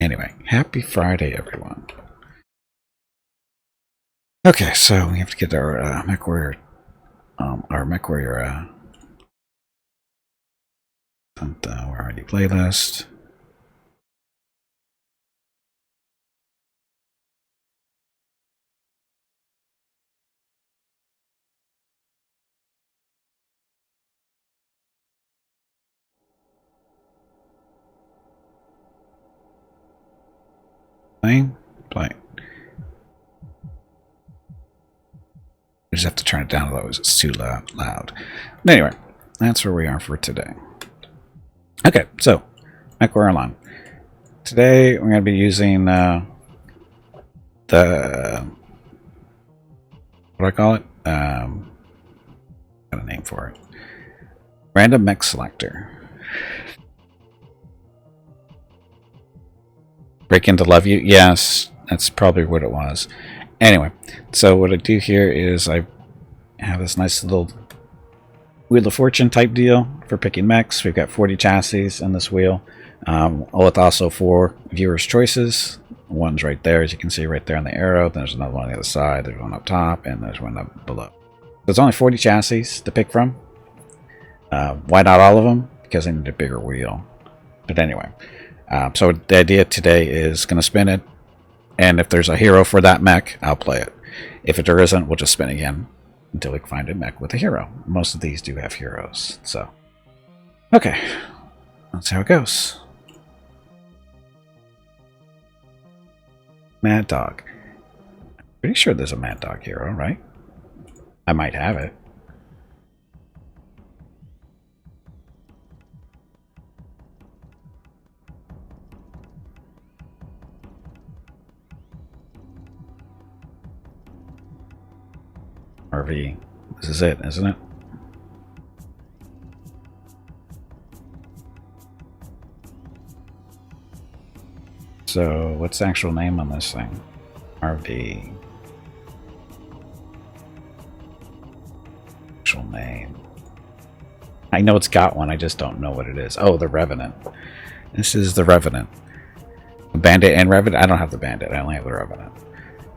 Anyway, happy Friday, everyone. Okay, so we have to get our MechWarrior, we're already playlist. Playing. We just have to turn it down, otherwise it's too loud. But anyway, that's where we are for today. Okay, so MechWarrior Online. Today we're going to be using the what do I call it? Got a name for it. Random Mech Selector. Break into Love You? Yes, that's probably what it was. Anyway, so what I do here is I have this nice little Wheel of Fortune type deal for picking mechs. We've got 40 chassis in this wheel, with also 4 viewers' choices. One's right there, as you can see right there on the arrow. There's another one on the other side. There's one up top, and there's one up below. There's only 40 chassis to pick from. Why not all of them? Because I need a bigger wheel. But anyway, so the idea today is going to spin it, and if there's a hero for that mech, I'll play it. If there isn't, we'll just spin again until we can find a mech with a hero. Most of these do have heroes, so okay, that's how it goes. Mad Dog. Pretty sure there's a Mad Dog hero, right? I might have it. RV. This is it, isn't it? So, what's the actual name on this thing? RV. Actual name. I know it's got one, I just don't know what it is. Oh, the Revenant. This is the Revenant. The Bandit and Revenant? I don't have the Bandit, I only have the Revenant.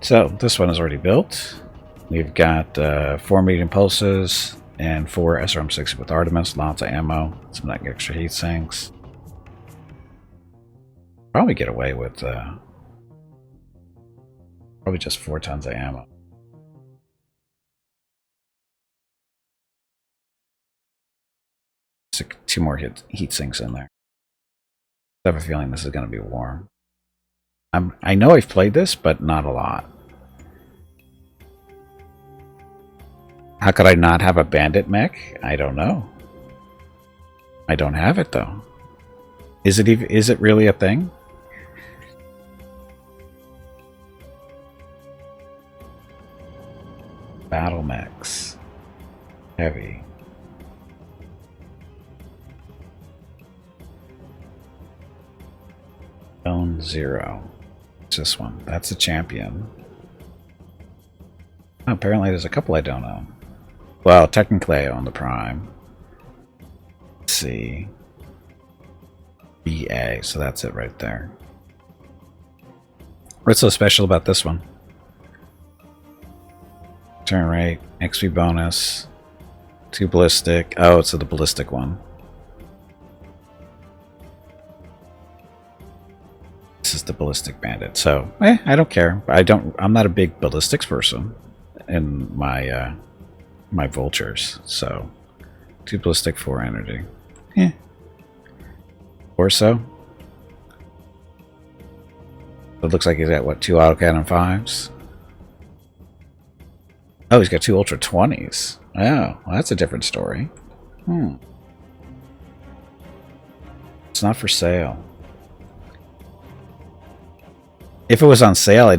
So, this one is already built. We've got 4 medium pulses and 4 SRM-60 with Artemis, lots of ammo, some like extra heat sinks. Probably get away with probably just 4 tons of ammo. So 2 more heat sinks in there. I have a feeling this is going to be warm. I know I've played this, but not a lot. How could I not have a bandit mech? I don't know. I don't have it though. Is it really a thing? Battle mechs. Heavy. Zone 0. What's this one? That's a champion. Oh, apparently there's a couple I don't own. Well, technically I own the Prime. Let's see. BA, so that's it right there. What's so special about this one? Turn rate, XP bonus, 2 ballistic. Oh, it's the ballistic one. This is the Ballistic Bandit. So, I don't care. I'm not a big ballistics person in my my vultures. So, 2 ballistic, 4 energy. Or so. It looks like he's got what, 2 autocannon 5s. Oh, he's got 2 ultra 20s. Oh, well, that's a different story. It's not for sale. If it was on sale, I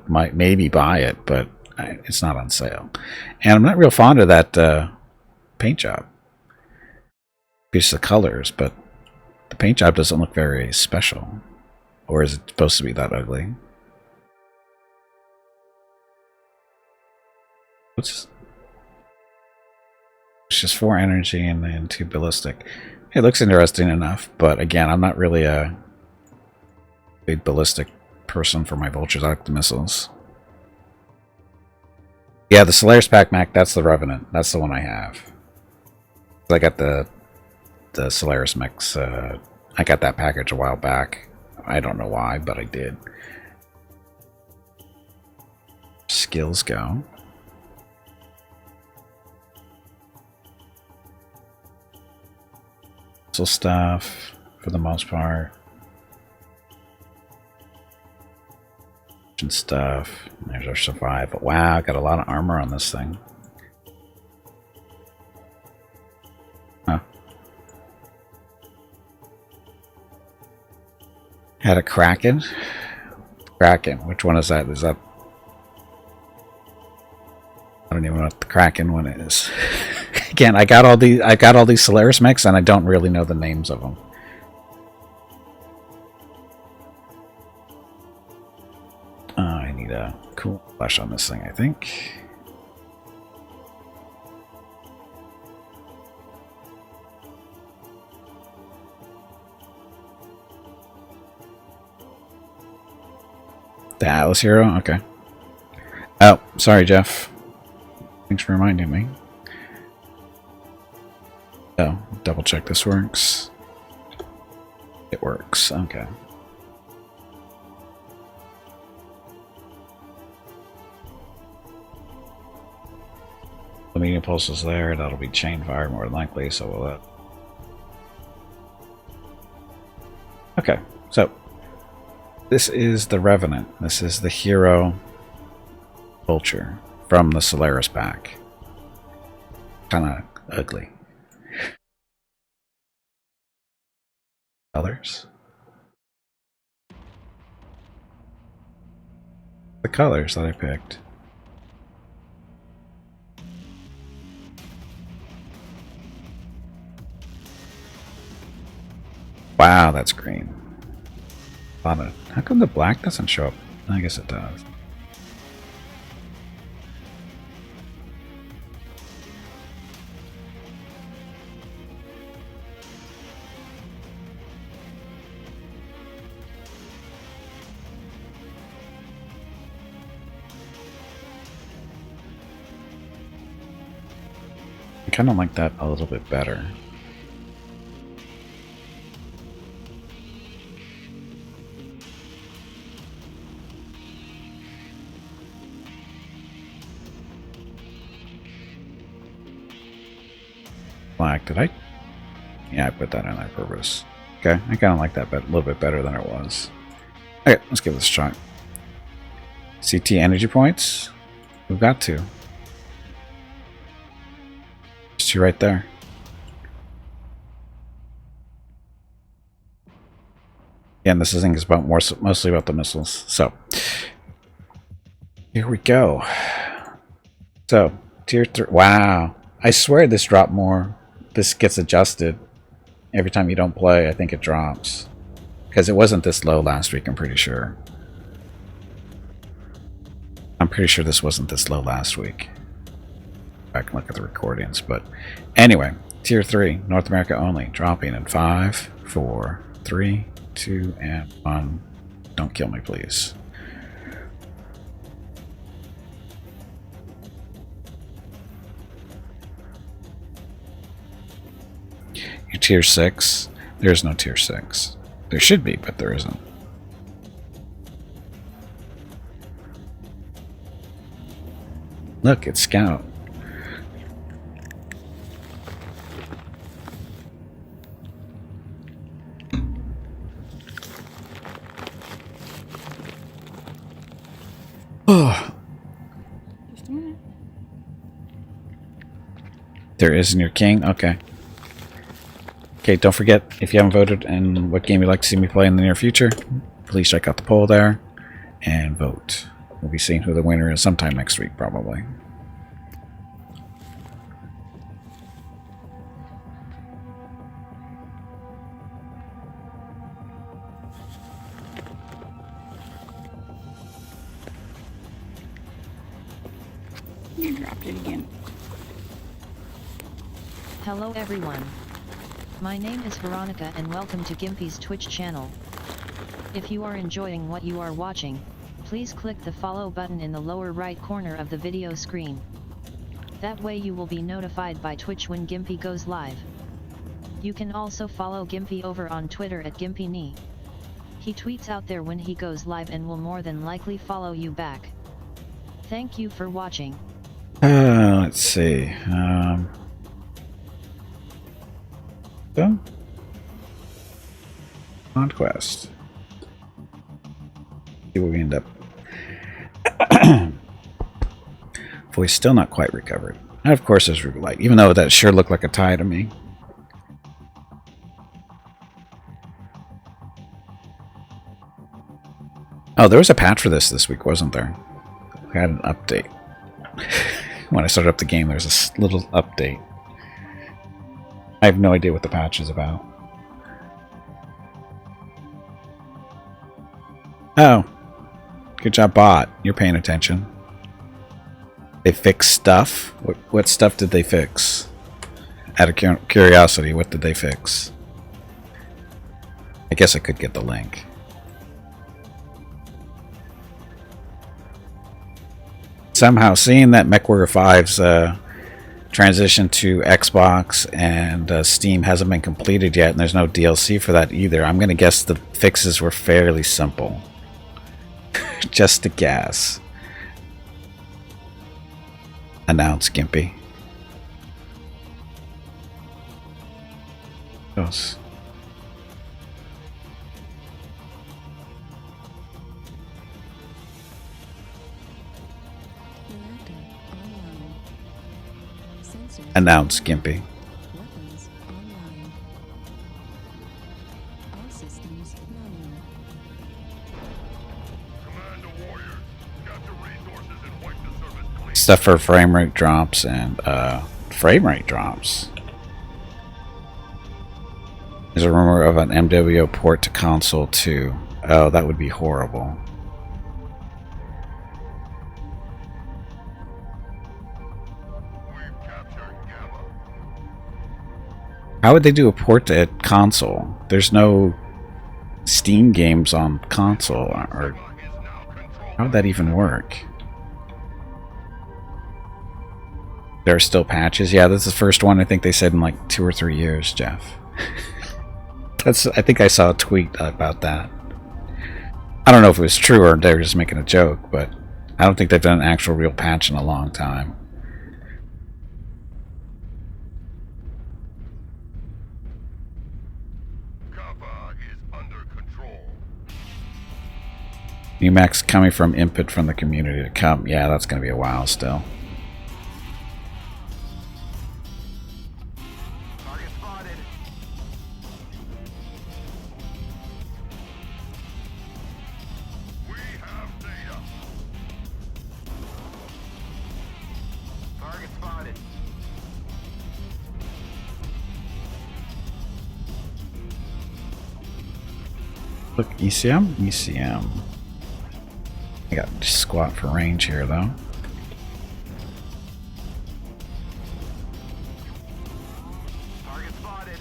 might maybe buy it, but it's not on sale. And I'm not real fond of that paint job. Piece of colors, but the paint job doesn't look very special. Or is it supposed to be that ugly? It's just 4 energy and then 2 ballistic. It looks interesting enough, but again, I'm not really a big ballistic person for my vultures missiles. Yeah, the Solaris pack Mac, that's the Revenant. That's the one I have. I got the Solaris Mechs. I got that package a while back. I don't know why, but I did. Skills go. Missile stuff for the most part. Stuff. There's our survival. Wow, got a lot of armor on this thing. Huh. Had a Kraken. Kraken. Which one is that? Is that? I don't even know what the Kraken one is. Again, I got all these Solaris mechs, and I don't really know the names of them. I need a cool flash on this thing, I think. The Atlas Hero? Okay. Oh, sorry, Jeff. Thanks for reminding me. Oh, double check this works. It works, okay. The medium pulse is there, that'll be chain fire more than likely, so we'll Okay, so this is the Revenant. This is the hero vulture from the Solaris pack. Kinda ugly. Colors. The colors that I picked. Wow, that's green. How come the black doesn't show up? I guess it does. I kind of like that a little bit better. Black, did I? Yeah, I put that in on purpose. Okay, I kind of like that a little bit better than it was. Okay, let's give this a shot. CT energy points? We've got two. Just two right there. Again, this thing is about mostly about the missiles. So, here we go. So, tier 3. Wow. I swear this dropped more. This gets adjusted every time you don't play. I think it drops. Because it wasn't this low last week, I'm pretty sure. I'm pretty sure this wasn't this low last week. I can look at the recordings. But anyway, tier 3, North America only. Dropping in 5, 4, 3, 2, and 1. Don't kill me, please. Your tier 6. There's no tier 6. There should be, but there isn't. Look, it's Scout. Oh. Just a minute. There is in your king? Okay. Okay, don't forget, if you haven't voted and what game you'd like to see me play in the near future, please check out the poll there and vote. We'll be seeing who the winner is sometime next week, probably. You dropped it again. Hello everyone. My name is Veronica and welcome to Gimpy's Twitch channel. If you are enjoying what you are watching, please click the follow button in the lower right corner of the video screen. That way you will be notified by Twitch when Gimpy goes live. You can also follow Gimpy over on Twitter at GimpyKnee. He tweets out there when he goes live and will more than likely follow you back. Thank you for watching. Let's see. So, Conquest. See where we end up. Voice still not quite recovered. And of course, there's roguelite, even though that sure looked like a tie to me. Oh, there was a patch for this week, wasn't there? We had an update. When I started up the game, there's a little update. I have no idea what the patch is about. Oh. Good job, bot. You're paying attention. They fixed stuff? What stuff did they fix? Out of curiosity, what did they fix? I guess I could get the link. Somehow seeing that MechWarrior 5's transition to Xbox and Steam hasn't been completed yet, and there's no DLC for that either, I'm going to guess the fixes were fairly simple. Just a guess. Announce Gimpy. Goes. Announce Gimpy. Weapons online. All systems nominal. Command to warriors. Capture resources and wipe the surface clean. Stuff for frame rate drops and frame rate drops. There's a rumor of an MWO port to console too. Oh, that would be horrible. We've captured Gamma. How would they do a port to console? There's no Steam games on console, or Gamma is now controlled. how would that even work? There are still patches. Yeah, that's the first one I think they said in like 2 or 3 years, Jeff. I think I saw a tweet about that. I don't know if it was true or they were just making a joke, but I don't think they've done an actual real patch in a long time. Kappa is under control. New Mechs coming from input from the community to come. Yeah, that's going to be a while still. Target spotted. We have data. Target spotted. Look, ECM? ECM. I got squat for range here, though. Target spotted.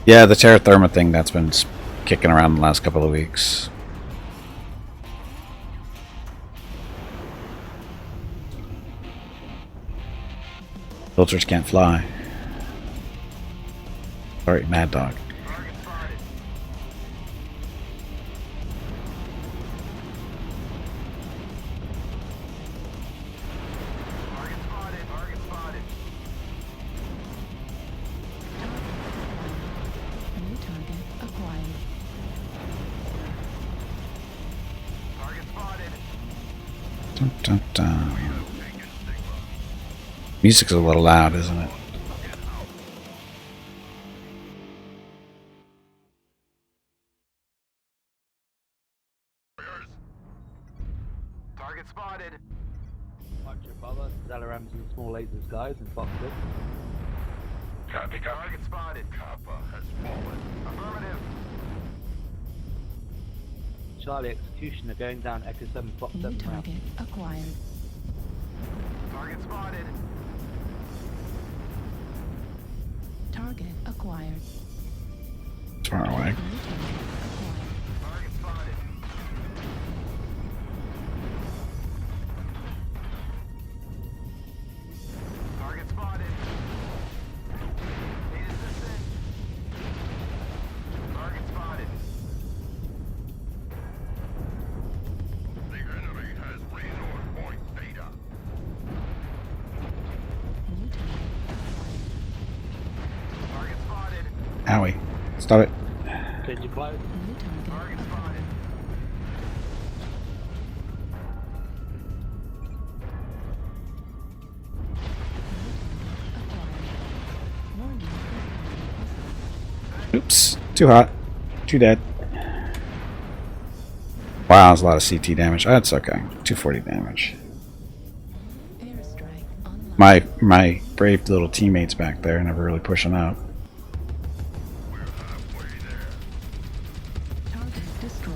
Yeah, the Terra Therma thing, that's been kicking around the last couple of weeks. Filters can't fly. Sorry, Mad Dog. Target spotted. Target spotted. Target spotted. New target acquired. Target spotted. Dun, dun, dun. Music's a little loud, isn't it? Target spotted. Watch your Bubba, Zalarams and small lasers, guys, and Fox Good. Copy. Target spotted. Kappa has fallen. Affirmative. Charlie Executioner going down Echo 7, Fox New 7 round. target acquired. Target spotted. acquired. It's far away. New target acquired. Target spotted. Target spotted. Need assistance. Target spotted. The enemy has resource point data. New target acquired. Target spotted. Owie. Stop it. Change your clothes. New target Target acquired. spotted. Acquired. Warning. Oops. Too hot. Too dead. Wow, that's a lot of CT damage. That's okay. 240 damage. Airstrike online. My brave little teammates back there never really pushing up. We're halfway there. Target destroyed.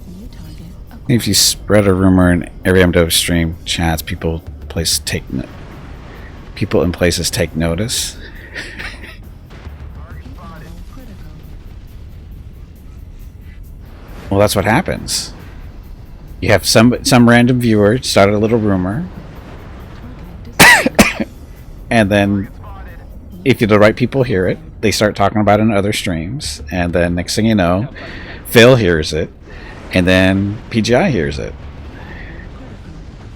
New target acquired. If you spread a rumor in every MW stream chats, people in places take notice. Target spotted. Critical. Well, that's what happens. You have some random viewer started a little rumor, Target destroyed. and then Spotted. if the right people hear it, they start talking about it in other streams, and then next thing you know, Phil hears it, and then PGI hears it.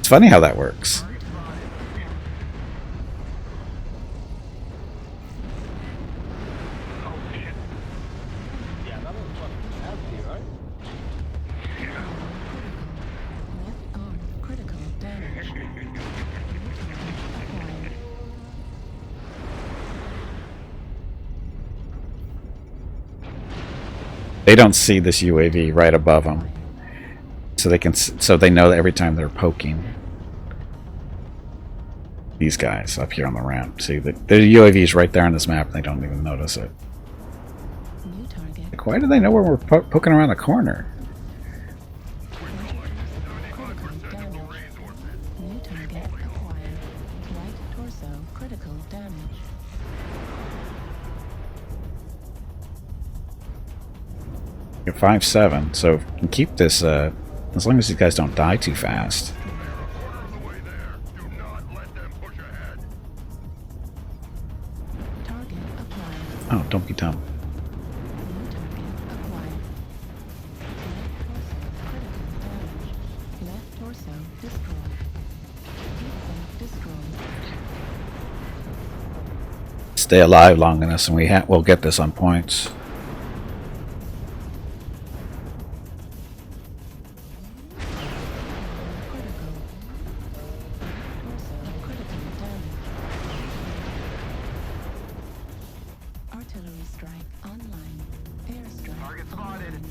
It's funny how that works. Oh shit. Yeah, that was fucking nasty, right? Left arm critical damage. New target acquired. They don't see this UAV right above them, so they know that every time they're poking these guys up here on the ramp. See, the UAV is right there on this map, and they don't even notice it. New target. Like, why do they know where we're poking around the corner? Critical damage. New target acquired. Right torso critical damage. You're 5-7, so if you can keep this, as long as these guys don't die too fast. Quarter of the way there. Do not let them push ahead. Target acquired. Oh, don't be dumb. New target acquired. Left torso critical damage. Left torso destroyed. Deep destroyed. Stay alive long enough, and we'll get this on points. Critical. Torso critical damage. Artillery strike online. Airstrike Target spotted. online.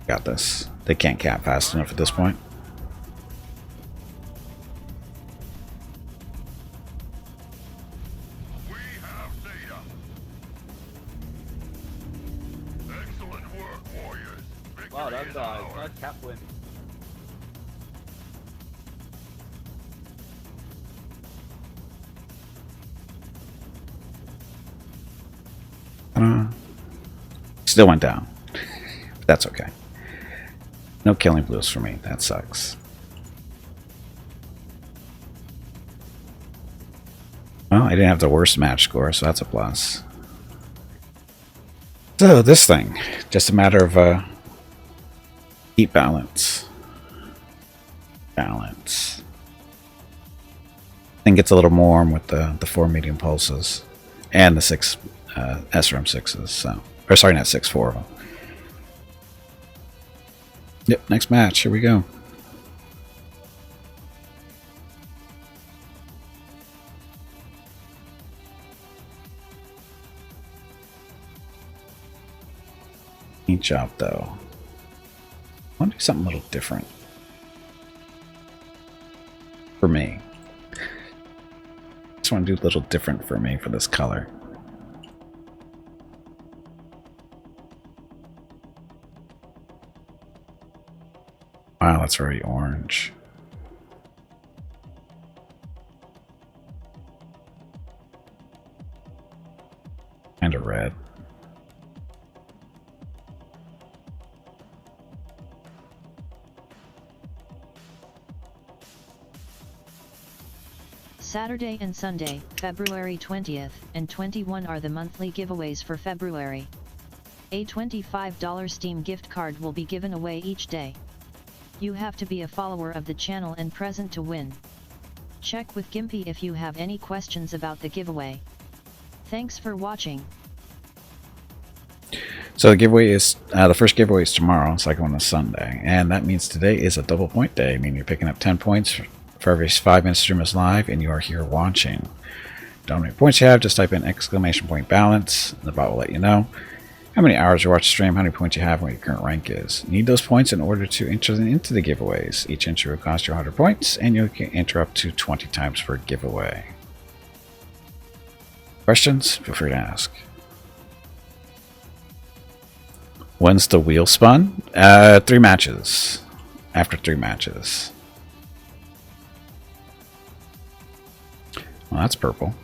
Got this. They can't cap fast enough at this point. We have data. Excellent work, warriors. Victory Wow, that is guy. ours. Nice cap win. Still went down. But that's okay. No killing blues for me. That sucks. Well, I didn't have the worst match score, so that's a plus. So, this thing. Just a matter of heat balance. Balance. Thing gets a little more warm with the 4 medium pulses. And the 6 SRM 6s. So, or sorry, not 6, 4 of them. Yep, next match. Here we go. Paint job, though. I want to do something a little different. For me. Just want to do a little different for me for this color. Wow, that's very orange. And a red. Saturday and Sunday, February 20th and 21 are the monthly giveaways for February. A $25 Steam gift card will be given away each day. You have to be a follower of the channel and present to win. Check with Gimpy if you have any questions about the giveaway. Thanks for watching. So the giveaway is, the first giveaway is tomorrow, second one is Sunday. And that means today is a double point day. I mean, you're picking up 10 points for every 5 minutes stream is live and you are here watching. Don't know how many points you have, just type in ! balance. The bot will let you know how many hours you watch the stream, how many points you have, and what your current rank is. You need those points in order to enter into the giveaways. Each entry will cost you 100 points, and you can enter up to 20 times per giveaway. Questions? Feel free to ask. When's the wheel spun? 3 matches. After 3 matches. Well, that's purple.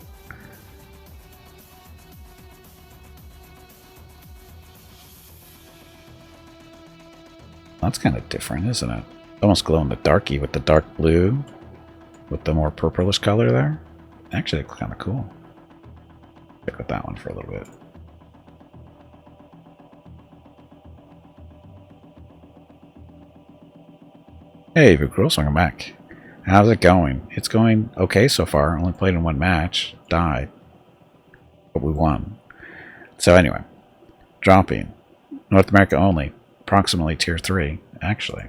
That's kind of different, isn't it? Almost glow in the darky with the dark blue with the more purplish color there. Actually, it's kind of cool. Stick with that one for a little bit. Hey, girls, welcome back. How's it going? It's going okay so far. Only played in 1 match. Died. But we won. So anyway. Dropping. North America only. Approximately tier 3, actually.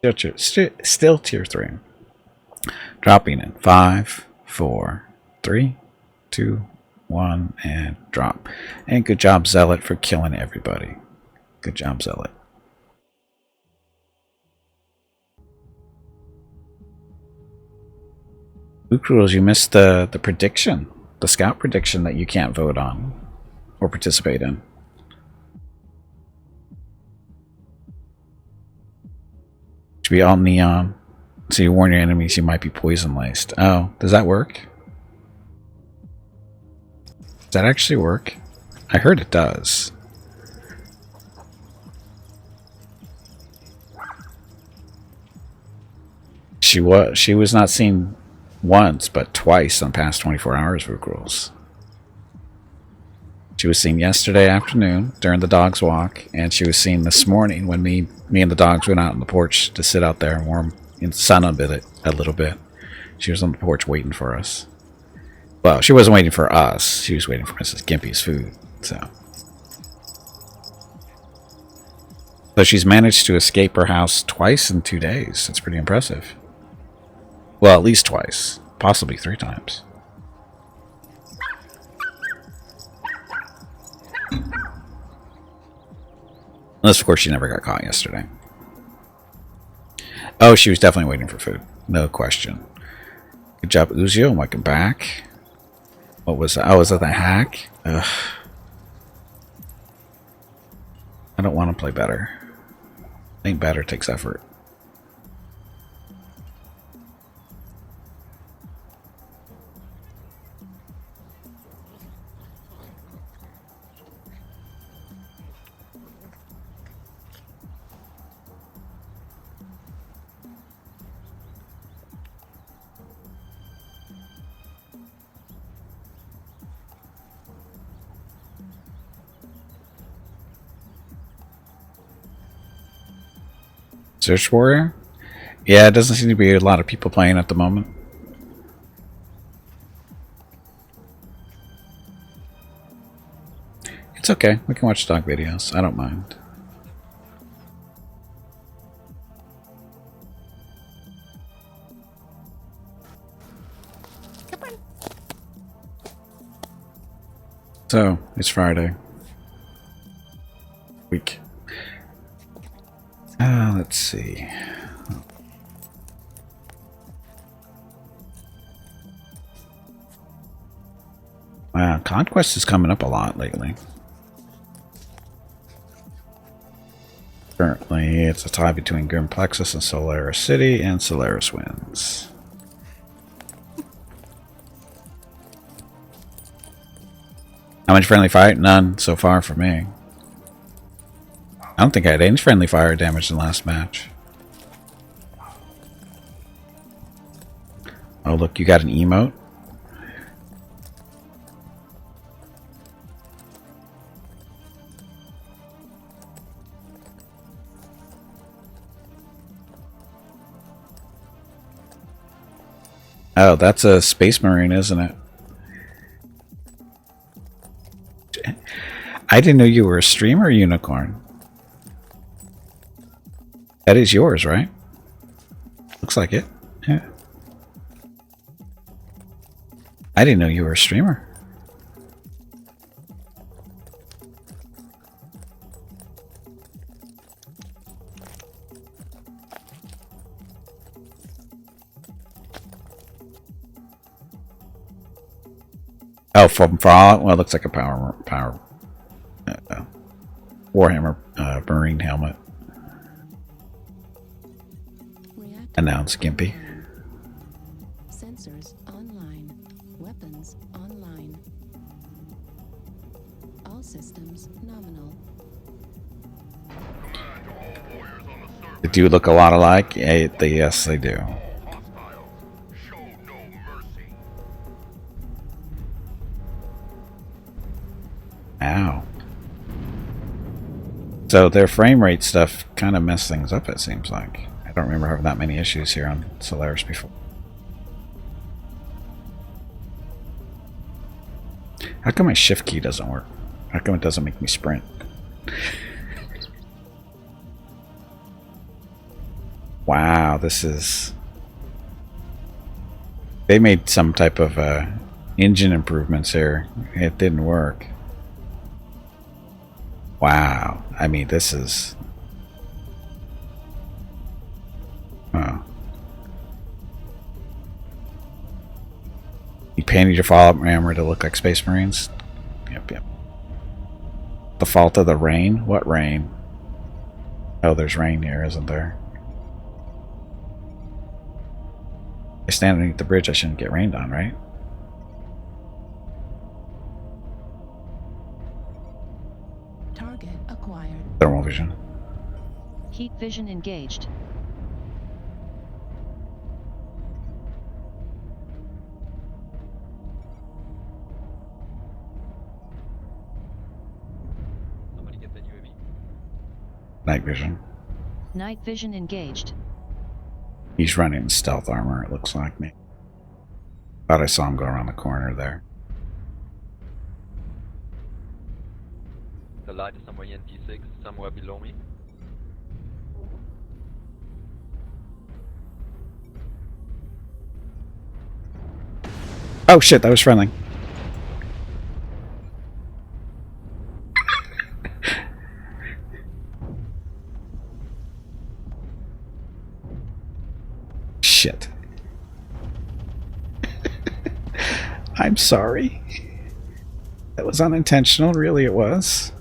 Still tier 3. Dropping in 5, 4, 3, 2, 1, and drop. And good job, Zealot, for killing everybody. Good job, Zealot. Luke Rules, you missed the prediction. The scout prediction that you can't vote on or participate in. Should be all neon. So you warn your enemies you might be poison laced. Oh, does that work? Does that actually work? I heard it does. She was not seen once, but twice in the past 24 hours, Rook Rules. She was seen yesterday afternoon during the dog's walk, and she was seen this morning when me and the dogs went out on the porch to sit out there and warm in the sun a little bit. She was on the porch waiting for us. Well, she wasn't waiting for us. She was waiting for Mrs. Gimpy's food. So she's managed to escape her house twice in 2 days. That's pretty impressive. Well, at least twice. Possibly 3 times. Unless, of course, she never got caught yesterday. Oh, she was definitely waiting for food. No question. Good job, Uzio. Welcome back. What was that? Oh, was that the hack? Ugh. I don't want to play better. I think better takes effort. Search Warrior? Yeah, it doesn't seem to be a lot of people playing at the moment. It's okay. We can watch dog videos. I don't mind. So, it's Friday. Week. Let's see. Wow, Conquest is coming up a lot lately. Currently, it's a tie between Grim Plexus and Solaris City, and Solaris wins. How much friendly fire? None so far for me. I don't think I had any friendly fire damage in the last match. Oh, look, you got an emote? Oh, that's a Space Marine, isn't it? I didn't know you were a streamer, Unicorn. That is yours, right? Looks like it. Yeah. I didn't know you were a streamer. Oh, from Fallout? Well, it looks like a power Warhammer Marine helmet. Announce Gimpy. Sensors online. Weapons online. All systems nominal. They do look a lot alike. Yes, they do. Show no mercy. Ow. So their frame rate stuff kind of messed things up, it seems like. I don't remember having that many issues here on Solaris before. How come my shift key doesn't work? How come it doesn't make me sprint? Wow, this is... They made some type of engine improvements here. It didn't work. Wow. I mean, this is... Oh. You painted your Fallout armor to look like Space Marines? Yep, yep. The fault of the rain? What rain? Oh, there's rain here, isn't there? I stand underneath the bridge, I shouldn't get rained on, right? Target acquired. Thermal vision. Heat vision engaged. Somebody get that UAV. Night vision. Night vision engaged. He's running stealth armor, it looks like me. Thought I saw him go around the corner there. The light is somewhere in D6, somewhere below me. Oh shit, that was friendly. Shit. I'm sorry. That was unintentional, really it was.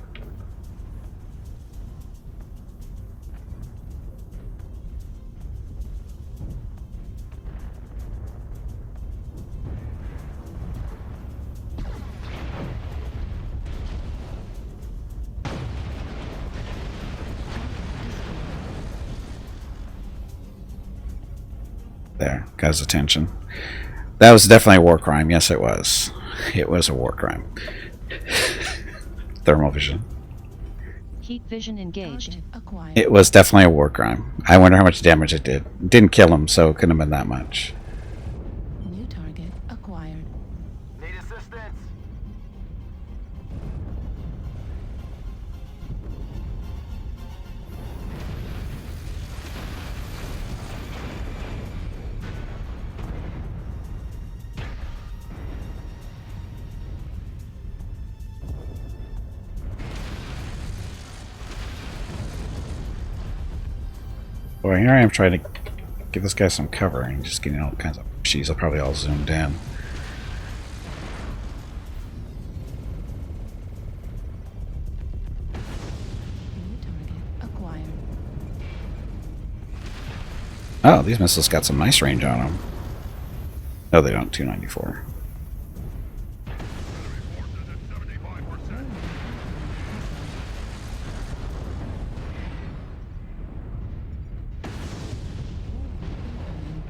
There, got his attention. That was definitely a war crime. Yes, it was. It was a war crime. Thermal vision. Heat vision engaged. Target acquired. It was definitely a war crime. I wonder how much damage it did. It didn't kill him, so it couldn't have been that much. New target acquired. Need assistance? Boy, here I am trying to give this guy some cover and just getting all kinds of she's probably all zoomed in. New target acquired. Oh, these missiles got some nice range on them. No, they don't. 294.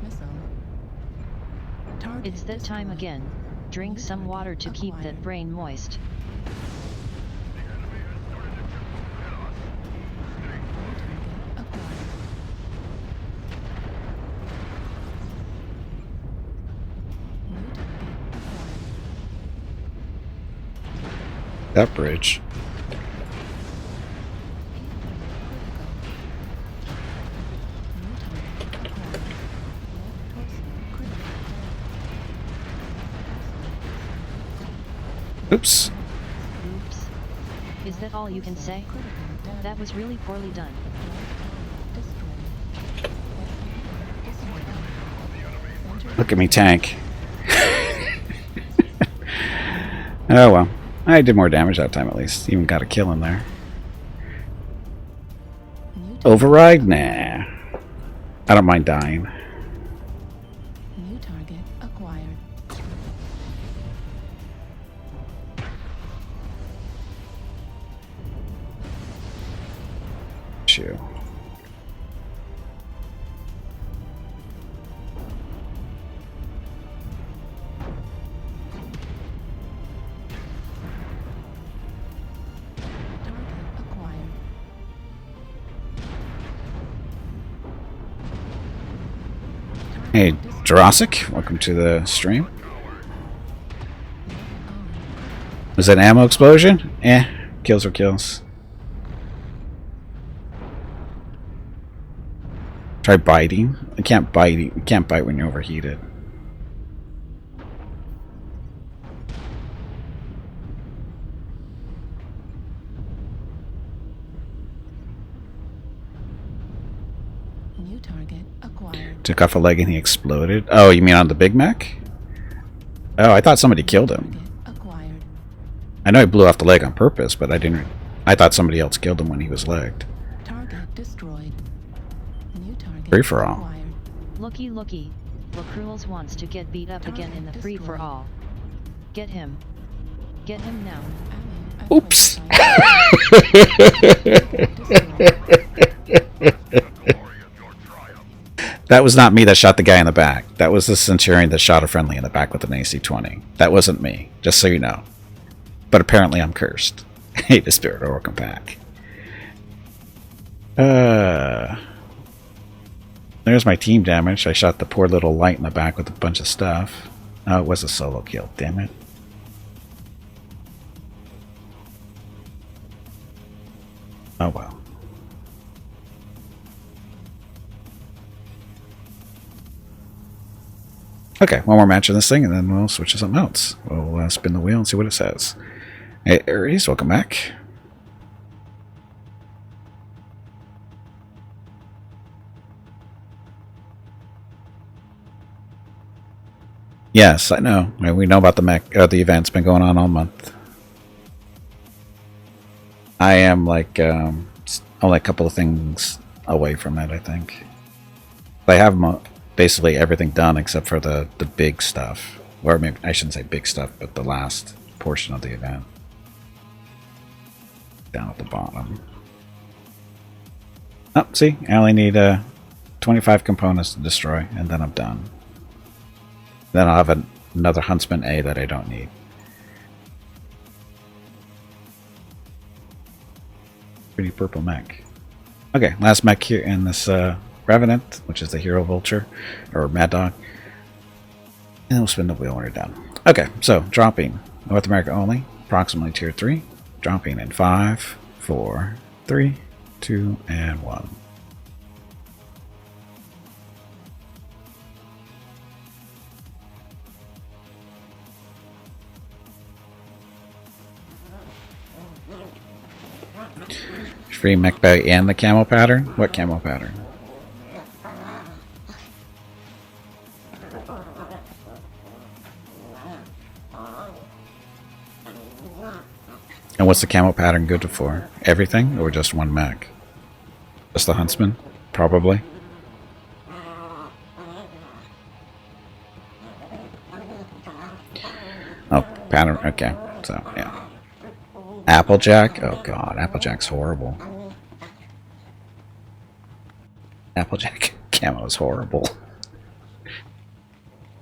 Missile. Target It's that time destroyed. again. Drink some water to keep that brain moist. Acquired. New target acquired. That bridge. New target acquired. Left torso critical. Oops. Oops. Is that all you can say? Critical damage. That was really poorly done. Destroyed. Destroyed. Look at me tank. Oh well. I did more damage that time at least. Even got a kill in there. New target. Override? Nah. I don't mind dying. New target acquired. Shoo. Target acquired. Hey, Jurassic, welcome to the stream. Was that an ammo explosion? Eh, kills are kills. Try biting. I can't bite. You can't bite when you're overheated. New target acquired. Took off a leg and he exploded. Oh, you mean on the Big Mac? Oh, I thought somebody killed him. Target acquired. I know he blew off the leg on purpose, but I didn't. I thought somebody else killed him when he was legged. Target destroyed. New target Free for all. acquired. Looky looky. Lacruels wants to get beat up again in the free for all. Get him. Get him now. Ammo Oops. That was not me that shot the guy in the back. That was the Centurion that shot a friendly in the back with an AC-20. That wasn't me, just so you know. But apparently I'm cursed. Hey, the spirit, welcome back. There's my team damage. I shot the poor little light in the back with a bunch of stuff. Oh, it was a solo kill, damn it. Oh well. Okay, one more match of this thing, and then we'll switch to something else. We'll spin the wheel and see what it says. Hey, Aries, welcome back. Yes, I know. We know about the the event's been going on all month. I am like only a couple of things away from it, I think. I have basically everything done except for the big stuff. Or maybe I shouldn't say big stuff, but the last portion of the event. Down at the bottom. Oh, see? I only need 25 components to destroy, and then I'm done. Then I'll have another Huntsman A that I don't need. Pretty purple mech. Okay, last mech here in this Revenant, which is the Hero Vulture, or Mad Dog. And we'll spin the wheel when we're done. Okay, so dropping North America only, approximately tier 3. Dropping in 5, 4, 3, 2, and 1. Free mech bag and the camo pattern? What camo pattern? And what's the camo pattern good for? Everything or just one mech? Just the Huntsman? Probably. Pattern. Okay, so yeah. Applejack. Oh god, Applejack's horrible. Applejack camo is horrible.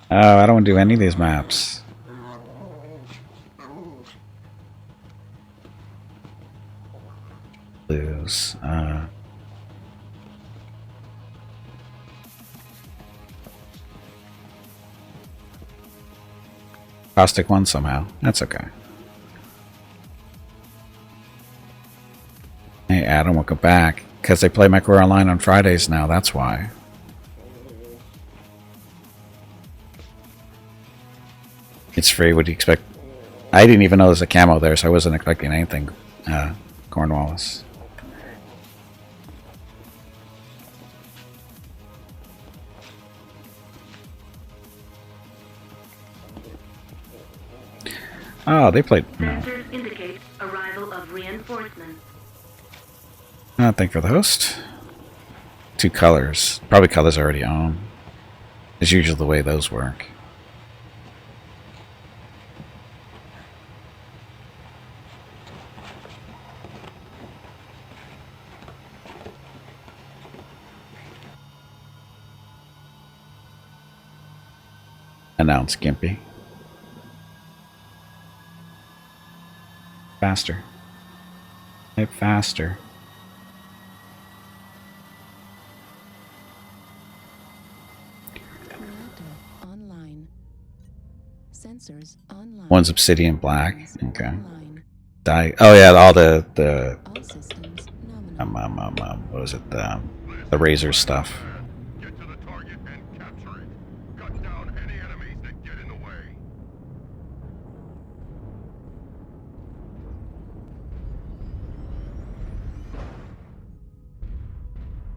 Oh, I don't want to do any of these maps. Blues. Caustic one somehow. That's okay. Hey Adam, welcome back. Because they play MechWarrior Online on Fridays now, that's why. It's free, what do you expect? I didn't even know there was a camo there, so I wasn't expecting anything. Cornwallis. Oh, they played. No. Sensors indicate arrival of reinforcements. Thank for the host. 2 colors. Probably colors already on. It's usually the way those work. Announce Gimpy. Faster. Type faster. Online. Sensors online. One's obsidian black. Okay. Online. Oh yeah, all the All systems nominal. what was it? The razor stuff. Get to the target and capture it. Cut down any enemies that get in the way.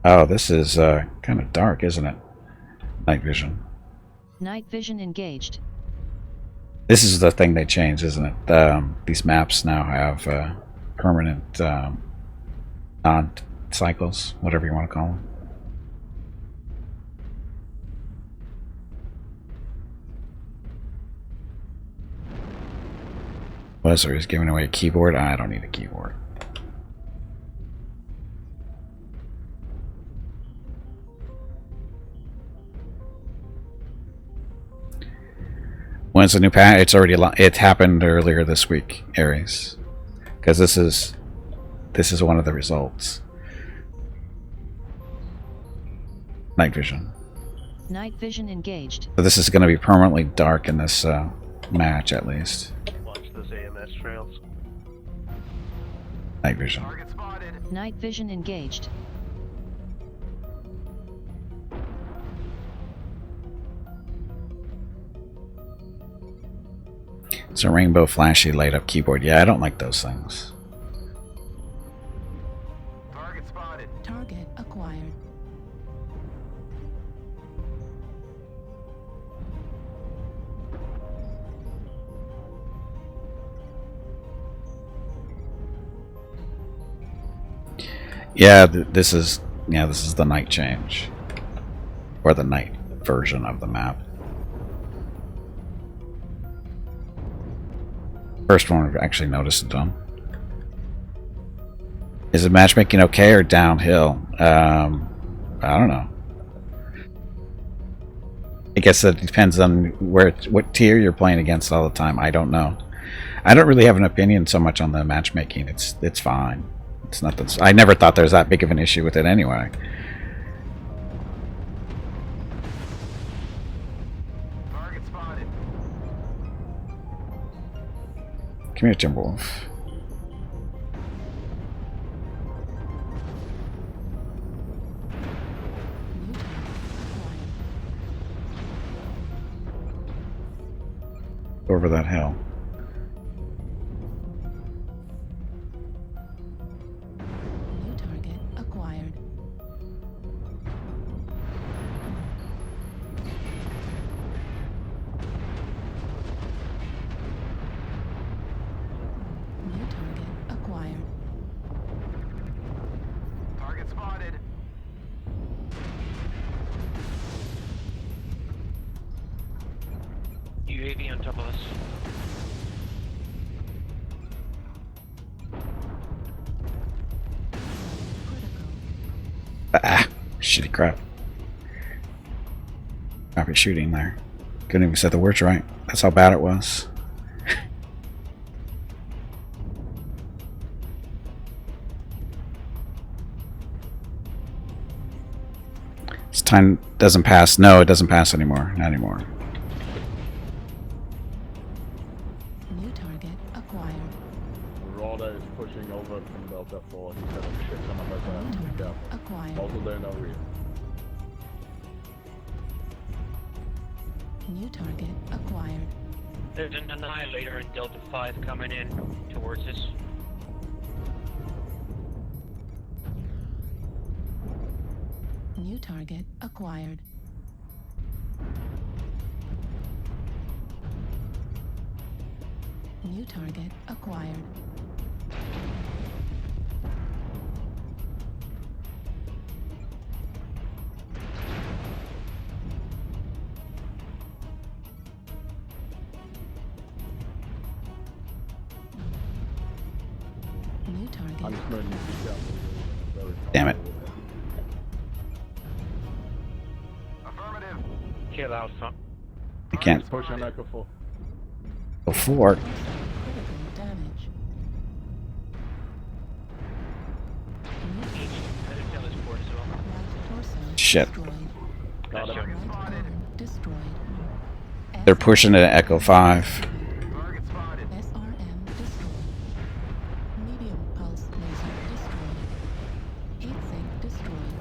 Oh, this is kind of dark, isn't it? Night vision. Night vision engaged. This is the thing they changed, isn't it? These maps now have permanent non-cycles, whatever you want to call them. Wesley is giving away a keyboard. I don't need a keyboard. When's the new patch? It's already. It happened earlier this week, Aries, because this is one of the results. Night vision. Night vision engaged. So this is going to be permanently dark in this match, at least. Watch those AMS trails. Night vision. Target spotted. Night vision engaged. It's a rainbow flashy light up keyboard. Yeah, I don't like those things. Target spotted. Target acquired. Yeah, this is the night change, or the night version of the map. First one I've actually noticed it done. Is the matchmaking okay or downhill? I don't know. I guess that depends on what tier you're playing against all the time. I don't know. I don't really have an opinion so much on the matchmaking. It's fine. It's not that. I never thought there was that big of an issue with it anyway. Target spotted. Come here, Timberwolf. New target acquired. Over that hill. New target acquired. New target acquired. Target spotted. UAV on top of us. Ah, shitty crap. Crappy shooting there. Couldn't even say the words right. That's how bad it was. This time doesn't pass. No, it doesn't pass anymore. Not anymore. New target acquired. Marauder is pushing over from Delta 4. He's got a shit ton of us out. Be careful. Acquired. Also, they're no real. New target acquired. There's an Annihilator in Delta 5 coming in towards us. New target acquired. New target acquired. New target. I'm just going to be careful. Very Damn it. Affirmative. Kill Alpha. I can't push on Echo 4. go forward. Critical damage. Better kill this port as well. Right torso Shit. destroyed. Got it. Right arm destroyed. They're pushing to Echo 5. Target spotted. SRM destroyed. Medium pulse laser destroyed. Heat sink destroyed.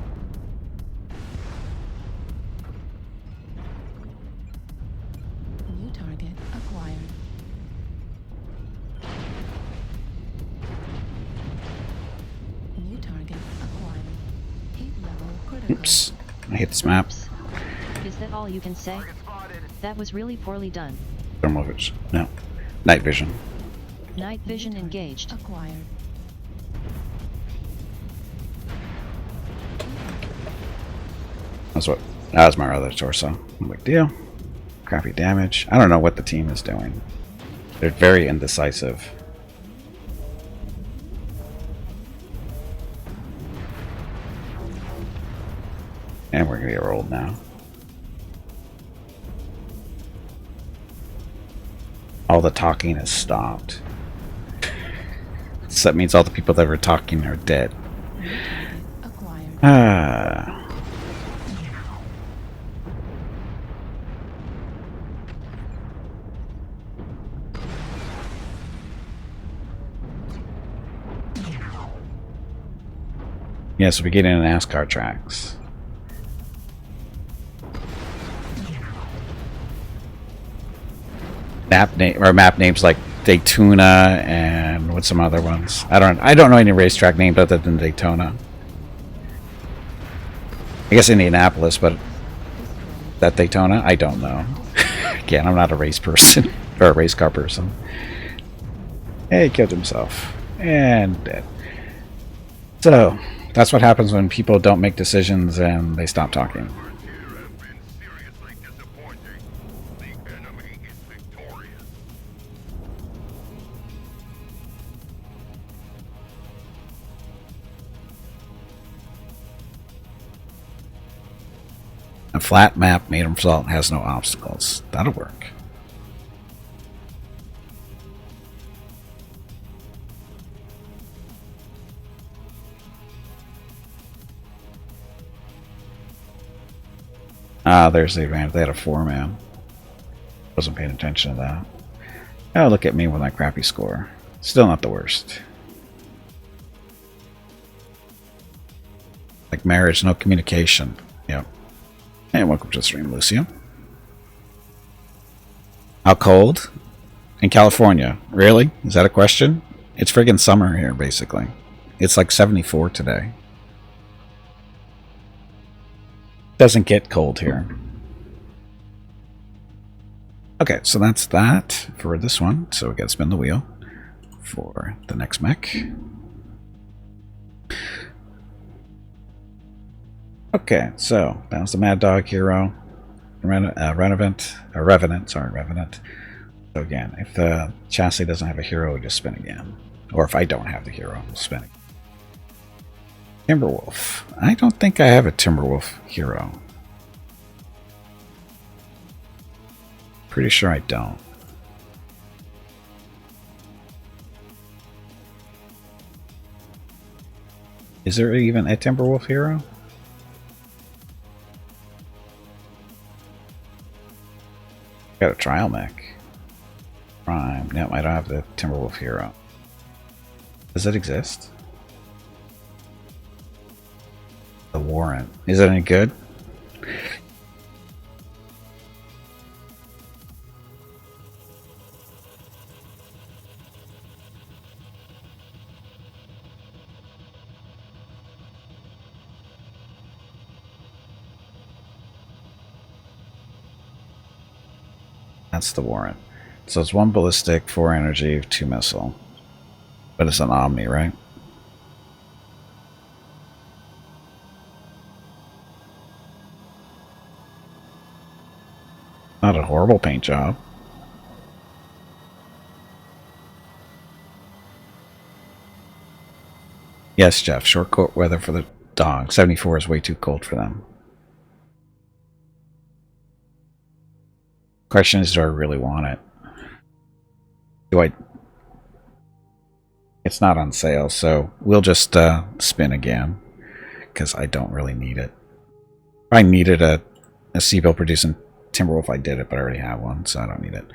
New target acquired. New target acquired. Heat level critical. Oops. I hate this map. Is that all you can say? Target spotted. That was really poorly done. Thermal vision. No. Night vision. Night vision engaged. Acquired. That was my other torso. No big deal. Crappy damage. I don't know what the team is doing. They're very indecisive. And we're gonna get rolled now. All the talking has stopped. So that means all the people that were talking are dead. Acquired. Ah. Yes, we get in NASCAR tracks. Map names like Daytona and what's some other ones? I don't know any racetrack names other than Daytona. I guess Indianapolis, but that Daytona, I don't know. Again, I'm not a race person or a race car person. Hey, he killed himself and dead. So that's what happens when people don't make decisions and they stop talking. Here have been seriously disappointing. The enemy is victorious. A flat map made himself has no obstacles. That'll work. Ah, there's the advantage. They had a 4-man. Wasn't paying attention to that. Oh, look at me with my crappy score. Still not the worst. Like marriage, no communication. Yep. And welcome to the stream, Lucio. How cold? In California. Really? Is that a question? It's friggin' summer here, basically. It's like 74 today. Doesn't get cold here. Okay, so that's that for this one. So we gotta spin the wheel for the next mech. Okay, so that was the Mad Dog Hero. Revenant. Revenant. So again, if the chassis doesn't have a hero, just spin again. Or if I don't have the hero, spin it. Timberwolf. I don't think I have a Timberwolf hero. Pretty sure I don't. Is there even a Timberwolf hero? Got a trial mech. Prime. No, I don't have the Timberwolf hero. Does it exist? The Warrant. Is it any good? That's the Warrant. So it's 1 ballistic, 4 energy, 2 missile. But it's an Omni, right? Not a horrible paint job. Yes, Jeff. Short coat weather for the dog. 74 is way too cold for them. Question is, do I really want it? Do I? It's not on sale, so we'll just spin again because I don't really need it. I needed a C-bill producing Timberwolf. I did it, but I already have one, so I don't need it.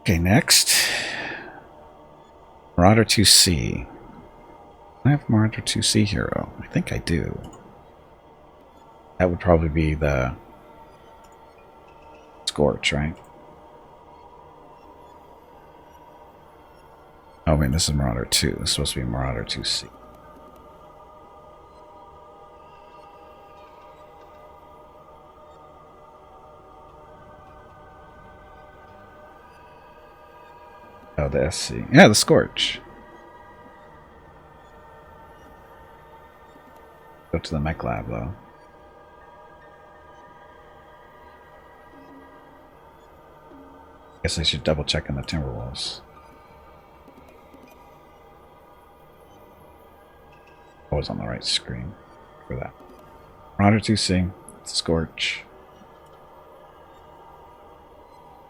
Okay, next. Marauder 2C. I have Marauder 2C hero. I think I do. That would probably be the Scorch, right? Oh, wait, this is Marauder 2. This is supposed to be Marauder 2C. Oh, the SC. Yeah, the Scorch. Go to the Mech Lab, though. Guess I should double check on the Timberwolves. I was on the right screen for that. Marauder 2C, Scorch.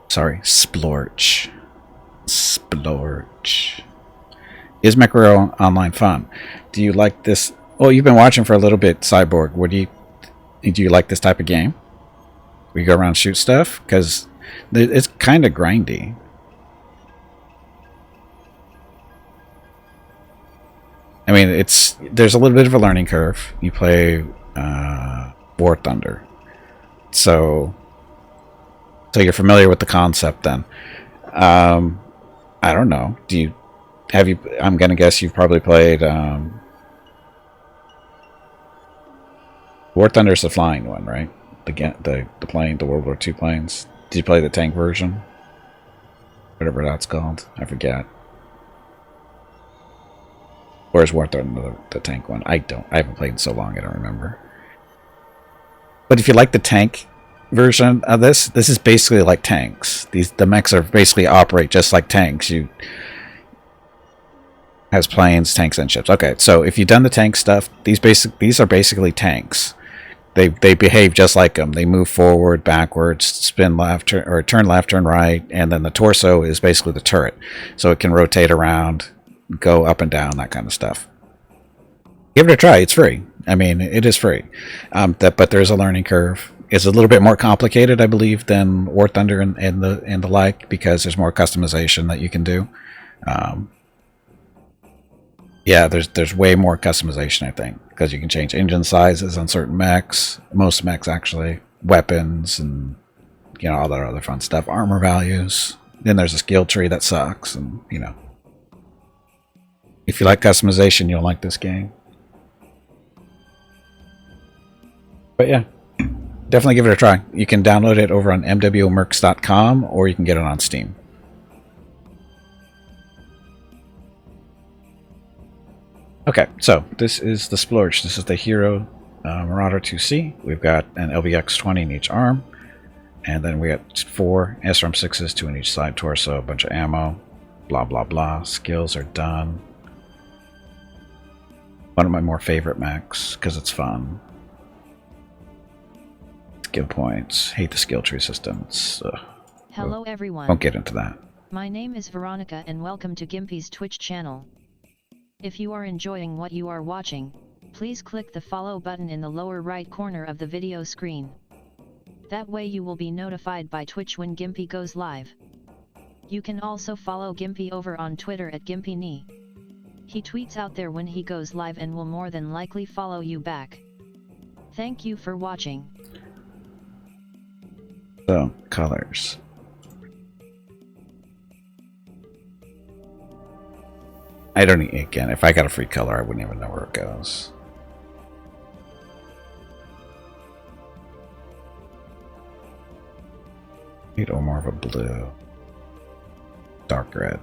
Sorry, Splorch. Splorch. Is MechWarrior online fun? Do you like this? Well, you've been watching for a little bit, Cyborg. What do you like this type of game? Where you go around and shoot stuff? Because it's kind of grindy. I mean, there's a little bit of a learning curve. You play War Thunder, so you're familiar with the concept. Then, I don't know. I'm gonna guess you've probably played War Thunder's the flying one, right? The plane, the World War II planes. Did you play the tank version? Whatever that's called, I forget. Or is War Thunder the tank one? I haven't played in so long, I don't remember. But if you like the tank version of this is basically like tanks. The mechs are basically operate just like tanks. Has planes, tanks, and ships. Okay, so if you've done the tank stuff, these are basically tanks. They behave just like them. They move forward, backwards, spin left, or turn left, turn right, and then the torso is basically the turret, so it can rotate around, go up and down, that kind of stuff. Give it a try. It's free. I mean, it is free. But there's a learning curve. It's a little bit more complicated, I believe, than War Thunder and the like, because there's more customization that you can do. Yeah, there's way more customization, I think, because you can change engine sizes on certain mechs, most mechs actually, weapons, and all that other fun stuff, armor values. Then there's a skill tree that sucks, and if you like customization, you'll like this game. But yeah, definitely give it a try. You can download it over on mwmercs.com, or you can get it on Steam. Okay, so this is the Splorch. This is the Hero Marauder 2C. We've got an LBX-20 in each arm, and then we got 4 SRM-6s, 2 on each side torso, a bunch of ammo, blah blah blah. Skills are done. One of my more favorite mechs because it's fun. Skill points. Hate the skill tree system. Hello everyone. Won't get into that. My name is Veronica and welcome to Gimpy's Twitch channel. If you are enjoying what you are watching, please click the follow button in the lower right corner of the video screen. That way you will be notified by Twitch when Gimpy goes live. You can also follow Gimpy over on Twitter at GimpyKnee. He tweets out there when he goes live and will more than likely follow you back. Thank you for watching. So, colors. I don't need, again, if I got a free color, I wouldn't even know where it goes. Need more of a blue. Dark red.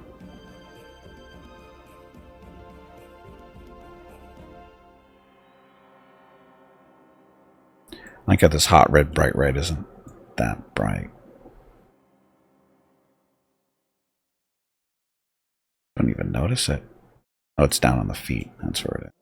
I like how this hot red, bright red isn't that bright. Don't even notice it. Oh, it's down on the feet. That's where it is.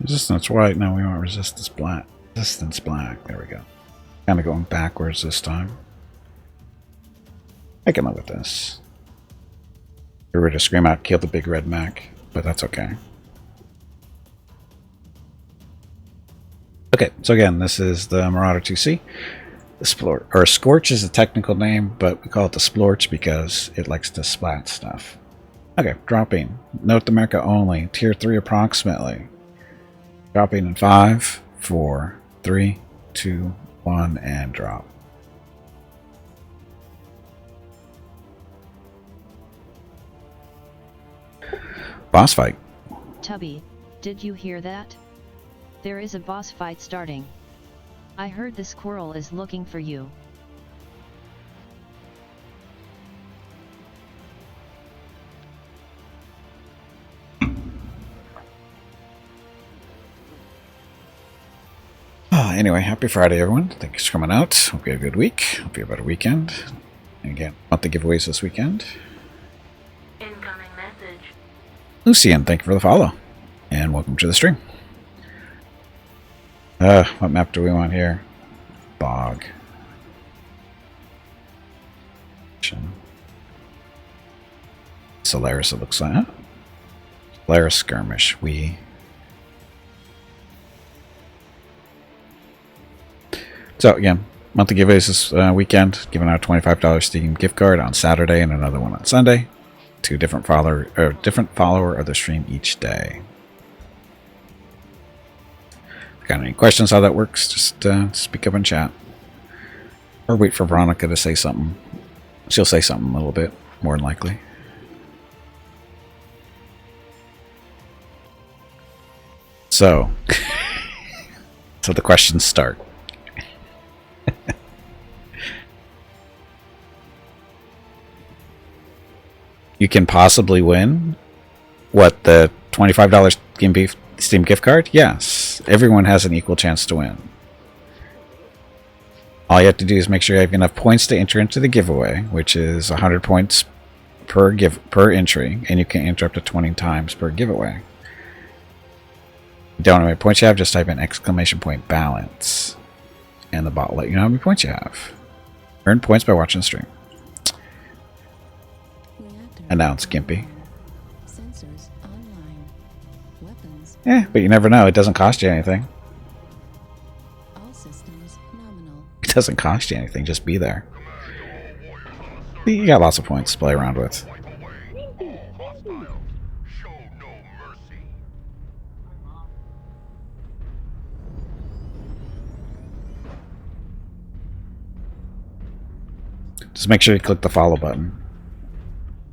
Resistance white. Now we want resistance black. Resistance black. There we go. Kind of going backwards this time. I can live with this. We were to scream out, kill the big red mech, but that's okay. Okay, so again, this is the Marauder 2C. The Splorch, or Scorch is a technical name, but we call it the Splorch because it likes to splat stuff. Okay, dropping. North America only. Tier 3 approximately. Dropping in 5, 4, 3, 2, 1, and drop. Boss fight. Tubby, did you hear that? There is a boss fight starting. I heard the squirrel is looking for you. Anyway, happy Friday, everyone. Thanks for coming out. Hope you had a good week. Hope you have a better weekend. And again, monthly giveaways this weekend. Incoming message. Lucian, thank you for the follow. And welcome to the stream. What map do we want here? Bog. Solaris, it looks like. Huh? Solaris Skirmish. So again, monthly giveaways this weekend, giving out a $25 Steam gift card on Saturday and another one on Sunday to a different follower of the stream each day. If you got any questions how that works, just speak up in chat. Or wait for Veronica to say something. She'll say something a little bit, more than likely. So, so the questions start. You can possibly win what, the $25 Steam gift card? Yes, everyone has an equal chance to win. All you have to do is make sure you have enough points to enter into the giveaway, which is 100 points per entry, and you can enter up to 20 times per giveaway. If you don't know how many points you have, just type in !balance, and the bot will let you know how many points you have. Earn points by watching the stream. Announce Gimpy. Sensors online. Weapons. Yeah, but you never know. It doesn't cost you anything. All systems nominal. It doesn't cost you anything. Just be there. You got lots of points to play around with. Just make sure you click the follow button.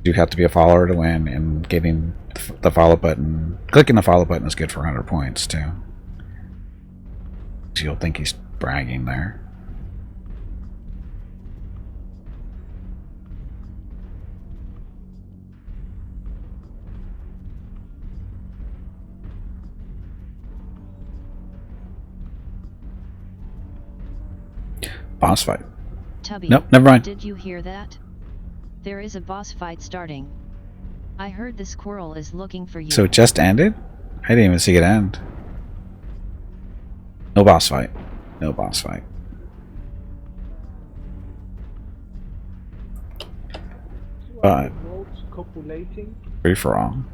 You have to be a follower to win, and getting the follow button, clicking the follow button is good for 100 points too. So you'll think he's bragging there. Boss fight. Tubby, Nope, never mind. did you hear that? There is a boss fight starting. I heard the squirrel is looking for you. So it just ended? I didn't even see it end. No boss fight. No boss fight. But Votes copulating. free for all.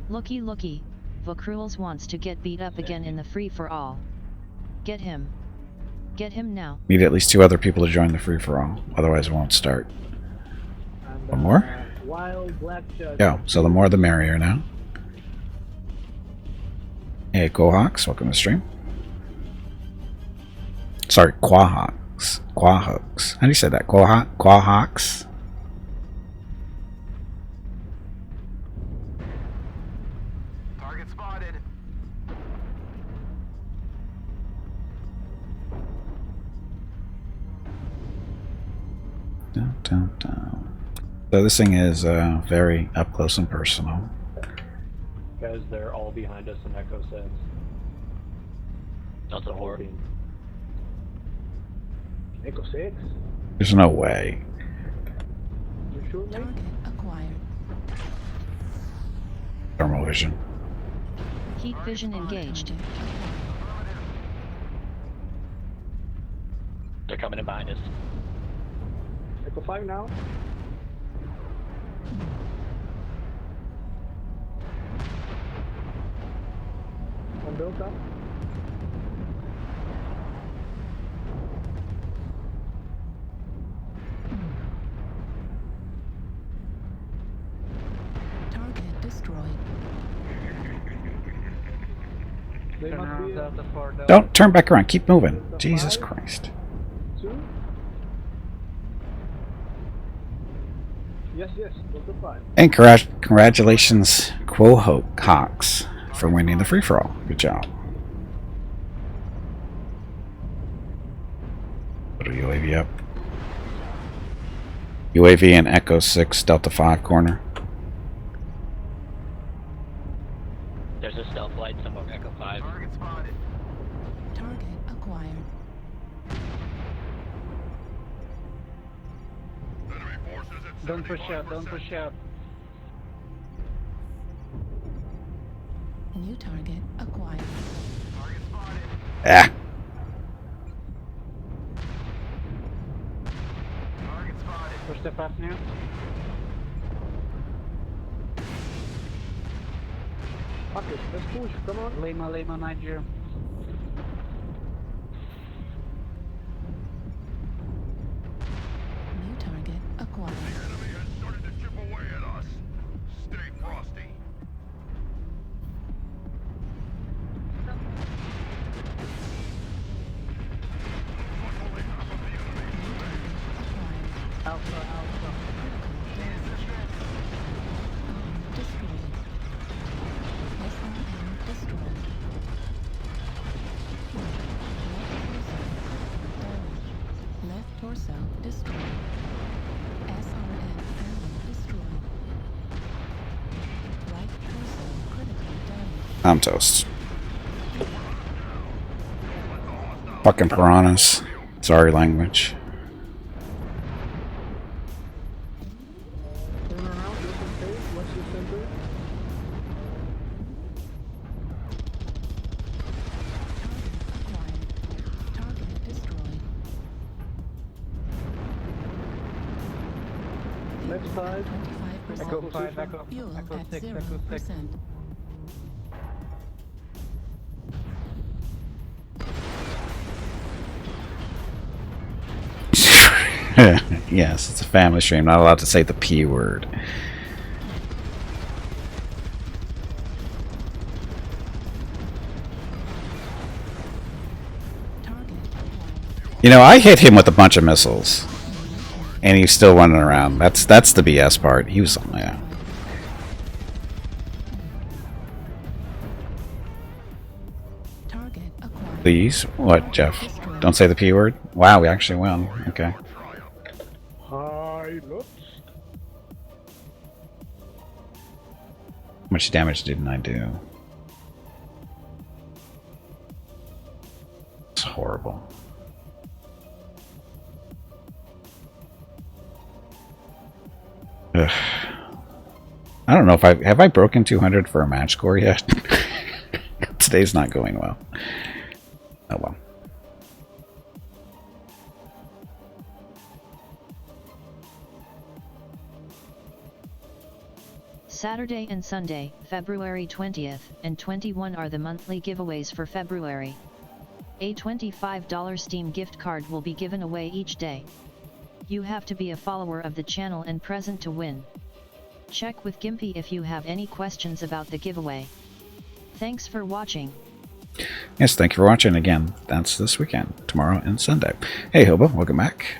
Looky looky, Vokruels wants to get beat up again in the free-for-all. Get him. Get him now. Need at least 2 other people to join the free for all. Otherwise it won't start. And, One more? Wild Black Judge. Yeah, so the more the merrier now. Hey, Quahawks, welcome to the stream. Sorry, Quahawks. Quahawks. How do you say that? Quahawks? Target spotted. Dun, dun, dun. So this thing is very up close and personal. Guys, they're all behind us in Echo 6. Delta 4. Echo 6? There's no way. You sure, mate? Target acquired. Thermal vision. Heat vision engaged. They're coming in behind us. Echo 5 now. One built up. Target destroyed. They must be Delta 4. Don't turn back around. Keep moving. Jesus Christ. 2. Yes, yes, Delta 5. And congratulations, Quahawks, for winning the free-for-all. Good job. Put a UAV up. UAV in Echo 6, Delta 5 corner. There's a stealth light somewhere, Echo 5. Target spotted. Target acquired. Enemy forces at Don't push out, 75%. don't push out. New target acquired. Target spotted. Ah. Target spotted. Push the fast now. Fuck it, let's push, come on. Lima, Niger. New target acquired. The enemy has started to chip away at us. Stay frosty. Only half of the enemy is remaining. Acquired. Alpha. Destroyed. SRM destroyed. Left torso destroyed. SRM ammo destroyed. Right torso critically damaged. I'm toast. Fucking piranhas. Sorry, language. Turn around, just in case. What's your center? Target acquired. Target destroyed. Left side. 25%. Echo 5, Echo, Fuel Echo at 6, Echo 6. 0%. Yes, it's a family stream. Not allowed to say the P word. Target acquired. You know, I hit him with a bunch of missiles, and he's still running around. That's the BS part. He was, yeah. Target acquired. Please, what, Jeff? Don't say the P word. Wow, we actually won. Okay. High looks. How much damage didn't I do? It's horrible. Ugh. I don't know if have I broken 200 for a match score yet. Today's not going well. Oh well. Saturday and Sunday, February 20th and 21 are the monthly giveaways for February. A $25 Steam gift card will be given away each day. You have to be a follower of the channel and present to win. Check with Gimpy if you have any questions about the giveaway. Thanks for watching. Yes, thank you for watching again. That's this weekend, tomorrow and Sunday. Hey Hobo, welcome back.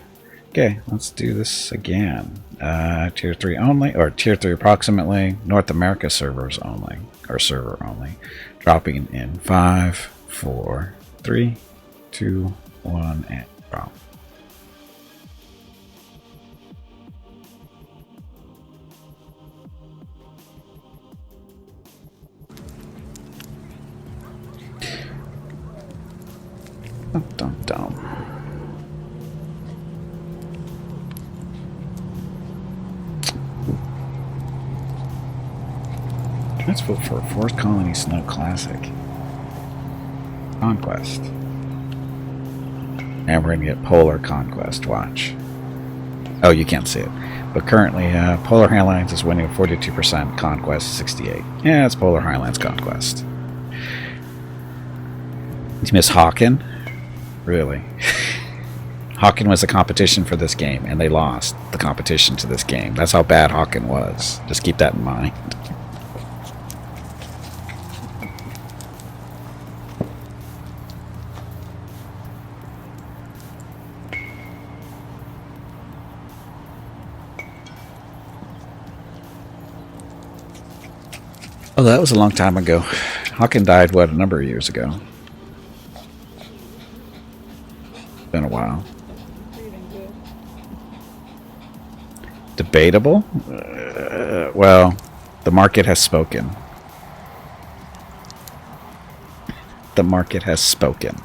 Okay, let's do this again. Tier 3 only, or Tier 3 approximately, North America servers only, or server only. Dropping in 5, 4, 3, 2, 1, and drop. Dum dum dum. Let's vote for Forest Colony Snow Classic. Conquest. And we're going to get Polar Conquest. Watch. Oh, you can't see it. But currently, Polar Highlands is winning 42%, Conquest 68. Yeah, it's Polar Highlands Conquest. You miss Hawken? Really? Hawken was a competition for this game, and they lost the competition to this game. That's how bad Hawken was. Just keep that in mind. Oh, that was a long time ago. Hawken died, what, a number of years ago? Been a while. Debatable? Well, the market has spoken. The market has spoken.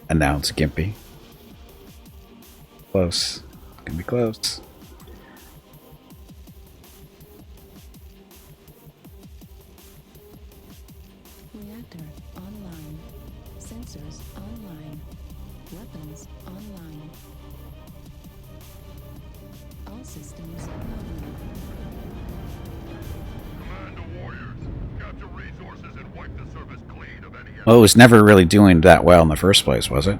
Announce Gimpy. Close. Gonna be close. Reactor online. Sensors online. Weapons online. All systems online. Command to warriors. Capture resources and wipe the surface clean of any enemy. Well, it was never really doing that well in the first place, was it?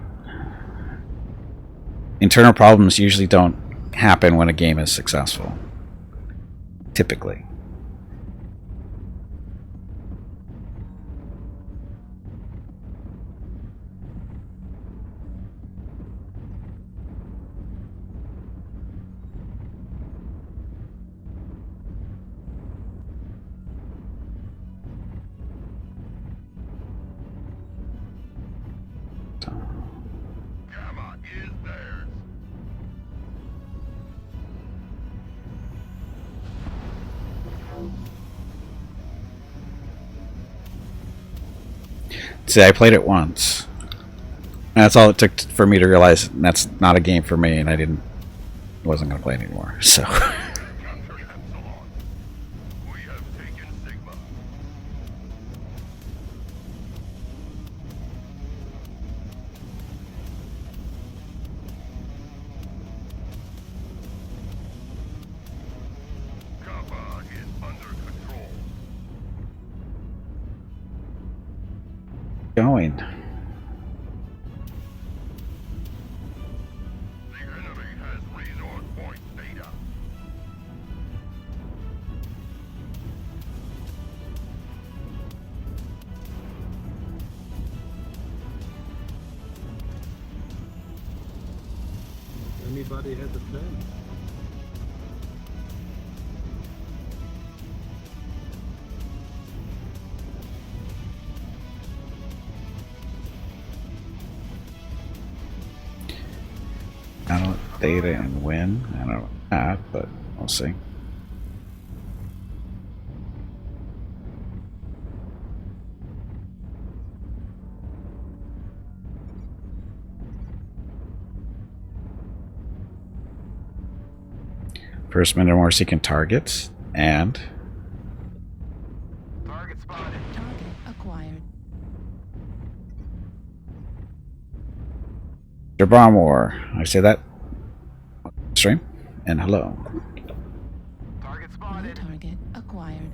Internal problems usually don't happen when a game is successful. Typically. Gamma is theirs. See, I played it once. That's all it took for me to realize that's not a game for me, and wasn't going to play it anymore. So, Captured Epsilon. We have taken Sigma. Kappa is under control. going. The enemy has resource point data. Anybody has a plan? I don't know data and when. I don't know that, but we'll see. First minute or more seeking targets. And Target spotted. Target acquired. Mr. Bromwar. I say that stream. And hello. Target New spotted. target acquired.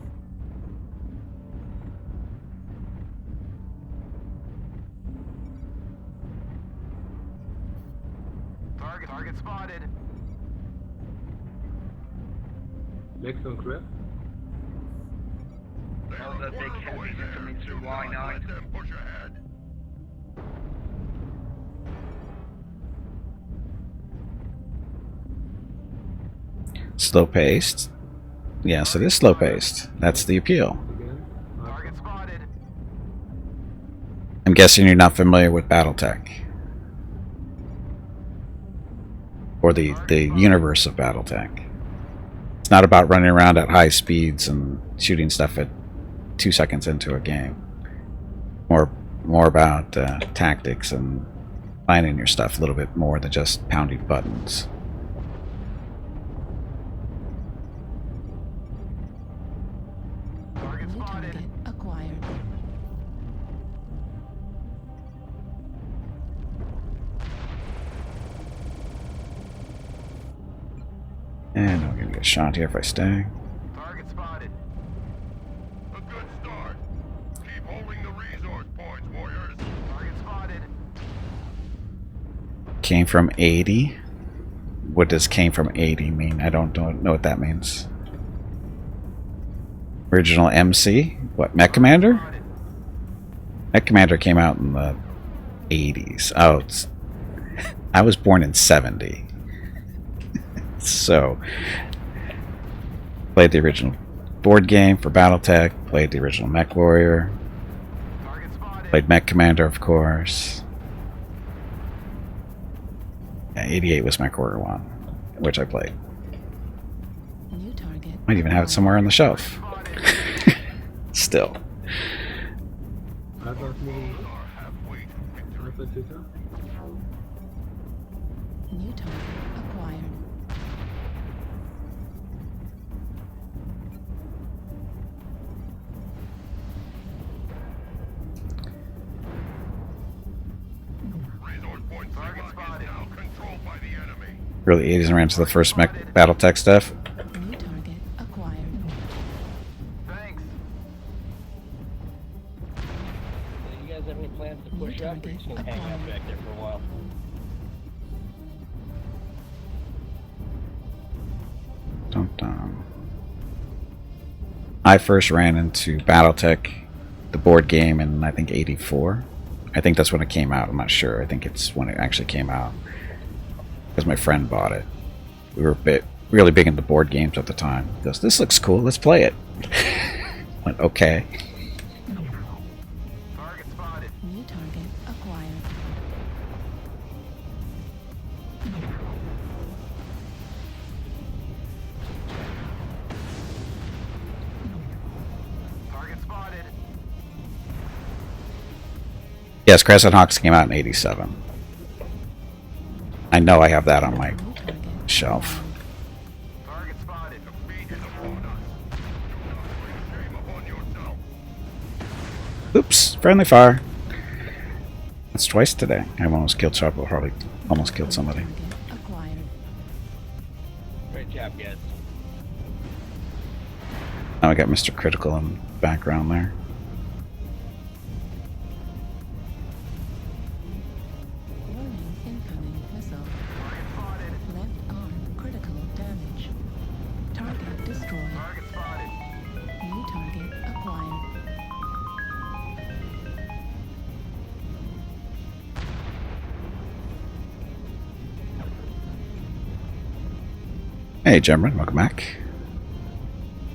Target spotted. Mechs on clear. All the big heavies are coming through Y9. Let them push ahead. Slow paced. Yes, it is slow paced. That's the appeal. Again. Target spotted. I'm guessing you're not familiar with Battletech. Or the universe of Battletech. It's not about running around at high speeds and shooting stuff at 2 seconds into a game. More about tactics and finding your stuff a little bit more than just pounding buttons. Target New spotted. target acquired. And I'm gonna get shot here if I stay. Target spotted. A good start. Keep holding the resource points, warriors. Target spotted. Came from 80. What does came from 80 mean? I don't know what that means. Original MC? What, Mech Commander? Spotted. Mech Commander came out in the 80s. Oh, I was born in 70. So, played the original board game for Battletech, played the original MechWarrior, Target spotted. played Mech Commander, of course. Yeah, 88 was MechWarrior 1, which I played. New target. Might even have it somewhere on the shelf. Spotted. Still. I've got moving. Our halfway to victory. New target acquired. Resource point Target spotted. Now controlled by the enemy. Really 80s and ran to the first Mech Battletech stuff. New target acquired. Thanks. You guys have any plans to push up, or you just gonna hang out back there for a while? Dun dun. I first ran into Battletech, the board game, in I think 84. I think that's when it came out. I'm not sure. I think it's when it actually came out. Because my friend bought it. We were really big into board games at the time. He goes, "This looks cool. Let's play it." Went, okay. Target spotted. New target acquired. Target spotted. Yes, Crescent Hawks came out in 87. I know I have that on my New target shelf. Target spotted. Defeat is upon us. Do not bring shame upon yourself. Oops, friendly fire. That's twice today. I almost killed Chopper. Probably almost killed somebody. target acquired. Great job, guys. Now I got Mr. Critical in the background there. Warning, incoming missile. Target spotted. Left arm critical damage. Target destroyed. Target spotted. New target acquired. Hey, gentlemen, welcome back.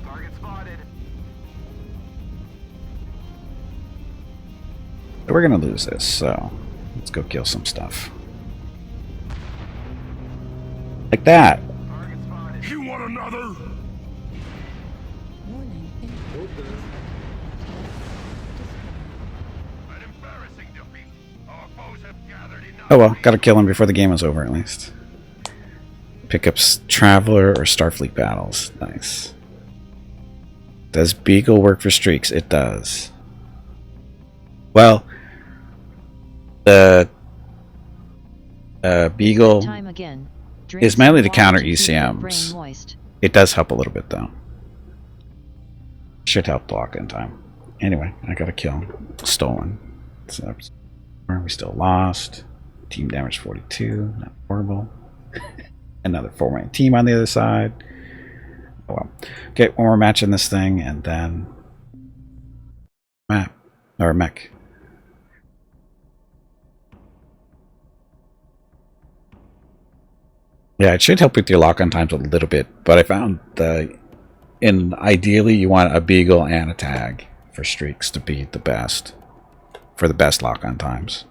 Target spotted. We're gonna lose this, so let's go kill some stuff. Like that. Target spotted. You want another? Warning, An embarrassing defeat. Our foes have gathered enough. Oh well, gotta kill him before the game is over at least. Pick up Traveler or Starfleet battles. Nice. Does Beagle work for streaks? It does. Well, the Beagle Time again. Drink is mainly to some counter water to keep your brain ECMs. moist. It does help a little bit though. Should help block in time. Anyway, I got a kill. Stolen. So we still lost. Team damage 42. Not horrible. Another 4-man team on the other side. Oh well. Okay, one more match in this thing and then map or mech. Yeah, it should help with your lock-on times a little bit, but I found ideally you want a Beagle and a Tag for streaks to be the best, for the best lock-on times.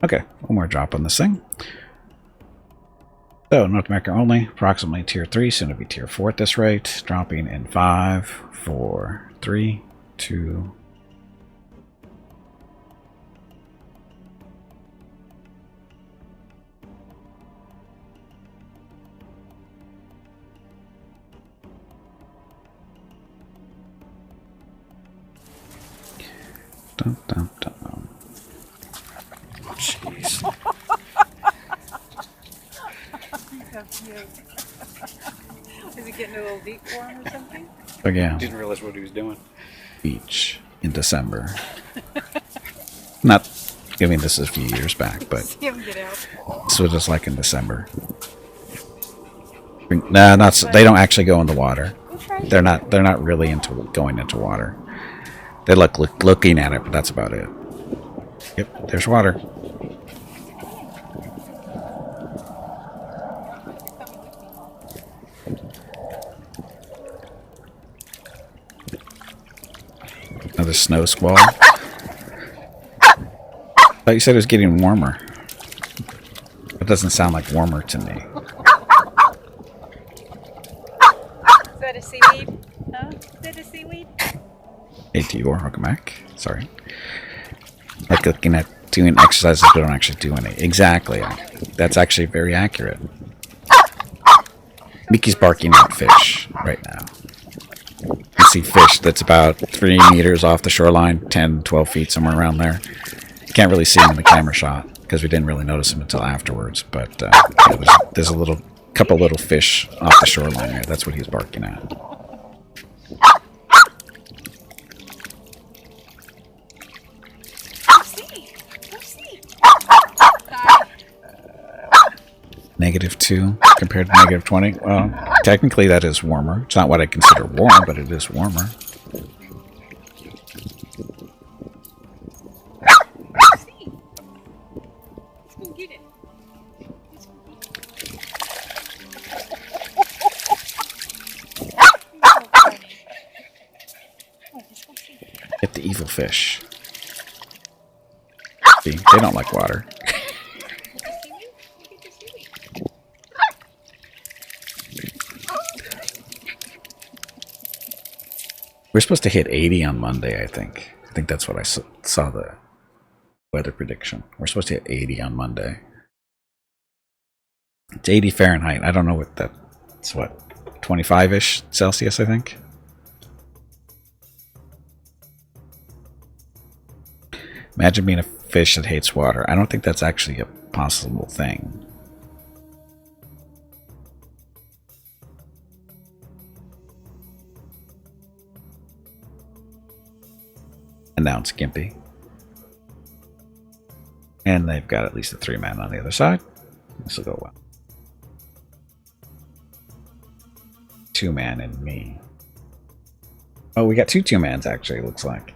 Okay, one more drop on this thing. So, North America only, approximately tier 3, soon to be tier 4 at this rate, dropping in 5, 4, 3, 2, dun, dun, dun. Jeez. How cute. Is he getting a little deep for him or something? Oh yeah. Didn't realize what he was doing. Beach in December. Not, I mean, this is a few years back, but See him get out. this was just like in December. Nah, not they don't actually go in the water. They're not really into going into water. They looking at it, but that's about it. Yep, there's water. Another snow squall. Thought you said it was getting warmer. It doesn't sound like warmer to me. Is that a seaweed? Huh? Is that a seaweed? Hey, Dior, welcome back. Sorry. Like looking at doing exercises but don't actually do any. Exactly. That's actually very accurate. Mickey's barking at fish right now. You see fish that's about 3 meters off the shoreline, 10, 12 feet, somewhere around there. You can't really see him in the camera shot because we didn't really notice him until afterwards. But yeah, there's a couple little fish off the shoreline there. That's what he's barking at. -2 compared to -20. Well, technically that is warmer. It's not what I consider warm, but it is warmer. Get the evil fish. See, they don't like water. We're supposed to hit 80 on Monday, I think. I think that's what I saw the weather prediction. We're supposed to hit 80 on Monday. It's 80 Fahrenheit. I don't know what that's, what, 25-ish Celsius, I think. Imagine being a fish that hates water. I don't think that's actually a possible thing. And now it's Gimpy. And they've got at least a 3-man on the other side. This will go well. 2-man and me. Oh, we got 2 2-mans actually, it looks like.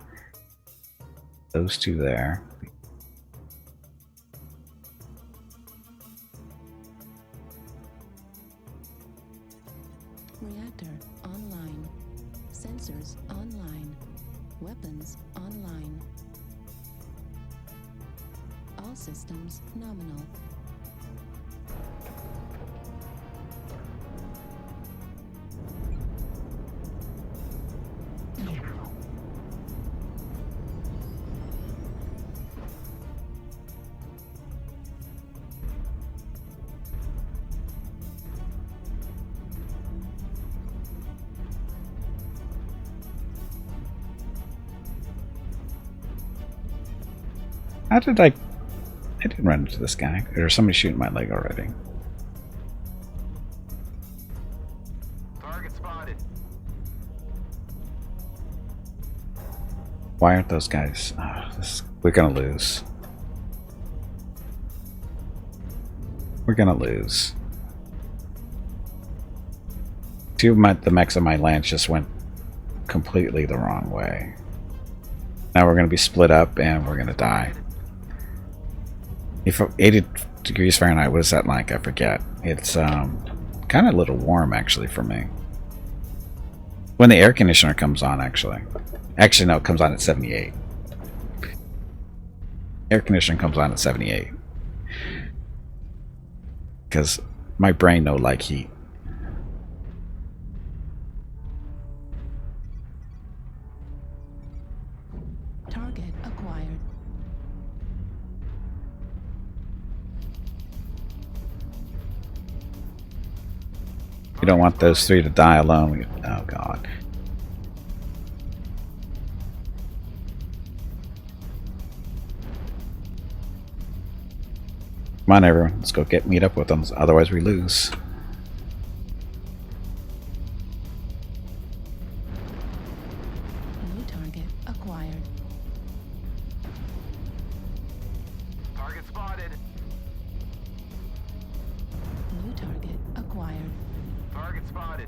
Those 2 there. Reactor online. Sensors online. Weapons online. All systems nominal. How did I didn't run into this guy. There's somebody shooting my leg already. Target spotted. Why aren't those guys? We're gonna lose. We're gonna lose. Two of the mechs on my lance just went completely the wrong way. Now we're gonna be split up and we're gonna die. If 80 degrees Fahrenheit, what is that like? I forget. It's kind of a little warm actually for me. When the air conditioner comes on, actually. Actually, no, it comes on at 78. Air conditioning comes on at 78. Because my brain don't like heat. Target acquired. You don't want those three to die alone. Oh god. Come on, everyone. Let's go meet up with them. Otherwise, we lose. New target acquired. Target spotted. New target acquired. Target spotted.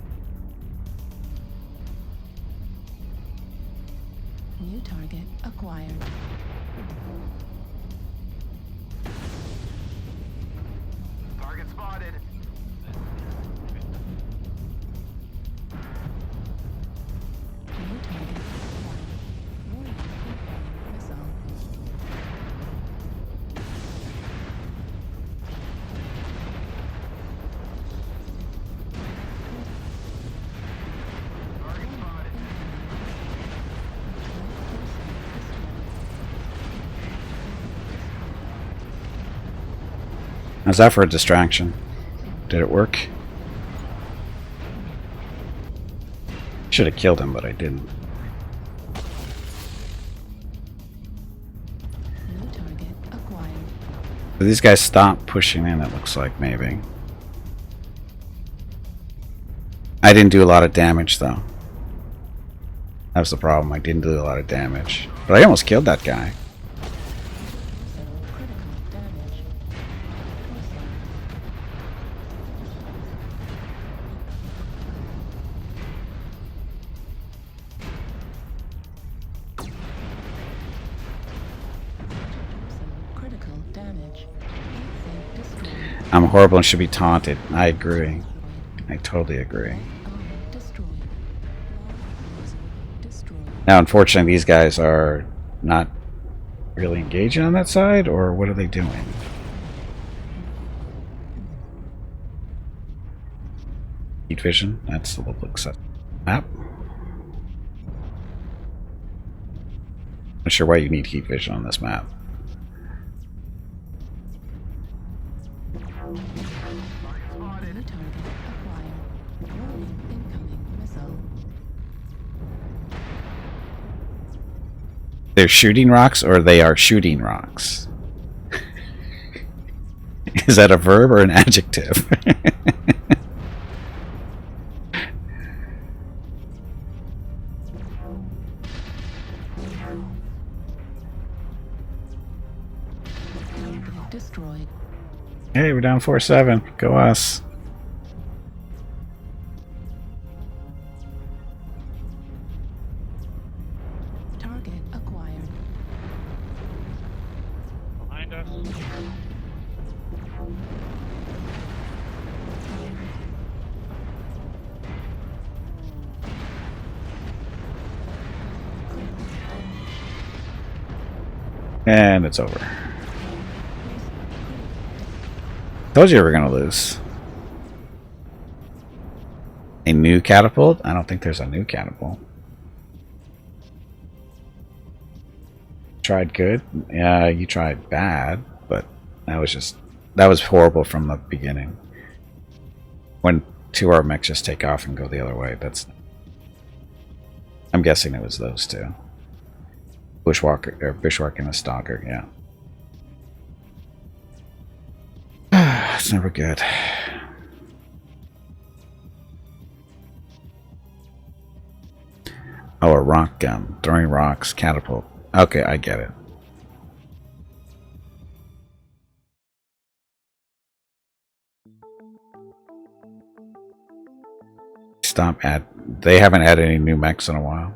New target acquired. Target spotted. New target acquired. Warning. Missile. Target spotted. How's that for a distraction? Did it work? Should have killed him, but I didn't. New target acquired. But these guys stopped pushing in, it looks like, maybe. I didn't do a lot of damage, though. That was the problem. I didn't do a lot of damage. But I almost killed that guy. Critical damage. Critical damage. Destroyed. I'm horrible and should be taunted. I agree. I totally agree. Destroyed. Destroyed. Now, unfortunately, these guys are not really engaging on that side, or what are they doing? Heat vision? That's a little excessive. Map? Not sure why you need heat vision on this map. Target spotted. New target acquired. Warning. Incoming missile. They're shooting rocks, or they are shooting rocks? Is that a verb or an adjective? Target destroyed. Hey, we're down 4-7. Go us. Target acquired. Behind us. And it's over. Told you we were going to lose. A new catapult? I don't think there's a new catapult. Tried good? Yeah, you tried bad, but that was horrible from the beginning. When two of our mechs just take off and go the other way, I'm guessing it was those two. Bushwalker, or Bushwhack and a Stalker, yeah. never good. Oh, a rock gun. Throwing rocks, catapult. Okay, I get it. Stop at. They haven't had any new mechs in a while.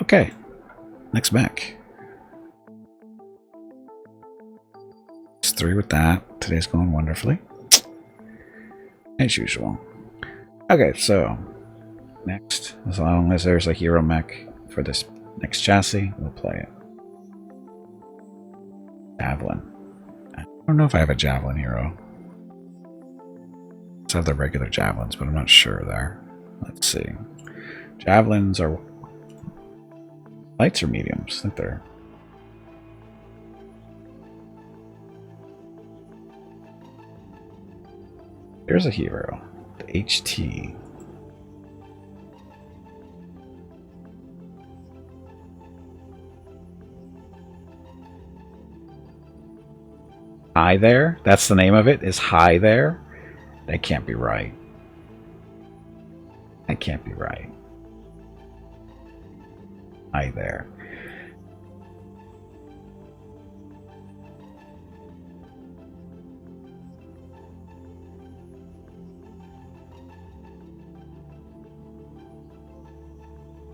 Okay, next mech. It's 3 with that. Today's going wonderfully. As usual. Okay, so next, as long as there's a hero mech for this next chassis, we'll play it. Javelin. I don't know if I have a Javelin hero. Let's have the regular Javelins, but I'm not sure there. Let's see. Javelins are lights or mediums? I think they're. There's a hero. The HT. Hi there? That's the name of it? Is hi there? That can't be right. That can't be right. Hi there.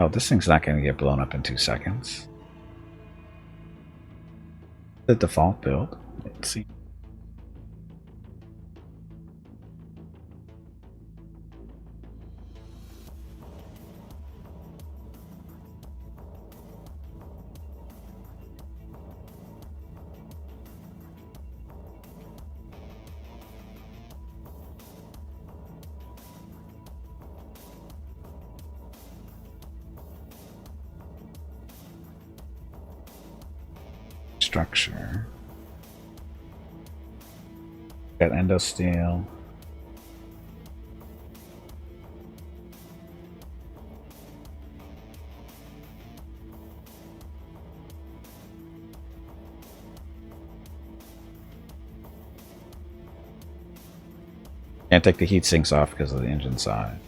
Oh, this thing's not going to get blown up in 2 seconds. The default build. Let's see. Structure. Got endo steel. Can't take the heat sinks off because of the engine side.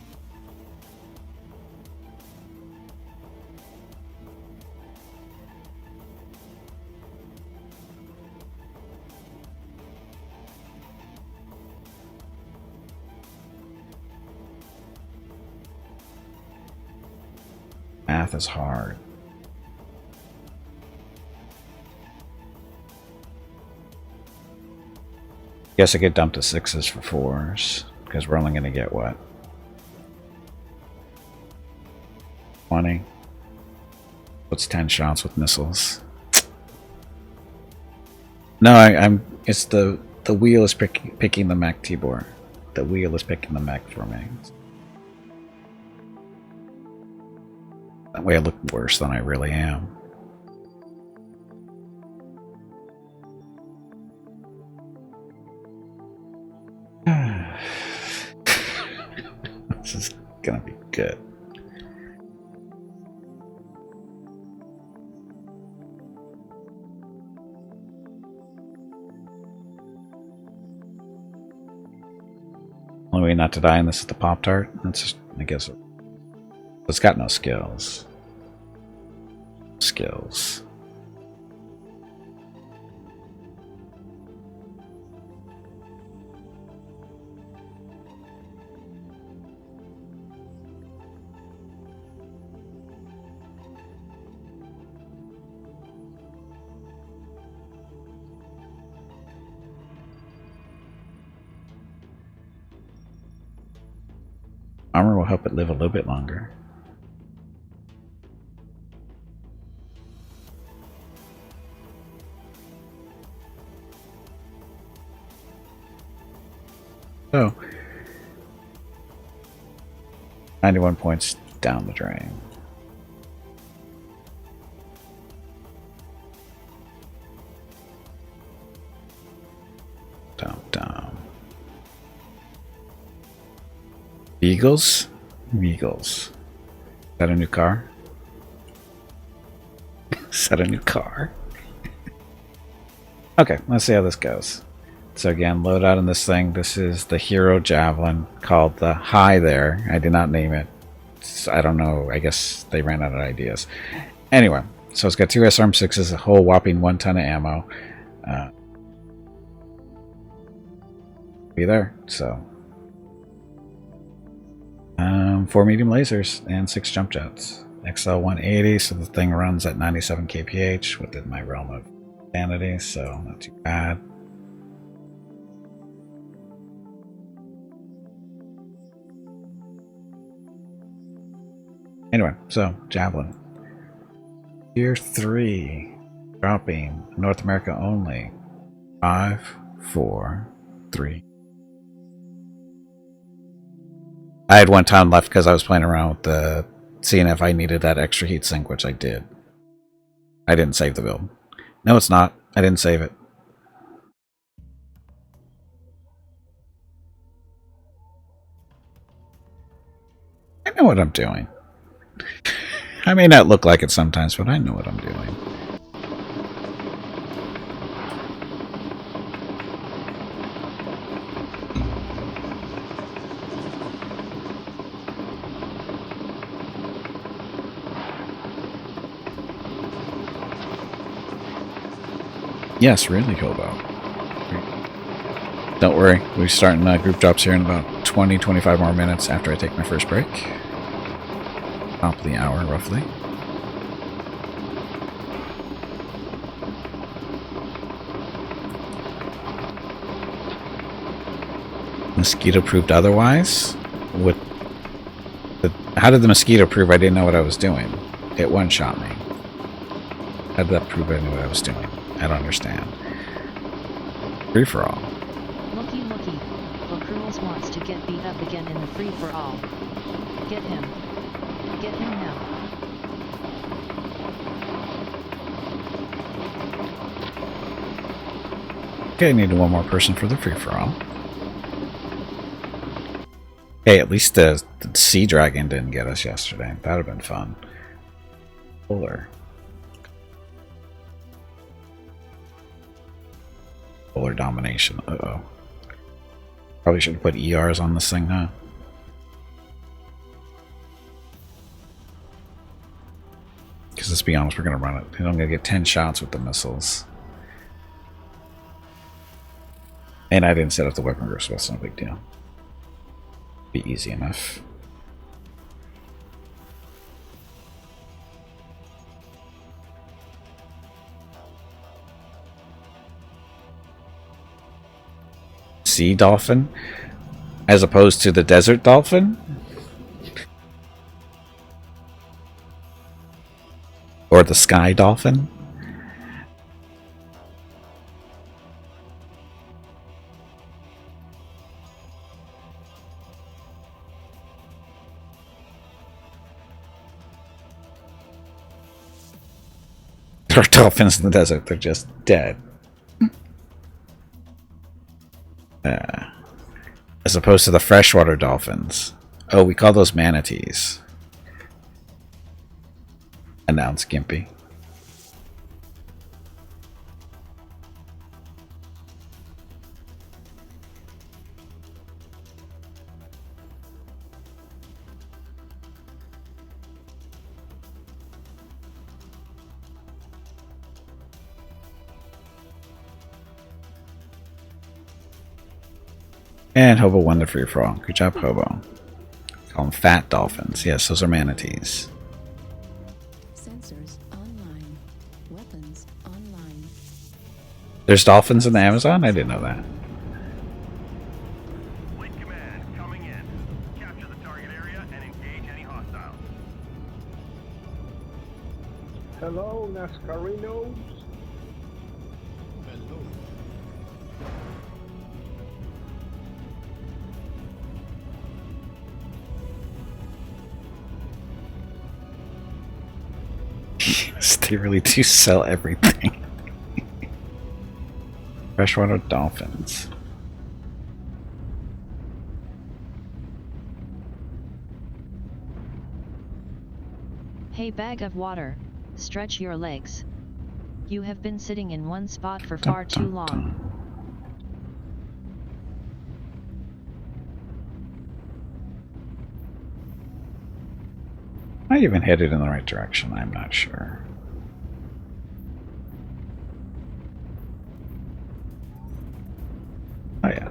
Math is hard. Guess I could dump the 6s for 4s because we're only going to get what? 20. What's 10 shots with missiles? No, I'm. It's the wheel is picking the mech, Tibor. The wheel is picking the mech for me. That way I look worse than I really am. This is gonna be good. Only way not to die in this is the Pop-Tart. That's just, I guess it's got no skills. Skills. Armor will help it live a little bit longer. So, 91 points down the drain. Down. Beagles? Beagles. Is that a new car? Set a new car. Okay, let's see how this goes. So again, load out in this thing. This is the Hero Javelin called the Hi There. I did not name it. I don't know. I guess they ran out of ideas. Anyway, so it's got 2 SRM6s, a whole whopping 1 ton of ammo. Be there. So 4 medium lasers and 6 jump jets. XL 180, so the thing runs at 97 kph within my realm of sanity, so not too bad. Anyway, so Javelin. Tier 3, dropping North America only. 5, 4, 3. I had 1 ton left because I was playing around with the seeing if I needed that extra heat sink, which I did. I didn't save the build. No, it's not. I didn't save it. I know what I'm doing. I may not look like it sometimes, but I know what I'm doing. Yes, really, Hobo. Don't worry, we're starting group drops here in about 20-25 more minutes after I take my first break. Top of the hour, roughly. Mosquito proved otherwise? How did the mosquito prove I didn't know what I was doing? It one-shot me. How did that prove I knew what I was doing? I don't understand. Free-for-all. Looky, looky. Lacruels wants to get beat up again in the free-for-all. Get him. Get him now. Okay, I need 1 more person for the free-for-all. Hey, at least the Sea Dragon didn't get us yesterday. That would have been fun. Polar. Polar domination. Uh-oh. Probably should have put ERs on this thing, huh? Because let's be honest, we're going to run it. I'm going to get 10 shots with the missiles. And I didn't set up the weapon group, so that's no big deal. Be easy enough. Sea dolphin as opposed to the desert dolphin? Or the sky dolphin? There are dolphins in the desert, they're just dead. As opposed to the freshwater dolphins. Oh, we call those manatees. Announced Gimpy. And Hobo won the free-for-all. Good job, Hobo. Call them fat dolphins. Yes, those are manatees. Sensors online. Weapons online. There's dolphins in the Amazon? I didn't know that. Fleet command coming in. Capture the target area and engage any hostiles. Hello, Nascarinos. Hello. They really do sell everything. Freshwater dolphins. Hey, bag of water. Stretch your legs. You have been sitting in one spot for far too long. Might even headed in the right direction, I'm not sure. Oh yeah.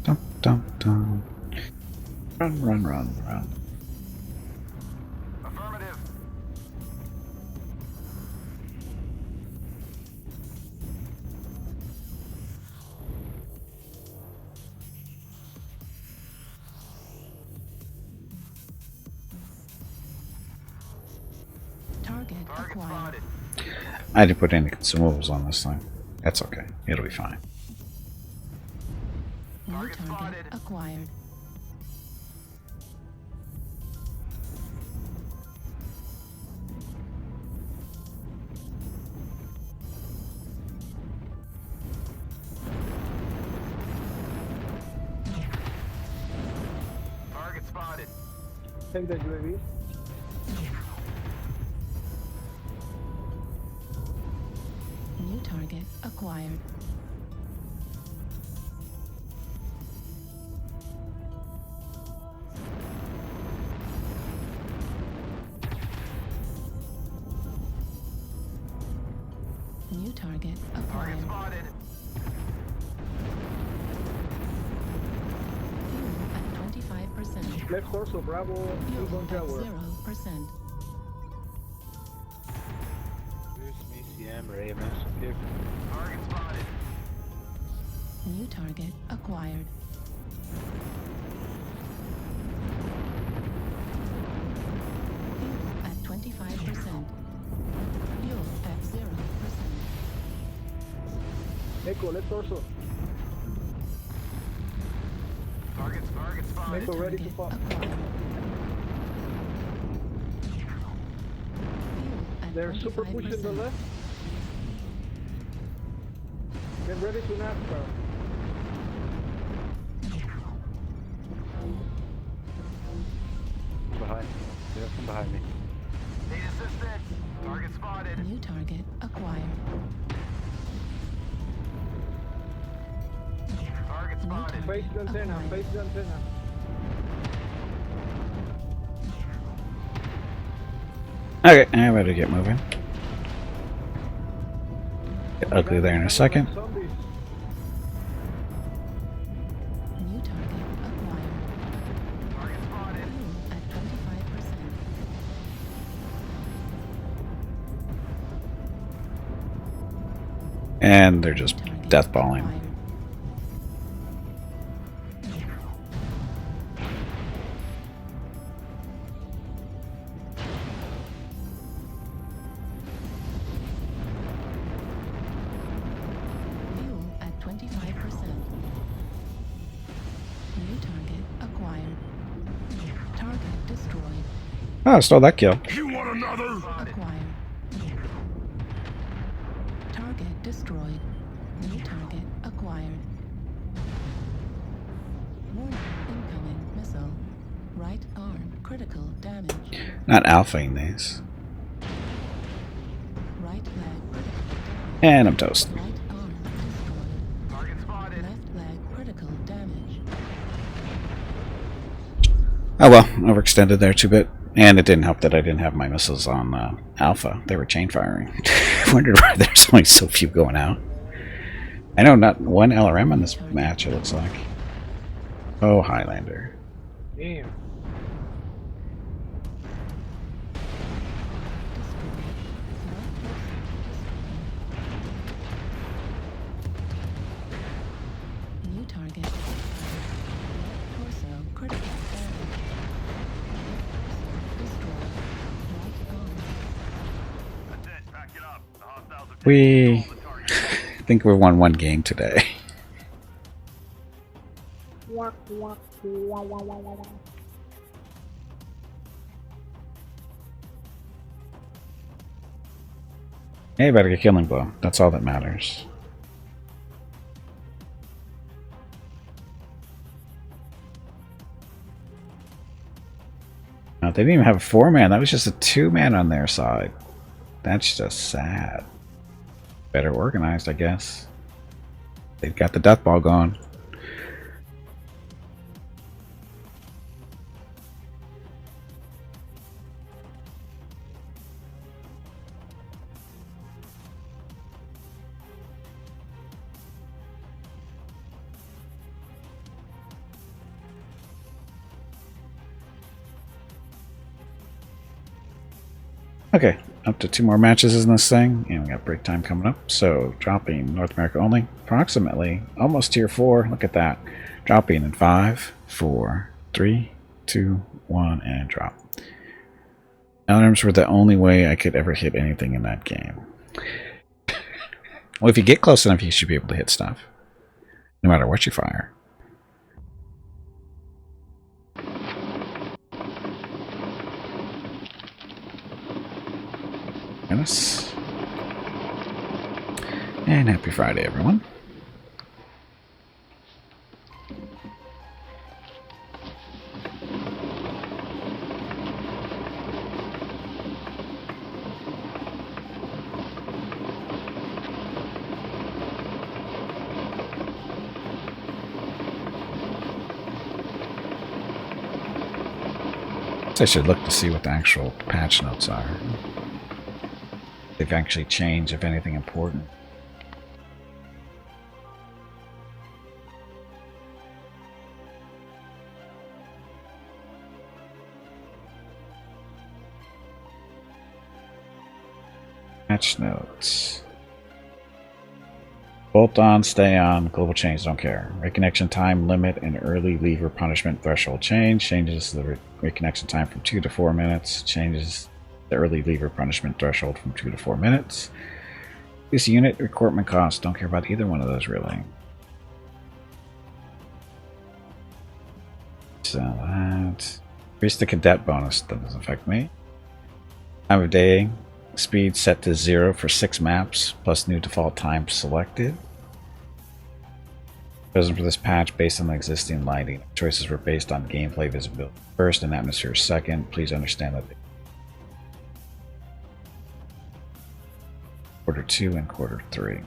Dum dum dum. Run, run, run, run. Affirmative. Target Target acquired. spotted. I didn't put any consumables on this thing. That's okay. It'll be fine. New Target target spotted. acquired. Target spotted. Take that UAV. New target acquired. New target Target acquired. spotted. Fuel at 25%. Left torso, Bravo, Fuel he's on at tower. 0%. Target spotted. New target acquired. Fuel at 25%. Fuel at 0%. Echo, left torso. Target spotted. Echo ready to Target pop. acquired. Fuel at They're super pushing the 25%. left. Get ready to NASCAR. Behind. Yeah, from behind me. Need assistance. Target spotted. New target acquired. Target New spotted. Face the target antenna, acquired. face the antenna. Okay, I better get moving. Get ugly there in a second. Zombies. New target acquired. Target spotted. Fuel at 25%. And they're just Target deathballing. acquired. Fuel at 25%. New target acquired. Target destroyed. Oh, I stole that kill. You want another? Acquired. Target destroyed. New target acquired. Warning, incoming missile. Right arm critical damage. Not alphaing these. Right leg critical damage. And I'm toast. Right arm destroyed. Target spotted. Left leg critical damage. Oh well, overextended there 2-bit. And it didn't help that I didn't have my missiles on Alpha. They were chain firing. I wondered why there's only so few going out. I know not one LRM on this match, it looks like. Oh, Highlander. Damn. New target. Torso critical damage. Destroyed. Right arm. That's it. Pack it up. The hostiles have We taken control of the target. think we won one game today. Hey, better get killing blow. That's all that matters. No, they didn't even have a 4-man. That was just a 2-man on their side. That's just sad. Better organized, I guess. They've got the death ball going. Okay, up to 2 more matches in this thing, and we got break time coming up. So, dropping North America only, approximately, almost tier 4. Look at that. Dropping in 5, 4, 3, 2, 1, and drop. Arms were the only way I could ever hit anything in that game. Well, if you get close enough, you should be able to hit stuff, no matter what you fire. And happy Friday, everyone. I should look to see what the actual patch notes are. They've actually changed, if anything important. Patch notes. Bolt on, stay on, global change, don't care. Reconnection time limit and early lever punishment threshold change. Changes the reconnection time from 2 to 4 minutes. Changes the early lever punishment threshold from 2 to 4 minutes. This unit recruitment cost, don't care about either one of those really. So that. Increase the cadet bonus, that doesn't affect me. Time of day. Speed set to 0 for 6 maps, plus new default time selected. Chosen for this patch based on the existing lighting. Choices were based on gameplay visibility first and atmosphere second. Please understand that Quarter 2 and Quarter 3.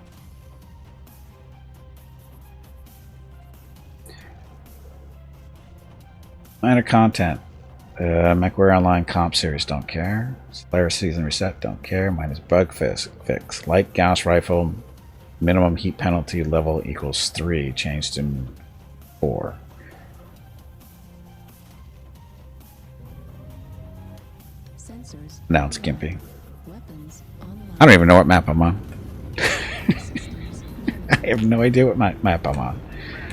Minor content. MechWarrior Online Comp Series, don't care. Slayer Season Reset, don't care. Minus bug fix. Light Gauss Rifle, minimum heat penalty level equals 3, changed to 4. Sensors. Now it's gimpy. Weapons online. I don't even know what map I'm on. I have no idea what map I'm on.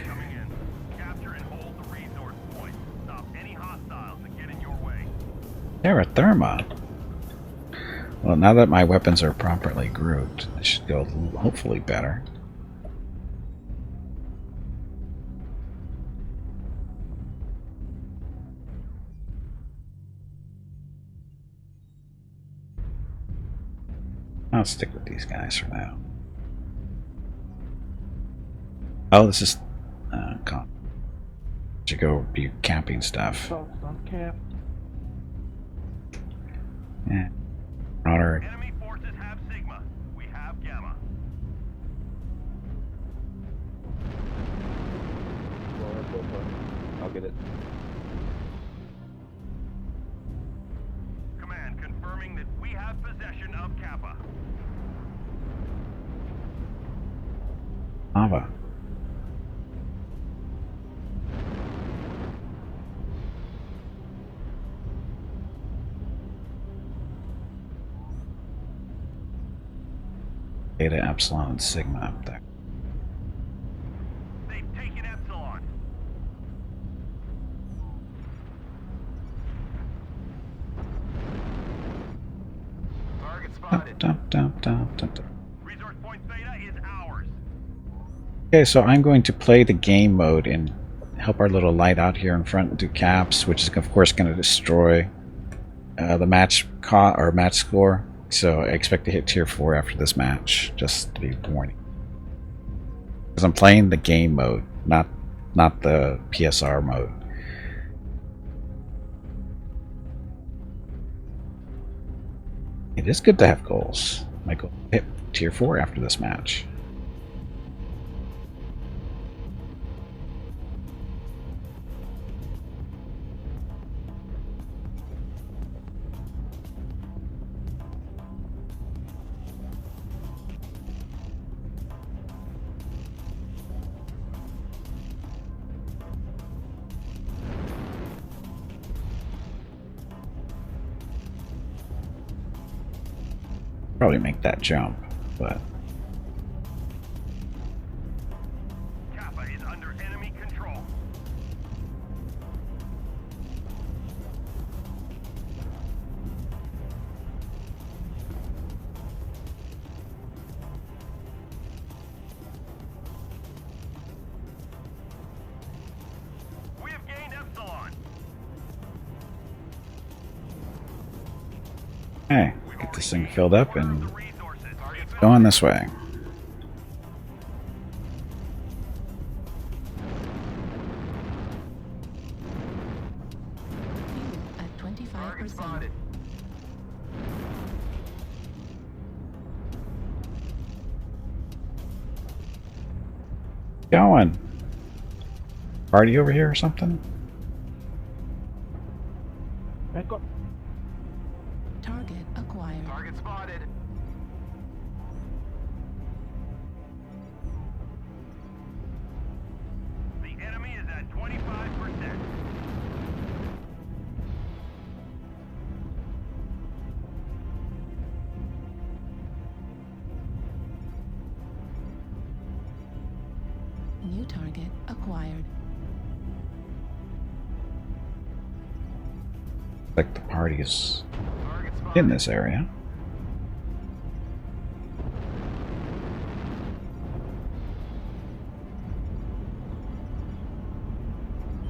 Coming in. Capture and hold the resource point. Stop any hostiles that get in your way. Terra Therma. Well, now that my weapons are properly grouped, it should go hopefully better. I'll stick with these guys for now. Oh, this is should go be camping stuff. Yeah. Marauder. Enemy forces have Sigma. We have Gamma. I'll get it. Command confirming that we have possession of Kappa. Lava. Beta, Epsilon, and Sigma up there. They've taken Epsilon. Target spotted. Resource point Beta is ours. Okay, so I'm going to play the game mode in help our little light out here in front do caps, which is of course going to destroy the match score. So I expect to hit tier 4 after this match, just to be warning. Because I'm playing the game mode, not the PSR mode. It is good to have goals. My goal hit tier 4 after this match. Probably make that jump, but Kappa is under enemy control. We have gained Epsilon. hey, get this thing filled up and go on this way. Fuel at 25%. Going. Party over here or something? Target acquired. Target spotted. The enemy is at 25%. New target acquired. Like the party is Target spotted. in this area.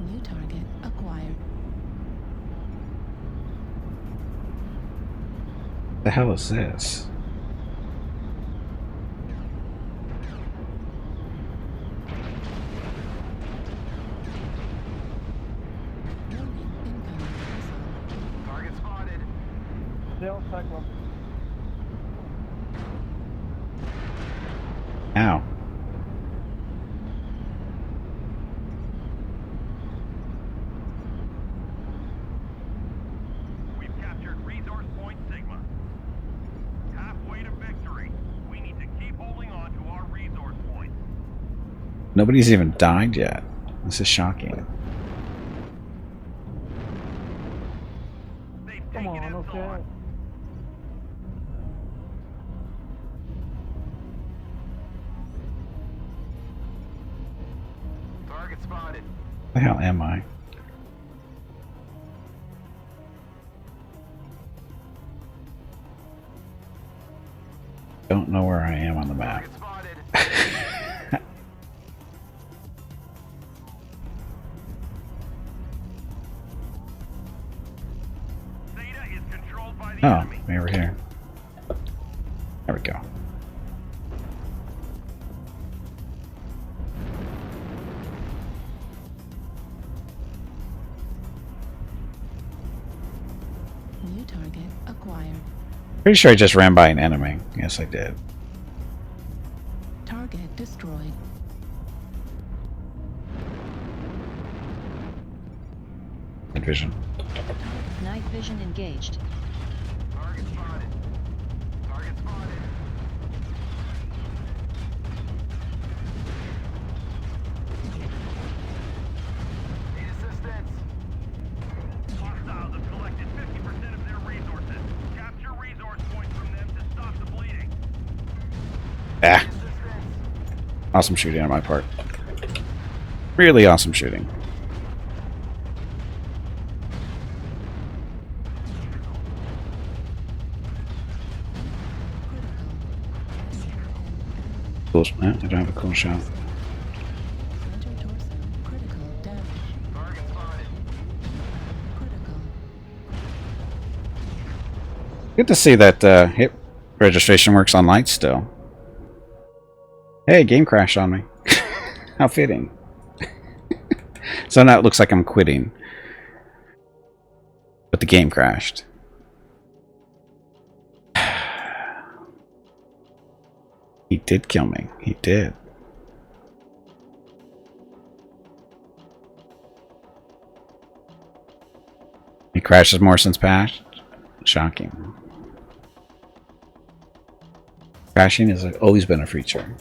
New target acquired. The hell is this? Warning, incoming missile. Target spotted. Ow. We've captured resource point Sigma. Halfway to victory. We need to keep holding on to our resource points. Nobody's even died yet. This is shocking. They've taken Epsilon. Target spotted. Where the hell am I? Don't know where I am on the map. Target spotted. Theta is controlled by the Oh, enemy. over here. There we go. New target acquired. Pretty sure I just ran by an enemy. Yes, I did. Target destroyed. Night vision. Night vision engaged. Target spotted. Target spotted. Need assistance. Hostiles have collected 50% of their resources. Capture resource points from them to stop the bleeding. Ah, Assistance. awesome shooting on my part. Really awesome shooting. Cool. I don't have a cool shot. Center torso critical damage. Good to see that hit registration works on lights still. Hey, game crashed on me. How fitting. So now it looks like I'm quitting. But the game crashed. He did kill me. He did. He crashes more since patch. Shocking. Crashing has always been a feature.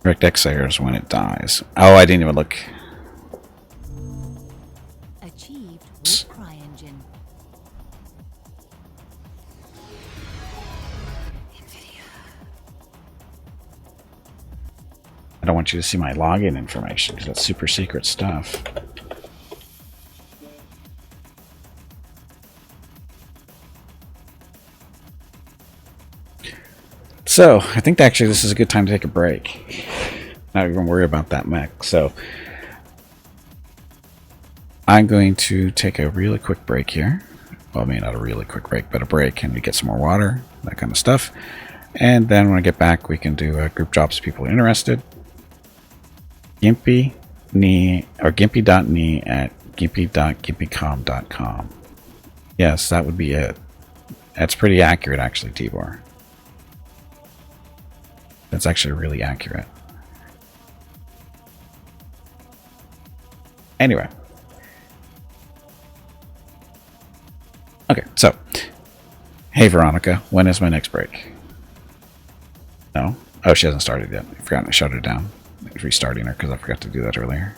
Direct X-Layers when it dies. Oh, I didn't even look. Achieved with CryEngine. I don't want you to see my login information because that's super secret stuff. So, I think actually this is a good time to take a break. Not even worry about that mech. So, I'm going to take a really quick break here. Well, I mean, not a really quick break, but a break, and we get some more water, that kind of stuff. And then when I get back, we can do group jobs if people are interested. Gimpy.me at gimpy.gimpycom.com. Yes, that would be it. That's pretty accurate, actually, Tibor. That's actually really accurate. Anyway. Okay, so. Hey, Veronica, when is my next break? No? Oh, she hasn't started yet. I forgot to shut her down. Restarting her because I forgot to do that earlier.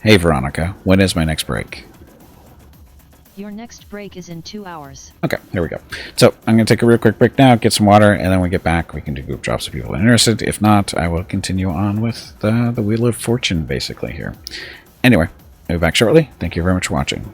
Hey, Veronica, when is my next break? Your next break is in 2 hours. Okay, there we go. So I'm going to take a real quick break now, get some water, and then when we get back, we can do group drops if people are interested. If not, I will continue on with the Wheel of Fortune, basically, here. Anyway, I'll be back shortly. Thank you very much for watching.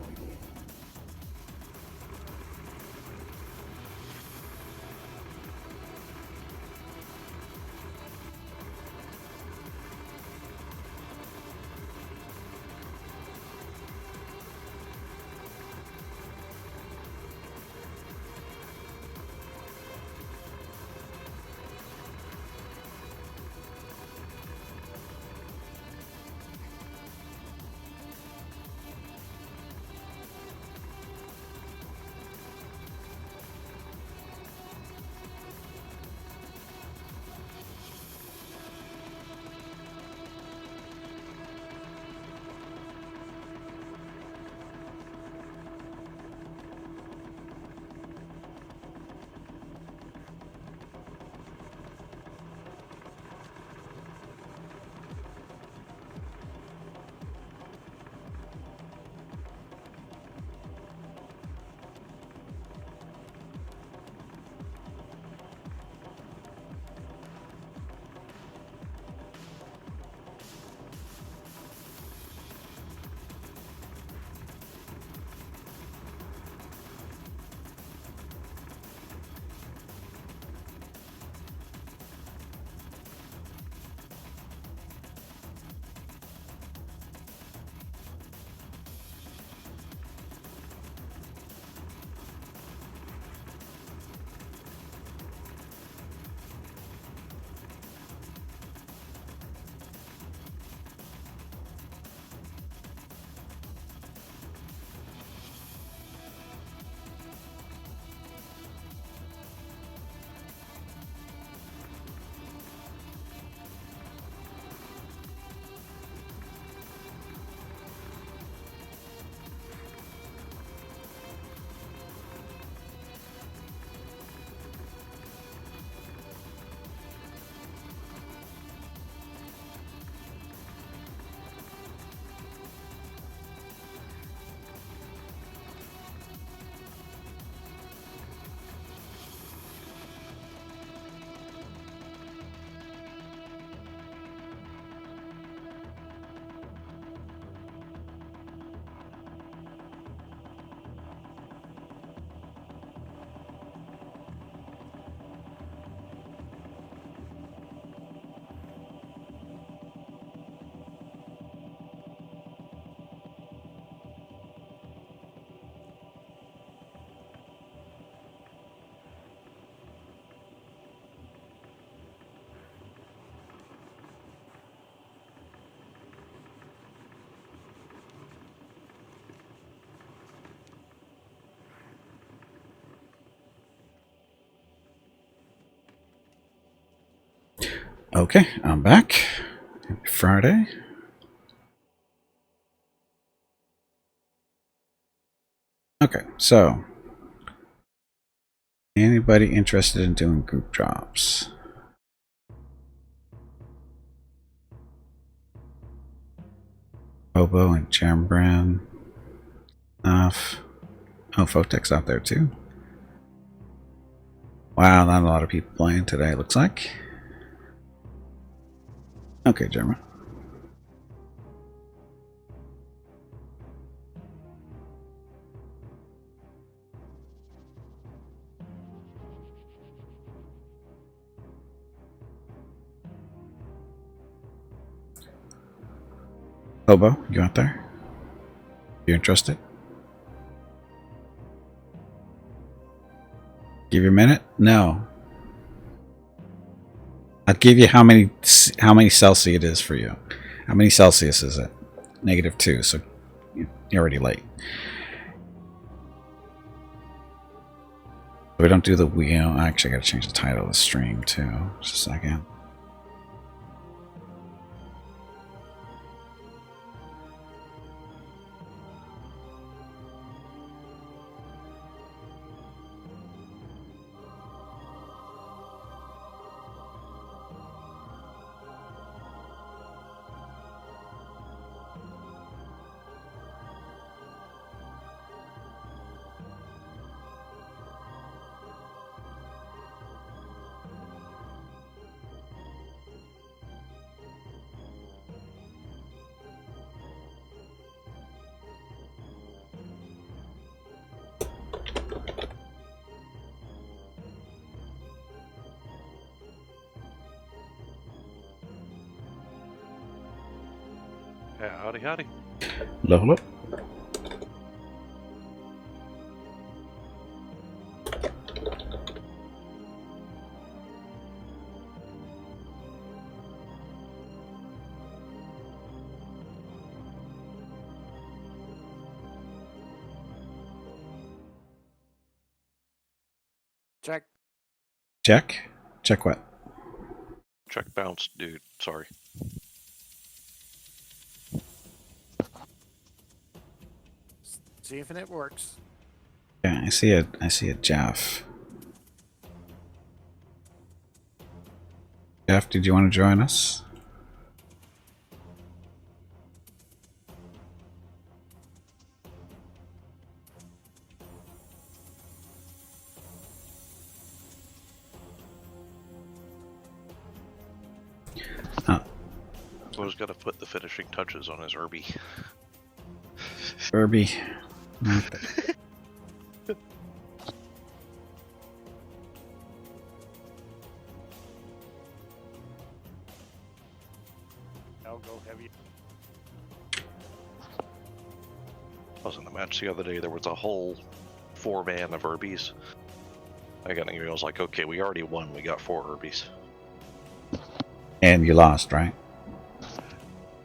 Okay, I'm back. Happy Friday. Okay, so anybody interested in doing group drops? Bobo and Jambran. Enough. Oh, Fotek's out there too. Wow, not a lot of people playing today, it looks like. Okay, Jambran. Bobo, you out there? You interested? Give you a minute? No. I'll give you how many Celsius it is for you. How many Celsius is it? -2, so you're already late. We don't do the wheel. I actually got to change the title of the stream too. Just a second. Howdy, howdy. Hello, hello. Check. Check? Check what? Check bounce, dude. Sorry. See if it works. Yeah, I see a Jeff. Jeff, did you want to join us? Bo's got to put the finishing touches on his Irby. Irby. I'll go heavy. I was in the match the other day. There was a whole 4-man of Irbies. I got angry. I was like, okay, we already won. We got 4 Irbies. And you lost, right?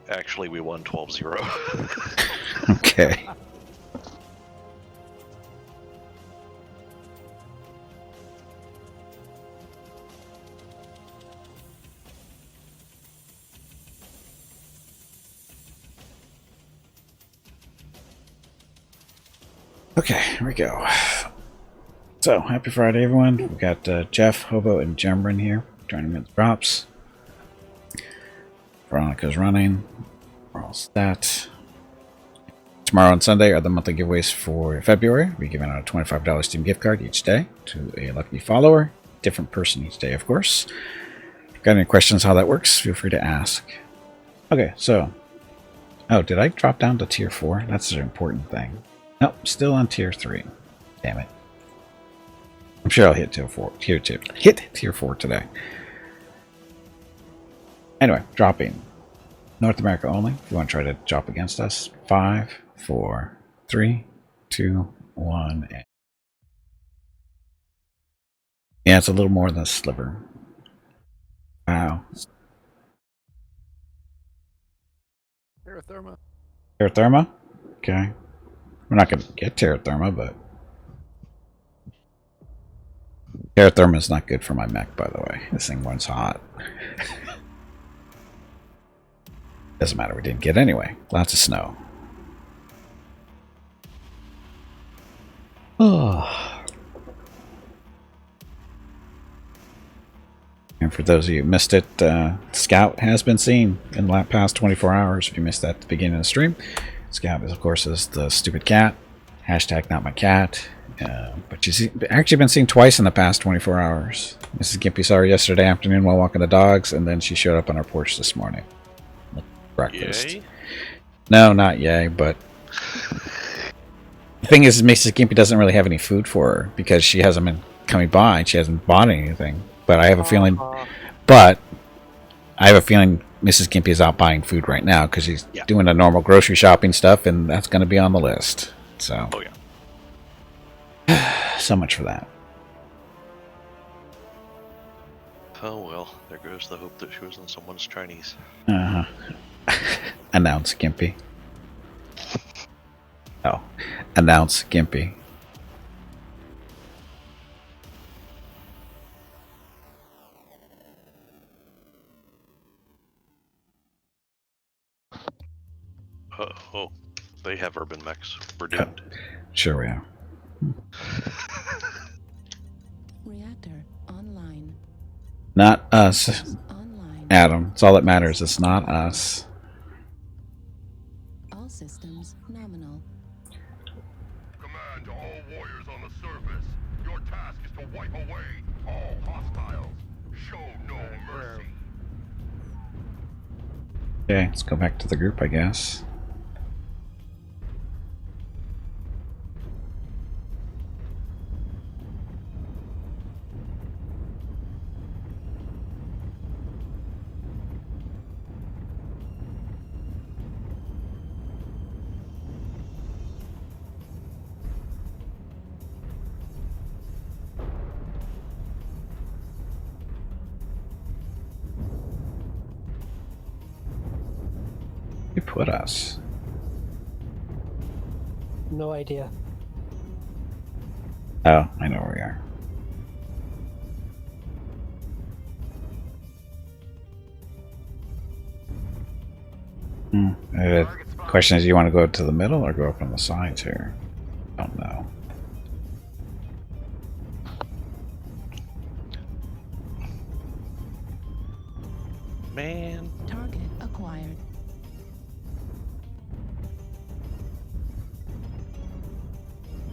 Actually, we won 12-0. Okay. Okay, here we go. So, happy Friday, everyone. We've got Jeff, Hobo, and Jembrin here joining me with drops. Veronica's running. We're all set. Tomorrow and Sunday are the monthly giveaways for February. We're giving out a $25 Steam gift card each day to a lucky follower. Different person each day, of course. If you've got any questions how that works, feel free to ask. Okay, so. Oh, did I drop down to tier 4? That's an important thing. Nope, still on tier 3. Damn it. I'm sure I'll hit tier 4. Hit tier 4 today. Anyway, dropping. North America only. If you want to try to drop against us. 5, 4, 3, 2, 1. And yeah, it's a little more than a sliver. Wow. Terra Therma. Terra Therma? Okay. We're not going to get Terra Therma, but Terra Therma is not good for my mech, by the way. This thing runs hot. Doesn't matter, we didn't get anyway. Lots of snow. Oh. And for those of you who missed it, Scout has been seen in the past 24 hours. If you missed that at the beginning of the stream, Scout, is, of course, is the stupid cat. Hashtag not my cat. But she's actually been seen twice in the past 24 hours. Mrs. Gimpy saw her yesterday afternoon while walking the dogs, and then she showed up on our porch this morning. Breakfast. Yay? No, not yay, but the thing is, Mrs. Gimpy doesn't really have any food for her because she hasn't been coming by and she hasn't bought anything. But I have a feeling, Mrs. Gimpy is out buying food right now because she's doing the normal grocery shopping stuff, and that's going to be on the list. So, so much for that. Oh well, there goes the hope that she was in someone's Chinese. Announce Gimpy. Oh, announce Gimpy. Oh, they have urban mechs. We're doomed. Sure we are. Reactor online. Not us, Online. Adam. It's all that matters. It's not us. All systems nominal. Command to all warriors on the surface. Your task is to wipe away all hostiles. Show no mercy. Okay, let's go back to the group, I guess. You put us. No idea. Oh, I know where we are. The question is, do you want to go to the middle or go up on the sides here? Don't know. Man. Target acquired.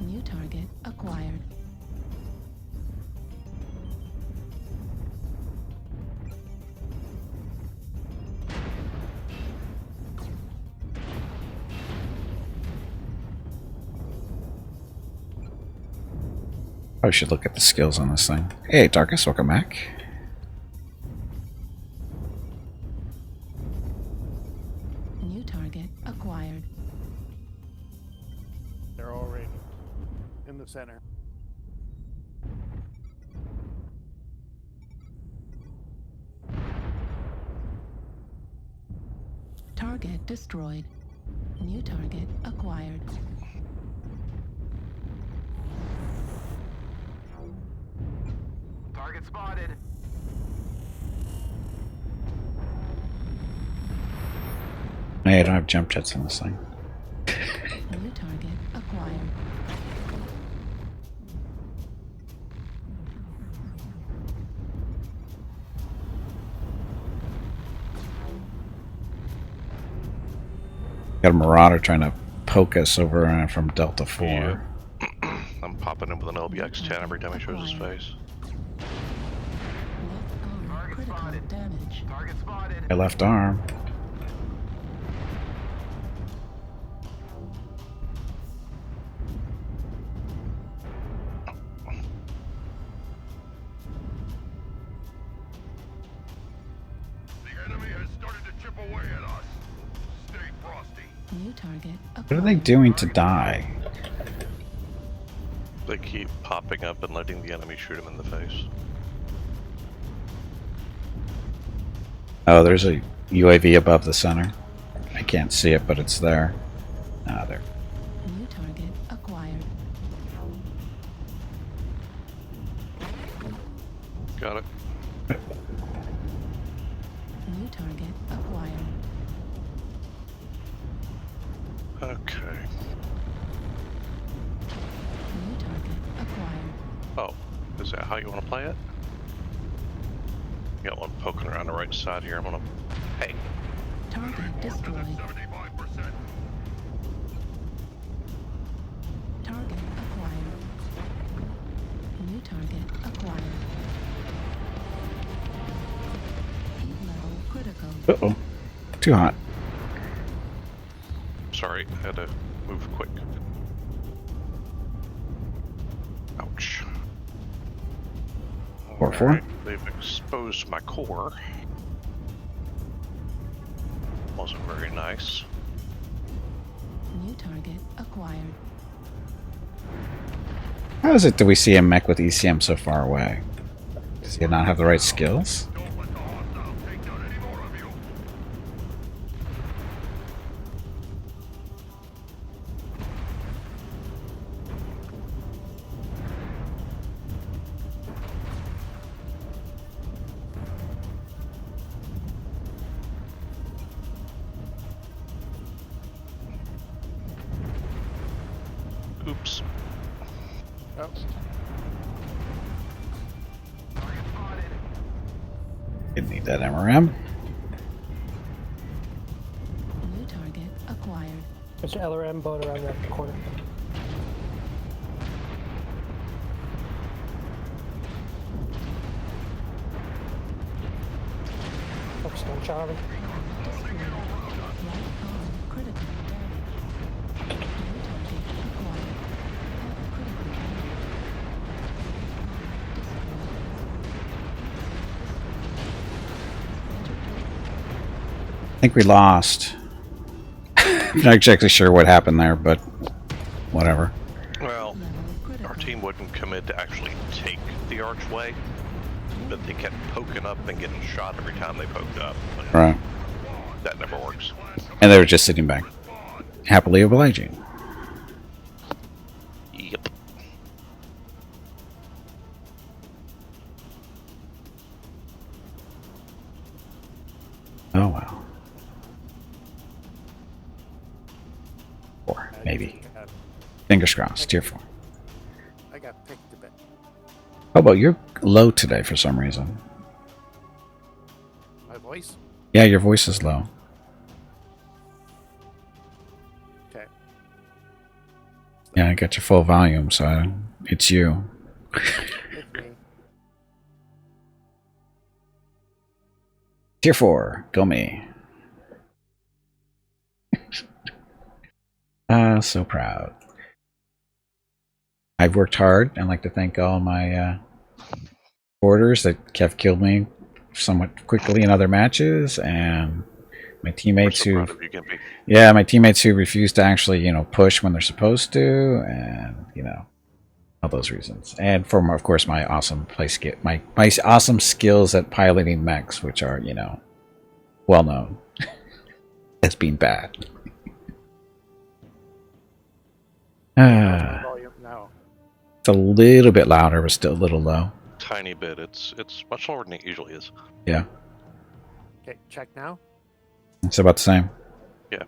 New target acquired. I should look at the skills on this thing. Hey, Darkus, welcome back. New target acquired. They're already in the center. Target destroyed. New target acquired. Target spotted. Hey, I don't have jump jets on this thing. New target acquired. Got a Marauder trying to poke us over from Delta 4. Yeah. I'm popping him with an LBX 10 every time he shows his face. Left arm critical damage. Target spotted. My left arm. The enemy has started to chip away at us. Stay frosty. New target acquired. What are they doing to die? They keep popping up and letting the enemy shoot him in the face. Oh, there's a UAV above the center. I can't see it, but it's there. Ah, there. New target acquired. Got it. New target acquired. Okay. New target acquired. Oh, is that how you want to play it? Got one poking around the right side here. I'm gonna. Hey. Target destroyed. 75%. Target acquired. New target acquired. Heat level critical. Uh-oh. Too hot. Sorry, I had to move quick. Ouch. 4-4. Alright, they've exposed my core. Wasn't very nice. New target acquired. How is it that we see a mech with ECM so far away? Does he not have the right skills? Don't let the hostile take down any more of you. Oops. Oh, Didn't need that MRM. New target acquired. There's an LRM boat around that corner. Focus on Charlie. Destroyed. Right arm critical damage. New target acquired. Critical damage. I think we lost. I'm not exactly sure what happened there, but whatever. Well, Level critical. our team wouldn't commit to actually take the archway, but they kept poking up and getting shot every time they poked up. And Right. that never works. And they were just sitting back. Happily obliging. Yep. Oh well. 4, maybe. Fingers crossed. Tier 4. I got picked a bit. How about you're low today for some reason? My voice? Yeah, your voice is low. Okay. Yeah, I got your full volume, so it's you. It's me. Tier 4, go me. So proud. I've worked hard. I'd like to thank all my boarders that have killed me somewhat quickly in other matches, and my teammates We're so who, proud of you, Gimpy. yeah, my teammates who refuse to actually, push when they're supposed to, and all those reasons, and for of course my awesome my awesome skills at piloting mechs, which are well known as being bad. My volume now. It's a little bit louder, but still a little low. Tiny bit. It's much lower than it usually is. Yeah, Okay, check now. it's about the same. Yeah.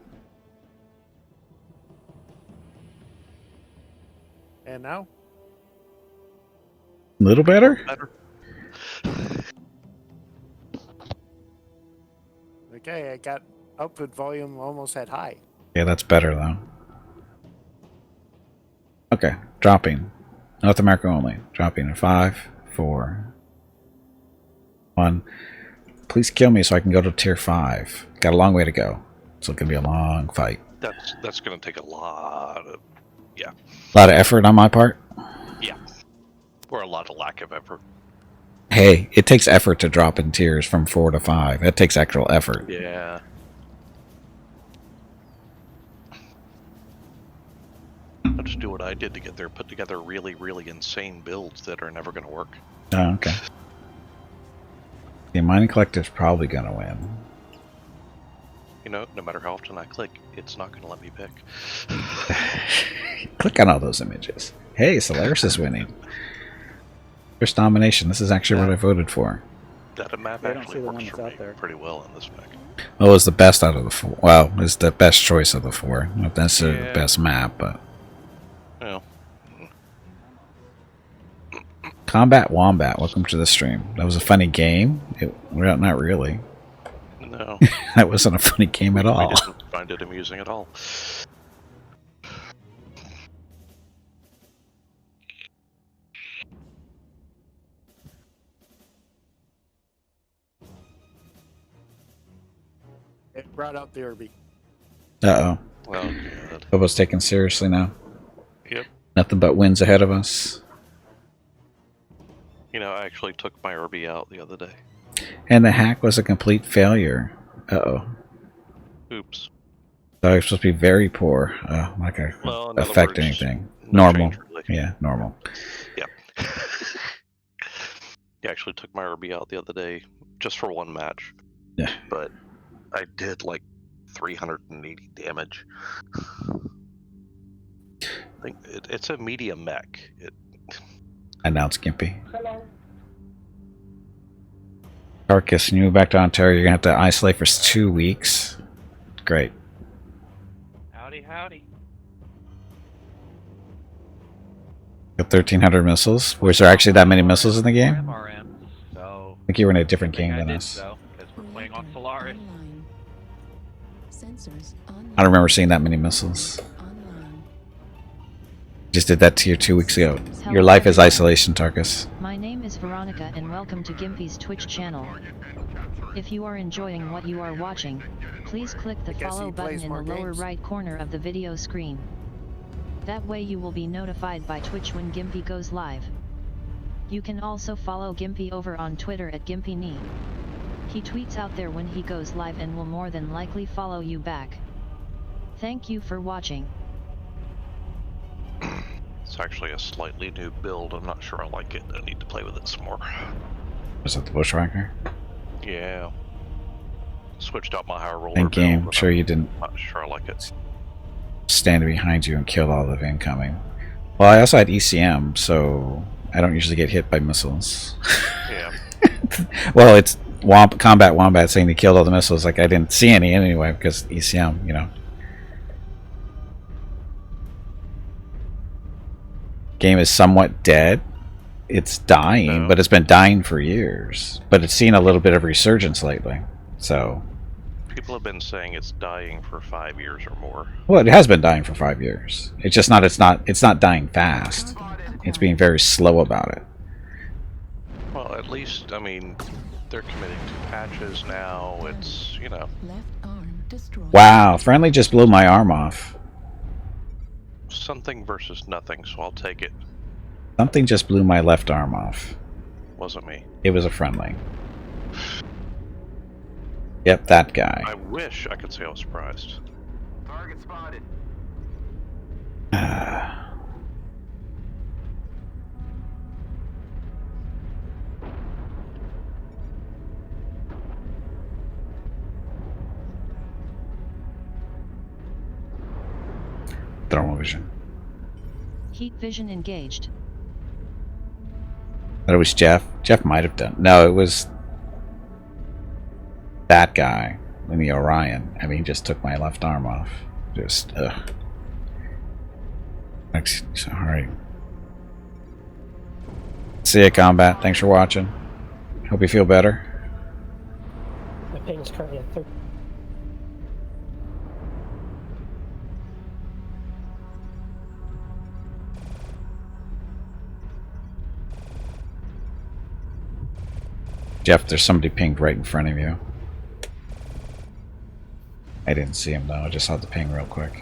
And now? A little better. Better. Okay, I got output volume almost at high. Yeah, that's better though. Okay, dropping. North America only. Dropping in 5, 4, 1. Please kill me so I can go to tier 5. Got a long way to go. So it's gonna be a long fight. That's gonna take a lot of A lot of effort on my part. or a lot of lack of effort. Hey, it takes effort to drop in tiers from 4 to 5. That takes actual effort. Yeah. I'll just do what I did to get there. Put together really, really insane builds that are never going to work. Oh, okay. The Mining Collective's probably gonna win. No matter how often I click, it's not going to let me pick. Click on all those images. Hey, Solaris is winning. First nomination. This is actually what I voted for. That map I don't actually see the works one that's for out me there. pretty well in this mech. Well, it was the best out of the 4. Well, it's the best choice of the 4. Not necessarily the Yeah. best map, but Well, Combat Wombat, welcome to the stream. That was a funny game. Well, not really. no. That wasn't a funny game at We all. didn't find it amusing at all. It brought out the Irby. Uh-oh. Well, good. Bobo's taken seriously now. Yep. Nothing but wins ahead of us. You know, I actually took my Irby out the other day. And the hack was a complete failure. Uh-oh. Oops. So it's supposed to be very poor. Like a Well, in other affect words, anything. no Normal. change, really. Yeah, normal. Yep. I actually took my Irby out the other day just for one match. Yeah. But I did like 380 damage. I think it's a medium mech. Announce Gimpy. Carcass, you move back to Ontario, you're going to have to isolate for 2 weeks. Great. Howdy, howdy. Got 1,300 missiles. Was there actually that many missiles in the game? MRM, so I think you were in a different good thing game I than did us. so, because we're playing on Solaris. Online. Sensors online. I don't remember seeing that many missiles. Online. Just did that to you 2 weeks ago. Hello, Your life is everyone. isolation, Tarkus. My name is Veronica and welcome to Gimpy's Twitch channel. If you are enjoying what you are watching, please click the guess follow he button plays in the more lower games. right corner of the video screen. That way you will be notified by Twitch when Gimpy goes live. You can also follow Gimpy over on Twitter at GimpyKnee. He tweets out there when he goes live and will more than likely follow you back. Thank you for watching. It's actually a slightly new build. I'm not sure I like it. I need to play with it some more. Was that the Bushwhacker? Yeah. Switched out my higher roller In game, build, but sure you didn't I'm not sure I like it. stand behind you and kill all of incoming. Well, I also had ECM, so I don't usually get hit by missiles. Yeah. Well, it's Combat Wombat saying he killed all the missiles. Like, I didn't see any anyway because ECM, you know. Game is somewhat dead. It's dying, but it's been dying for years. But it's seen a little bit of resurgence lately. So, People have been saying it's dying for 5 years or more. well, it has been dying for 5 years. It's just not. It's not dying fast. It's being very slow about it. Well, at least, I mean, they're committing to patches now. It's, you know. Left arm destroyed. Wow, friendly just blew my arm off. Something versus nothing, so I'll take it. Something just blew my left arm off. Wasn't me. It was a friendly. Yep, that guy. I wish I could say I was surprised. Target spotted. Thermal vision. Heat vision engaged. But it was Jeff. Jeff might have done. No, it was that guy in the Orion. I mean, he just took my left arm off. Just, ugh. Alright. See ya, Combat. Thanks for watching. Hope you feel better. My ping is currently at 30. Jeff, there's somebody pinged right in front of you. I didn't see him though, I just saw the ping real quick.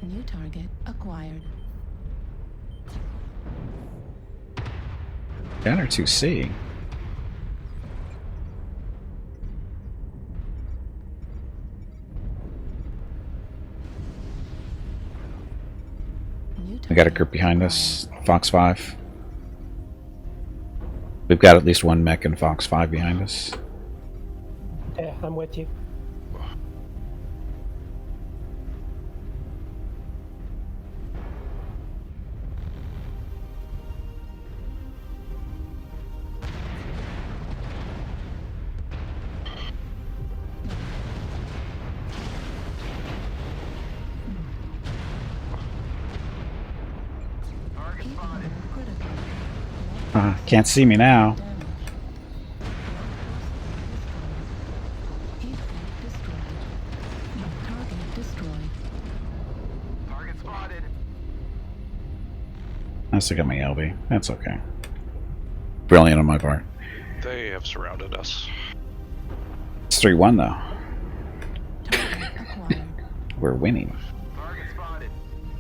New target acquired. Banner 2C. We got a group behind us. Fox 5. We've got at least one mech in Fox 5 behind us. Yeah, I'm with you. Can't see me now. I still got my LB. That's okay. Brilliant on my part. They have surrounded us. It's 3-1 though. We're winning.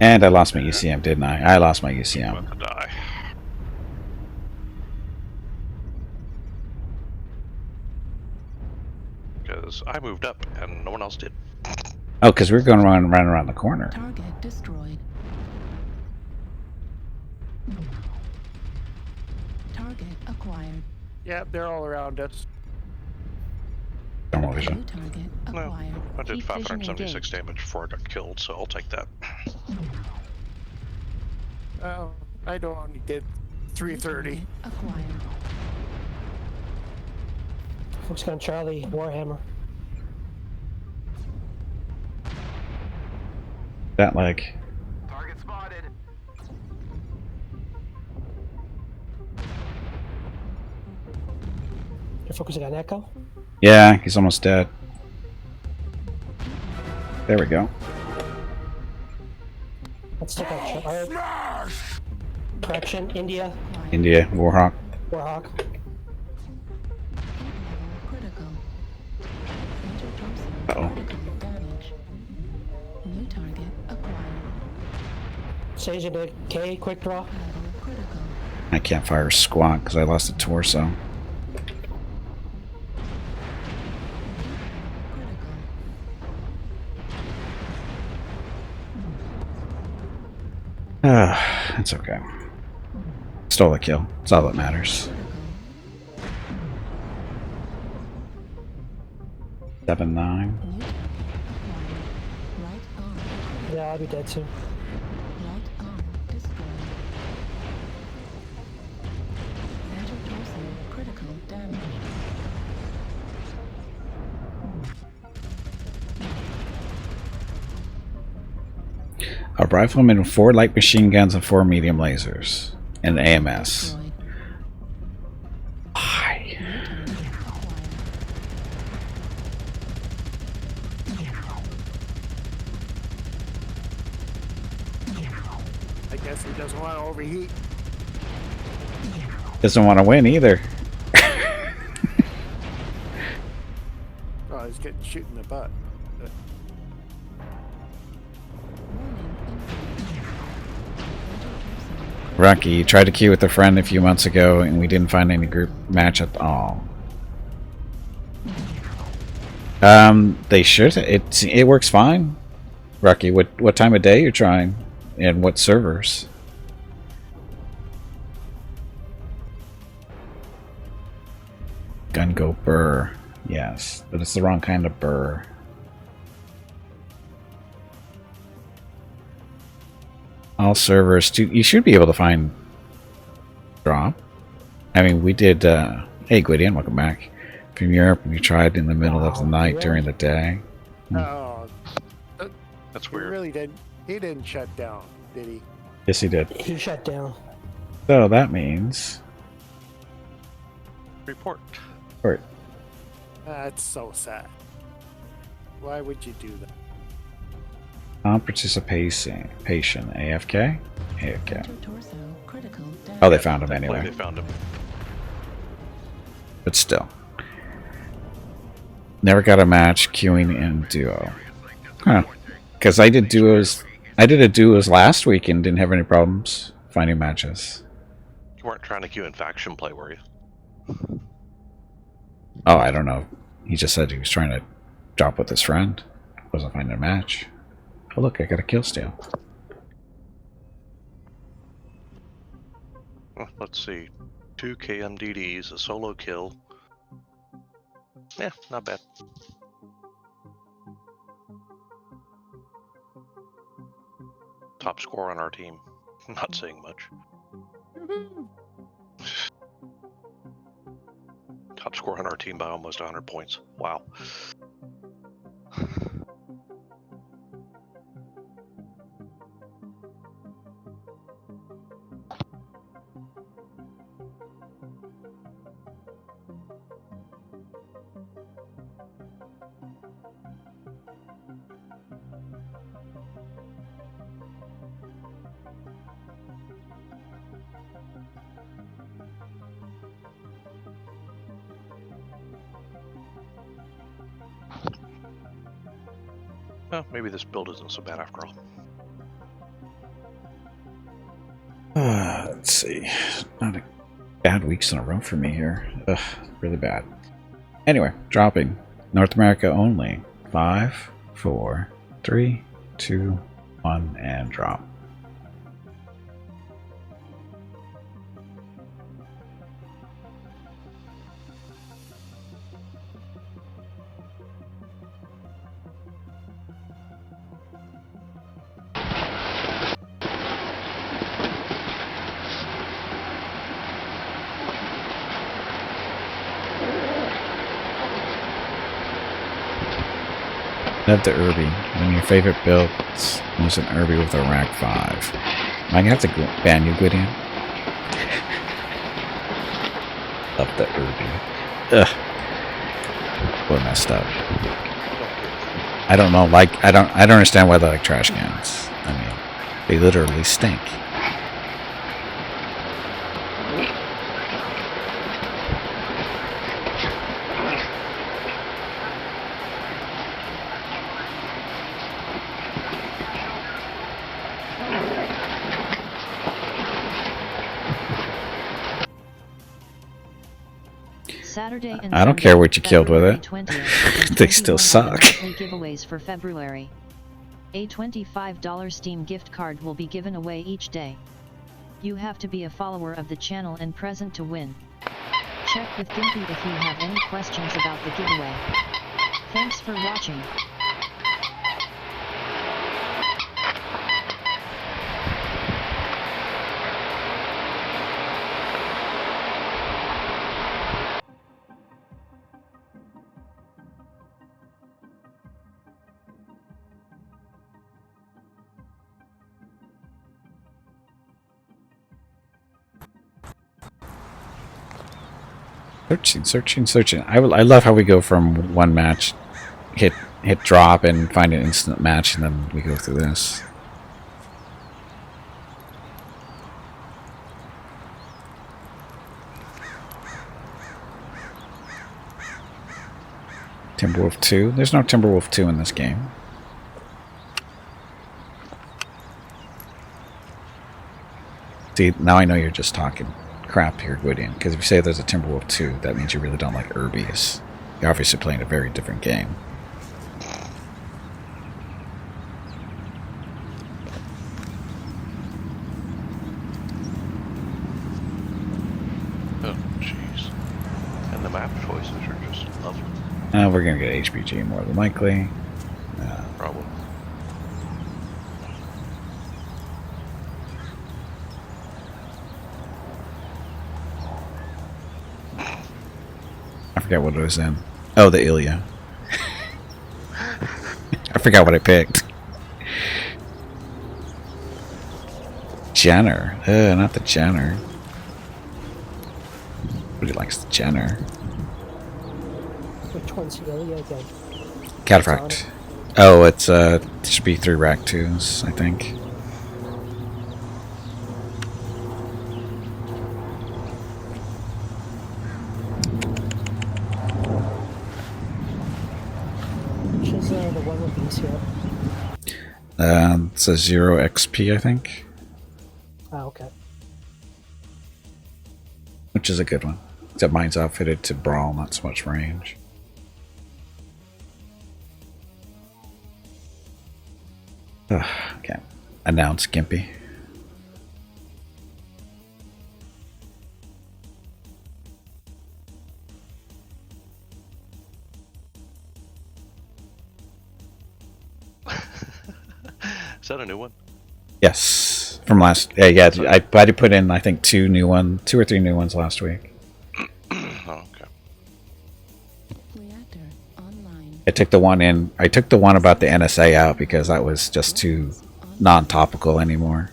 And I lost my UCM, didn't I? I lost my UCM. About to die. Because I moved up and no one else did. Oh, because we're going around the corner. Target destroyed. Target acquired. Yeah, they're all around us. Thermal vision. New target No, acquired. I did Heat vision 576 damage before I got killed, so I'll take that. Oh, I only did 330. Acquired. Folks on Charlie, Warhammer. That like. Target spotted. You're focusing on Echo? Yeah, he's almost dead. There we go. Let's take out Charlie. Correction, India, India, Warhawk. Warhawk. Critical. Uh-oh. Critical damage. New target acquired. Sage into K, quick draw. Battle critical. I can't fire squat because I lost a torso. It's okay. Stole a kill. That's all that matters. 7-9. Right arm. Yeah, I'll be dead soon. Right arm destroyed. Center torso critical damage. A rifleman with 4 light machine guns and 4 medium lasers. And AMS. Destroyed. Why? I guess he doesn't want to overheat. Doesn't want to win either. Oh, he's getting shot in the butt. Rocky, you tried to queue with a friend a few months ago and we didn't find any group match at all. They should. It works fine. Rocky, what time of day you're trying? And what servers? Gun go burr. Yes, but it's the wrong kind of burr. All servers, you should be able to find drop. I mean, we did, hey Gwydion, welcome back. From Europe, we tried in the middle of the night really? during the day. Oh, That's he weird. really didn't. He didn't shut down, did he? Yes, he did. He shut down. So that means... Report. Or, That's so sad. Why would you do that? non-participation. AFK? AFK. Center torso critical damage. Oh, they found him They anyway. found him. But still. Never got a match queuing in duo. Huh. Because I did duos. I did a duos last week and didn't have any problems finding matches. You weren't trying to queue in faction play, were you? Oh, I don't know. He just said he was trying to drop with his friend. Wasn't finding a match. Oh look, I got a kill steal. Well, let's see. 2 KMDDs, a solo kill. Yeah, not bad. Top score on our team. Not saying much. Top score on our team by almost 100 points. Wow. Well, maybe this build isn't so bad after all. Let's see. Not a bad weeks in a row for me here. Ugh, really bad. Anyway, dropping. North America only. 5, 4, 3, 2, 1, and drop. Love the Irby. One of your favorite builds was an Irby with a rack 5. Am I gonna have to ban you, Gwydion? Love the Irby. Ugh. Boy, messed up. I don't know. Like, I don't understand why they like trash cans. I mean, they literally stink. Saturday and I don't care what you killed with it. They still suck. Giveaways for February. A $25 Steam gift card will be given away each day. You have to be a follower of the channel and present to win. Check with Gimpy if you have any questions about the giveaway. Thanks for watching. Searching. I love how we go from one match, hit drop, and find an instant match, and then we go through this. Timberwolf 2? There's no Timberwolf 2 in this game. See, now I know you're just talking crap here, Gwydion, because if you say there's a Timberwolf 2, that means you really don't like Irbies. You're obviously playing a very different game. Oh, jeez. And the map choices are just lovely. We're going to get HPG more than likely. Probably. I forgot what it was in. Oh, the Ilya. I forgot what I picked. Jenner. Not the Jenner. Nobody likes the Jenner. Which one's the Ilya again? Cataphract. Oh, it's it should be 3 rack 2s, I think. Which is the one with these here? It's a 0 XP, I think. Ah, okay. Which is a good one. Except mine's outfitted to brawl, not so much range. Okay. Announce Gimpy. Is that a new one? Yes, from last. Yeah. I put in I think 2 or 3 new ones last week. Oh, okay. Reactor online. I took the one in. I took the one about the NSA out because that was just too non-topical anymore.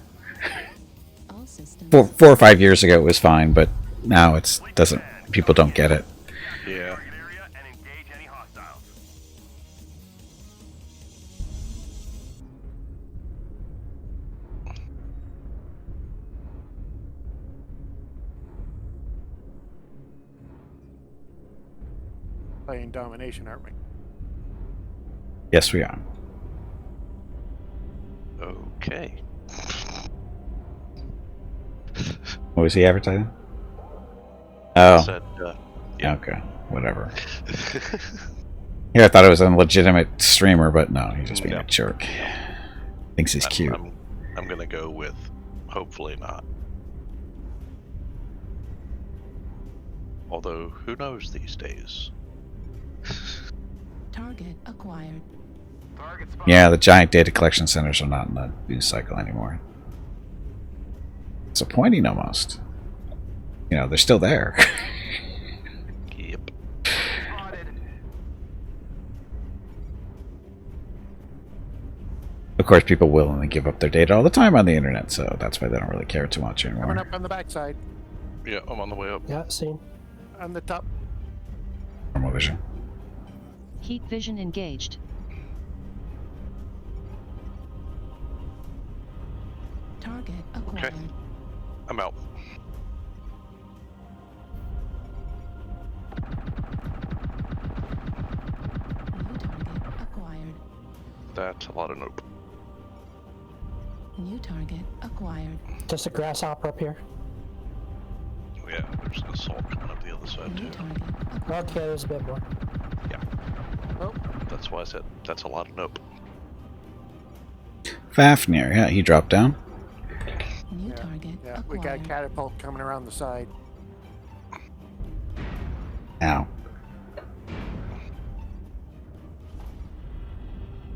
All systems. 4 or 5 years ago it was fine, but now it's doesn't. People don't get it. Yeah. Target area and engage any hostiles. Playing domination, aren't we? Yes, we are. Okay. What was he advertising? Oh, Said, yeah. Okay, whatever. Here, I thought it was a legitimate streamer, but no, he's just being a jerk. Thinks he's cute. I'm gonna go with hopefully not. Although, who knows these days? Target acquired. Target spot. Yeah, the giant data collection centers are not in the news cycle anymore. Disappointing almost. You know, they're still there. Yep. Spotted. Of course, people willingly give up their data all the time on the internet, so that's why they don't really care too much Coming anymore. up on the backside. Yeah, I'm on the way up. Yeah, seen. On the top. Normal vision. Heat vision engaged. Target acquired. I'm out. New target acquired. That's a lot of nope. New target acquired. Just a grasshopper up here. Yeah, there's an assault coming up the other side New too. target acquired. Okay, there's a bit more. Yeah. Oh, That's why I said that's a lot of nope. Fafnir, yeah, he dropped down. New target yeah. We got a acquired. catapult coming around the side. Ow.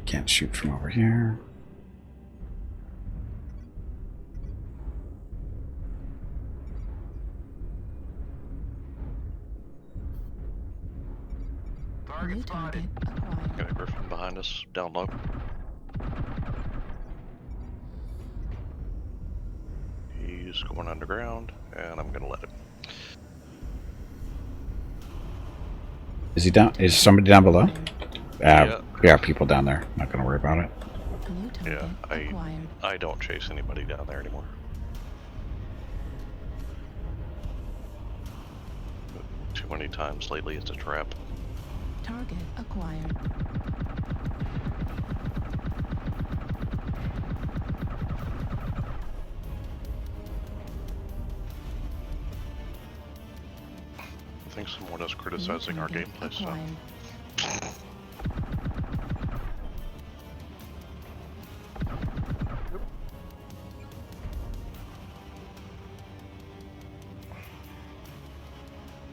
Can't shoot from over here. Target New spotted. target acquired. Got a griffin behind us, down low. He's going underground, and I'm gonna let him. Is he down? Is somebody down below? Yeah. Yeah, people down there. Not gonna worry about it. New target Yeah, acquired. I don't chase anybody down there anymore. Too many times lately it's a trap. Target acquired. I think someone is criticizing our New target gameplay style. acquired.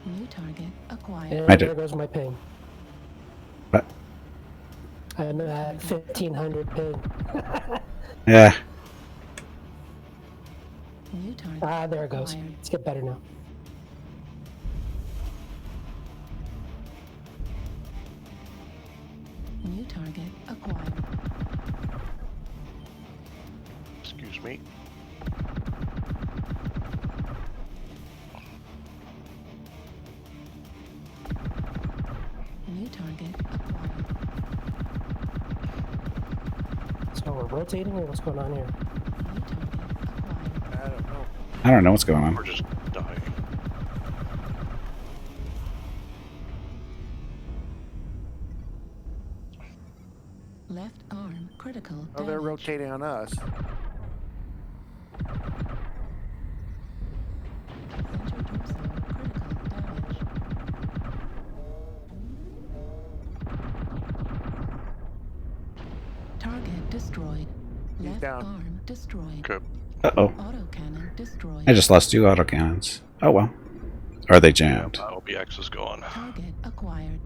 New target acquired. And I did. there goes my ping. What? I'm at 1500 ping. Yeah. New target Ah, there it goes. acquired. Let's get better now. New target acquired. Excuse me. New target acquired. So we're rotating or what's going on here? New target acquired. I don't know. I don't know what's going on. We're just dying. Left arm critical. Oh, they're damage. rotating on us. Center torso critical damage. Target destroyed. He's Left down. arm destroyed. Okay. Uh-oh. Autocannon destroyed. I just lost 2 autocannons. Oh well. Are they jammed? OBX is gone. Target acquired.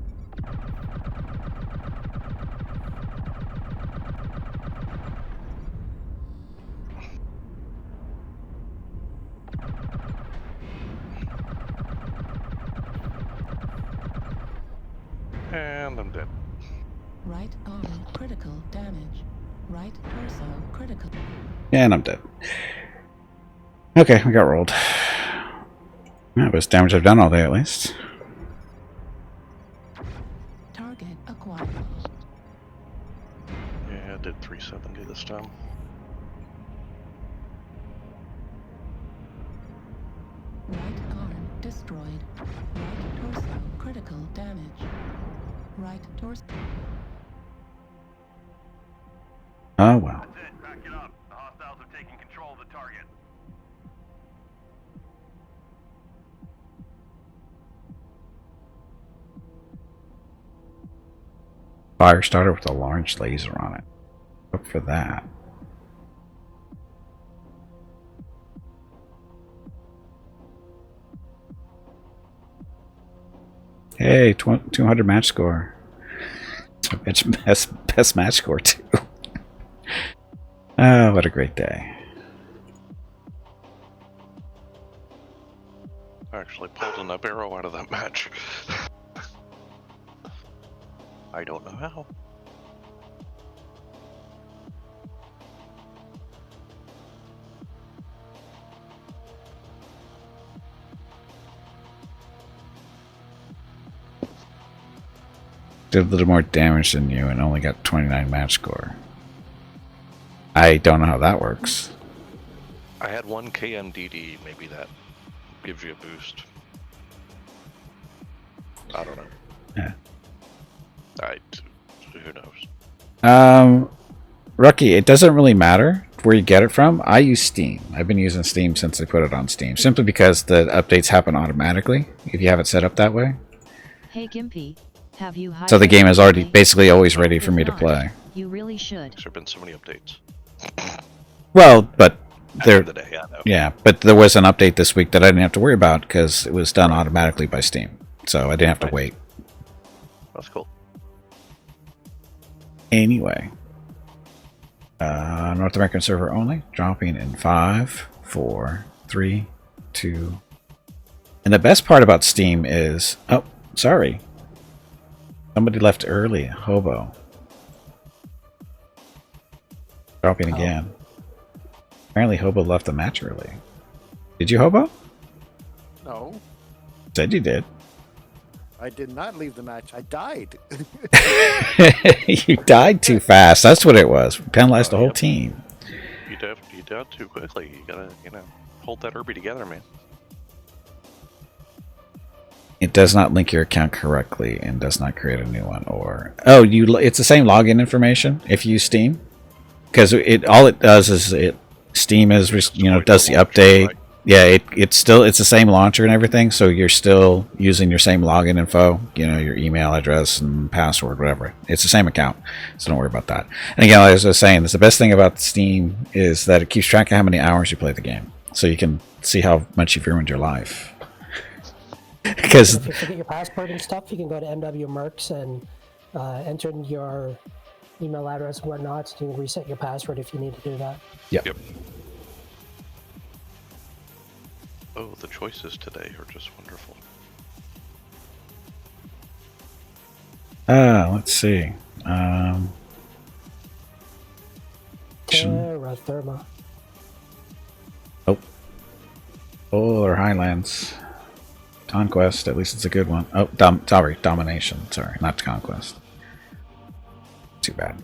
And I'm dead. Right arm critical damage. Right torso critical. And I'm dead. Okay, we got rolled. That was damage I've done all day at least. Target acquired. Yeah, I did 370 this time. Right arm destroyed. Right torso critical damage. Right torso. Oh well. That's it. Back it up. The fire starter with a large laser on it. Look for that. Hey, 200 match score. Best match score too. Oh, what a great day. I actually pulled enough arrow out of that match. I don't know how. Did a little more damage than you and only got 29 match score. I don't know how that works. I had 1 KMDD, maybe that gives you a boost. I don't know. Yeah. Who knows? Rookie, it doesn't really matter where you get it from. I use Steam. I've been using Steam since they put it on Steam, simply because the updates happen automatically if you have it set up that way. Hey Gimpy, have you So the game is already basically always ready for me to play. You really should. There's been so many updates. Well, but there, At the end of the day, I know. yeah, but there was an update this week that I didn't have to worry about because it was done automatically by Steam, so I didn't have to wait. That's cool. Anyway, North American server only, dropping in 5, 4, 3, 2. And the best part about Steam is, oh, sorry, somebody left early. Hobo dropping again. Apparently, Hobo left the match early. Did you, Hobo? No, Said you did. I did not leave the match. I died. You died too fast. That's what it was. Penalized the whole team. You died too quickly. You gotta, hold that Irby together, man. It does not link your account correctly and does not create a new one. Or it's the same login information if you use Steam, because all it does is Steam is does the update. Right? Yeah, it's the same launcher and everything, so you're still using your same login info, your email address and password, whatever. It's the same account, so don't worry about that. And again, as I was saying, the best thing about Steam is that it keeps track of how many hours you play the game, so you can see how much you've ruined your life. Because if you forget your password and stuff, you can go to MW Mercs and enter in your email address and whatnot, so you can reset your password if you need to do that. Yep. Oh, the choices today are just wonderful. Let's see. Terra Therma. Or Highlands. Conquest, at least it's a good one. Oh, Domination. Sorry, not Conquest. Too bad.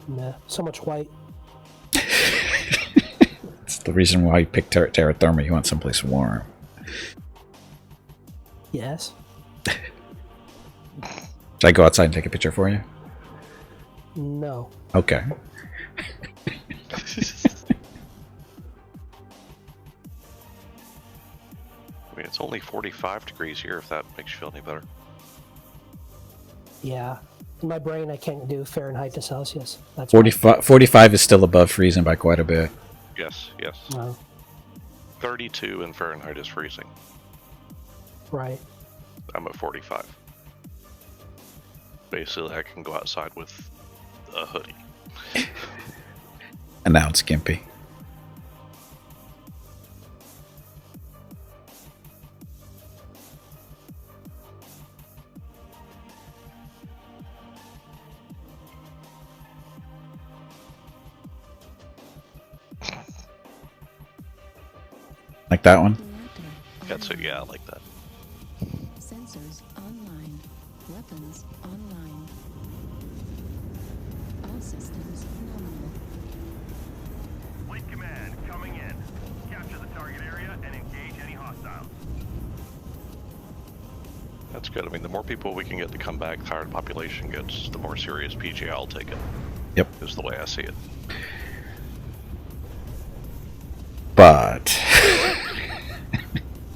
Nah, so much white. It's the reason why you picked Terra Therma. You want someplace warm. Yes. Should I go outside and take a picture for you? No. Okay. It's only 45 degrees here, if that makes you feel any better. Yeah. In my brain, I can't do Fahrenheit to Celsius. That's 45 is still above freezing by quite a bit. Yes. Oh, 32 in Fahrenheit is freezing. right. I'm at 45. Basically, I can go outside with a hoodie. And now it's Gimpy. Like that one? Yeah, I like that. Sensors online. Weapons online. All systems nominal. Fleet command coming in. Capture the target area and engage any hostiles. That's good. I mean, the more people we can get to come back, the higher the population gets, the more serious PGI will take it. Yep. Is the way I see it. But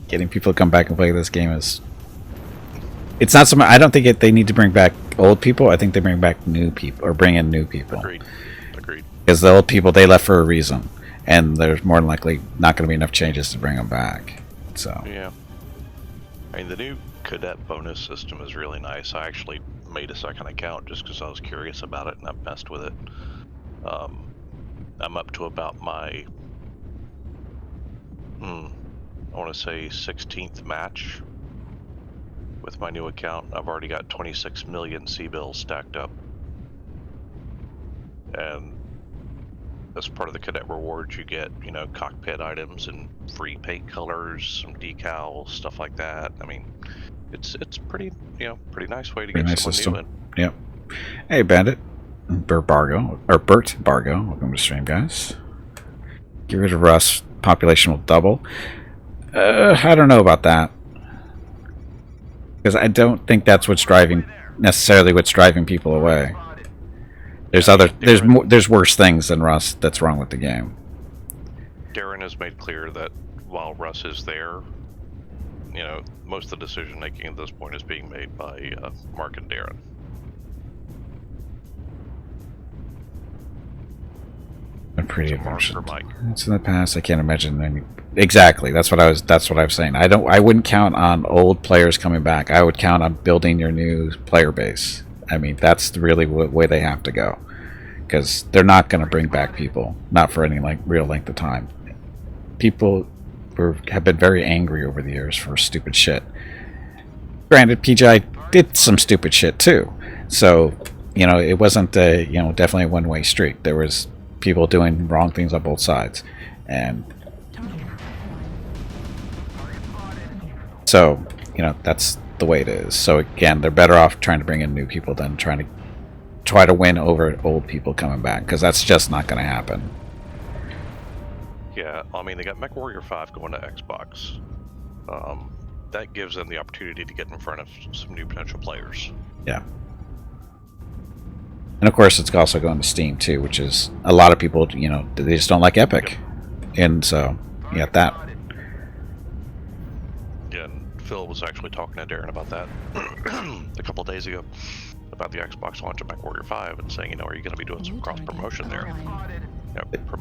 getting people to come back and play this game is, it's not something. I don't think they need to bring back back old people. I think they bring back new people or bring in new people. Agreed. Because the old people, they left for a reason, and there's more than likely not going to be enough changes to bring them back. So Yeah. I mean, the new cadet bonus system is really nice. I actually made a second account just because I was curious about it, and I've messed with it. I'm up to about my, I want to say 16th match with my new account. I've already got 26 million C-bills stacked up. And as part of the cadet rewards, you get, you know, cockpit items and free paint colors, some decals, stuff like that. I mean, it's pretty, you know, pretty nice way to pretty get nice someone system. new in. Yep. Hey, Bandit. Bert Bargo. Welcome to the stream, guys. Get rid of Russ. Population will double. I don't know about that. Because I don't think that's what's driving, necessarily what's driving people away. There's worse things than Russ that's wrong with the game. Darren has made clear that while Russ is there, you know, most of the decision making at this point is being made by Mark and Darren. Been pretty So Mark adventurous. or Mike. It's in the past. I can't imagine any. Exactly. That's what I was saying. I wouldn't count on old players coming back. I would count on building your new player base. I mean, that's really the way they have to go, because they're not going to bring back people, not for any real length of time. People have been very angry over the years for stupid shit. Granted, PGI did some stupid shit too, so you know it wasn't definitely a one-way street. There was people doing wrong things on both sides, and so you know that's the way it is. So again, they're better off trying to bring in new people than try to win over old people coming back, because that's just not going to happen. Yeah, I mean, they got MechWarrior 5 going to Xbox. That gives them the opportunity to get in front of some new potential players. Yeah. And of course, it's also going to Steam too, which is a lot of people, you know, they just don't like Epic. And so, you got that. Yeah, and Phil was actually talking to Darren about that a couple of days ago, about the Xbox launch of MechWarrior 5, and saying, you know, are you going to be doing some cross-promotion there?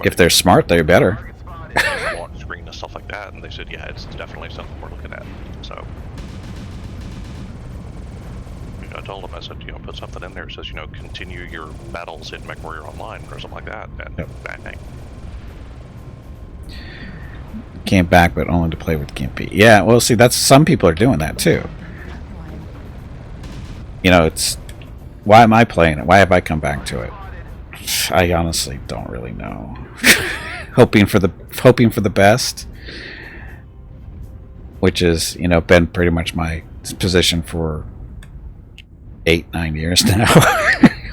If they're smart, they better. Launch screen and stuff like that, and they said, yeah, it's definitely something we're looking at. So, you know, I told them, I said, you know, put something in there that says, you know, continue your battles in MechWarrior Online or something like that, and bang. Came back, but only to play with Gimpy. Yeah, well, see, that's some people are doing that too. You know, it's why am I playing it? Why have I come back to it? I honestly don't really know. hoping for the best, which is, you know, been pretty much my position for 8-9 years now.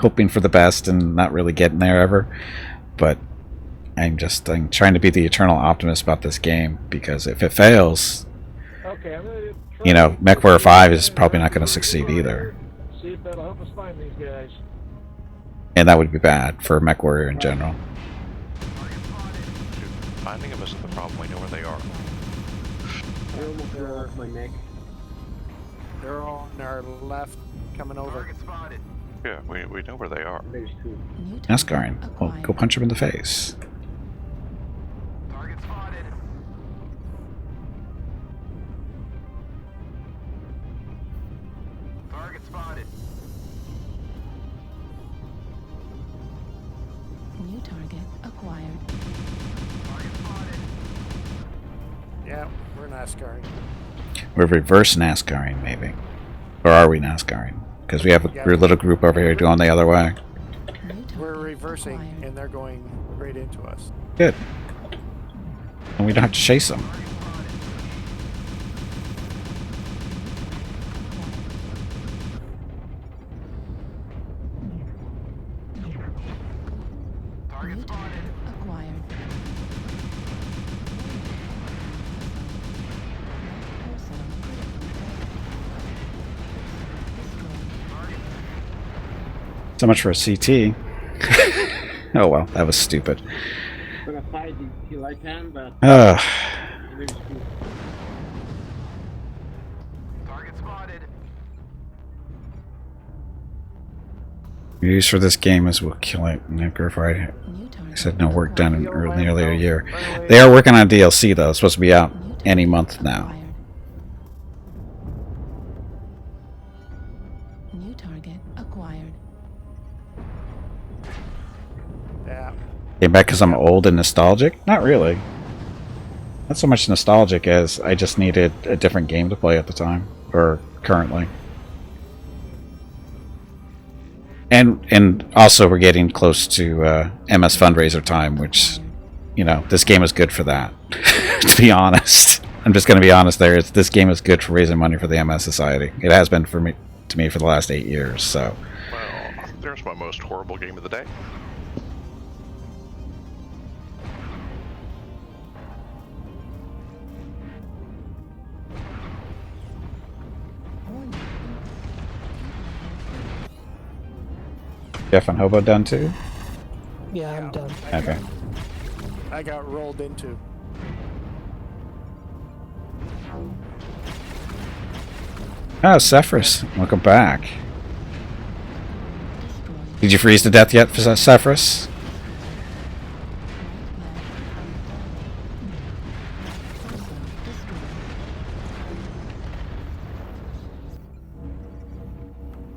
Hoping for the best and not really getting there ever. But I'm trying to be the eternal optimist about this game, because if it fails, you know, MechWarrior 5 is probably not going to succeed either. See if that'll help us find these guys. And that would be bad for MechWarrior in general. Finding them isn't the problem, we know where they are. They're on our left, coming over. Yeah, we know where they are. NASCARing. Well, go punch him in the face. Target spotted. Target spotted. New target acquired. Target spotted. Yeah, we're NASCARing. We're reverse NASCARing, maybe. Or are we NASCARing? Because we have a little group over here going the other way. We're reversing, and they're going right into us. Good. And we don't have to chase them. Target spotted. Acquired. So much for a CT. Oh well, that was stupid. Gonna fight till I can, but Ugh. Target spotted. Use for this game is we'll kill it. I said no work done in nearly a year. They are working on DLC though. It's supposed to be out any month now. New target acquired. Yeah. Came back because I'm old and nostalgic? Not really. Not so much nostalgic as I just needed a different game to play at the time, or currently. And also we're getting close to MS fundraiser time, which, you know, this game is good for that. To be honest, I'm just going to be honest there. This game is good for raising money for the MS Society. It has been for me for the last 8 years. So. Well, there's my most horrible game of the day. Jeff and Hobo done too? Yeah, I'm done. Okay. I got rolled into. Oh, Cephras, welcome back. Did you freeze to death yet, Cephras?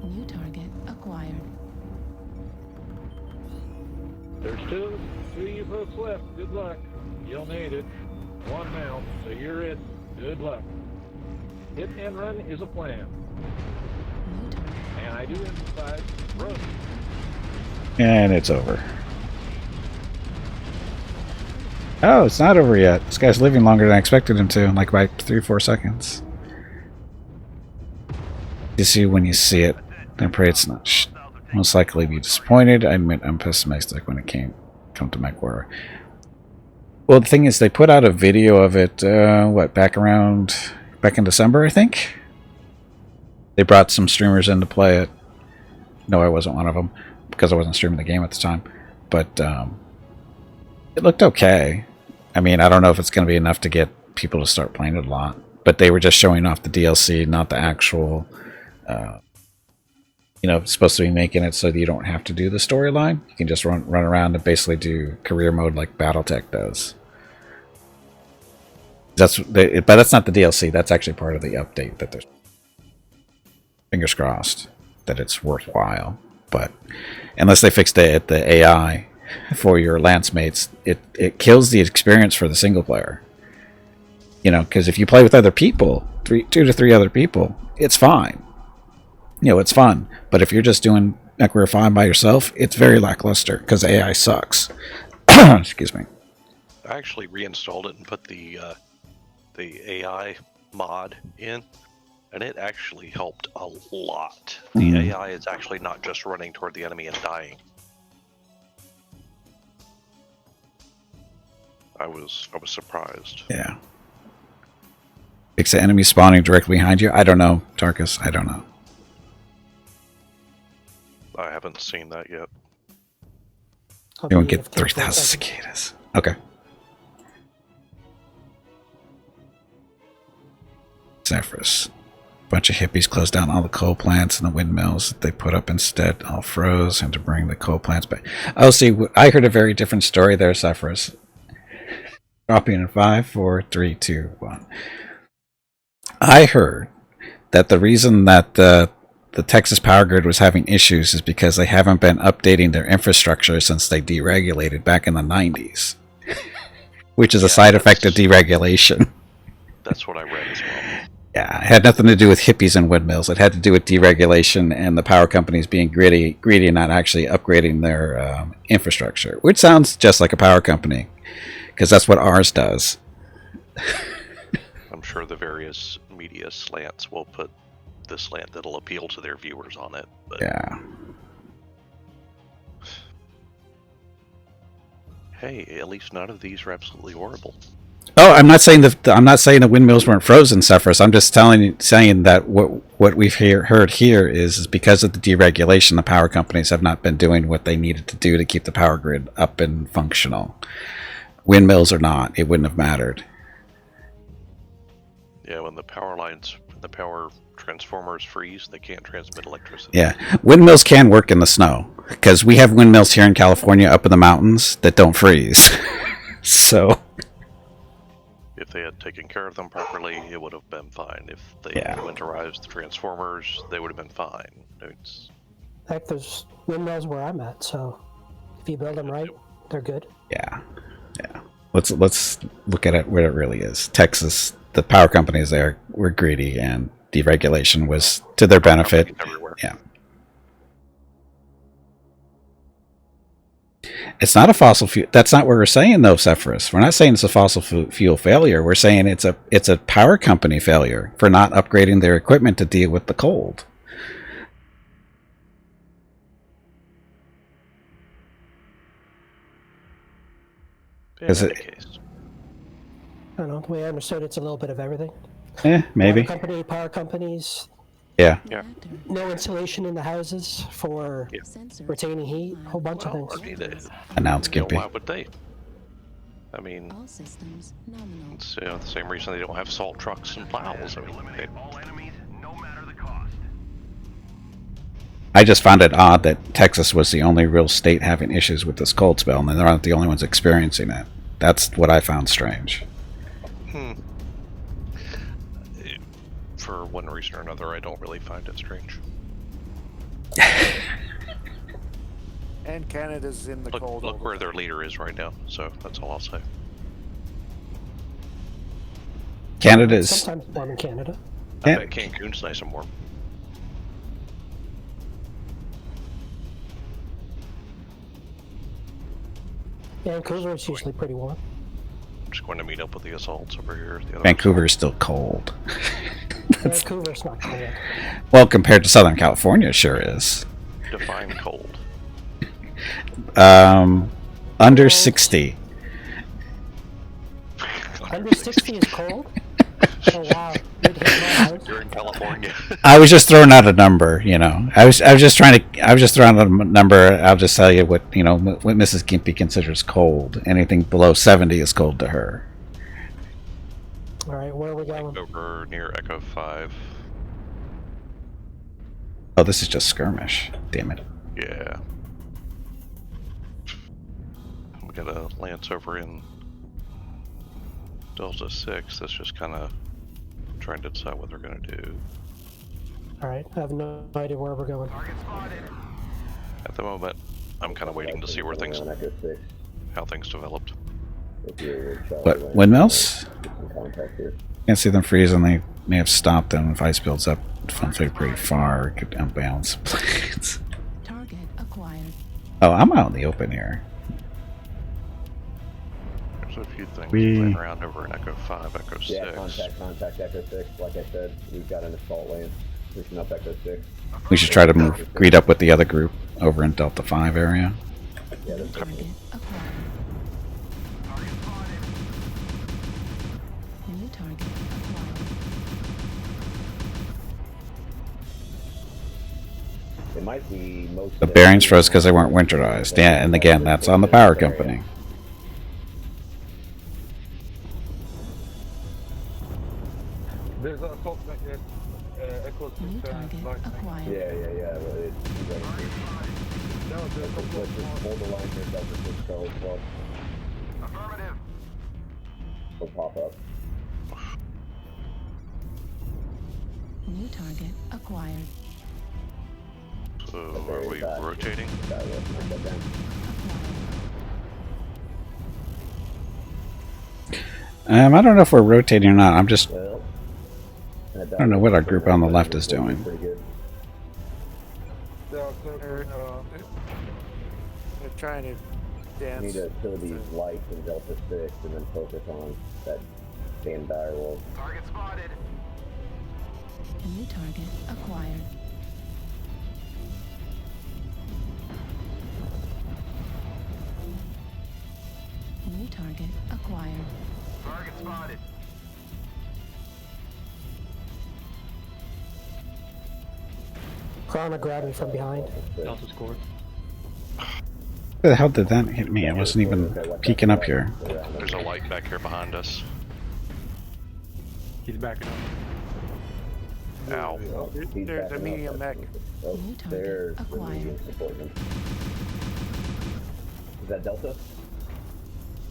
New target acquired. There's two of you folks left. Good luck. You'll need it. One now, so you're it. Good luck. Hit and run is a plan. And I do emphasize run. And it's over. Oh, it's not over yet. This guy's living longer than I expected him to, like by 3 or 4 seconds. You see when you see it, I pray it's not. Most likely be disappointed. I admit I'm pessimistic when it come to MechWarrior. Well, the thing is, they put out a video of it. Back in December, I think. They brought some streamers in to play it. No, I wasn't one of them because I wasn't streaming the game at the time. But it looked okay. I mean, I don't know if it's going to be enough to get people to start playing it a lot. But they were just showing off the DLC, not the actual. It's supposed to be making it so that you don't have to do the storyline. You can just run around and basically do career mode like BattleTech does. But that's not the DLC. That's actually part of the update. That there's fingers crossed that it's worthwhile. But unless they fix the AI for your lance mates, it kills the experience for the single player. Because if you play with other people, 2 to 3 other people, it's fine. It's fun. But if you're just doing MechWarrior 5 by yourself, it's very lackluster because AI sucks. Excuse me. I actually reinstalled it and put the AI mod in, and it actually helped a lot. The AI is actually not just running toward the enemy and dying. I was surprised. Yeah. Fix the enemy spawning directly behind you? I don't know, Tarkus. I don't know. I haven't seen that yet. You don't get 3,000 cicadas. Okay. Zephyrus. Bunch of hippies closed down all the coal plants and the windmills that they put up instead. All froze and to bring the coal plants back. Oh, see, I heard a very different story there, Zephyrus. Dropping in 5, 4, 3, 2, 1. I heard that the reason that the Texas power grid was having issues is because they haven't been updating their infrastructure since they deregulated back in the 90s. Which is a side effect of deregulation. That's what I read as well. Yeah, it had nothing to do with hippies and windmills. It had to do with deregulation and the power companies being greedy and not actually upgrading their infrastructure. Which sounds just like a power company, because that's what ours does. I'm sure the various media slants will put the slant that'll appeal to their viewers on it. But yeah. Hey, at least none of these are absolutely horrible. Oh, I'm not saying the windmills weren't frozen, Cephras. I'm just saying that what we've heard here is because of the deregulation, the power companies have not been doing what they needed to do to keep the power grid up and functional. Windmills or not, it wouldn't have mattered. Yeah, when the power lines, the power transformers freeze, they can't transmit electricity. Yeah, windmills can work in the snow because we have windmills here in California up in the mountains that don't freeze. So If they had taken care of them properly, it would have been fine. If they winterized the transformers, they would have been fine. It's... Heck, there's windmills where I'm at, so if you build them right, they're good. yeah. Let's look at it where it really is. Texas, the power companies there were greedy, and deregulation was to their benefit. Everywhere. Yeah. It's not a fossil fuel. That's not what we're saying, though, Sephiroth. We're not saying it's a fossil fuel failure. We're saying it's a power company failure for not upgrading their equipment to deal with the cold. In any case. I don't know. The way I understood it's a little bit of everything. Maybe. Water company, power companies. Yeah. No insulation in the houses for retaining heat. A whole bunch of things. I mean, Announce Gimpy. Why would they? I mean, it's the same reason they don't have salt trucks and plows. I mean, I just found it odd that Texas was the only real state having issues with this cold spell, and they're not the only ones experiencing it. That's what I found strange. For one reason or another, I don't really find it strange. And Canada's in the cold. Look where their leader is right now, so that's all I'll say. Canada is... Sometimes warm in Canada. I bet Cancun's nice and warm. Vancouver is usually pretty warm. I'm just going to meet up with the assaults over here. Vancouver is still cold. Vancouver's not cold. Well, compared to Southern California, it sure is. Define cold. Under 60. Under 60 is cold? Oh wow. You're in California. I was just throwing out a number, you know. I was just throwing out a number. I'll just tell you what, you know, what Mrs. Gimpy considers cold. Anything below 70 is cold to her. All right, where are we going? Over near Echo 5. Oh, this is just skirmish. Damn it. Yeah. We got a Lance over in Delta 6 that's just kind of trying to decide what they're going to do. Alright, I have no idea where we're going. At the moment, I'm kind of waiting to see where how things developed. What, windmills? Can't see them freezing. They may have stopped them if ice builds up. Fun fact pretty far. It could unbalance planes. Target acquired. Oh, I'm out in the open here. There's a few things playing around over in Echo 5, Echo 6. Yeah, contact Echo 6. Like I said, we've got an assault lane pushing up Echo 6. We should try to greet up with the other group over in Delta 5 area. Yeah, that's target acquired. New target acquired. It might be most The bearings froze because they weren't winterized. Yeah, and again, that's on the power company. There's an assault at Echo 6 and Light. Yeah. Well, no, there's a couple of hold the line here, Delta 6 Charlie Club. Affirmative. Will pop up. New target acquired. So, are we rotating? I don't know if we're rotating or not. I don't know what our group on the left is doing. They're trying to dance. We need to kill these lights in Delta 6 and then focus on that Dan Direwolf. Target spotted. A new target acquired. New target acquired. Target spotted. Krana grabbed me from behind. Delta scored. Where the hell did that hit me? I wasn't even peeking up here. There's a light back here behind us. He's backing up. Ow. There's a medium mech. Oh, there's the medium support him. Is that Delta?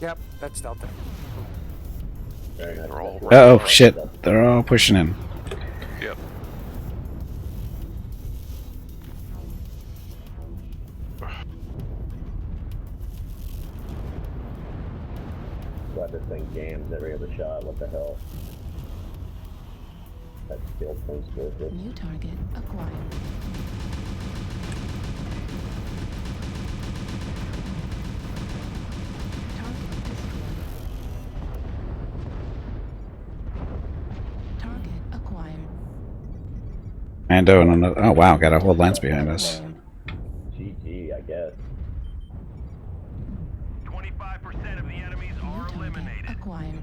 Yep, that's Delta. Very nice. They're all Oh shit! They're all pushing in. Yep. Glad this thing jams every other shot. What the hell? That still points towards it. New target acquired. Target destroyed. Target acquired. Mando and another. Oh wow, got a whole lance behind us. GG, I guess. 25% of the enemies are eliminated. Acquired.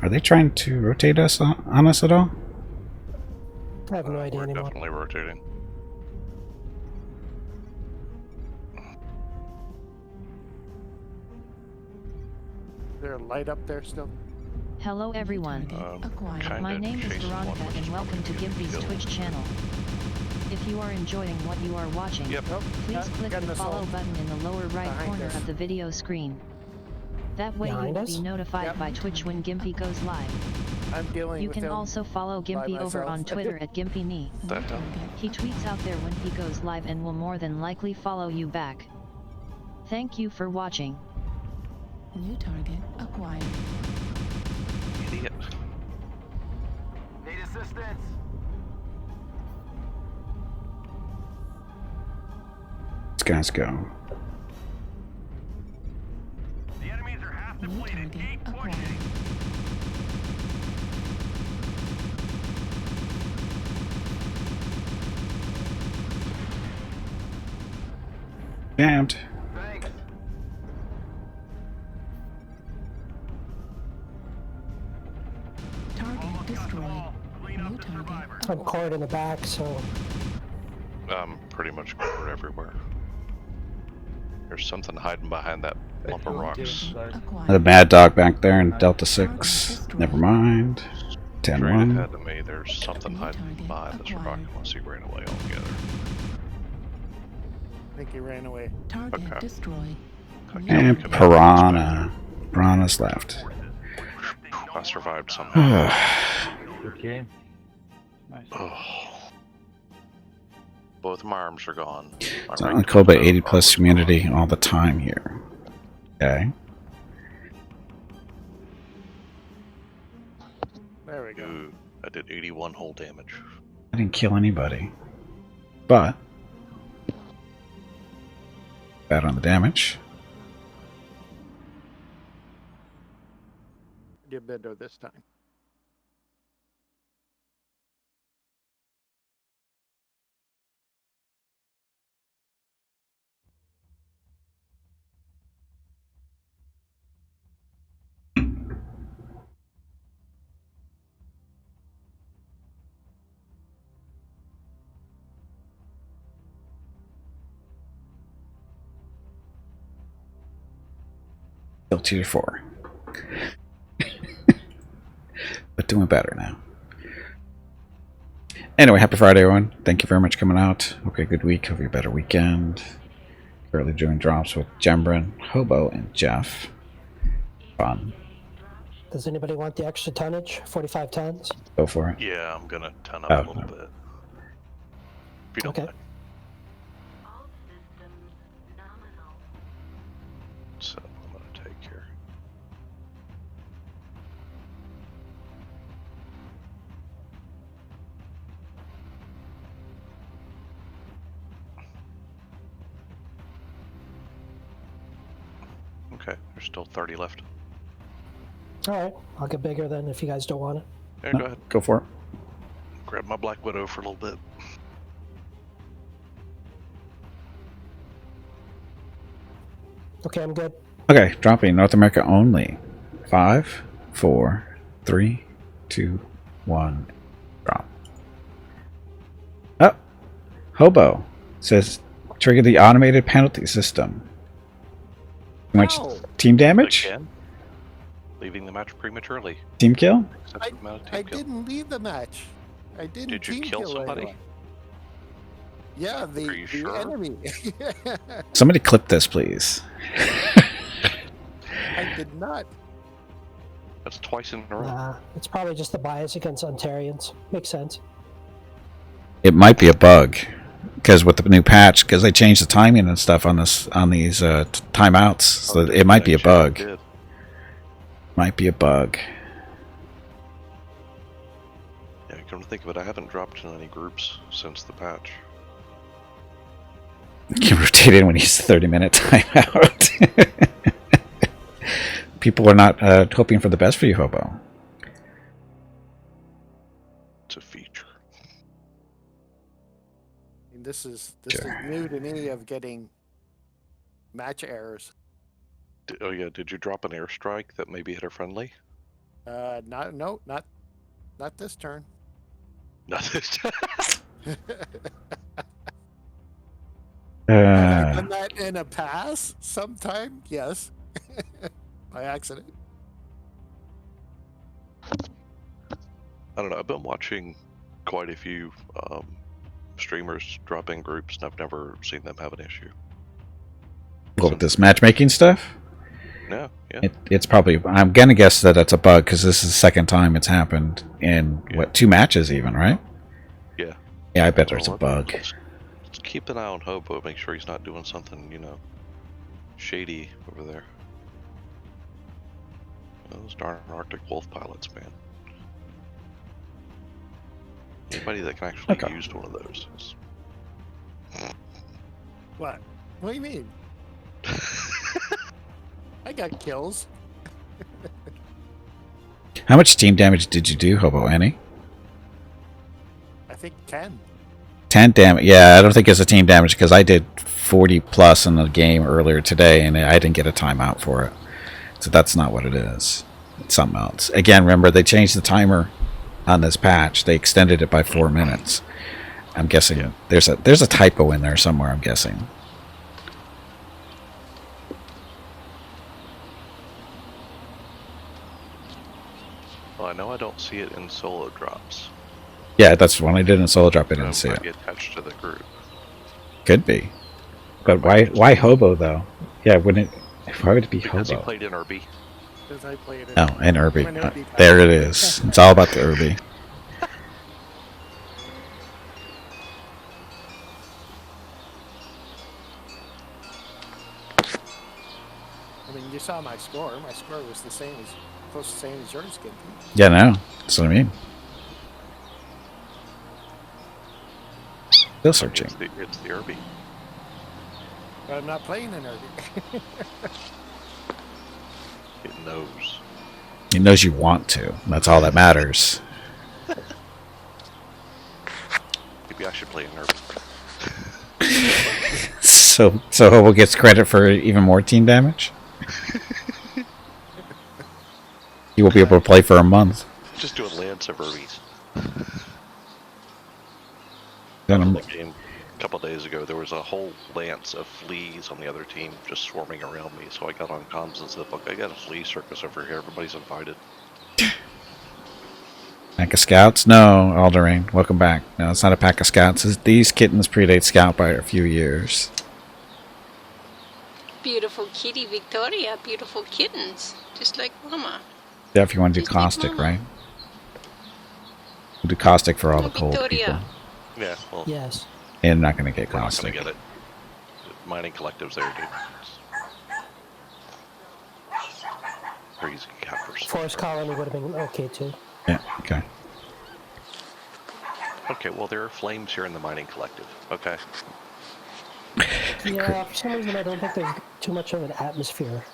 Are they trying to rotate us on us at all? I have no idea We're anymore. definitely rotating. Is there a light up there still? Hello everyone. My name is Veronica and welcome to Gimpy's Twitch channel. If you are enjoying what you are watching, please click the follow button in the lower right corner of the video screen. That way you will be notified by Twitch when Gimpy goes live. I'm dealing You with can him also follow Gimpy by over myself. on Twitter at GimpyKnee. He tweets out there when he goes live and will more than likely follow you back. Thank you for watching. New target acquired. Idiot. Need assistance. Let's guys go. The enemies are half depleted. Keep pushing. Jammed. Thanks. Target destroyed. New target. I'm caught in the back, so I'm pretty much covered everywhere. There's something hiding behind that lump of rocks. The Mad Dog back there in Delta 6. Never mind. Straight 10-1. ahead of me, there's something hiding behind this rock unless he ran away altogether. I think he ran away. Target destroyed. And Piranha. Piranha's left. I survived somehow. Good game. Both my arms are gone. It's on Koba 80 plus community all the time here. Okay. There we go. Ooh, I did 81 hull damage. I didn't kill anybody. But bad on the damage. Get better this time. Still tier 4. But doing better now. Anyway, happy Friday, everyone. Thank you very much for coming out. Hope you have a good week. Hope you have a better weekend. Currently doing drops with Jembrin, Hobo, and Jeff. Fun. does anybody want the extra tonnage? 45 tons? Go for it. Yeah, I'm gonna ton up a little bit. If you don't mind. So I'm gonna take here. Okay, there's still 30 left. Alright, I'll get bigger then if you guys don't want it. Yeah, go ahead. Go for it. Grab my Black Widow for a little bit. Okay, I'm good. Okay, dropping North America only. 5, 4, 3, 2, 1. Drop. Oh! Hobo says trigger the automated penalty system. Too much No. team damage? Again, leaving the match prematurely. Team kill? Excessive amount of team I kill. didn't leave the match. I didn't Did you team kill somebody? anyone. Yeah, the, Are you the sure? enemy. Somebody clip this, please. I did not. That's twice in a row. It's probably just the bias against Ontarians. Makes sense. It might be a bug. Because with the new patch, because they changed the timing and stuff on this on these timeouts, so it might be a bug. Might be a bug. Yeah, come to think of it, I haven't dropped in any groups since the patch. You can rotate in when you use the 30-minute timeout. People are not hoping for the best for you, Hobo. It's a feature. This is new to me of getting match errors. Oh yeah, did you drop an airstrike that maybe hit a friendly? Not this turn. Not this time. Have I done that in a pass sometime? Yes. By accident. I don't know. I've been watching quite a few streamers drop in groups, and I've never seen them have an issue. What, with this matchmaking stuff? No, yeah. It's probably, I'm gonna guess that it's a bug because this is the second time it's happened in what, 2 matches even, right? Yeah. Yeah, I bet there's a bug. Let's keep an eye on Hobo, make sure he's not doing something, shady over there. Those darn Arctic Wolf pilots, man. Anybody that can actually use one of those is... What? What do you mean? I got kills. How much team damage did you do, Hobo? Any? I think 10. 10 damage. Yeah, I don't think it's a team damage because I did 40 plus in the game earlier today and I didn't get a timeout for it. So that's not what it is. It's something else. Again, remember they changed the timer on this patch. They extended it by 4 minutes. I'm guessing there's a typo in there somewhere, I'm guessing. Well, I know I don't see it in solo drops. Yeah, that's when I did in solo drop. I didn't see it. Get attached to the group. Could be, but why Hobo though? Yeah, wouldn't it? Why would it be Because Hobo? he played in Irby. Because I played it. Oh, and Irby. There it is. It's all about the Irby. I mean, you saw my score. My score was the same as, close to the same as yours, Gimpy. Yeah, no, that's what I mean. Still searching. It's the Irby. But I'm not playing in Irby. It knows. It knows you want to. That's all that matters. Maybe I should play in Irby. So Hobo gets credit for even more team damage? He will be able to play for a month. Just doing Lance of Irby's. Then The game a couple days ago, there was a whole lance of fleas on the other team just swarming around me. So I got on comms and said, "Look, I got a flea circus over here. Everybody's invited." Pack of scouts? No, Alderain. Welcome back. No, it's not a pack of scouts. These kittens predate scout by a few years. Beautiful kitty Victoria, beautiful kittens, just like Mama. Yeah, if you want to do Just like caustic, Mama. right? We'll do caustic for all the cold Victoria. people. Yeah, well, Yes. And I'm not going to get we're not caustic. gonna get it. Mining collectives there, dude. Crazy cat person. Forest Colony would have been okay too. Yeah, okay. Okay, well there are flames here in the mining collective. Okay. Yeah, for some reason I don't think there's too much of an atmosphere.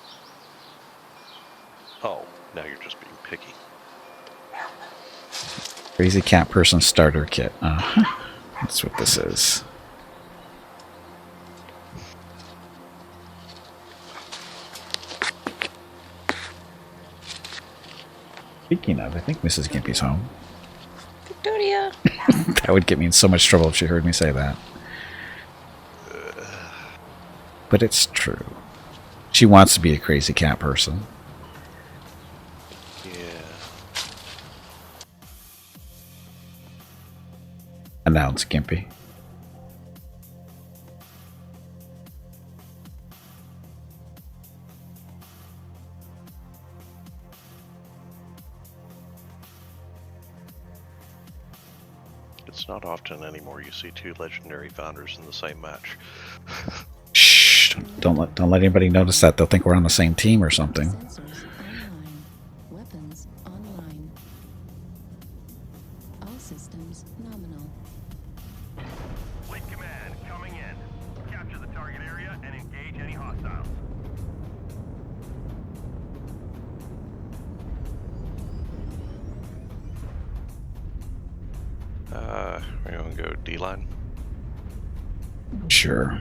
Oh, now you're just being picky. Crazy cat person starter kit. That's what this is. Speaking of, I think Mrs. Gimpy's home. Victoria. That would get me in so much trouble if she heard me say that. But it's true. She wants to be a crazy cat person. Yeah. Announce Gimpy. It's not often anymore you see two legendary founders in the same match. Shh! Don't let anybody notice that. They'll think we're on the same team or something. Sensors online. Weapons online. All systems nominal. Fleet command coming in. Capture the target area and engage any hostiles. We're gonna go D-line. Sure.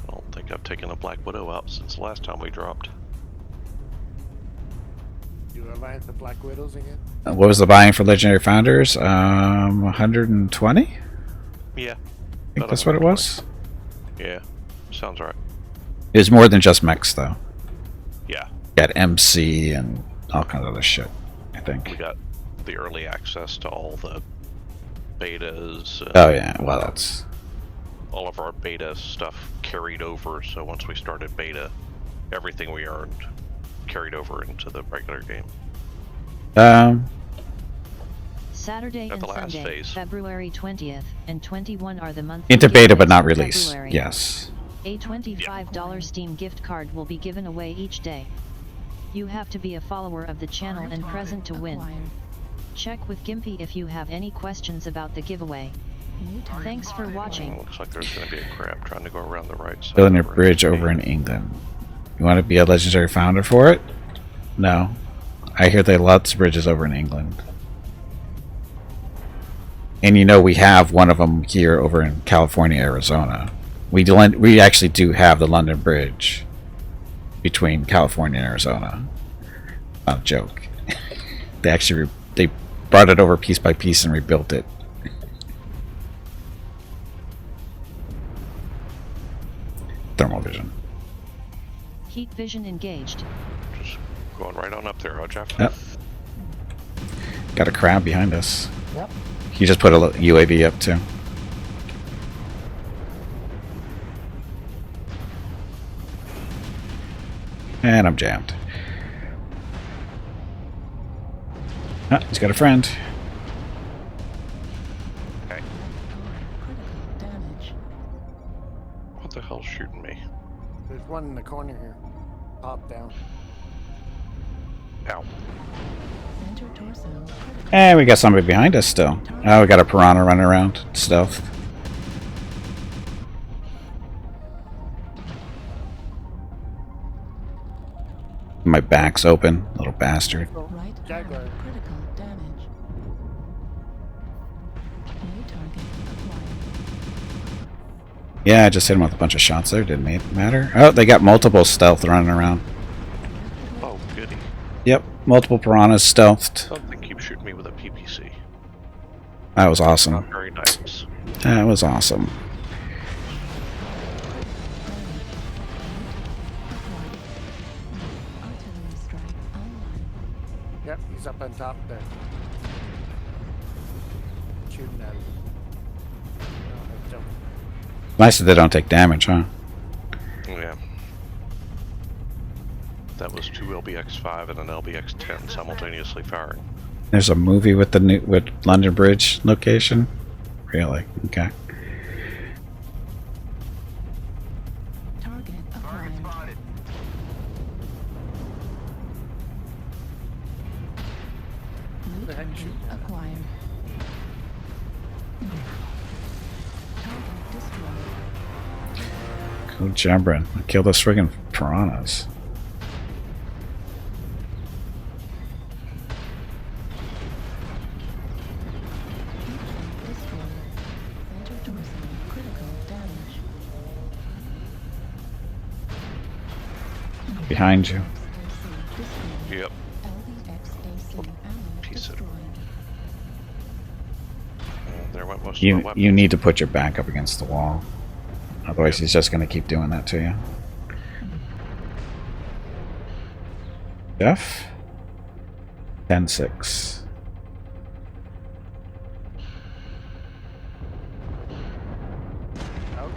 I don't think I've taken a Black Widow out since the last time we dropped. You alliance the Black Widows again? What was the buying for Legendary Founders? 120? Yeah. I think that's what it was. Yeah, sounds right. It was more than just mechs, though. Yeah. Got MC and all kinds of other shit, I think. We got the early access to all the betas. Oh, yeah. Well, that's... All of our beta stuff carried over, so once we started beta, everything we earned carried over into the regular game. Saturday and the last Sunday, phase. February 20th and 21 are the monthly Into beta, but giveaways not for release. February. Yes. A $25 Steam gift card will be given away each day. You have to be a follower of the channel and present to win. Check with Gimpy if you have any questions about the giveaway. Thanks for watching. Looks like there's going to be a crab trying to go around the right side. Building a bridge over in England. You want to be a Legendary Founder for it? No. I hear they have lots of bridges over in England. And you know we have one of them here over in California, Arizona. We actually do have the London Bridge between California and Arizona. Not a joke. They actually they brought it over piece by piece and rebuilt it. Thermal vision. Heat vision engaged. Just going right on up there, huh, Jeff? Yep. Got a crab behind us. Yep. You just put a UAV up too. And I'm jammed. Ah, he's got a friend. Okay. What the hell's shooting me? There's one in the corner here. Top down. Ow. Center torso. And we got somebody behind us still. Oh, we got a piranha running around. Stealth. My back's open, little bastard. Right Jaguar. critical damage. New target acquired. Yeah, I just hit him with a bunch of shots there. Didn't matter. Oh, they got multiple stealth running around. Oh, goody. Yep, multiple piranhas stealthed. Something keeps shooting me with a PPC. That was awesome. Very nice. That was awesome. Artillery strike online. Yep, he's up on top there. Shooting at him. Oh, I jumped. Nice that they don't take damage, huh? Yeah. That was two LBX-5 and an LBX-10 simultaneously firing. There's a movie with the new London Bridge location. Really? Okay. Target acquired. Spotted. New The heck target shooting at him? acquired. Target destroyed. Cool job, Brent. Kill those friggin' piranhas. Destroyed. Center torso. Critical damage. Behind you. Yep. LVX-AC got most of my weapons. You need to put your back up against the wall. Otherwise, he's just going to keep doing that to you. Jeff? 10-6. Ouch.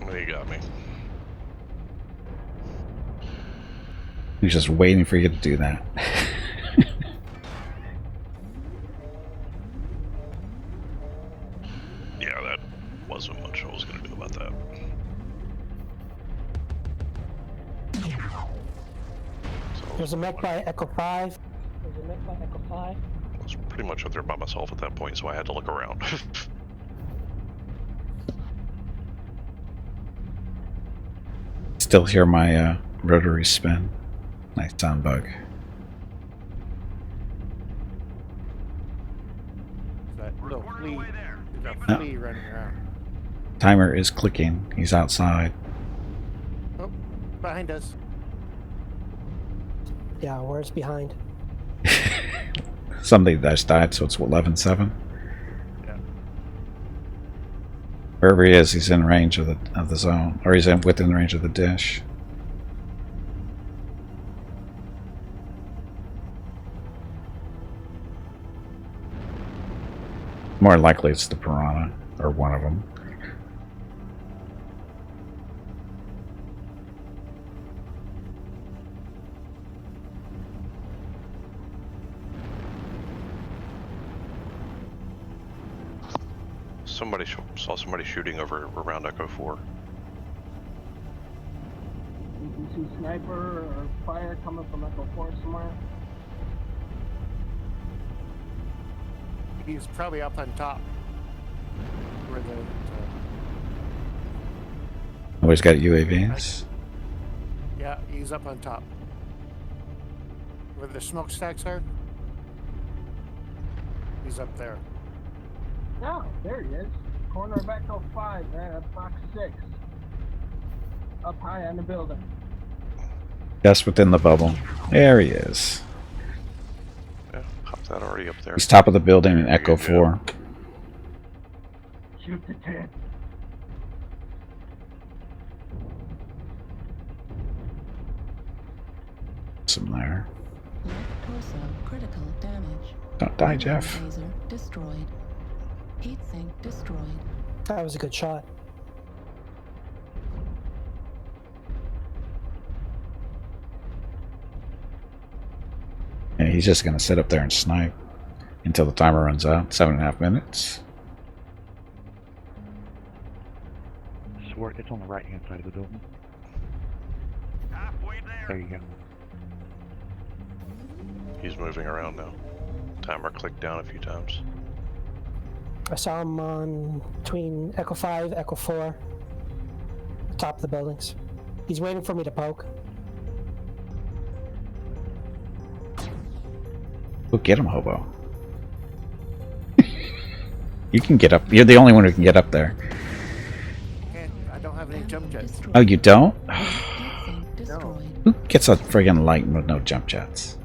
Well, you got me. He's just waiting for you to do that. Yeah, that wasn't much I was going to do about that. There's a mech by Echo 5. There's a mech by Echo 5. I was pretty much up there by myself at that point, so I had to look around. Still hear my rotary spin. Nice sound bug. That little flea. There's a flea running around. Timer is clicking. He's outside. Oh, behind us. Yeah, where's behind? Somebody just died, so it's 11-7. Yeah. Wherever he is, he's in range of the zone, or he's within range of the dish. More likely, it's the piranha, or one of them. Saw somebody shooting over around Echo 4. You can see sniper or fire coming from Echo 4 somewhere. He's probably up on top. Where the Always got UAVs. yeah, he's up on top. Where the smokestacks are. He's up there. Oh, there he is. Corner of Echo 5, right at box 6. Up high on the building. Just within the bubble. There he is. Yeah, pop that already up there. He's top of the building in Echo 4. Shoot the 10. Some there. Left torso critical damage. Don't die, Jeff. Laser destroyed. Heat sink destroyed. That was a good shot. Yeah, he's just going to sit up there and snipe until the timer runs out. 7.5 minutes. Sword, it's on the right hand side of the building. Halfway there. There you go. He's moving around now. Timer clicked down a few times. I saw him on between Echo 5, Echo 4. Top of the buildings. He's waiting for me to poke. Go get him, hobo. You can get up. You're the only one who can get up there. I don't have any jump jets. Oh, you don't? No. Who gets a friggin' light with no jump jets?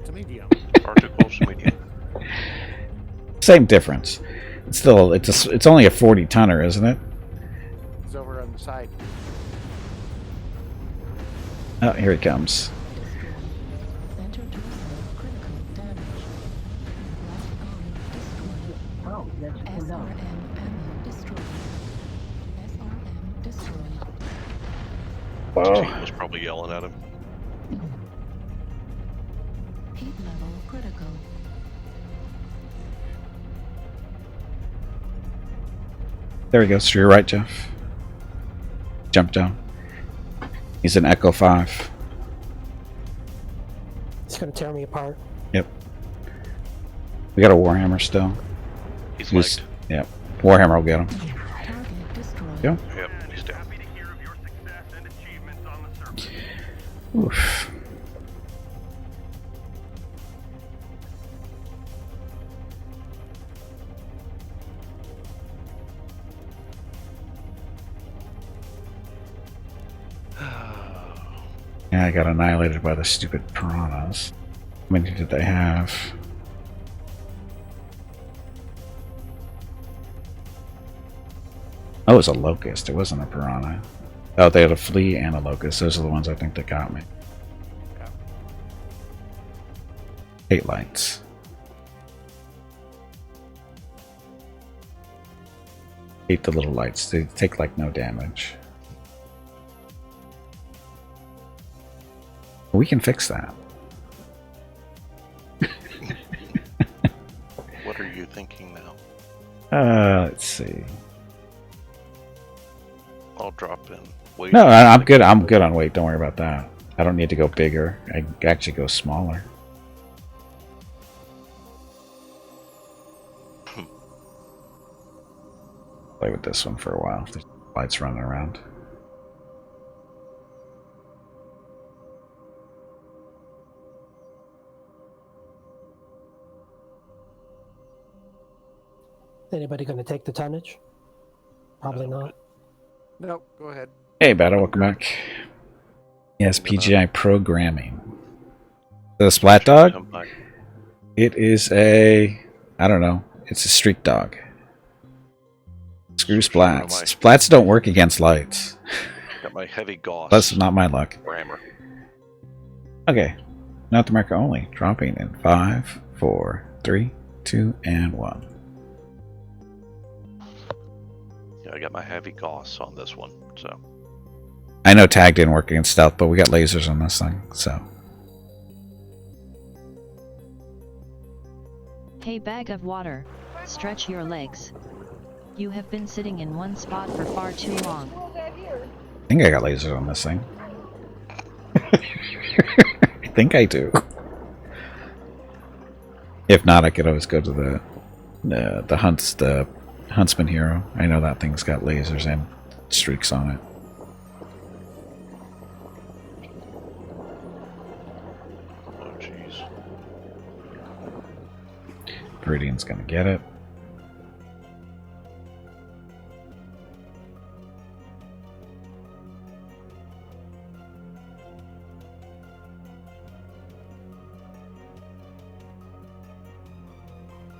It's a medium. Articles medium. Same difference. It's still it's only a 40 tonner, isn't it? He's over on the side. Oh, here he comes. Center torso critical damage. Left arm destroyed. Oh, that's come down. SRM ammo destroyed. SRM destroyed. Whoa. Team was probably yelling at him. Heat level critical. There he goes. To your right, Jeff. Jump down. He's in Echo 5. He's gonna tear me apart. Yep. We got a Warhammer still. He's legged. Yep. Warhammer will get him. Target destroyed. Go. Yep, he's down. Happy to hear of your success and achievements on the surface. Oof. Yeah, I got annihilated by the stupid piranhas. How many did they have? Oh, it was a locust. It wasn't a piranha. Oh, they had a flea and a locust. Those are the ones I think that got me. Okay. 8 lights. Hate the little lights. They take like no damage. We can fix that. What are you thinking now? Let's see. I'll drop in. Wait. No, I'm good. I'm good on weight. Don't worry about that. I don't need to go bigger. I can actually go smaller. Play with this one for a while. There's lights running around. Anybody going to take the tonnage? Probably not. No, go ahead. Hey, Battle, welcome back. Yes, PGI programming. The Splat Dog? It is a... I don't know. It's a street dog. Screw Splats. Splats don't work against lights. Got my heavy gauze. That's not my luck. Rammer. Okay. North America only. Dropping in 5, 4, 3, 2, and 1. Yeah, I got my heavy gauze on this one, so. I know tag didn't work against stealth, but we got lasers on this thing, so. Hey, bag of water, stretch your legs. You have been sitting in one spot for far too long. I think I got lasers on this thing. I think I do. If not, I could always go to the Huntsman hero. I know that thing's got lasers and streaks on it. Oh, jeez. Viridian's gonna get it.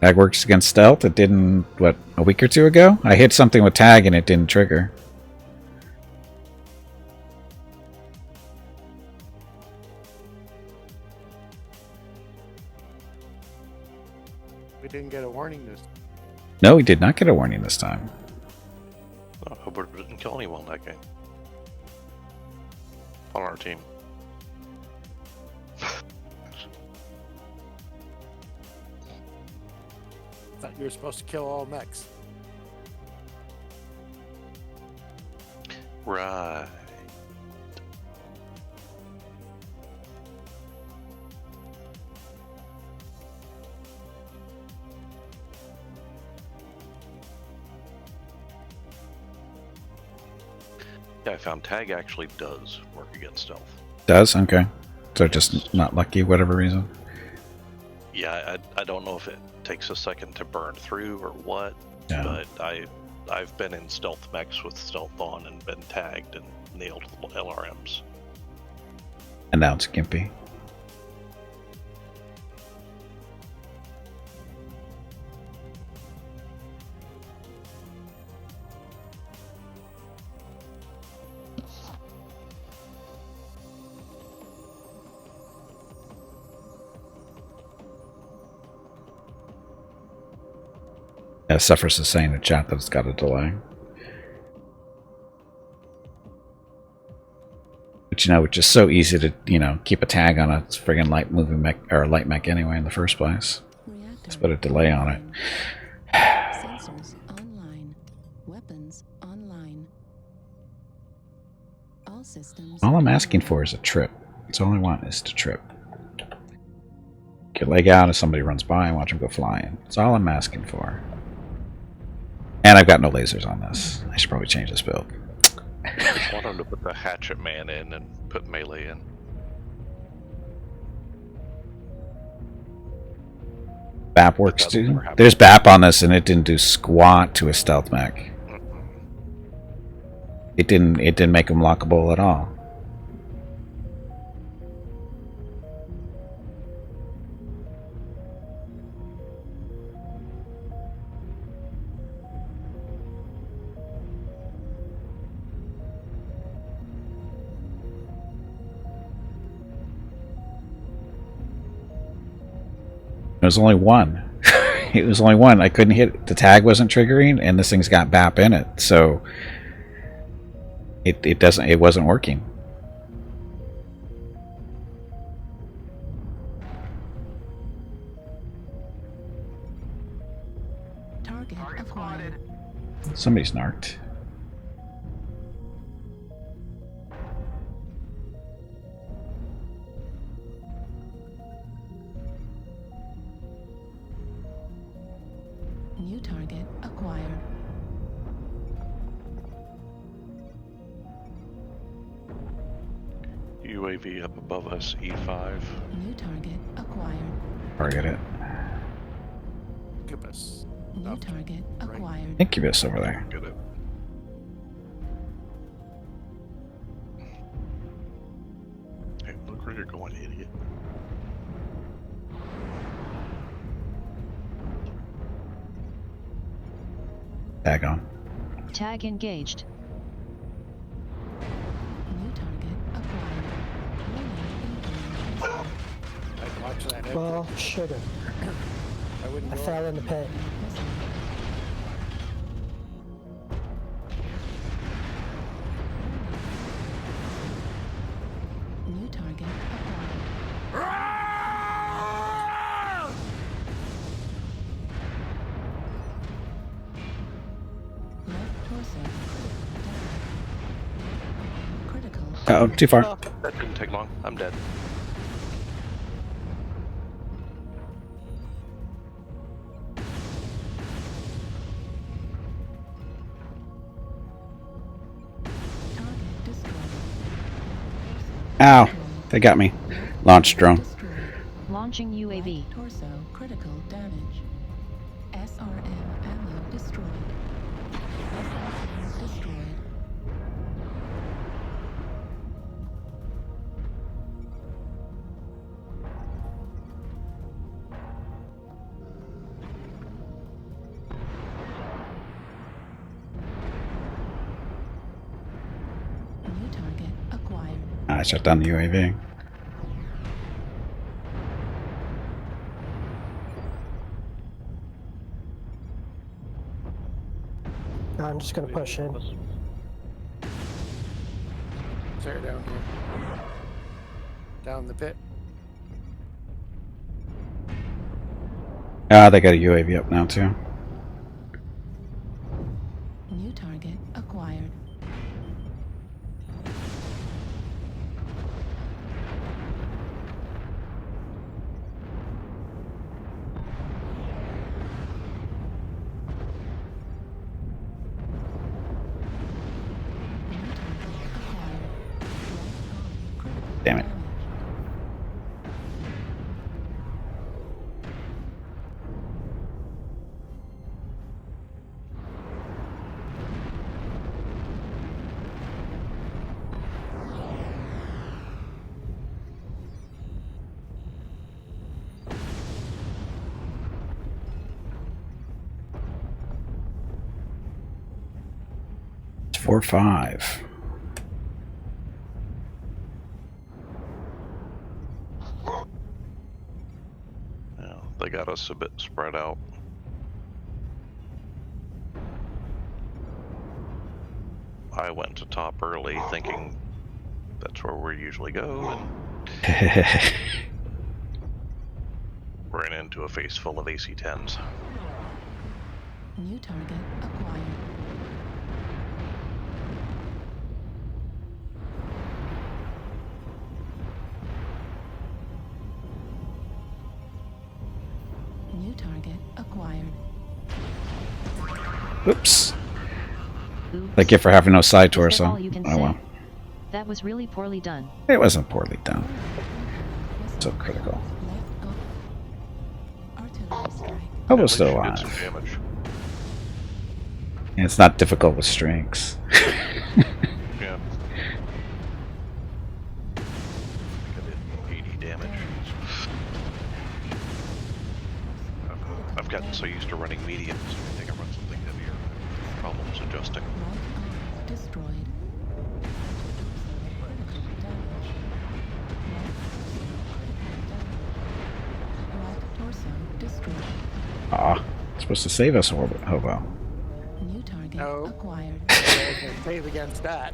Tag works against stealth. It didn't, what, a week or two ago? I hit something with tag and it didn't trigger. We didn't get a warning this. No, he did not get a warning this time. Oh, Hobart didn't kill anyone that game. On our team. Thought you were supposed to kill all mechs. Right. Yeah, I found tag actually does work against stealth. Does? Okay. So just not lucky, whatever reason. Yeah, I don't know if it takes a second to burn through or what, Yeah. but I've been in stealth mechs with stealth on and been tagged and nailed LRMs. And now it's Gimpy. Yeah, Suffers is saying in the chat that it's got a delay. But you know, it's just so easy to, you know, keep a tag on a friggin' light moving mech or light mech anyway in the first place. Just put a delay on it. Sensors online. Weapons online. All systems. All I'm asking for is a trip. That's all I want is to trip. Get leg out if somebody runs by and watch them go flying. That's all I'm asking for. And I've got no lasers on this. I should probably change this build. I want him to put the hatchet man in and put melee in. BAP works too. There's BAP on this and it didn't do squat to a stealth mech. It didn't make him lockable at all. was only one. It was only one. I couldn't hit. The tag wasn't triggering, and this thing's got BAP in it, so it wasn't working. Target acquired. Somebody's narked. New target acquired. UAV up above us, E5. New target acquired. Target it. Incubus. New target acquired. Incubus over there. Get it. Hey, look where you're going, idiot. Tag on. Tag engaged. New target acquired. I'd watch that. Edge. Well, should have. I wouldn't. I go fell in the pit. New target acquired. Left torso. Critical. Oh, too far. Oh, that didn't take long. I'm dead. Target destroyed. Ow! They got me. Launch drone. Destroyed. Launching UAV. Torso critical damage. SRM ammo destroyed. SRM destroyed. New target acquired. I shut down the UAV. I'm just gonna push in. Tear down here. Down the pit. Ah, they got a UAV up now too. New target acquired. Damn it. It's 4-5. They got us a bit spread out. I went to top early thinking that's where we usually go, and ran into a face full of AC-10s. New target acquired. New target acquired. Oops. Thank you for having no side torso. all you can Oh say? well. That was really poorly done. It wasn't poorly done. So critical. Artillery strike. Oh, we're At still least you did alive. some damage. And it's not difficult with strings. Yeah. I did 80 damage. I've gotten so used to running mediums, I think I run something heavier. Problems adjusting. Right arm destroyed. Critical damage. Right torso supposed to save us, Hobo. New target No. acquired. Save against that.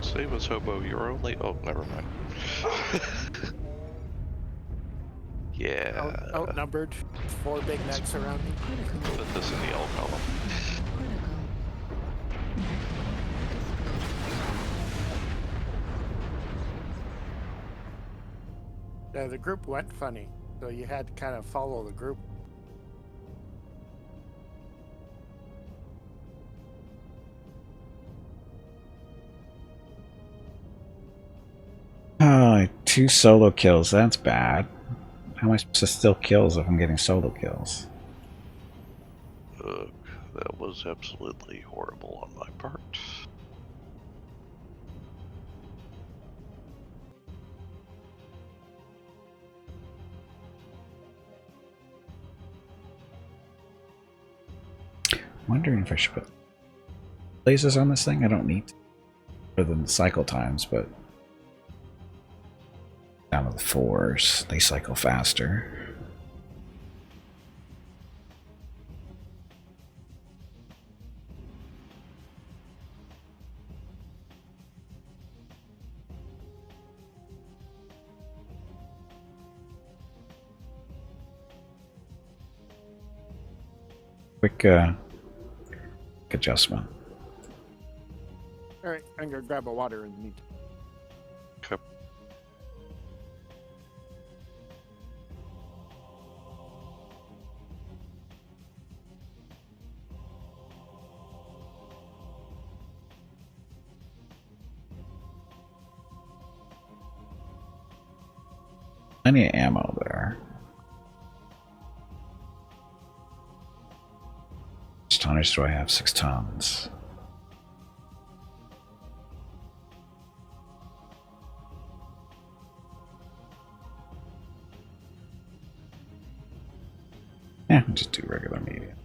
Save us, Hobo. You're only. Oh, never mind. Yeah. Outnumbered. 4 big necks around me. Put this in the L column. The group went funny, so you had to kind of follow the group. Oh, 2 solo kills. That's bad. How am I supposed to steal kills if I'm getting solo kills? Ugh, that was absolutely horrible on my part. Wondering if I should put lasers on this thing. I don't need to, other than the cycle times, but down to the 4s, they cycle faster. Quick adjustment. Alright, I'm gonna grab a water in the meantime. Okay. Plenty of ammo there. How much tonnage do I have? 6 tons. Yeah, I'll just do regular medium.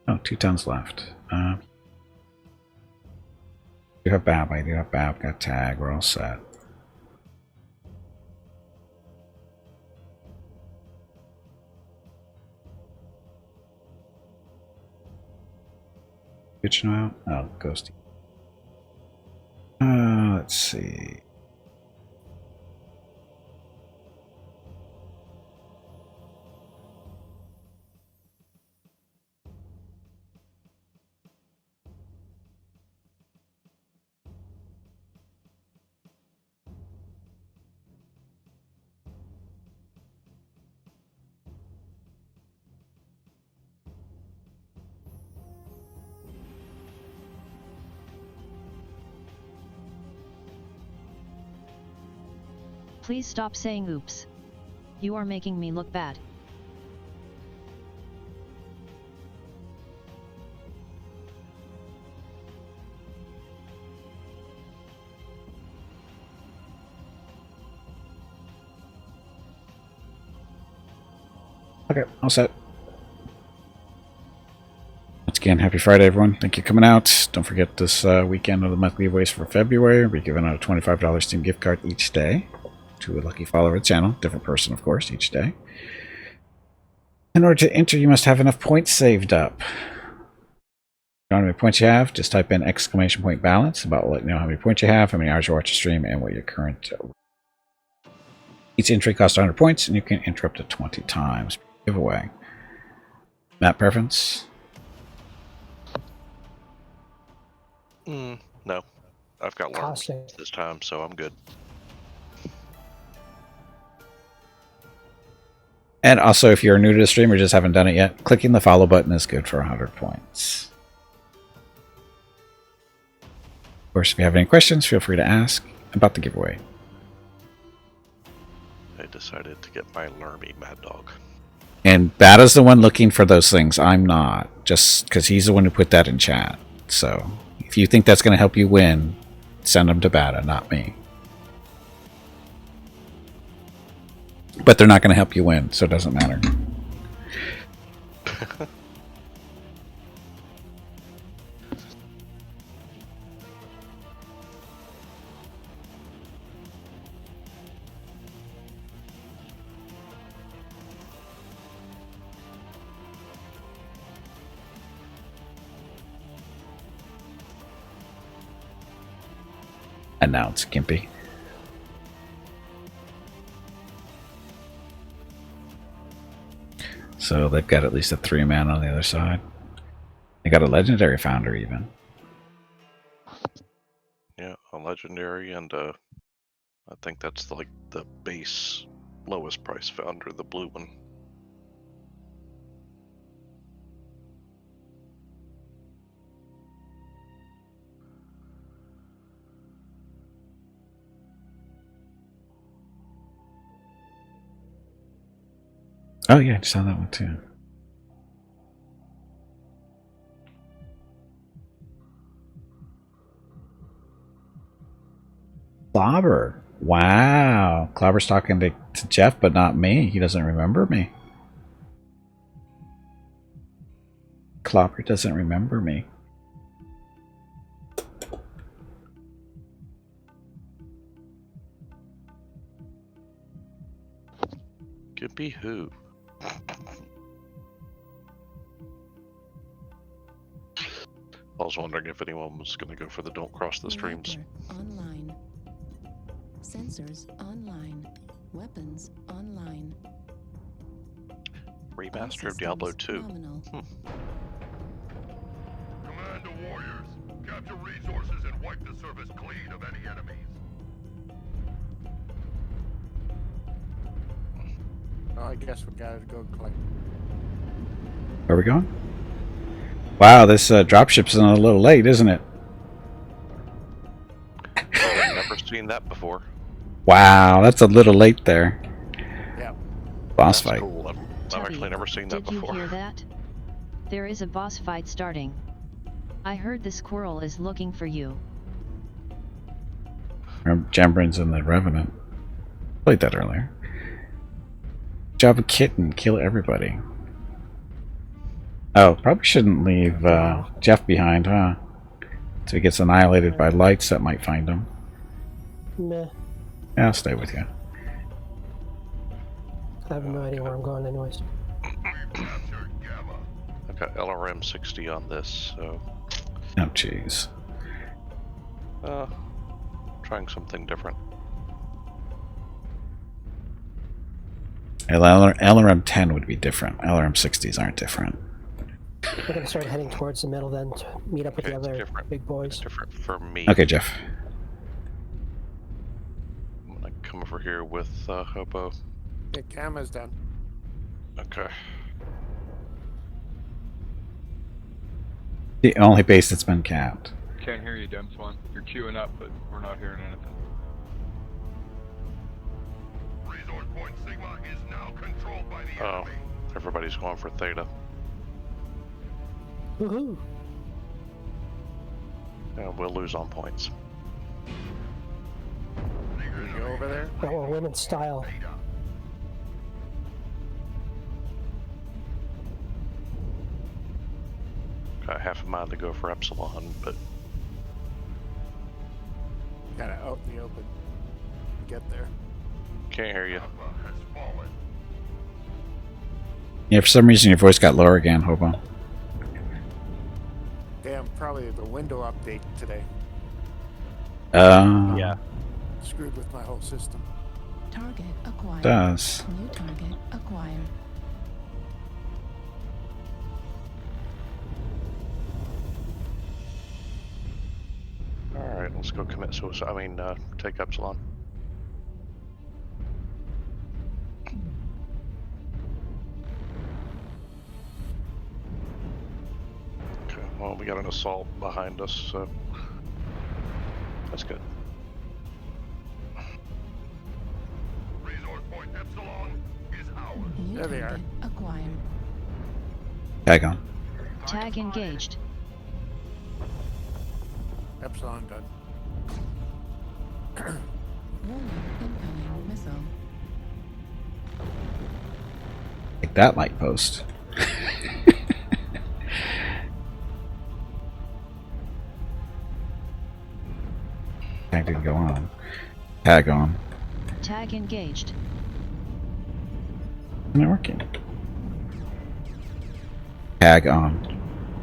Oh, 2 tons left. Do have BAB, I do have BAB, got tag, we're all set. Bitch now? Oh, ghosty. Let's see. Please stop saying oops. You are making me look bad. Okay, all set. Once again, happy Friday, everyone. Thank you for coming out. Don't forget this weekend of the monthly giveaways for February. We're giving out a $25 Steam gift card each day to a lucky follower of the channel. Different person, of course, each day. In order to enter, you must have enough points saved up. If you know how many points you have, just type in exclamation point balance. About let you know how many points you have, how many hours you watch the stream, and what your current. Each entry costs 100 points, and you can enter up to 20 times per giveaway. Map preference? No. I've got learned this time, so I'm good. And also, if you're new to the stream or just haven't done it yet, clicking the follow button is good for 100 points. Of course, if you have any questions, feel free to ask about the giveaway. I decided to get my Lermy Mad Dog. And Bada's the one looking for those things. I'm not. Just because he's the one who put that in chat. So, if you think that's going to help you win, send them to Bata, not me. But they're not going to help you win, so it doesn't matter. And now it's Gimpy. So they've got at least a 3-man on the other side. They got a legendary founder even. Yeah, a legendary, and I think that's like the base lowest price founder, the blue one. Oh yeah, I saw that one too. Clobber. Wow. Clobber's talking to Jeff, but not me. He doesn't remember me. Clobber doesn't remember me. Could be who? I was wondering if anyone was going to go for the don't cross the streams. Online. Sensors online. Weapons online. Remaster of Diablo 2. Command to warriors. Capture resources and wipe the surface clean of any enemies. Oh, I guess we gotta go collect. Where are we going? Wow, this dropship's a little late, isn't it? I've never seen that before. Wow, that's a little late there. Yeah. Boss That's fight. cool. I've actually never seen that Did before. you hear that? There is a boss fight starting. I heard the squirrel is looking for you. Jambrin's in the Revenant. Played that earlier. Java Kitten, kill everybody. Oh, probably shouldn't leave Jeff behind, huh? So he gets annihilated by lights that might find him. Meh. Yeah, I'll stay with you. I have no idea where I'm going anyways. I've got LRM 60 on this, so Oh, jeez. trying something different. LRM 10 would be different. LRM 60s aren't different. We're gonna start heading towards the middle then to meet up with the other big boys. It's different for me. Okay, Jeff. I'm gonna come over here with Hobo. The camera's done. Okay. The only base that's been capped. Can't hear you, Dumb Swan. You're queuing up, but we're not hearing anything. Resource point Sigma is now controlled by the Oh, enemy. everybody's going for Theta. Woohoo! Yeah, we'll lose on points. You go over there. Oh, well, women's style. Got half a mind to go for Epsilon, but Kinda out in the open. Get there. can't hear you. Yeah, for some reason your voice got lower again, Hobo. Damn, probably the window update today. Yeah. Screwed with my whole system. Target acquired. Does. New target acquired. Alright, let's go commit suicide. I mean, take Epsilon. Okay, well, we got an assault behind us, so that's good. Resource point Epsilon is ours. New There they are. target acquired. Tag on. Tag engaged. Epsilon done. Incoming missile. Like that light post. Tag didn't go on. Tag on. Tag engaged. Not working. Tag on.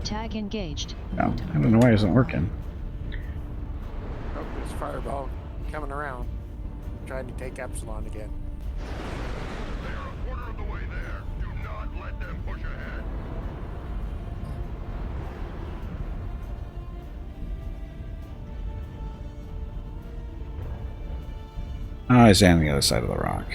Tag engaged. No, I don't know why it isn't working. Oh, there's Fireball coming around, trying to take Epsilon again. They are a quarter of the way there. Do not let them push ahead. Oh, he's on the other side of the rock.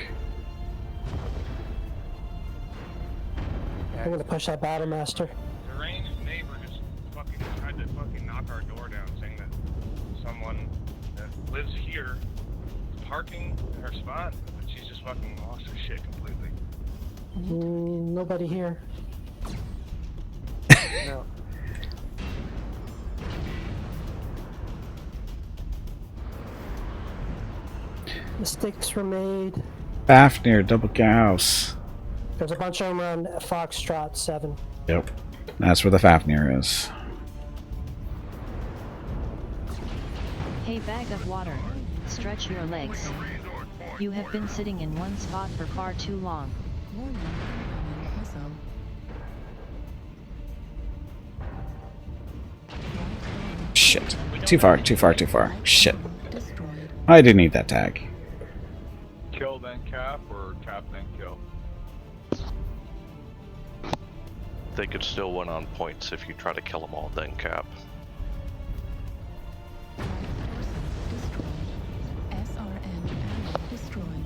I'm gonna push that Battle Master. Terrain's neighbor just fucking tried to fucking knock our door down, saying that someone that lives here is parking in her spot, but she's just fucking lost her shit completely. Nobody here. No. Mistakes were made. Fafnir, double cows. There's a bunch of them around Foxtrot 7. Yep. That's where the Fafnir is. Hey, bag of water. Stretch your legs. You have been sitting in one spot for far too long. Warning. Incoming missile. Shit. Too far, too far, too far. Shit. I didn't need that tag. Kill then cap, or cap then kill? They could still win on points if you try to kill them all, then cap. SRM panel destroyed.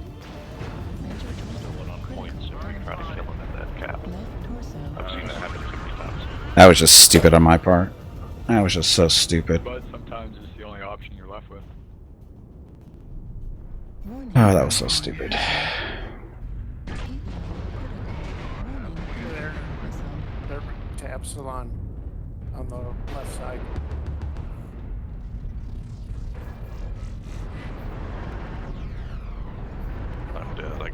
Major Still win on points if you try to kill them and then cap. left torso. I've seen that happen too many times. That was just stupid on my part. That was just so stupid. But sometimes it's the only option you're left with. Oh, that was so stupid. They're to Epsilon on the left side. I'm dead.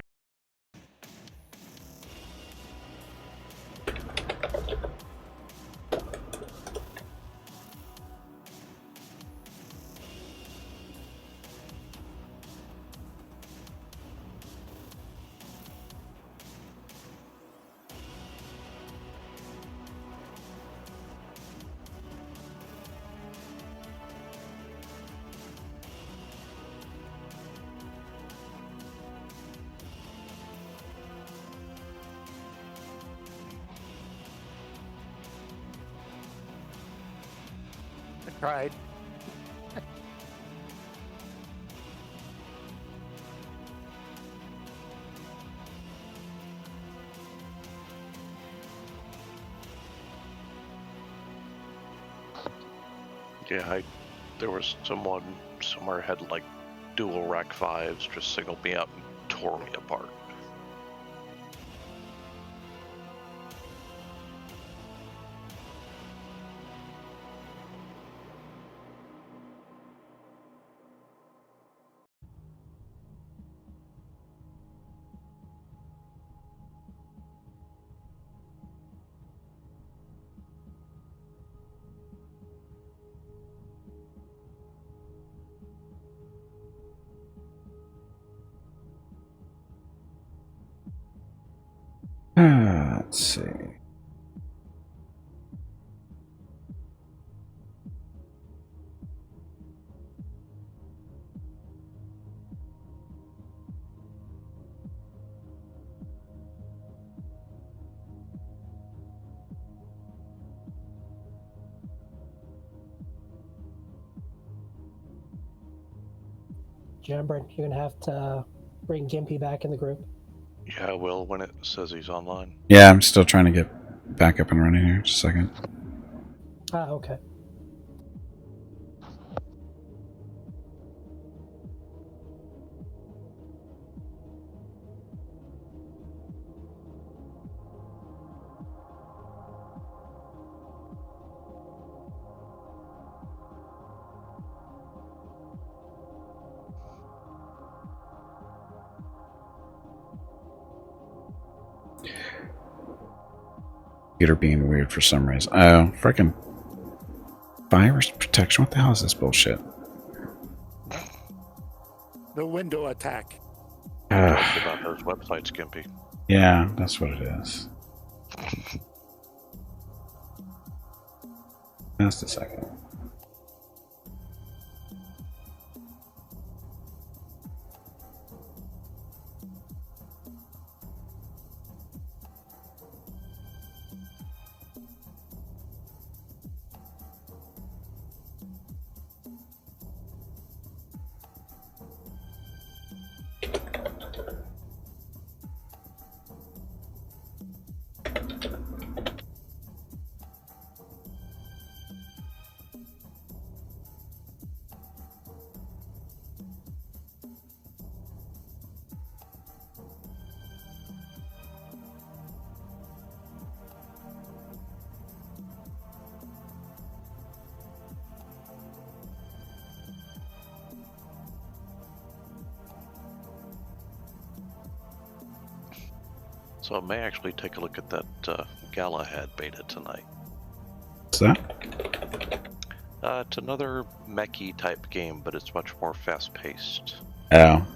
I tried. Yeah, there was someone somewhere had like dual rack 5s, just singled me out and tore me apart. Let's see. Jambrin, you're gonna have to bring Gimpy back in the group. Yeah, I will when it says he's online. Yeah, I'm still trying to get back up and running here. Just a second. Ah, okay. Computer being weird for some reason. Oh, freaking virus protection. What the hell is this bullshit? The window attack. Talked about those websites, Gimpy. Yeah, that's what it is. Just a second. So I may actually take a look at that Galahad beta tonight. What's that? It's another mechy type game, but it's much more fast-paced. Oh.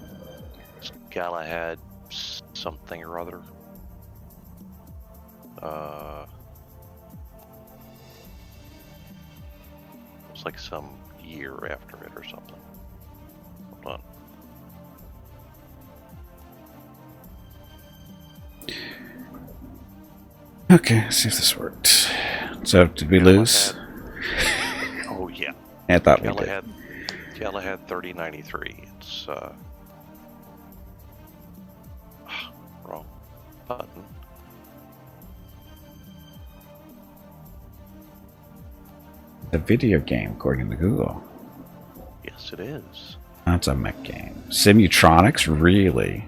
It's Galahad something or other. It's like some year after it or something. Hold on. Okay, let's see if this worked. So, did we lose? Oh, yeah. I thought we did. Galahad 3093. It's, wrong button. The video game, according to Google. Yes, it is. That's a mech game. Simutronics? Really?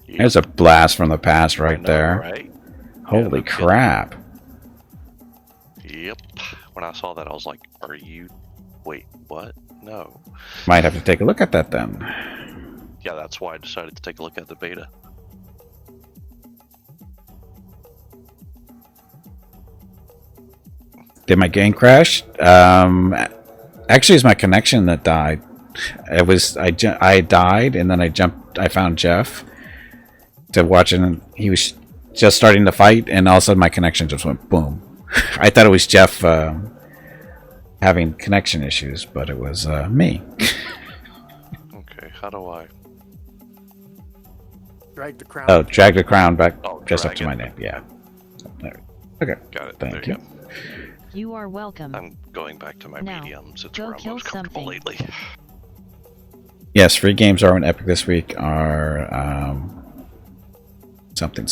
Yep. There's a blast from the past right there. Right? Holy yeah, crap. Yep. When I saw that, I was like, are you... Wait, what? No. Might have to take a look at that then. Yeah, that's why I decided to take a look at the beta. Did my game crash? Actually, it's my connection that died. It was I died, and then I found Jeff to watch it, and he was just starting to fight, and all of a sudden my connection just went boom. I thought it was Jeff having connection issues, but it was me. Okay, how do I... Drag the crown. Oh, drag the crown back just up drag to my it. name. Yeah. Okay. Got it. Thank you. You are welcome. I'm going back to my Now, mediums. It's go where I'm kill most comfortable something. lately. Yes, free games are on Epic this week are something.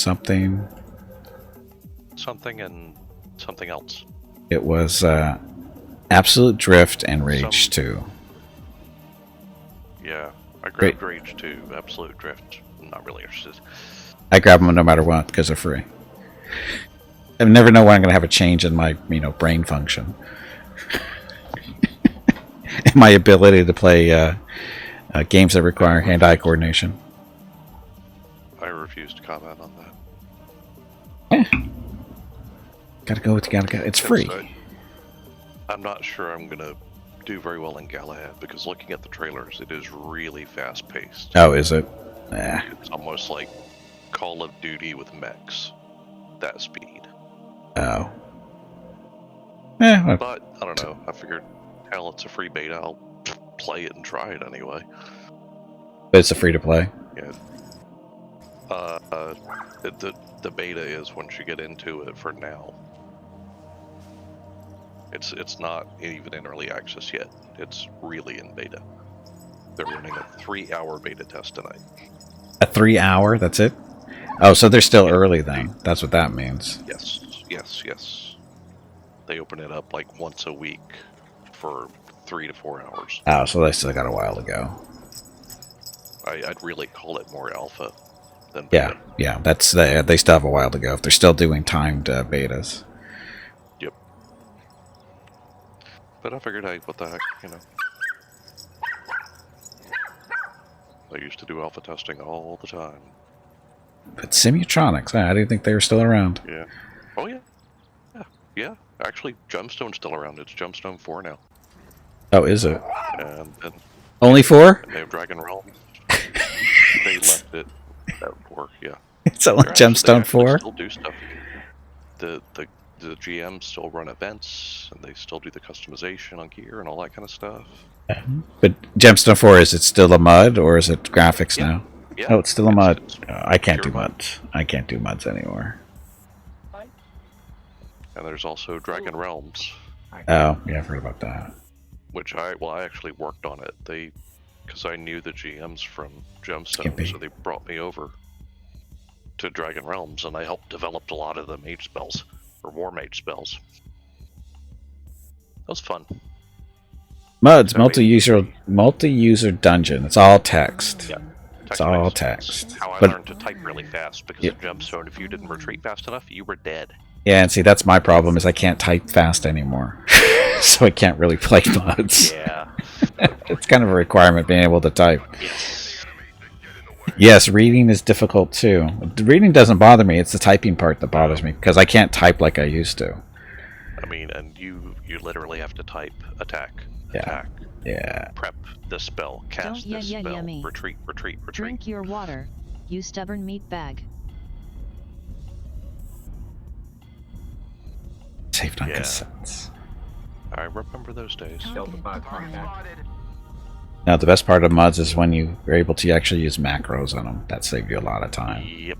Something and something else. It was Absolute Drift and Rage 2. Yeah, I grabbed Rage 2, Absolute Drift. I'm not really interested. I grab them no matter what because they're free. I never know when I'm going to have a change in my, brain function. And my ability to play games that require hand-eye coordination. I refuse to comment on that. Gotta go. It's free. I'm not sure I'm gonna do very well in Galahad because looking at the trailers, it is really fast-paced. Oh, is it? It's almost like Call of Duty with mechs. That speed. Oh. Yeah. But I don't know. I figured, hell, it's a free beta. I'll play it and try it anyway. But it's a free to play. Yeah. The beta is once you get into it for now. It's not even in early access yet. It's really in beta. They're running a 3-hour beta test tonight. A 3-hour? That's it? Oh, so they're still early then. That's what that means. Yes. They open it up like once a week for 3 to 4 hours. Oh, so they still got a while to go. I'd really call it more alpha than beta. Yeah. That's they still have a while to go if they're still doing timed betas. Yep. But I figured, hey, what the heck, I used to do alpha testing all the time. But Simutronics, I didn't think they were still around. Yeah. Oh, yeah. Yeah, actually, Gemstone's still around. It's Gemstone 4 now. Oh, is it? And Only 4? they have Dragon Realm. They left it at 4, yeah. It's only Gemstone 4? They still do stuff. The GMs still run events, and they still do the customization on gear and all that kind of stuff. But Gemstone 4, is it still a MUD, or is it graphics now? Yeah. Oh, it's still a MUD. It's I can't do pure MUDs. I can't do MUDs anymore. And there's also Dragon Realms. Oh, yeah, I've heard about that. Which I actually worked on it. Because I knew the GMs from Gemstone, so they brought me over to Dragon Realms, and I helped develop a lot of the mage spells, or war mage spells. That was fun. MUDs, multi-user dungeon. It's all text. Yeah. It's all text. How I But learned to type really fast, because in Gemstone, if you didn't retreat fast enough, you were dead. yeah, and see, that's my problem, is I can't type fast anymore. So I can't really play MUDs. Yeah. It's kind of a requirement, being able to type. Yes, reading is difficult too. The reading doesn't bother me, it's the typing part that bothers me, because I can't type like I used to. I mean, and you literally have to type attack, attack, prep the spell, cast Don't this spell, retreat, retreat, retreat. Drink your water, you stubborn meat bag. Saved on cassettes. I remember those days. Now, the best part of MUDs is when you are able to actually use macros on them. That saves you a lot of time. Yep.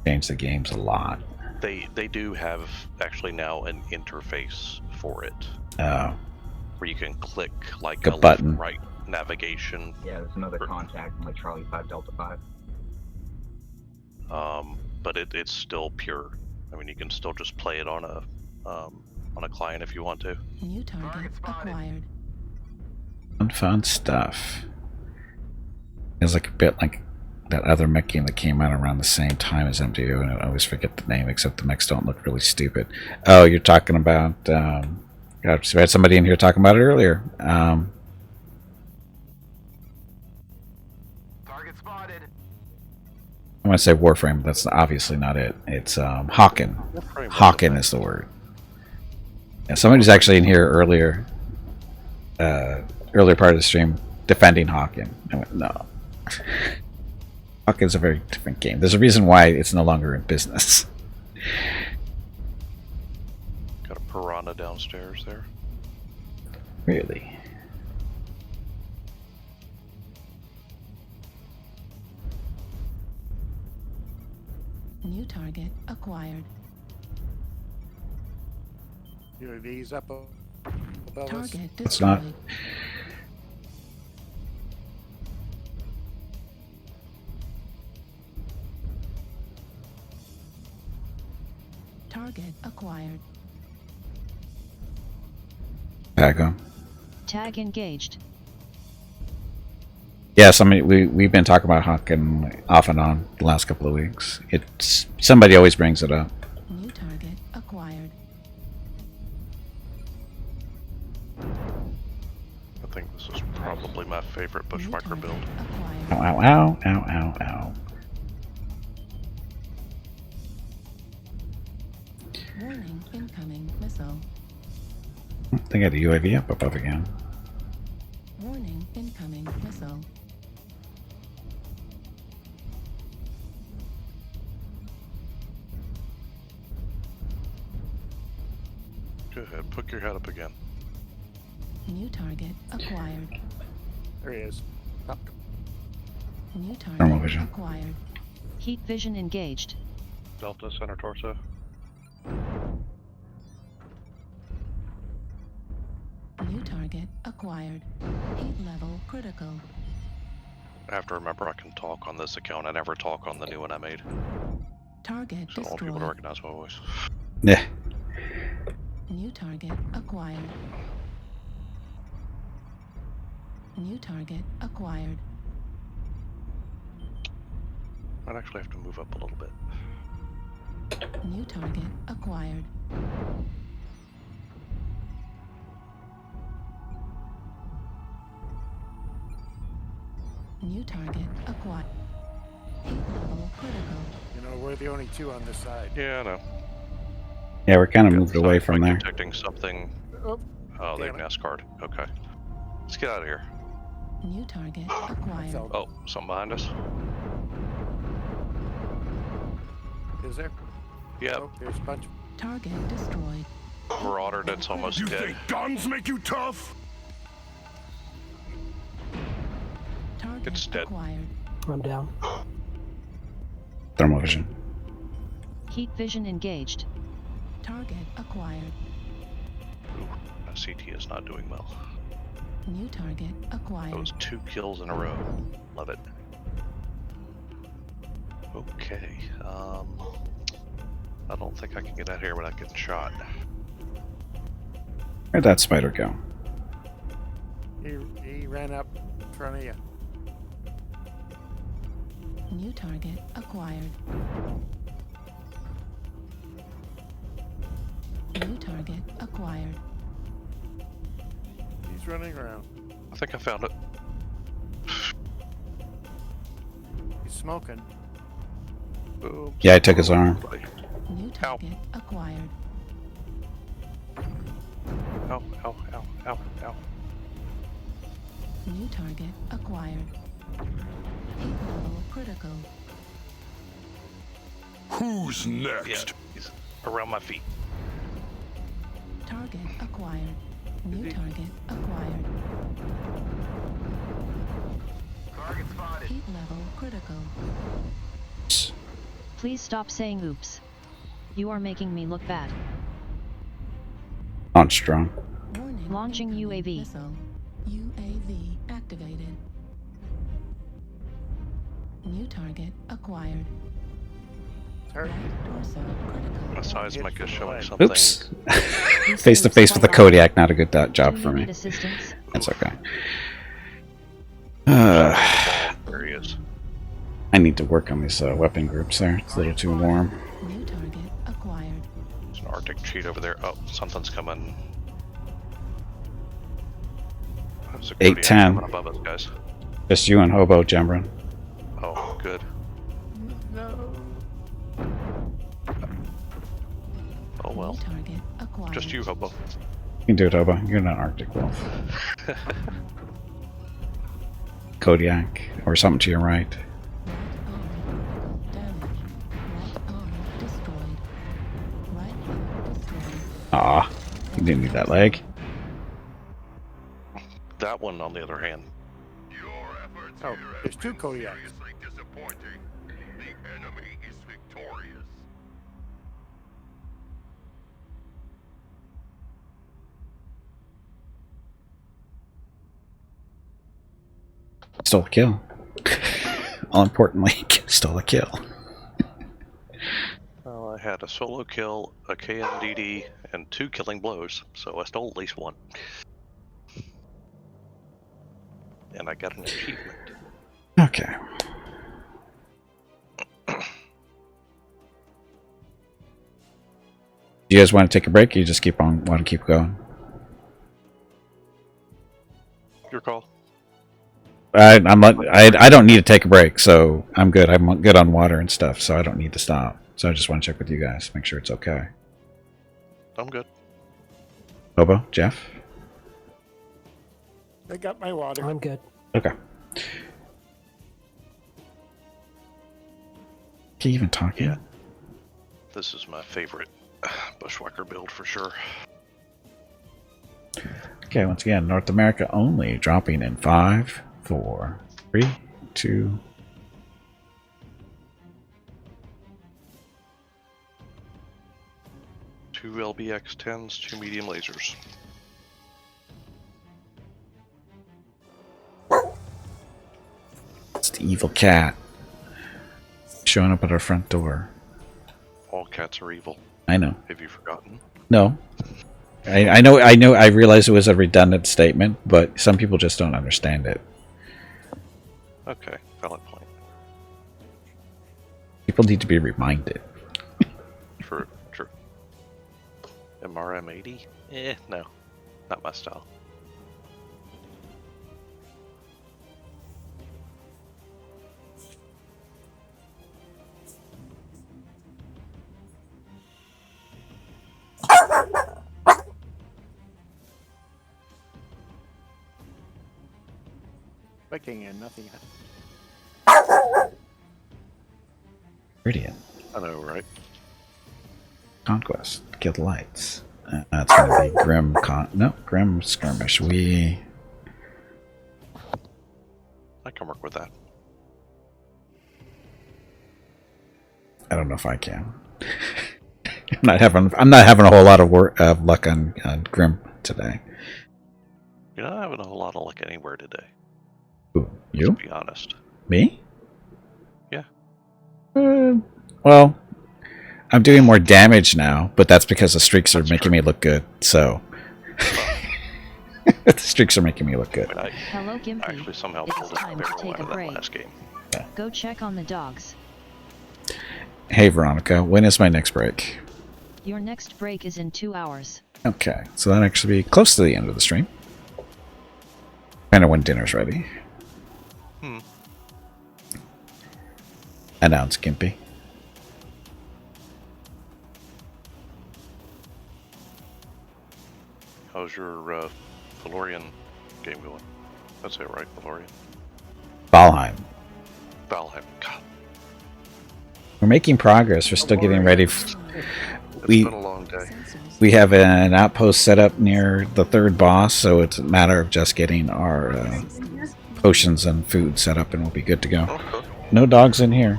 Change the games a lot. They do have actually now an interface for it. Oh. Where you can click like a button. left, right navigation. Yeah, there's another contact like Charlie 5 Delta 5. But it's still pure. I mean, you can still just play it on a client if you want to. New target acquired. Fun stuff. It's like a bit like that other mech game that came out around the same time as MDO, and I always forget the name, except the mechs don't look really stupid. Oh, you're talking about... we had somebody in here talking about it earlier. Target spotted. I want to say Warframe, but that's obviously not it. It's Hawken. Hawken is the word. Yeah, somebody's actually in here earlier part of the stream defending Hawken. I went, no. Hawken's a very different game. There's a reason why it's no longer in business. Got a piranha downstairs there. Really? New target acquired. UAV's up above us. Target It's not. destroyed. Target acquired. Paco. Tag engaged. Yeah, we've been talking about Hawken off and on the last couple of weeks. It's somebody always brings it up. New target acquired. I think this is probably my favorite Bushwhacker build. Ow, ow, ow, ow, ow, ow. Warning, incoming missile. They got a UAV up above again. Warning, incoming missile. Go ahead, put your head up again. New target acquired. There he is. Up. New Thermal target vision. acquired. Heat vision engaged. Delta, center torso. New target acquired. Heat level critical. I have to remember I can talk on this account. I never talk on the new one I made. Target So I want people to destroyed. recognize my voice. Yeah. New target acquired. New target acquired. Might actually have to move up a little bit. New target acquired. New target acquired. Heat level critical. You know, we're the only two on this side. Yeah, I know. Yeah, we're kind of moved away from there. Detecting something. Oh, they've NASCAR'd. Okay. Let's get out of here. New target acquired. Oh, something behind us. Is there? Yep. Oh, there's a bunch. Target destroyed. Marauder that's almost dead. Think guns make you tough? Target It's dead. acquired. I'm down. Thermal vision. Heat vision engaged. Target acquired. My CT is not doing well. New target acquired. That was 2 kills in a row. Love it. Okay. I don't think I can get out here without getting shot. Where'd that spider go? He ran up in front of you. New target acquired. New target acquired. He's running around. I think I found it. He's smoking. Oops. Yeah, I took his arm. New target acquired. Ow, ow, ow, ow, ow. New target acquired. Heat level critical. Who's next? Yeah, he's around my feet. Target acquired. New target acquired. Target spotted. Heat level critical. Please stop saying oops. You are making me look bad. On strong. Warning. Launching UAV. Missile. UAV activated. New target acquired. Target. Torso critical. My seismic is showing something. Oops. Face to face with the Kodiak, not a good job for me. Assistance? That's okay. There he is. I need to work on these weapon groups there. It's a little too warm. New target acquired. There's an Arctic cheat over there. Oh, something's coming. There's a Kodiak 8-10. coming above us, guys. Just you and Hobo, Jembrin. Oh, good. No. Oh well. New target acquired. Just you, Hobo. You can do it, Hobo. You're not an Arctic wolf. Kodiak, or something to your right. Aw, you didn't need that leg. That one, on the other hand. Oh, there's 2 Kodiaks. Disappointing. The enemy is victorious. Stole a kill. All importantly, stole a kill. Well, I had a solo kill, a KMDD, and 2 killing blows, so I stole at least 1. And I got an achievement. Okay. Do you guys want to take a break, or you just want to keep going? Your call. I don't need to take a break, so I'm good. I'm good on water and stuff, so I don't need to stop. So I just want to check with you guys, make sure it's okay. I'm good. Hobo, Jeff? I got my water. I'm good. Okay. Can you even talk yet? This is my favorite Bushwhacker build for sure. Okay, once again, North America only, dropping in 5, 4, 3, 2. Two LBX-10s, 2 medium lasers. It's the evil cat showing up at our front door. All cats are evil. I know. Have you forgotten? No. I know. I realize it was a redundant statement, but some people just don't understand it. Okay, valid point. People need to be reminded. True, true. MRM-80? No. Not my style. Viking and nothing yet. Brilliant. I know, right? Conquest. Kill the lights. That's gonna be Grim Grim Skirmish. I can work with that. I don't know if I can. I'm not having a whole lot of luck on Grim today. You're not having a whole lot of luck anywhere today. Ooh, you? To be honest. Me? Yeah. Well, I'm doing more damage now, but that's because the streaks are making me look good. So the streaks are making me look good. Hello, Gimpy. Actually, somehow It's pulled time to take a break. last game. Go check on the dogs. Hey, Veronica, when is my next break? Your next break is in 2 hours. Okay, so that'll actually be close to the end of the stream. Kind of when dinner's ready. Announce Gimpy. How's your Valorian game going? That's it, right? Valorian? Valheim. Valheim. God. We're making progress. We're still getting ready. It's been a long day. We have an outpost set up near the third boss, so it's a matter of just getting our potions and food set up, and we'll be good to go. No dogs in here.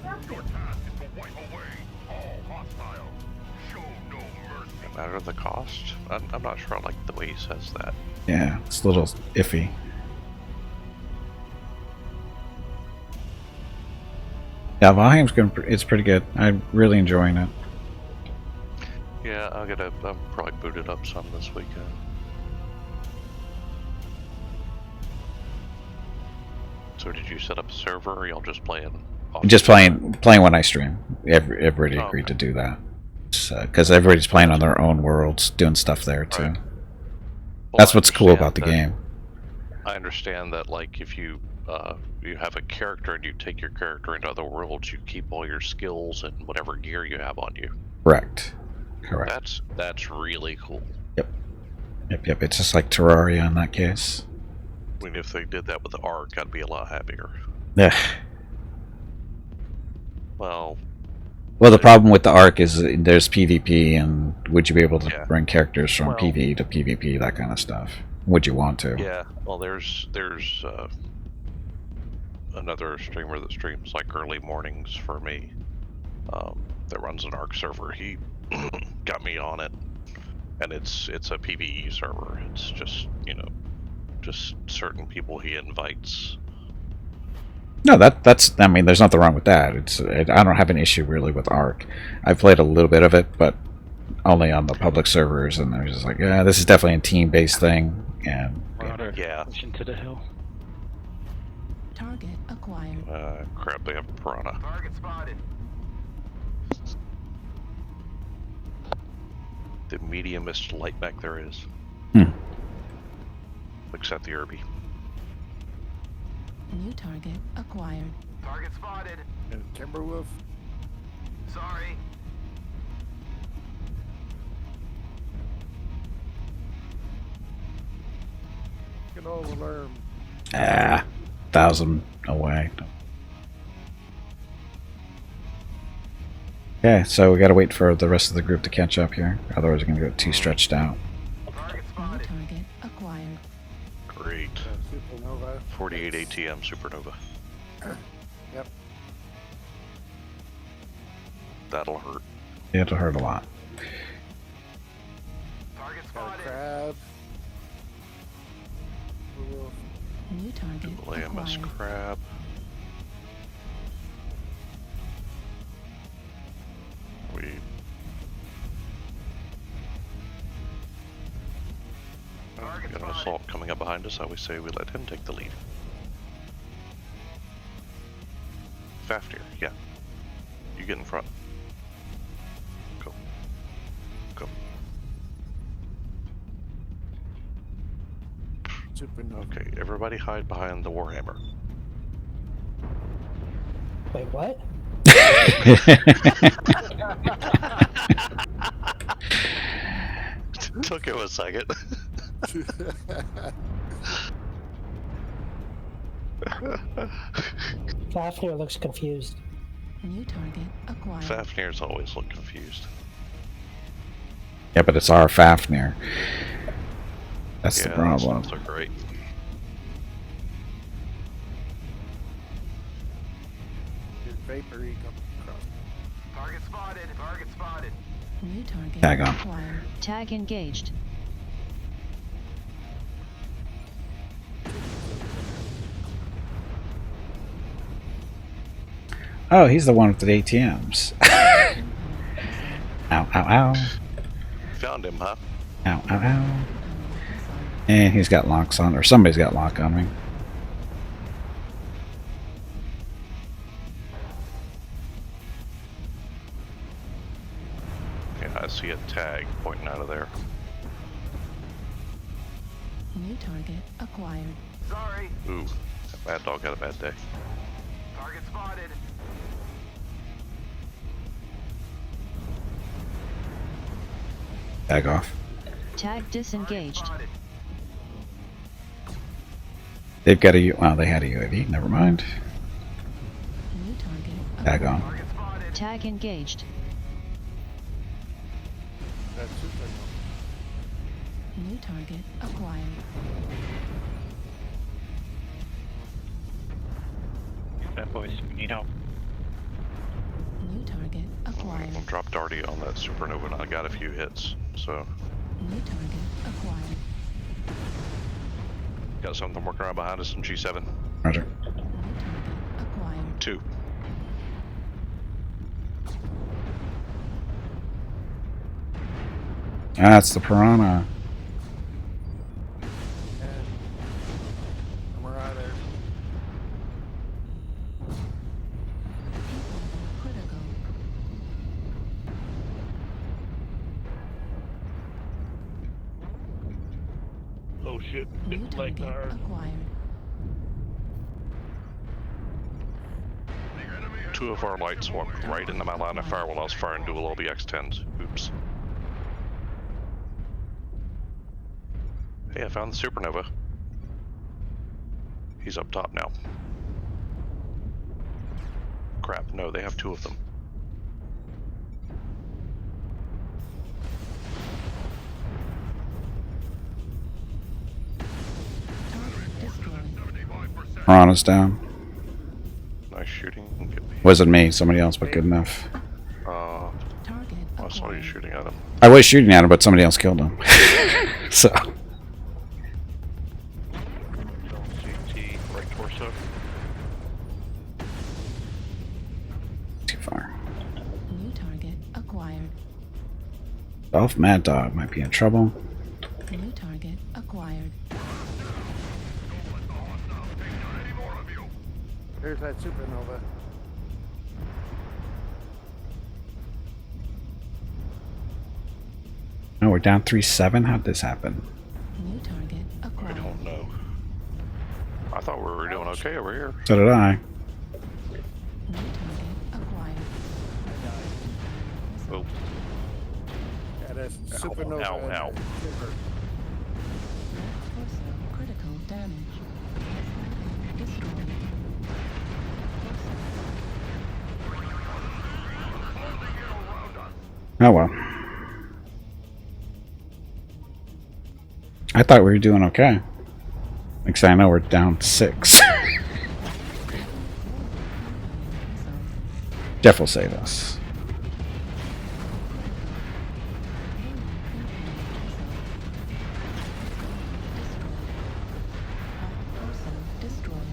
No matter the cost? I'm not sure I like the way he says that. Yeah, it's a little iffy. Yeah, Valheim's it's pretty good. I'm really enjoying it. Yeah, I'll probably boot it up some this weekend. So did you set up a server, or y'all just playing? Just playing when I stream. Everybody agreed to do that, because everybody's playing on their own worlds, doing stuff there too. Right. That's what's cool about the game. I understand that, like, if you have a character and you take your character into other worlds, you keep all your skills and whatever gear you have on you. Correct. That's really cool. Yep. It's just like Terraria in that case. I mean, if they did that with the Ark, I'd be a lot happier. Yeah. Well, the problem with the Ark is there's PvP, and would you be able to bring characters from PvE to PvP, that kind of stuff? Would you want to? Yeah. Well, there's another streamer that streams like early mornings for me. That runs an Ark server. He got me on it, and it's a PvE server. It's just just certain people he invites. No, that's. I mean, there's nothing wrong with that. I don't have an issue really with Ark. I've played a little bit of it, but only on the public servers, and they're just like, yeah, this is definitely a team-based thing. And Marauder, yeah, pushing to the hill. Target acquired. Crap, they have piranha. Target spotted. The mediumest light mech there is. Except the Irby. New target acquired. Target spotted. And Timberwolf. Sorry. Get all alarm. 1,000 away. Okay, so we gotta wait for the rest of the group to catch up here. Otherwise, we're gonna get too stretched out. Target spotted. Target acquired. Great. Supernova. 48 ATM Supernova. Yep. That'll hurt. It'll hurt a lot. Target Got a spotted. crab. Wolf. New target AMS acquired. crab. We got an assault coming up behind us. I always say we let him take the lead. Fafnir, yeah. You get in front. Go. Go. Supernova. Okay, everybody hide behind the Warhammer. Wait, what? Took him a second. Fafnir looks confused. New target acquired. Fafnir's always look confused. Yeah, but it's our Fafnir. That's the Yeah, problem. that's not so great. His vapory come across. Target spotted. Target spotted. New target Tag on. acquired. Tag engaged. Oh, he's the one with the ATMs. Ow, ow, ow. Found him, huh? Ow, ow, ow. And he's got locks on, or somebody's got lock on me. Yeah, I see a tag pointing out of there. New target acquired. Sorry. Ooh, that Mad Dog had a bad day. Target spotted. Tag off. Tag disengaged. They've got a well, they had a UAV. Never mind. New target Tag on. Tag engaged. That's super. New target acquired. That boys, we need help. New target acquired. I dropped Darty on that supernova and I got a few hits, so. New target acquired. Got something working around behind us in G7. Roger. Acquired. 2. That's the Piranha. Marauder. Critical. Oh shit, New it's like target our acquired. 2 of our lights walked right into my line of fire while I was firing dual LBX-10s. Oops. Hey, I found the supernova. He's up top now. Crap, no, they have 2 of them. Piranha's down. Nice shooting. Wasn't me, somebody else, but good enough. I saw you shooting at him. I was shooting at him, but somebody else killed him. So. CT, right torso. Too far. New target acquired. Dolph Mad Dog might be in trouble. New target acquired. There's that supernova. No, we're down 3-7. How'd this happen? New target acquired. I don't know. I thought we were doing okay over here. So did I. New target acquired. Oh. Yeah, that's supernova. Ow, ow. Super. Torso critical damage. Destroyed. Oh well. I thought we were doing okay. Like I know we're down 6. Jeff will save us.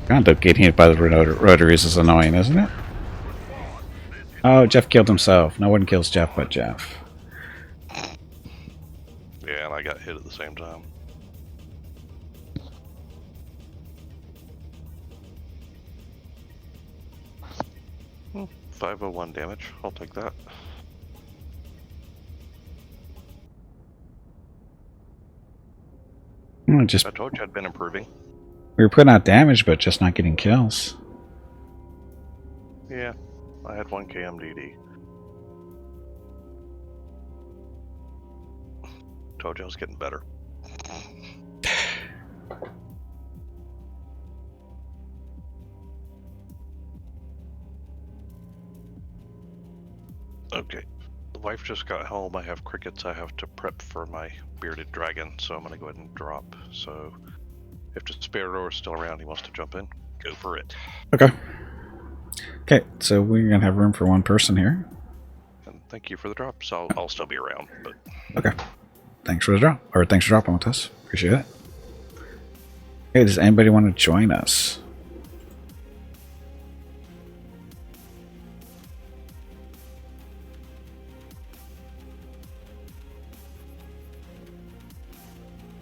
God, getting hit by the rotaries is annoying, isn't it? Oh, Jeff killed himself. No one kills Jeff but Jeff. Yeah, and I got hit at the same time. Well, 501 damage. I'll take that. Just I told you I'd been improving. we were putting out damage, but just not getting kills. Yeah, I had 1 KMDD. Told you I was getting better. wife just got home. I have crickets I have to prep for my bearded dragon, so I'm gonna go ahead and drop. So if the Spiridor is still around, he wants to jump in, go for it. Okay. Okay, so we're gonna have room for one person here. And thank you for the drop. So I'll still be around, but Okay. Thanks for the drop, or thanks for dropping with us. Appreciate it. Hey, does anybody want to join us?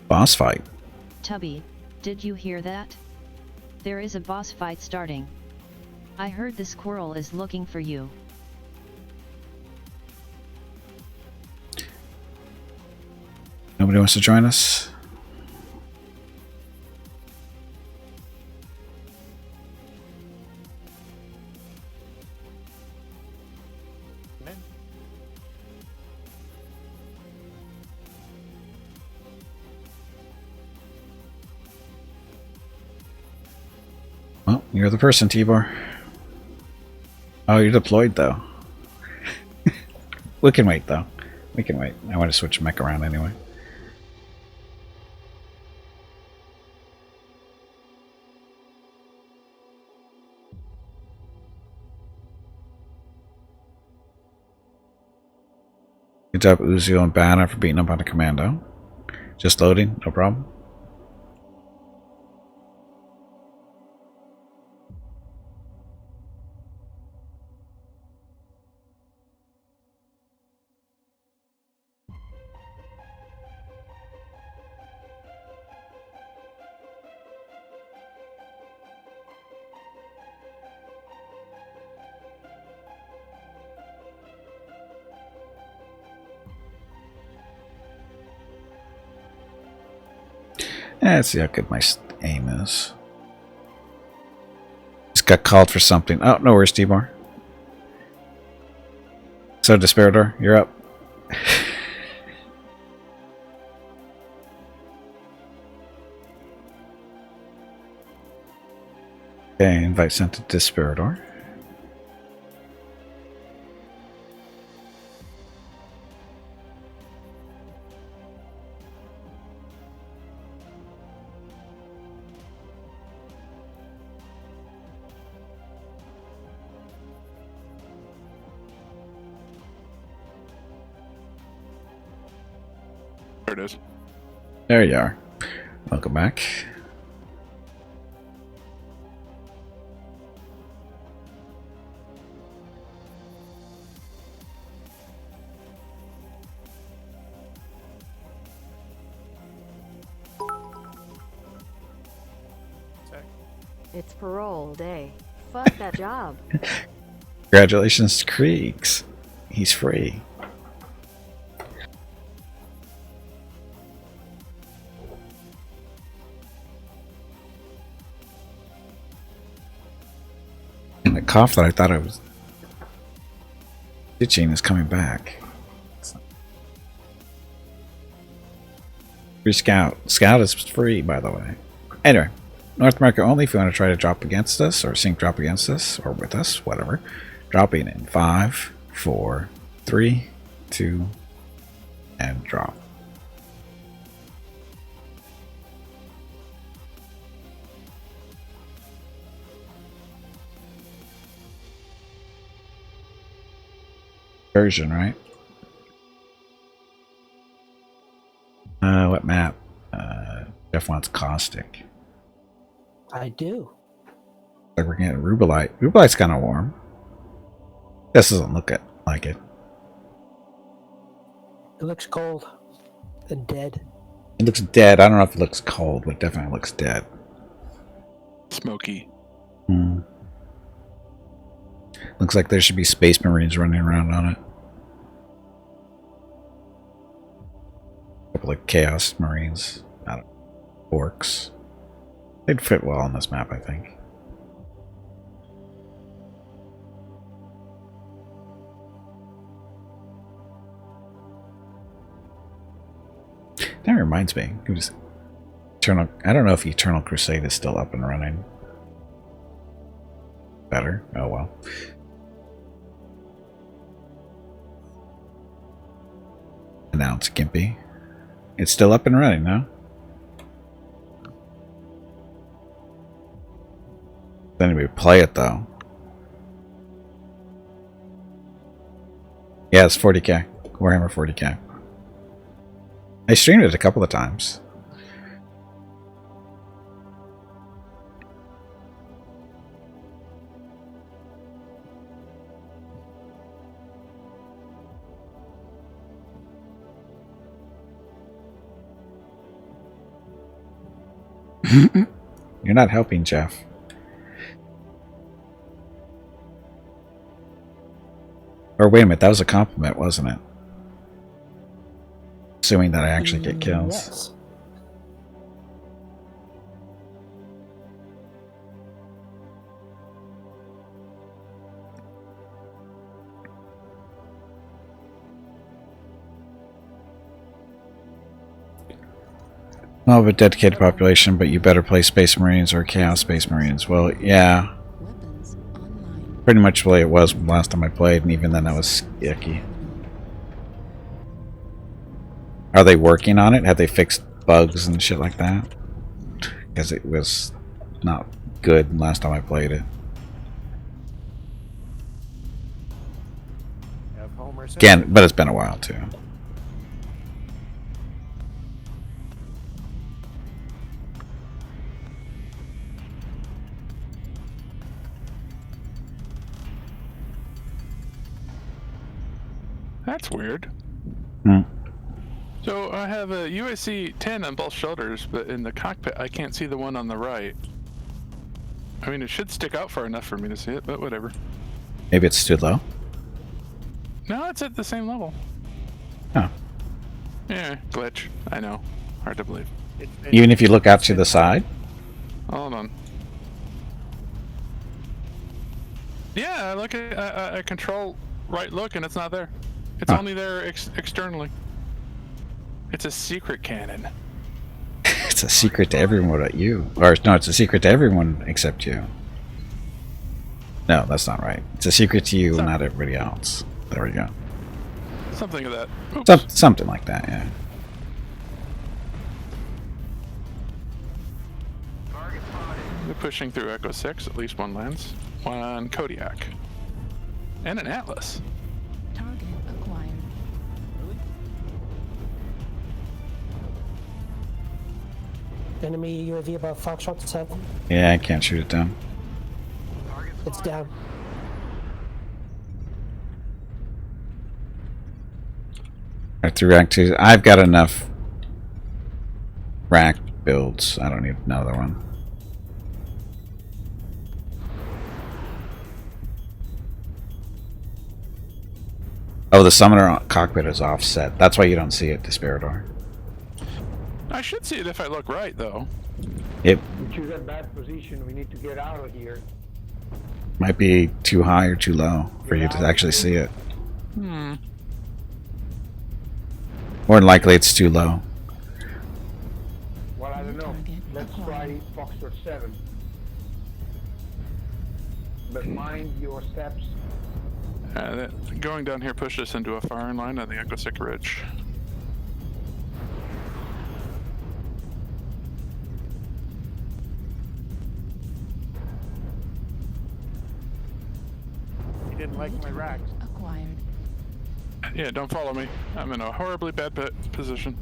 Boss fight. Tubby, did you hear that? There is a boss fight starting. I heard the squirrel is looking for you. Nobody wants to join us? Man. Well, you're the person, Tibor. Oh, you're deployed, though. We can wait, though. We can wait. I want to switch mech around anyway. Good job, Uzio and Banner, for beating up on a commando. Just loading, no problem. Let's see how good my aim is. Just got called for something. Oh, no worries, Tibor. So, Despairador, you're up. Okay, invite sent to Despairador. There it is. There you are. Welcome back. It's parole day. Fuck that job. Congratulations, Kriegs. He's free. And the cough that I thought I was stitching is coming back. Free Scout. Scout is free, by the way. Anyway, North America only if you want to try to drop against us, or sync drop against us, or with us, whatever. Dropping in 5, 4, 3, 2, and drop. Version, right? What map? Jeff wants Caustic. I do. Like we're getting Rubelite. Rubelite's kind of warm. This doesn't look like it. It looks cold and dead. It looks dead. I don't know if it looks cold, but it definitely looks dead. Smoky. Looks like there should be Space Marines running around on it. A couple of Chaos Marines. I don't know. Orcs. They'd fit well on this map, I think. That reminds me. It was Eternal. I don't know if Eternal Crusade is still up and running. Better. Oh well. Announce Gimpy. It's still up and running, no? Then we play it though. Yeah, it's 40k. Warhammer 40k. I streamed it a couple of times. You're not helping, Jeff. Or wait a minute, that was a compliment, wasn't it? Assuming that I actually get kills. Yes. Well, of a dedicated population, but you better play Space Marines or Chaos Space Marines. Well, yeah. Pretty much the way it was last time I played, and even then that was icky. Are they working on it? Have they fixed bugs and shit like that? Because it was not good last time I played it. Again, but it's been a while too. That's weird. Hmm. So I have a UAC 10 on both shoulders, but in the cockpit I can't see the one on the right. I mean, it should stick out far enough for me to see it, but whatever. Maybe it's too low? No, it's at the same level. Oh. Yeah, glitch. I know. Hard to believe. Even if you look out to the side? Hold on. Yeah, I look at I control right look and it's not there. It's only there externally. It's a secret cannon. It's a secret to everyone but you. Or no, it's a secret to everyone except you. No, that's not right. It's a secret to you, not everybody else. There we go. Something of that. Oops. Something like that, yeah. We're pushing through Echo 6, at least one lands. One Kodiak. And an Atlas. Target acquired. Enemy UAV above Foxtrot 7. Yeah, I can't shoot it down. It's down. Right, through Rack 2. I've got enough rack builds. I don't need another one. Oh, the summoner cockpit is offset. That's why you don't see it, Despairador. I should see it if I look right, though. It We choose a bad position. We need to get out of here. might be too high or too low for you to actually see it. Hmm. More than likely, it's too low. Well, I don't know. Let's try Foxtrot 7. But mind your steps. Going down here pushed us into a firing line on the Echo 6 Ridge. You didn't like my racks. Acquired. Yeah, don't follow me. I'm in a horribly bad position.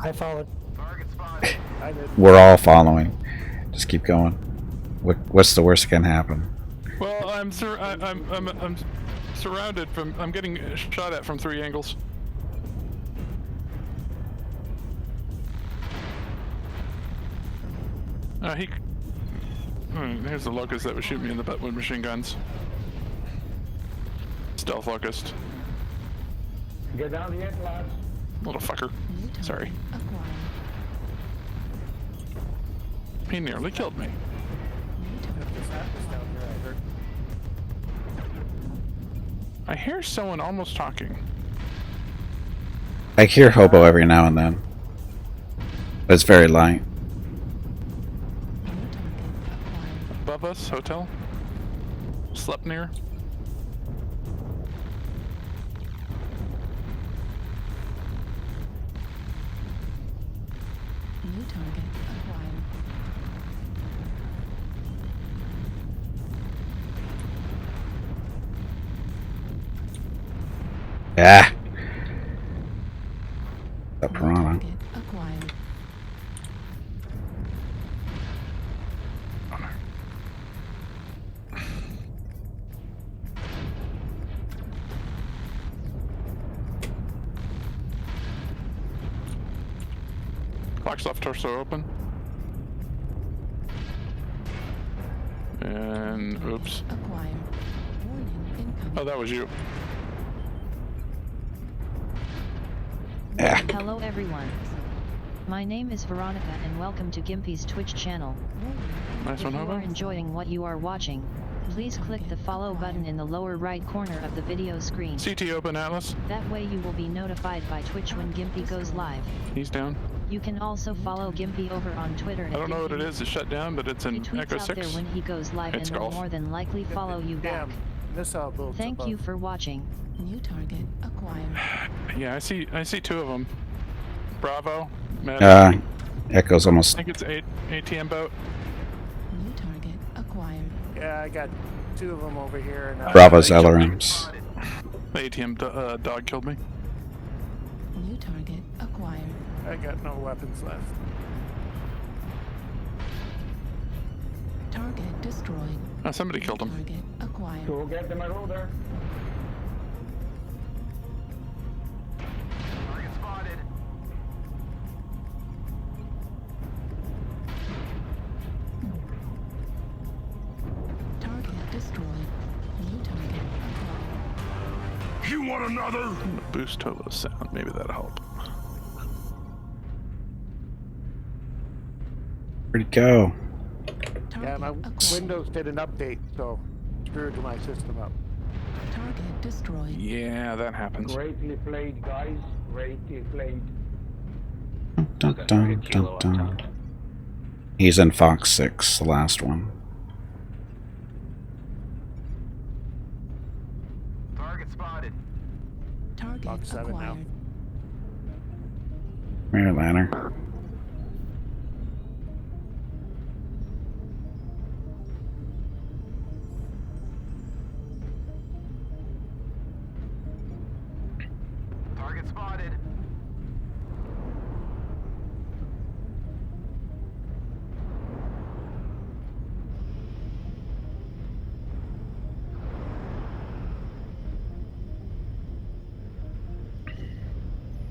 I followed. Target spotted. I did. We're all following. Just keep going. What's the worst that can happen? Well, I'm surrounded from. I'm getting shot at from 3 angles. Here's the locust that was shooting me in the butt with machine guns. Stealth locust. Get down the end, lads. Little fucker. Sorry. Acquired. He nearly killed me. This happens down here, I heard. I hear someone almost talking. I hear hobo every now and then. But it's very light. Above us, hotel. Slept near. New target acquired. Ah. The New piranha. target acquired. Clock's left torso open. And oops. Acquired. Warning incoming. Oh, that was you. Hello everyone. My name is Veronica and welcome to Gimpy's Twitch channel. Nice If one, you are Hobo. enjoying what you are watching, please click the follow button in the lower right corner of the video screen. CT open, Atlas. That way you will be notified by Twitch when Gimpy goes live. He's down. You can also follow Gimpy over on Twitter. I don't know what it is. It's shut down, but it's He an tweets Echo out 6. there when he goes live It's and will golf. more than likely follow you back. Damn, missile builds Thank above. you for watching. New target acquired. Yeah, I see two of them. Bravo. Med. I Echo's almost. think it's ATM boat. New target acquired. Yeah, I got two of them over here. And Bravo's alarms. The ATM dog killed me. New target acquired. I got no weapons left. Target destroyed. Oh, somebody killed him. Target acquired. Go get the Marauder. Target spotted. Target destroyed. New target acquired. You want another? I'm gonna boost Hobo's sound. Maybe that'll help. Where'd it go? Yeah, my Windows did an update, so screwed my system up. Target destroyed. Yeah, that happens. Greatly played, guys. Greatly played. Dun, dun, dun, dun. He's in Fox 6, the last one. Target spotted. Target Fox 7 now. acquired. Mirror Lantern. Target spotted.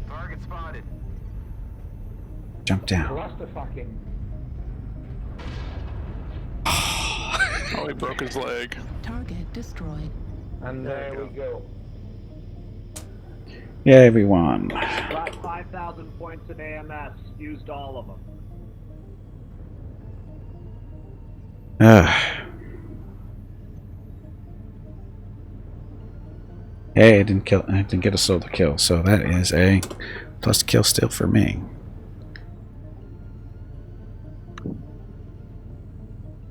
Target spotted. Jump down. What's the fucking... Oh, he broke his leg. Target destroyed. And there we go. Yay, we won. Got 5,000 points in AMS. Used all of them. Hey, I didn't get a solo kill, so that is a plus kill still for me.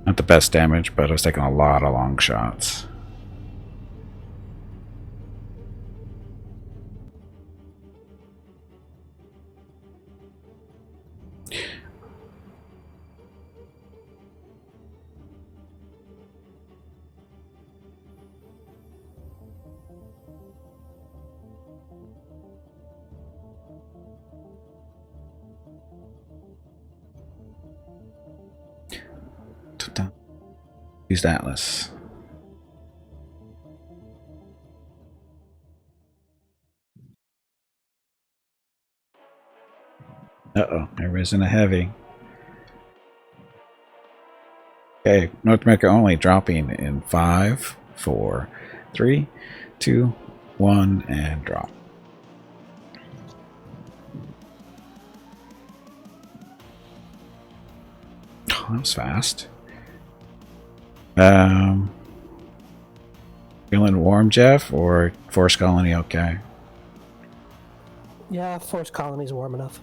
Not the best damage, but I was taking a lot of long shots. Used Atlas. Uh-oh, everybody's in a heavy. Okay, North America only dropping in 5, 4, 3, 2, 1, and drop. Oh, that was fast. Feeling warm, Jeff, or Forest Colony okay? Yeah, Forest Colony's warm enough.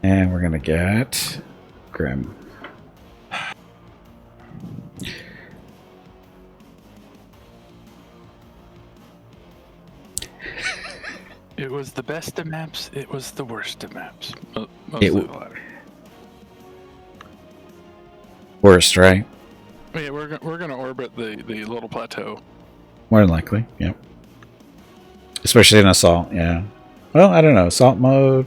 And we're gonna get Grim. It was the best of maps. It was the worst of maps. It Mostly w- the latter. Worst, right? Yeah, we're gonna orbit the little plateau. More than likely, yep. Especially in assault, yeah. Well, I don't know. Assault mode.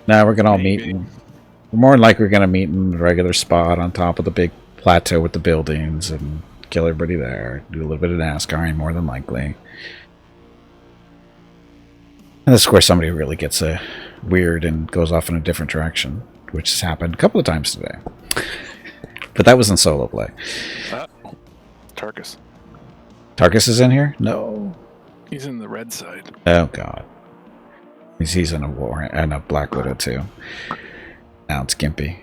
Now we're gonna all meet. We're more than likely gonna meet in the regular spot on top of the big plateau with the buildings and kill everybody there. Do a little bit of NASCARing, more than likely. And this is where somebody really gets weird and goes off in a different direction, which has happened a couple of times today. But that was in solo play. Tarkus. Tarkus is in here? No. He's in the red side. Oh god. He's in a war and a Black Widow too. Now it's Gimpy.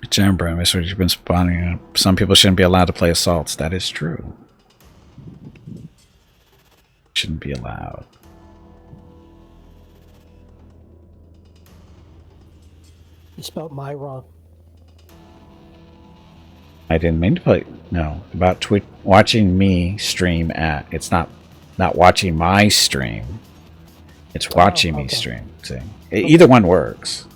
Jambro, that's what you've been spawning. Some people shouldn't be allowed to play assaults. That is true. Shouldn't be allowed. You spelled my wrong. I didn't mean to play. No, about watching me stream at. It's not watching my stream. It's watching me stream. See, either one works.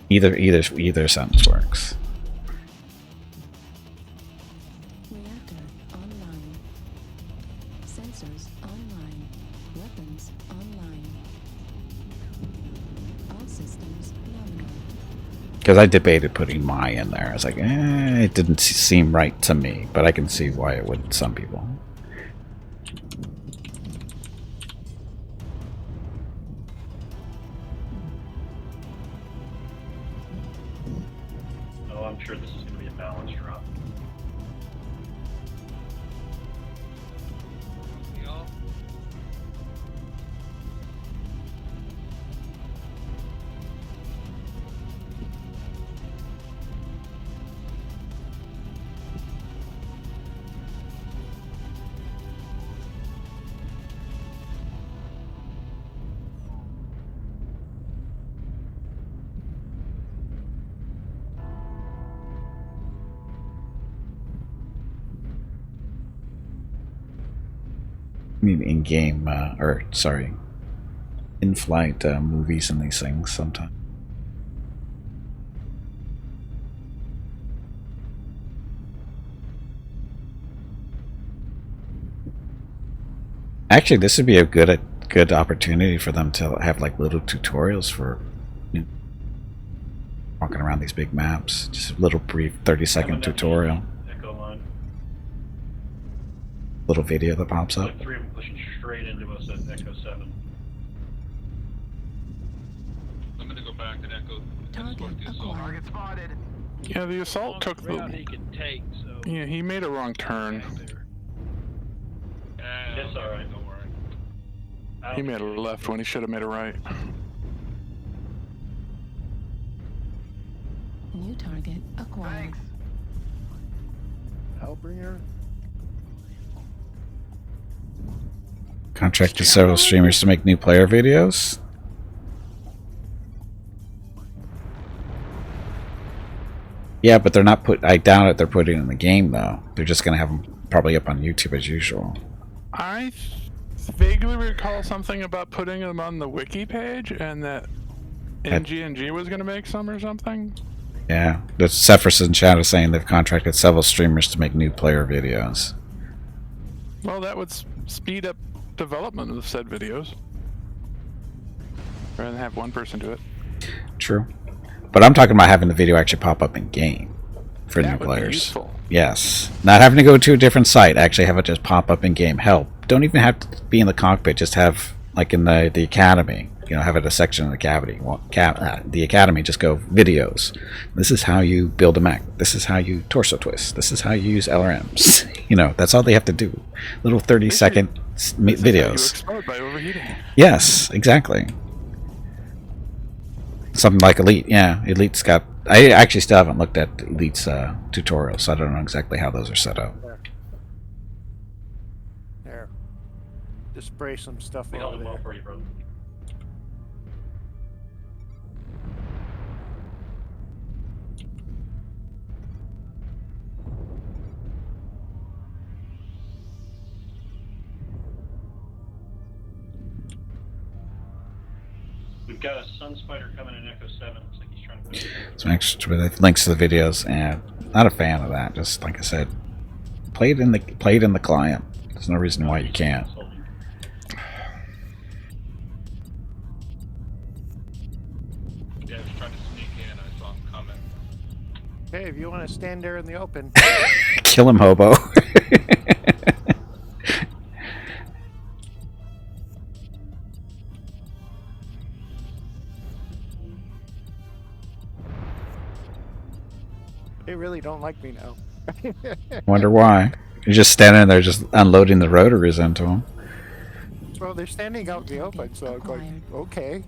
Either sentence works. Reactor online. Sensors online. Weapons online. All systems nominal. Because I debated putting my in there. I was like, it didn't seem right to me, but I can see why it would to some people. Oh, I'm sure this is going to be a balance drop. I mean, in-game, in-flight movies and these things sometimes. Actually, this would be a good opportunity for them to have like little tutorials for walking around these big maps. Just a little brief 30-second tutorial. Echo line. Little video that pops up. Like 3 of them pushing straight into us at Echo 7. I'm going to go back to Echo. Target spotted. Yeah, the assault took the. He can take, so. Yeah, he made a wrong turn. It's alright, don't worry. He made a left when he should have made a right. New target acquired. Hellbringer. Contracted several streamers to make new player videos. Yeah, but they're not I doubt it they're putting it in the game though. They're just gonna have them probably up on YouTube as usual. I vaguely recall something about putting them on the wiki page and that NGNG was going to make some or something. Yeah, the Cephas in chat is saying they've contracted several streamers to make new player videos. Well, that would speed up development of said videos. Rather than have one person do it. True. But I'm talking about having the video actually pop up in game for that new would players. Be useful. Yes. Not having to go to a different site, actually have it just pop up in game. Hell, don't even have to be in the cockpit, just have like in the academy, have it a section in the academy. Well, the academy just go videos. This is how you build a mech. This is how you torso twist. This is how you use LRMs. That's all they have to do. Little 30-second videos. Is how you explode by overheating. Yes, exactly. Something like Elite. Yeah, Elite's got... I actually still haven't looked at Elite's tutorials, so I don't know exactly how those are set up. There. Just spray some stuff We held over it well there. for you, brother. got a Sun Spider coming in Echo 7. Looks like he's trying to push it. Some extra links to the videos, and not a fan of that. Just like I said, play it in the client. There's no reason why you can't. Yeah, I was trying to sneak in. I saw him coming. Hey, if you want to stand there in the open. Kill him, hobo. They really don't like me now. Wonder why. You're just standing there, just unloading the rotaries into them. Well, they're standing out in the open, so I'm going, okay.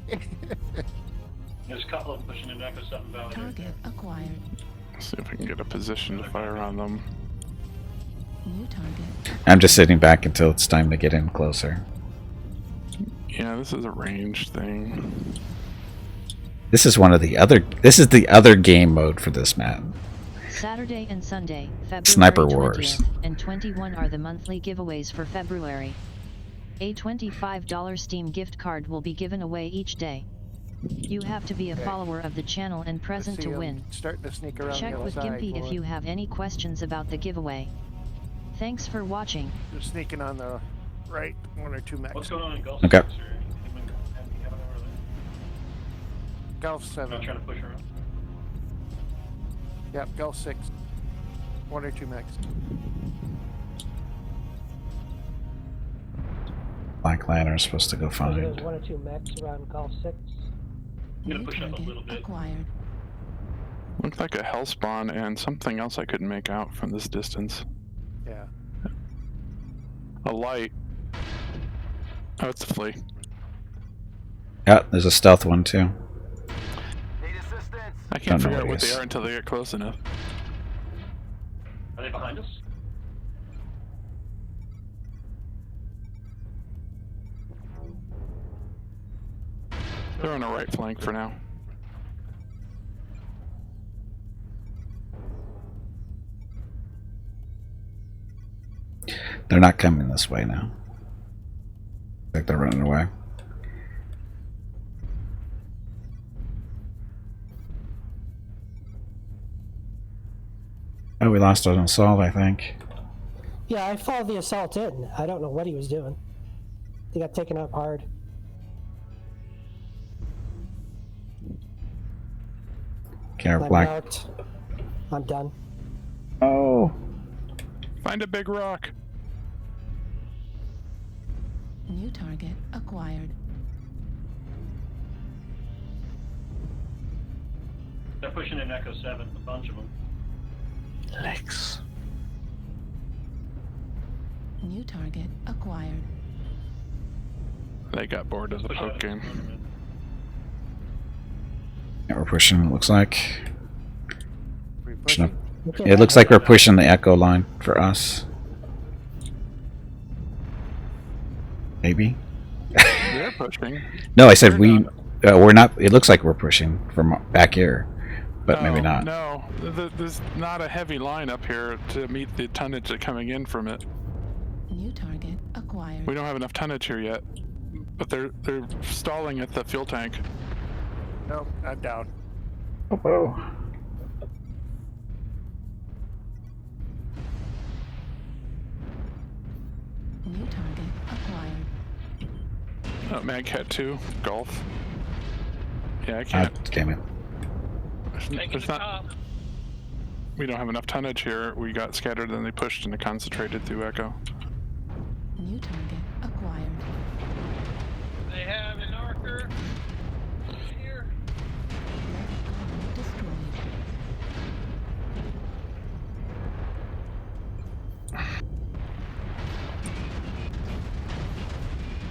There's a couple of them pushing into Echo 7 Valley. Target acquired. See if I can get a position to fire on them. New target. I'm just sitting back until it's time to get in closer. Yeah, this is a range thing. This is one of the other. This is the other game mode for this map. Saturday and Sunday, February Sniper 20th Wars. and 21 are the monthly giveaways for February. A $25 Steam gift card will be given away each day. You have to be a follower of the channel and present to win. Starting to sneak around Check the with other side. Gimpy if you have any questions about the giveaway. Thanks for watching. They're sneaking on the right, 1 or 2 mechs. What's going on in Gulf? Okay. Gulf 7. Not trying to push around. Yep, Gulf 6. 1 or 2 mechs. Black Lantern's supposed to go There's find. 1 or 2 mechs around Gulf 6. I'm gonna push up a little bit. Acquired. Looked like a hellspawn and something else I couldn't make out from this distance. Yeah. A light. Oh, it's a flea. Yeah, there's a stealth one too. I can't Don't know figure out what what it they is. are until they get close enough. Are they behind us? They're on the right flank for now. They're not coming this way now. I think they're running away. Oh, we lost an assault, I think. Yeah, I followed the assault in. I don't know what he was doing. He got taken up hard. Okay, our I'm black. marked. I'm done. Oh. Find a big rock. New target acquired. They're pushing in Echo 7, a bunch of them. Lex. New target acquired. They got bored of the poke game. Yeah, we're pushing, it looks like. We're Pushing up. pushing. It looks like we're pushing the echo line for us. Maybe? They're pushing. No, I said we're not. It looks like we're pushing from back here, but maybe not. No, there's not a heavy line up here to meet the tonnage that's coming in from it. New target acquired. We don't have enough tonnage here yet, but they're stalling at the fuel tank. Nope, I'm down. Oh. New target acquired. Oh, Magcat 2, Golf. Yeah, I can't. Damn it. There's not. We don't have enough tonnage here. We got scattered, then they pushed and they concentrated through Echo. New target acquired. They have an archer here. Destroyed.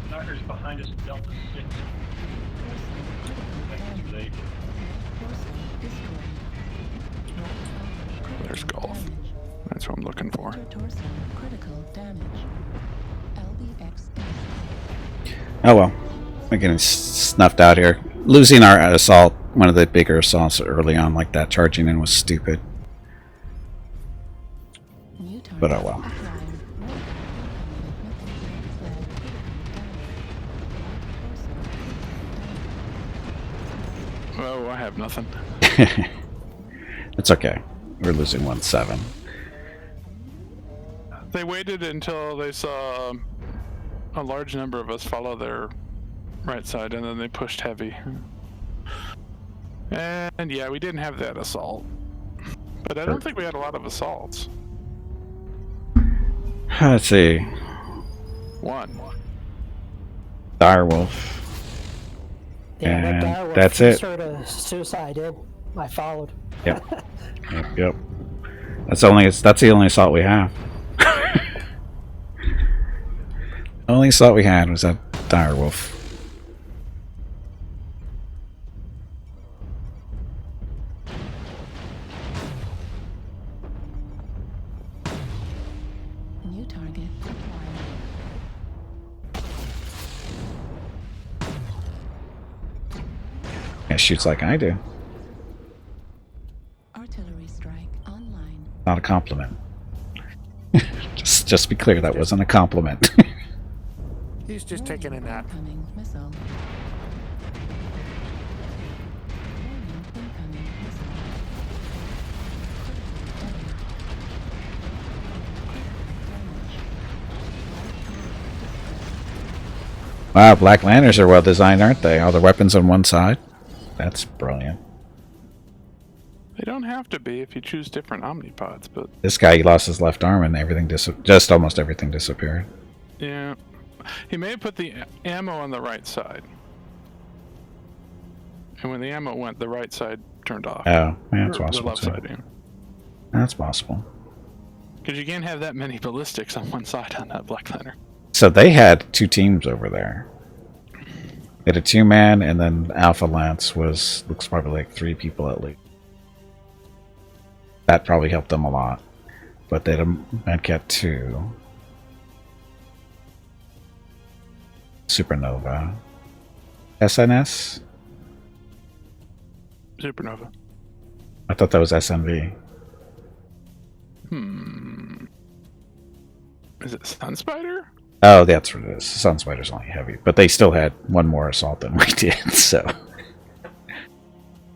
Knocker's behind us, Delta 6. Too late. There's Golf. That's what I'm looking for. Torso critical damage. LBX. Oh well. We're getting snuffed out here. Losing our assault, one of the bigger assaults early on like that, charging in was stupid. But oh well. Oh, I have nothing. It's okay. We're losing 1-7. They waited until they saw a large number of us follow their right side, and then they pushed heavy. And yeah, we didn't have that assault. But I don't think we had a lot of assaults. Let's see. One. Direwolf. Yeah, And that Direwolf that's it. sort of suicide in. I followed. Yep. Yep. That's the only assault we have. The only assault we had was that Direwolf. New target acquired. It shoots like I do. Artillery strike online. Not a compliment. just be clear, that wasn't a compliment. He's just taking a nap. Incoming missile. Warning, incoming missile. Wow, Black Lanterns are well designed, aren't they? All the weapons on one side. That's brilliant. They don't have to be if you choose different omnipods, but This guy, he lost his left arm and everything just almost everything disappeared. yeah. He may have put the ammo on the right side. And when the ammo went, the right side turned off. Oh, yeah, that's Or possible. The left too. side, yeah. That's possible. Because you can't have that many ballistics on one side on that Black Lantern. So they had two teams over there. They had a 2-man, and then Alpha Lance looks probably like 3 people at least. That probably helped them a lot. But they had a Medcat 2. Supernova. SNS? Supernova. I thought that was SNV. Is it Sunspider? Oh, that's what it is. Sunspider's only heavy. But they still had one more assault than we did, so...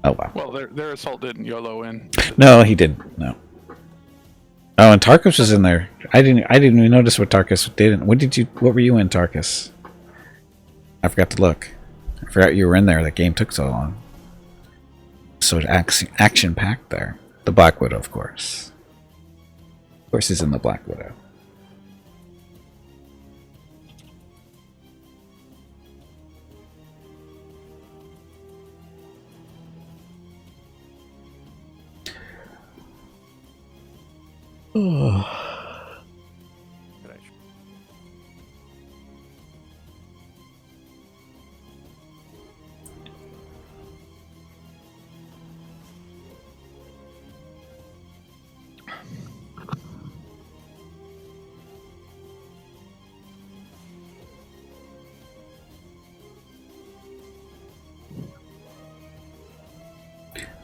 Oh, wow. Well, their assault didn't YOLO in. No, he didn't. No. Oh, and Tarkus was in there. I didn't even notice what Tarkus did. What were you in, Tarkus? I forgot to look. I forgot you were in there. That game took so long. So action packed there. The Black Widow, of course. Of course, he's in the Black Widow. Oh.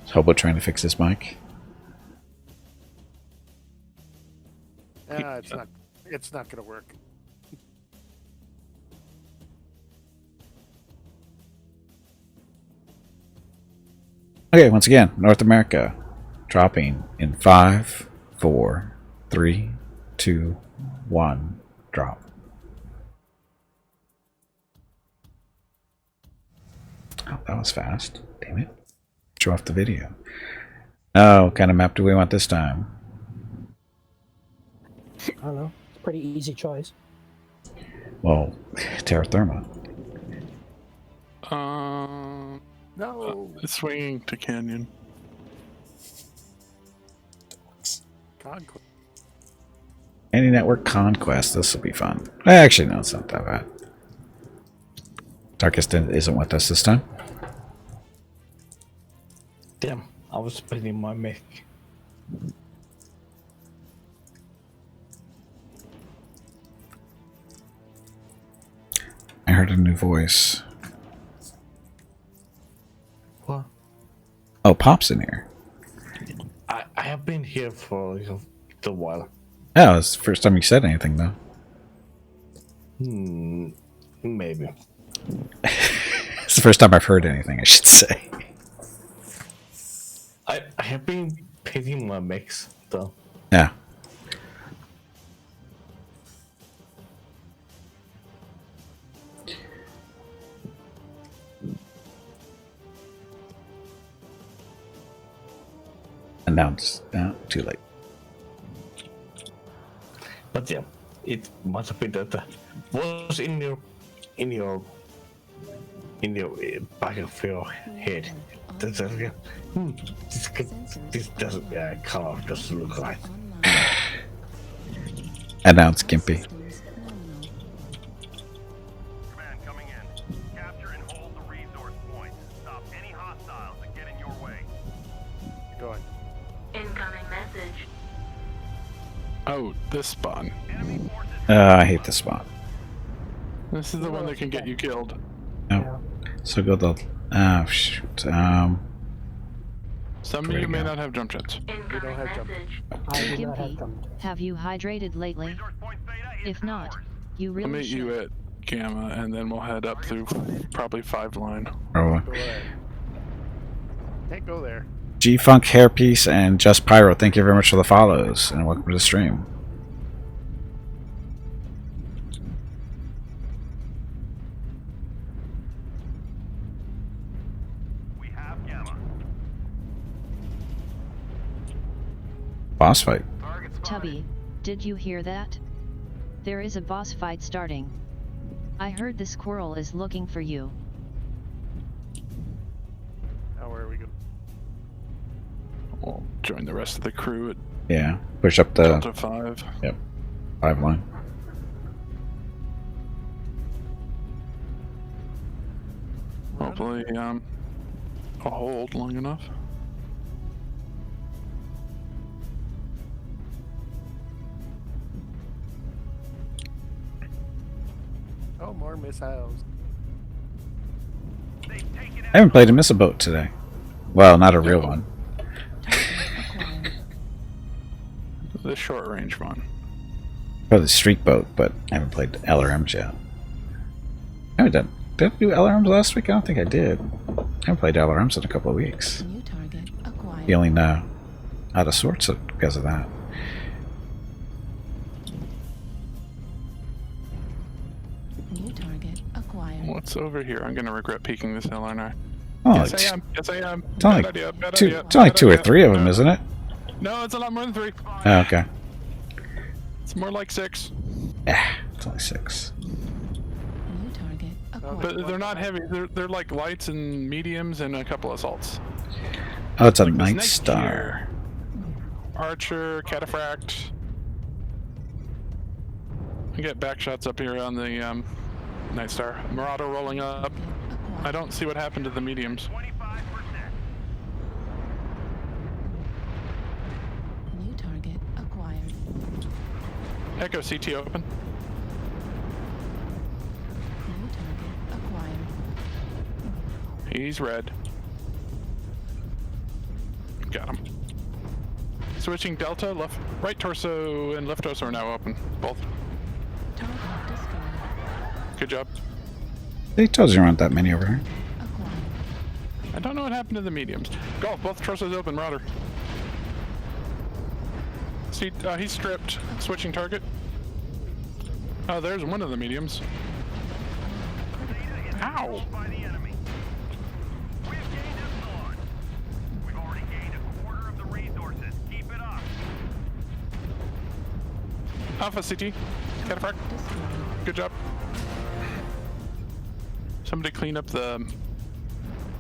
Is Hobo trying to fix his mic? It's not going to work. Okay, once again, North America dropping in 5, 4, 3, 2, 1, drop. Oh, that was fast. Damn it. Show off the video. Oh, what kind of map do we want this time? I don't know. It's a pretty easy choice. Well, Terra Therma. No. Swinging to Canyon. Conquest. Any network conquest. This will be fun. Actually, no, it's not that bad. Darkest isn't with us this time. Damn, I was spinning my mech. I heard a new voice. What? Oh, Pop's in here. I have been here for a while. Oh, it's the first time you said anything, though. Maybe. It's the first time I've heard anything, I should say. I have been painting my mechs though. Yeah. And now it's too late. But yeah, it must have been that was in your back of your head. This doesn't color doesn't look right. And now it's Gimpy. Command coming in. Capture and hold the resource point. Stop any hostiles that get in your way. Go on. Incoming message. Oh, this spawn. I hate this spot. This is the one that can get you killed. No. So go the. Shoot. Some of you may not have jump jets. You don't have jump. Gimpy, have you hydrated lately? If not, you I'll really meet should. you at Gamma, and then we'll head up through probably 5 line. Oh. Can't go there. G-Funk Hairpiece and Just Pyro, thank you very much for the follows, and welcome to the stream. We have Gamma. Boss fight. Tubby, did you hear that? There is a boss fight starting. I heard the squirrel is looking for you. Now where are we going? We'll join the rest of the crew at Yeah, push up the. Delta 5. Yep, 5 line. Hopefully, I'll hold long enough. Oh, more missiles. I haven't played a missile boat today. Well, not a real one. The short range one. Probably the street boat, but I haven't played LRMs yet. I haven't done. Did I do LRMs last week? I don't think I did. I haven't played LRMs in a couple of weeks. New target acquired. Feeling out of sorts because of that. New target acquired. What's over here? I'm gonna regret peeking this hill, aren't I? Oh, yes, it's- I am. Yes, I am. It's only, Bad idea. Bad two, idea. it's only Bad 2 or idea. 3 of them, isn't it? No, it's a lot more than 3. Oh, okay. It's more like 6. It's only 6. New target acquired. But they're not heavy. They're like lights and mediums and a couple assaults. Oh, it's a Like the Night Snake Star. here. Archer, Cataphract. I get back shots up here on the Night Star. Marauder rolling up. I don't see what happened to the mediums. New target acquired. Echo CT open. New target acquired. He's red. Got him. Switching Delta, right torso and left torso are now open. Both. Target destroyed. Good job. They told you there aren't that many over here. I don't know what happened to the mediums. Golf, both torsos open, Marauder. See, he's stripped. Switching target. Oh, there's one of the mediums. Ow! Alpha CT. Cataphract. Good job. Somebody clean up the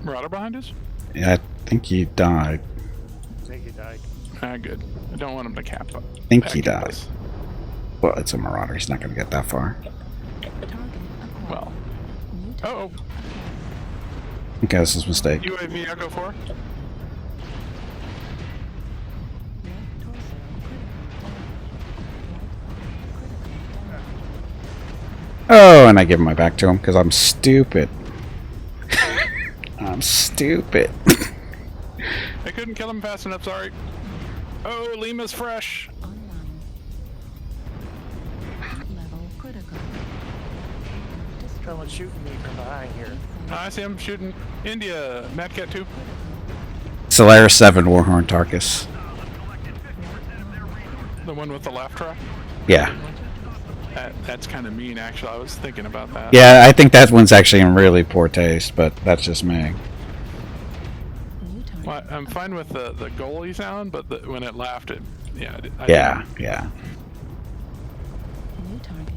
Marauder behind us? Yeah, I think he died. I think he died. Ah, good. I don't want him to cap up. I think he died. Well, it's a Marauder. He's not going to get that far. Well. Uh-oh. Okay, this is a mistake. UAV Echo 4. Oh, and I give my back to him because I'm stupid. I'm stupid. I couldn't kill him fast enough, sorry. Oh, Lima's fresh. Level critical. Someone's shooting me from behind here. I see him shooting. India, Mad Cat 2. Solaris 7 Warhorn Tarkus. The one with the laugh track? Yeah. That's kind of mean, actually. I was thinking about that. Yeah, I think that one's actually in really poor taste, but that's just me. Well, I'm fine with the goalie sound, but when it laughed, yeah. Yeah.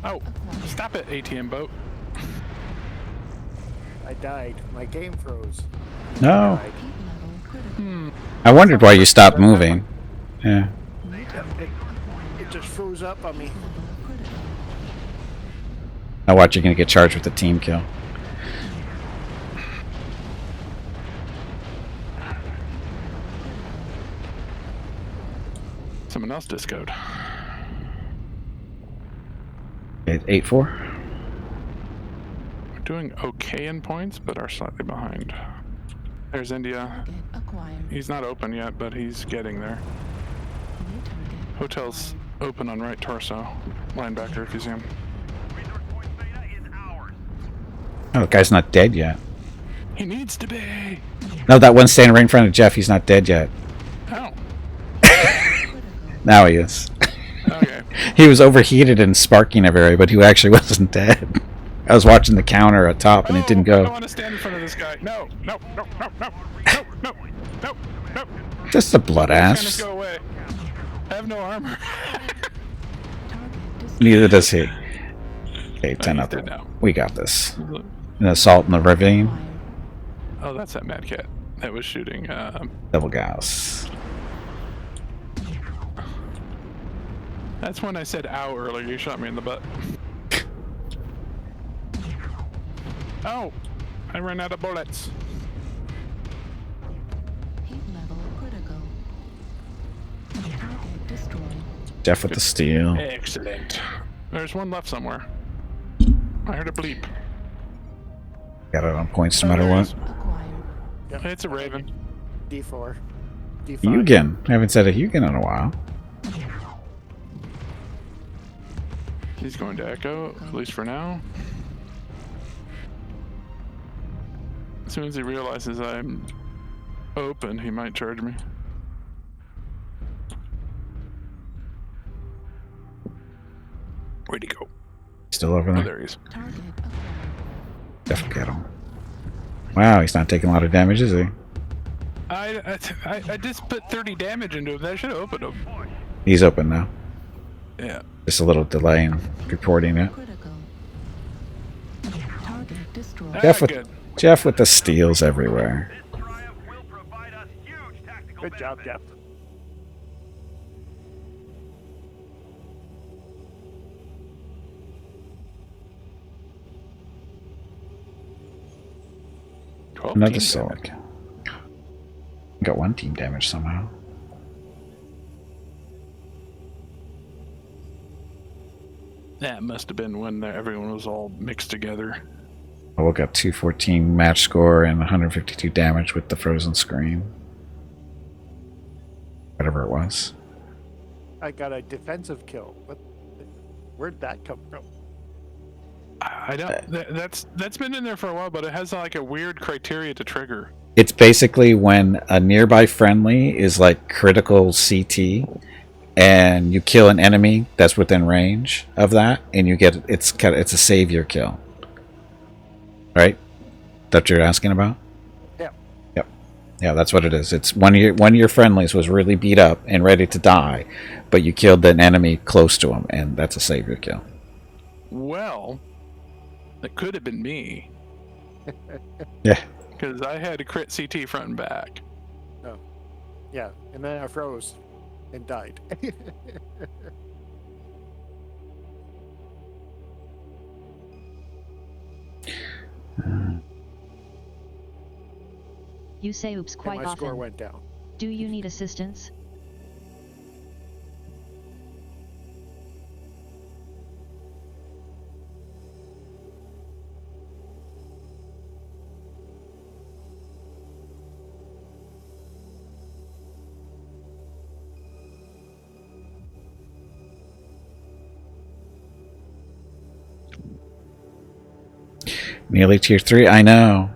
Oh, stop it, ATM boat. I died. My game froze. No. I died. I wondered why you stopped moving. Yeah. It just froze up on me. Now watch, you're gonna get charged with a team kill. Someone else discoed. It's 8-4. We're doing okay in points, but are slightly behind. There's India. He's not open yet, but he's getting there. Hotel's open on right torso. Linebacker, if you see him. Oh, the guy's not dead yet. He needs to be. No, that one standing right in front of Jeff, he's not dead yet. Oh. Now he is. Okay. He was overheated and sparking everywhere, but he actually wasn't dead. I was watching the counter at top and it didn't I don't go. want to stand in front of this guy. No. Just a blood ass. Just go away. I have no armor. Neither does he. Okay, 10-0. now. We got this. An assault in the ravine. Oh, that's that mad cat that was shooting. Double Gauss. That's when I said ow earlier. You shot me in the butt. Oh, I ran out of bullets. Heat level critical. Target destroyed. Jeff with the steel. Excellent. There's one left somewhere. I heard a bleep. Got it on points no matter what. Yep. It's a Raven. D4. D5. Hugin. I haven't said a Hugin in a while. He's going to Echo, at least for now. As soon as he realizes I'm open, he might charge me. Where'd he go? Still over there? Oh, there he is. Definitely get him. Wow, he's not taking a lot of damage, is he? I just put 30 damage into him. That should have opened him. He's open now. Yeah. Just a little delay in reporting it. Jeff with the steals everywhere. Good job, Jeff. Another solid. Got one team damage somehow. That must have been when everyone was all mixed together. I got 214 match score and 152 damage with the frozen screen. Whatever it was. I got a defensive kill. Where'd that come from? I don't. That's been in there for a while, but it has like a weird criteria to trigger. It's basically when a nearby friendly is like critical CT, and you kill an enemy that's within range of that, and you get it's a savior kill. Right? That you're asking about? Yeah. Yep. Yeah, that's what it is. It's one of your friendlies was really beat up and ready to die, but you killed an enemy close to him, and that's a savior kill. Well, that could have been me. Yeah. Because I had a crit CT front and back. Oh. Yeah, and then I froze and died. You say oops quite my often. score went down. Do you need assistance? Nearly tier 3, I know.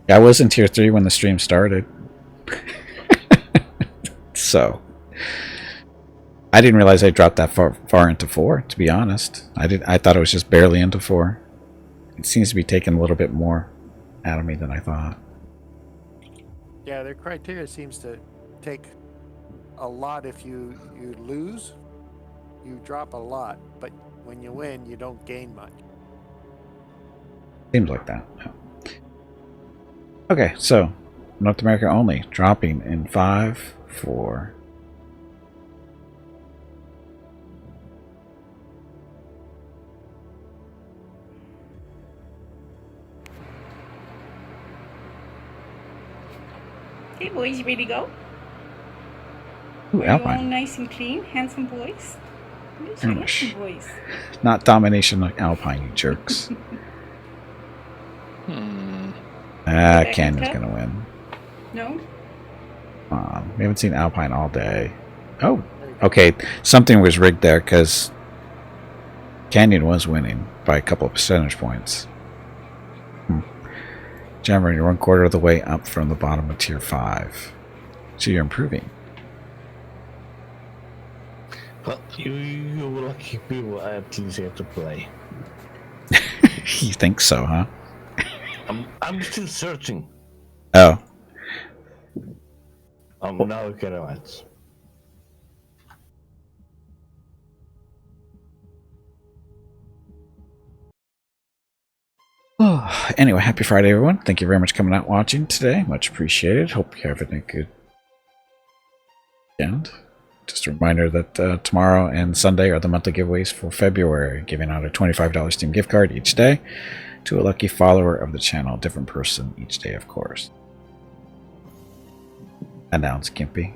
I was in tier 3 when the stream started. So I didn't realize I dropped that far into 4, to be honest. I thought it was just barely into 4. It seems to be taking a little bit more out of me than I thought. Yeah, their criteria seems to take a lot. If you lose, you drop a lot, but when you win, you don't gain much. Seems like that. Yeah. Okay, so North America only, dropping in 5, 4. Hey boys, you ready to go? Ooh, Are you all Alpine. nice and clean, handsome boys? These are handsome boys. Not domination like Alpine, you jerks. Canyon's gonna win. No? We haven't seen Alpine all day. Oh, okay. Something was rigged there because Canyon was winning by a couple of percentage points. Javelin, you're 1/4 of the way up from the bottom of tier 5. So you're improving. Well, you lucky people at least have to play. You think so, huh? I'm still searching. Oh. Now we can advance. Oh, anyway, happy Friday, everyone. Thank you very much for coming out watching today. Much appreciated. Hope you're having a good weekend. Just a reminder that tomorrow and Sunday are the monthly giveaways for February, giving out a $25 Steam gift card each day to a lucky follower of the channel, a different person each day, of course. Announce Gimpy.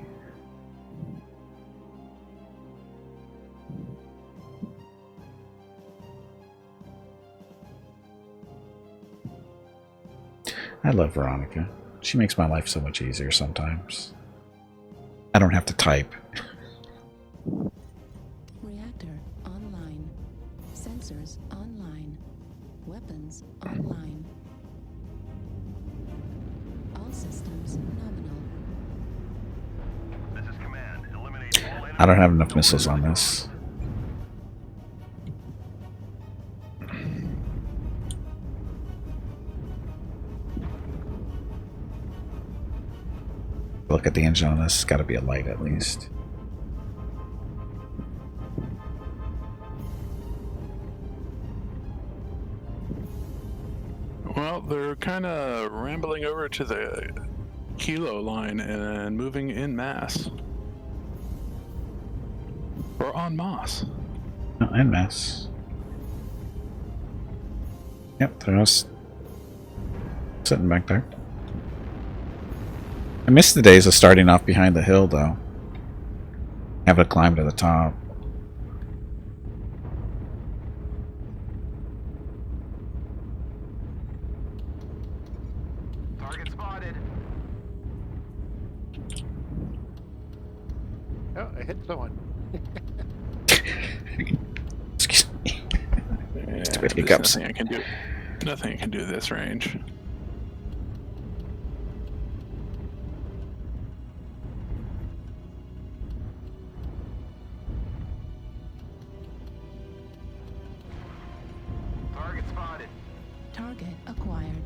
I love Veronica. She makes my life so much easier sometimes. I don't have to type. Reactor online. Sensors online. Weapons online. All systems nominal. This is command. Eliminate all enemies. I don't have enough missiles on this. Look at the engine on this. It's got to be a light at least. Well, they're kind of rambling over to the Kilo line and moving in mass. Or en masse. No, en masse. Yep, they're just sitting back there. I miss the days of starting off behind the hill, though. Have to climb to the top. Target spotted. Oh, I hit someone. Excuse me. Stupid There's hiccups. nothing I can do. Nothing I can do this range. Target spotted. Target acquired.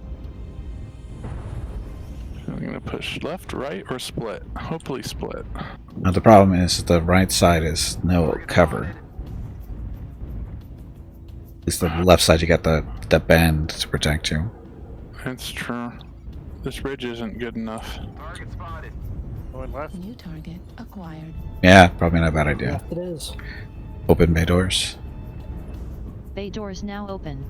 I'm gonna push left, right, or split. Hopefully split. Now the problem is the right side is no cover. It's the left side. You got the bend to protect you. That's true. This bridge isn't good enough. Target spotted. Going left. New target acquired. Yeah, probably not a bad idea. Left it is. Open bay doors. Bay doors now open.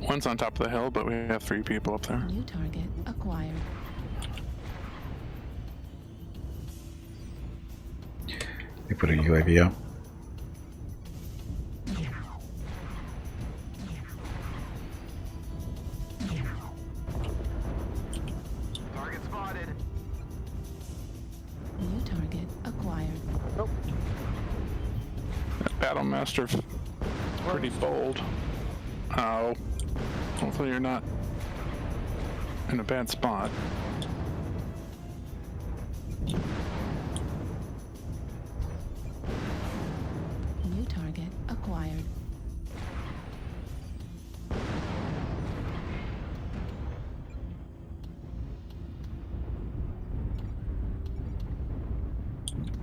One's on top of the hill, but we have 3 people up there. New target acquired. They put a UAV up. Target spotted. New target acquired. Nope. Battlemaster, pretty bold. Oh. Hopefully you're not in a bad spot. New target acquired.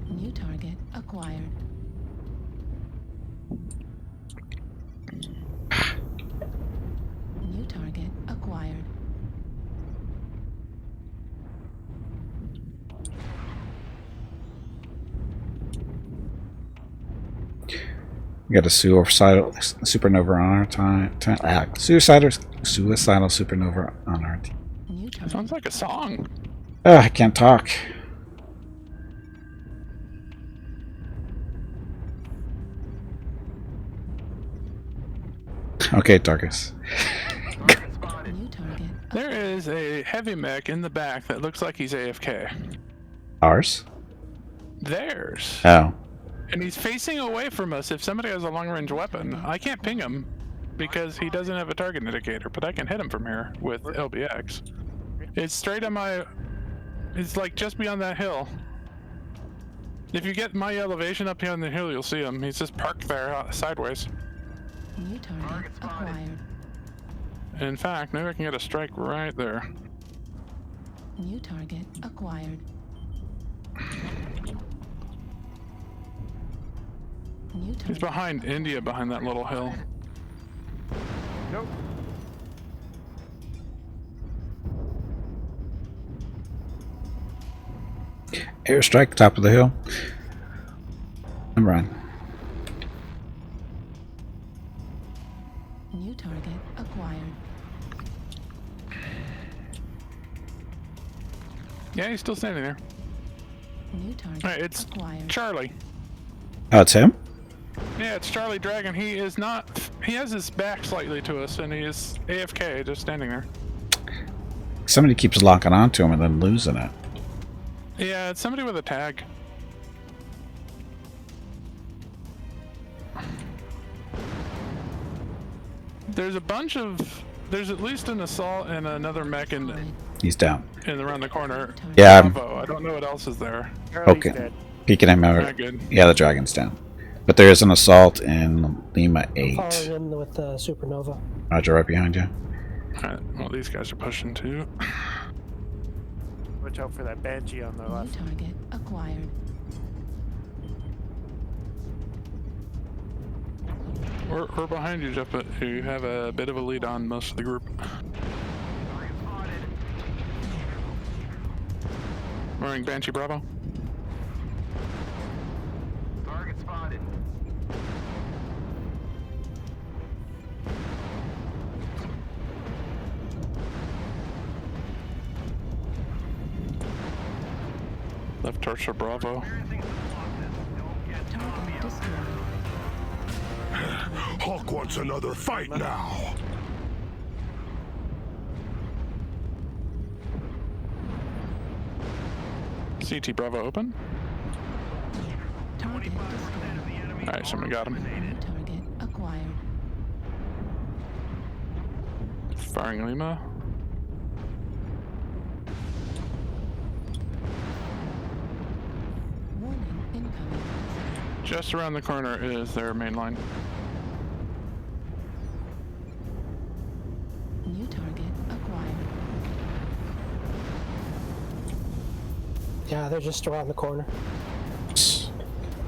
New target acquired. New target acquired. We got a suicidal supernova on our suicidal supernova on our team. Sounds like a song. I can't talk. Okay, Darkus. There is a heavy mech in the back that looks like he's AFK. Ours? Theirs. Oh. And he's facing away from us. If somebody has a long-range weapon, I can't ping him because he doesn't have a target indicator, but I can hit him from here with LBX. It's straight on my... It's like just beyond that hill. If you get my elevation up here on the hill, you'll see him. He's just parked there sideways. New target acquired. In fact, maybe I can get a strike right there. New target acquired. New target. He's behind India, behind that little hill. Nope. Airstrike, top of the hill. I'm running. New target acquired. Yeah, he's still standing there. New target Alright, it's acquired. Charlie. Oh, it's him? Yeah, it's Charlie Dragon. He is not... He has his back slightly to us, and he is AFK, just standing there. Somebody keeps locking onto him and then losing it. Yeah, it's somebody with a tag. There's a bunch of... There's at least an assault and another mech in He's down. around the corner. Yeah. Bravo. I don't know what else is there. Okay. Peeking him out. Not good. Yeah, the dragon's down. But there is an assault in Lima 8. Following in with the supernova. Roger, right behind you. Alright, well, these guys are pushing too. Watch out for that Banshee on the left. New target acquired. We're behind you, Jeff, but you have a bit of a lead on most of the group. Wearing Banshee Bravo. Target spotted. Left torso Bravo. Target destroyed. Hawk wants another fight now. CT Bravo open. Target destroyed. Alright, somebody got him. New target acquired. Firing Lima. Warning incoming. Just around the corner is their main line. New target acquired. Yeah, they're just around the corner.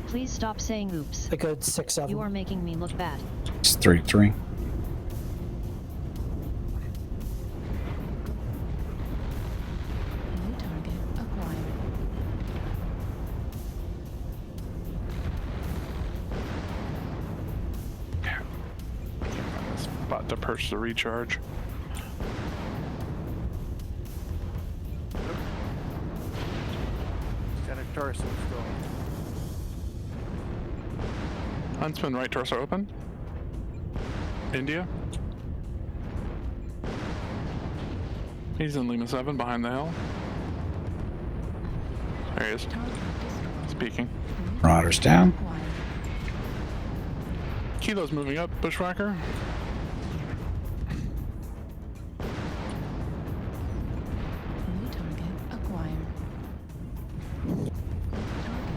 Please stop saying oops. A good 6 of them. You are making me look bad. It's 3-3. New target acquired. Can't find this spot to perch the recharge. Center torso going. Huntsman right torso open. India. He's in Lima 7 behind the hill. There he is. Speaking. Marauder's down. Kilo's moving up, Bushwhacker.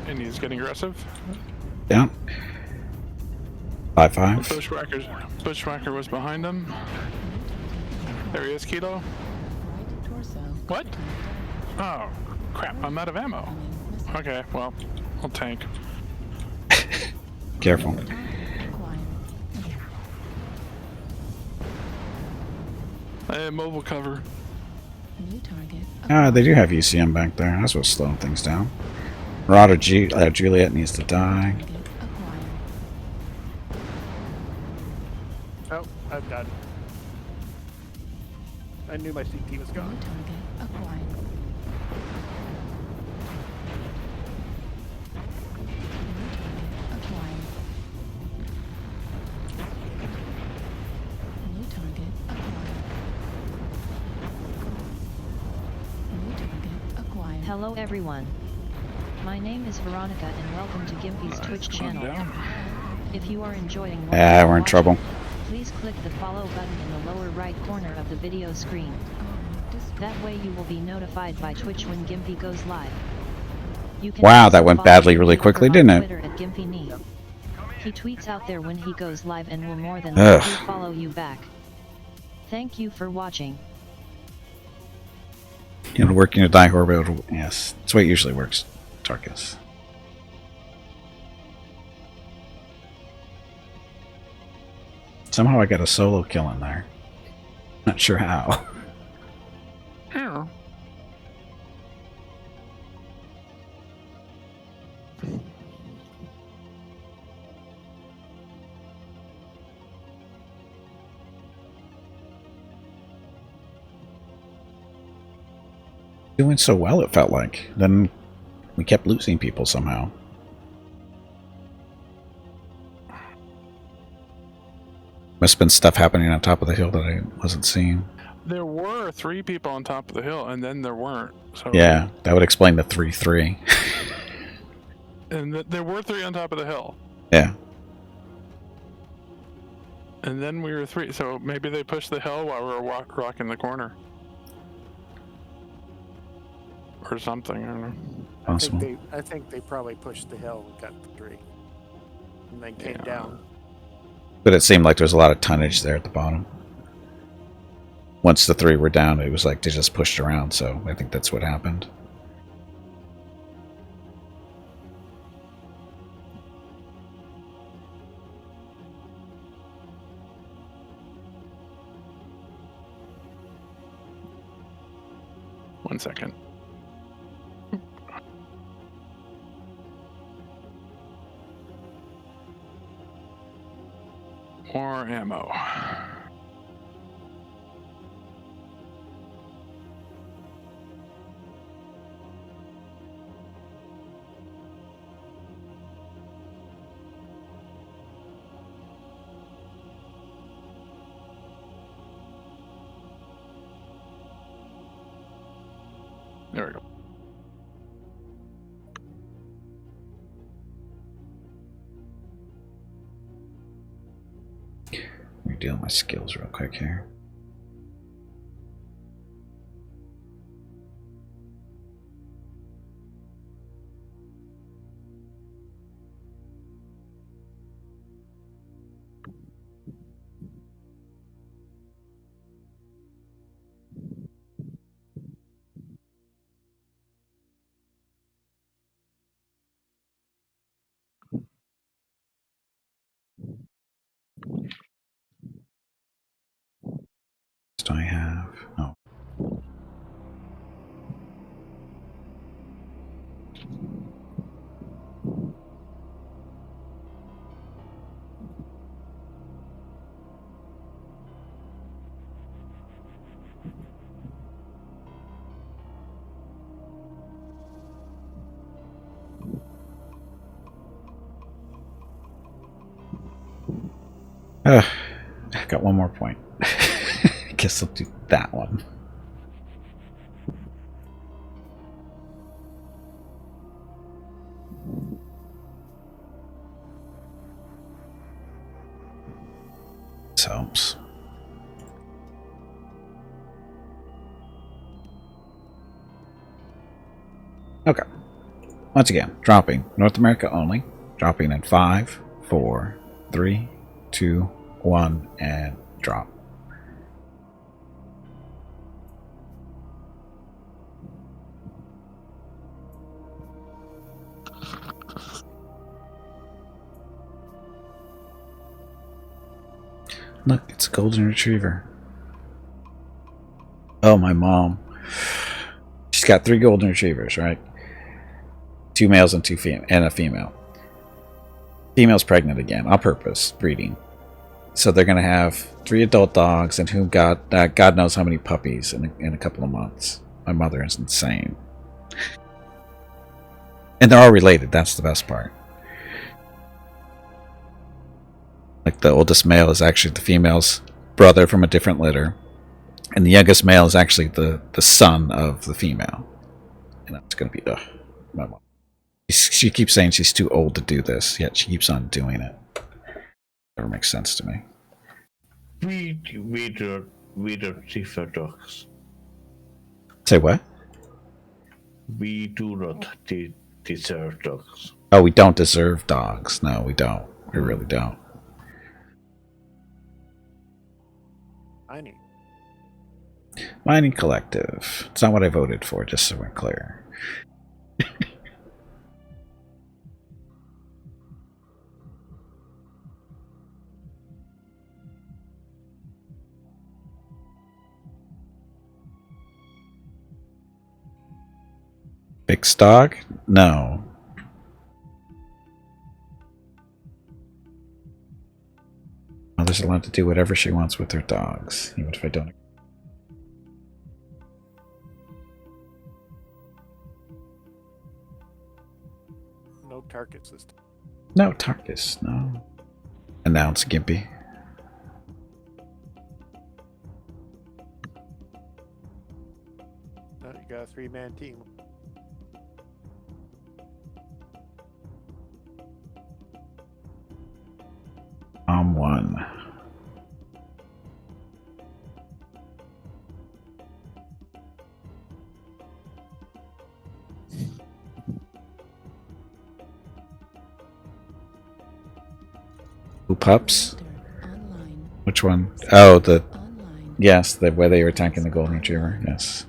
And he's getting aggressive. Yeah. 5-5. Bushwhacker was behind him. There he is, Kilo. What? Oh, crap, I'm out of ammo. Okay, well, I'll tank. Careful. I have mobile cover. Ah, they do have UCM back there. That's what's slowing things down. Marauder Juliet needs to die. Oh, I'm done. I knew my CT was gone. Hello everyone. My name is Veronica and welcome to Gimpy's Twitch channel. If you are enjoying what Yeah, you we're in watching, trouble. please click the follow button in the lower right corner of the video screen. That way you will be notified by Twitch when Gimpy goes live. You can Wow, also that went follow badly really Gimpy quickly, on didn't it? Twitter at GimpyNee. He tweets out there when he goes live and will more than Ugh. likely follow you back. Thank you for watching. You know, working a die orbital. Yes, that's the way it usually works, Tarkus. Somehow I got a solo kill in there. Not sure how. Yeah. Doing so well, it felt like. Then we kept losing people somehow. Must have been stuff happening on top of the hill that I wasn't seeing. There were 3 people on top of the hill, and then there weren't. So Yeah, that would explain the 3-3. And there were 3 on top of the hill. Yeah. And then we were 3. So maybe they pushed the hill while we were rocking the corner. Or something, I don't know. Possible. I think they probably pushed the hill and got the 3. And then came down. But it seemed like there was a lot of tonnage there at the bottom. Once the 3 were down, it was like they just pushed around, so I think that's what happened. One second. More ammo. There we go. Redeal my skills real quick here. Do I have? Oh. Got one more point. Guess I'll do that one. This helps. Okay. Once again, dropping North America only. Dropping in 5, 4, 3, 2, 1, and drop. Look, it's a golden retriever. Oh, my mom. She's got 3 golden retrievers, right? 2 males and a female. Female's pregnant again, on purpose, breeding. So they're going to have 3 adult dogs and who got God knows how many puppies in a couple of months. My mother is insane. And they're all related, that's the best part. Like the oldest male is actually the female's brother from a different litter. And the youngest male is actually the son of the female. And that's going to be, my mom. She keeps saying she's too old to do this, yet she keeps on doing it. Never makes sense to me. We don't prefer dogs. Say what? We do not deserve dogs. Oh, we don't deserve dogs. No, we don't. We really don't. Mining Collective. It's not what I voted for, just so we're clear. Fixed dog? No. Mother's allowed to do whatever she wants with her dogs, even if I don't. No target system. No targets, no. Announce Gimpy. No, you got a 3-man team. I'm 1. Who pups? Which one? Oh, yes, where they were attacking the golden retriever. Yes,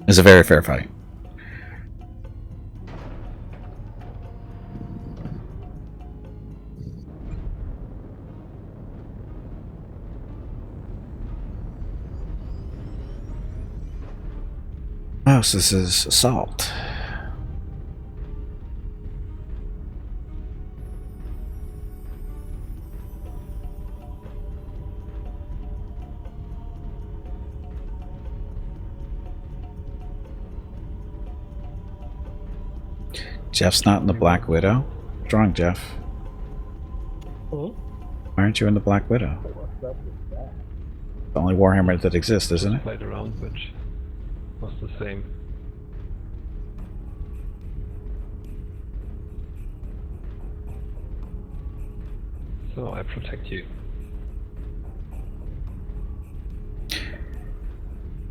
it's a very fair fight. Oh, so this is assault. Jeff's not in the Black Widow? What's wrong, Jeff? Why aren't you in the Black Widow? The only Warhammer that exists, isn't it? Played around, which was the same. So I protect you.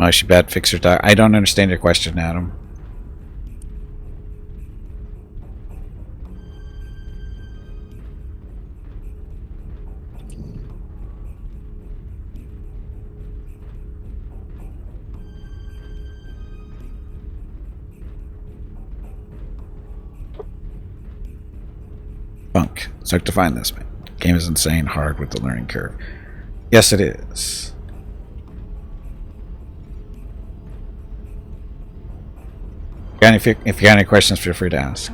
Oh, she bad fixer dog. I don't understand your question, Adam. Bunk. Start to find this, man. Game is insane hard with the learning curve. Yes, it is. If you got any questions, feel free to ask.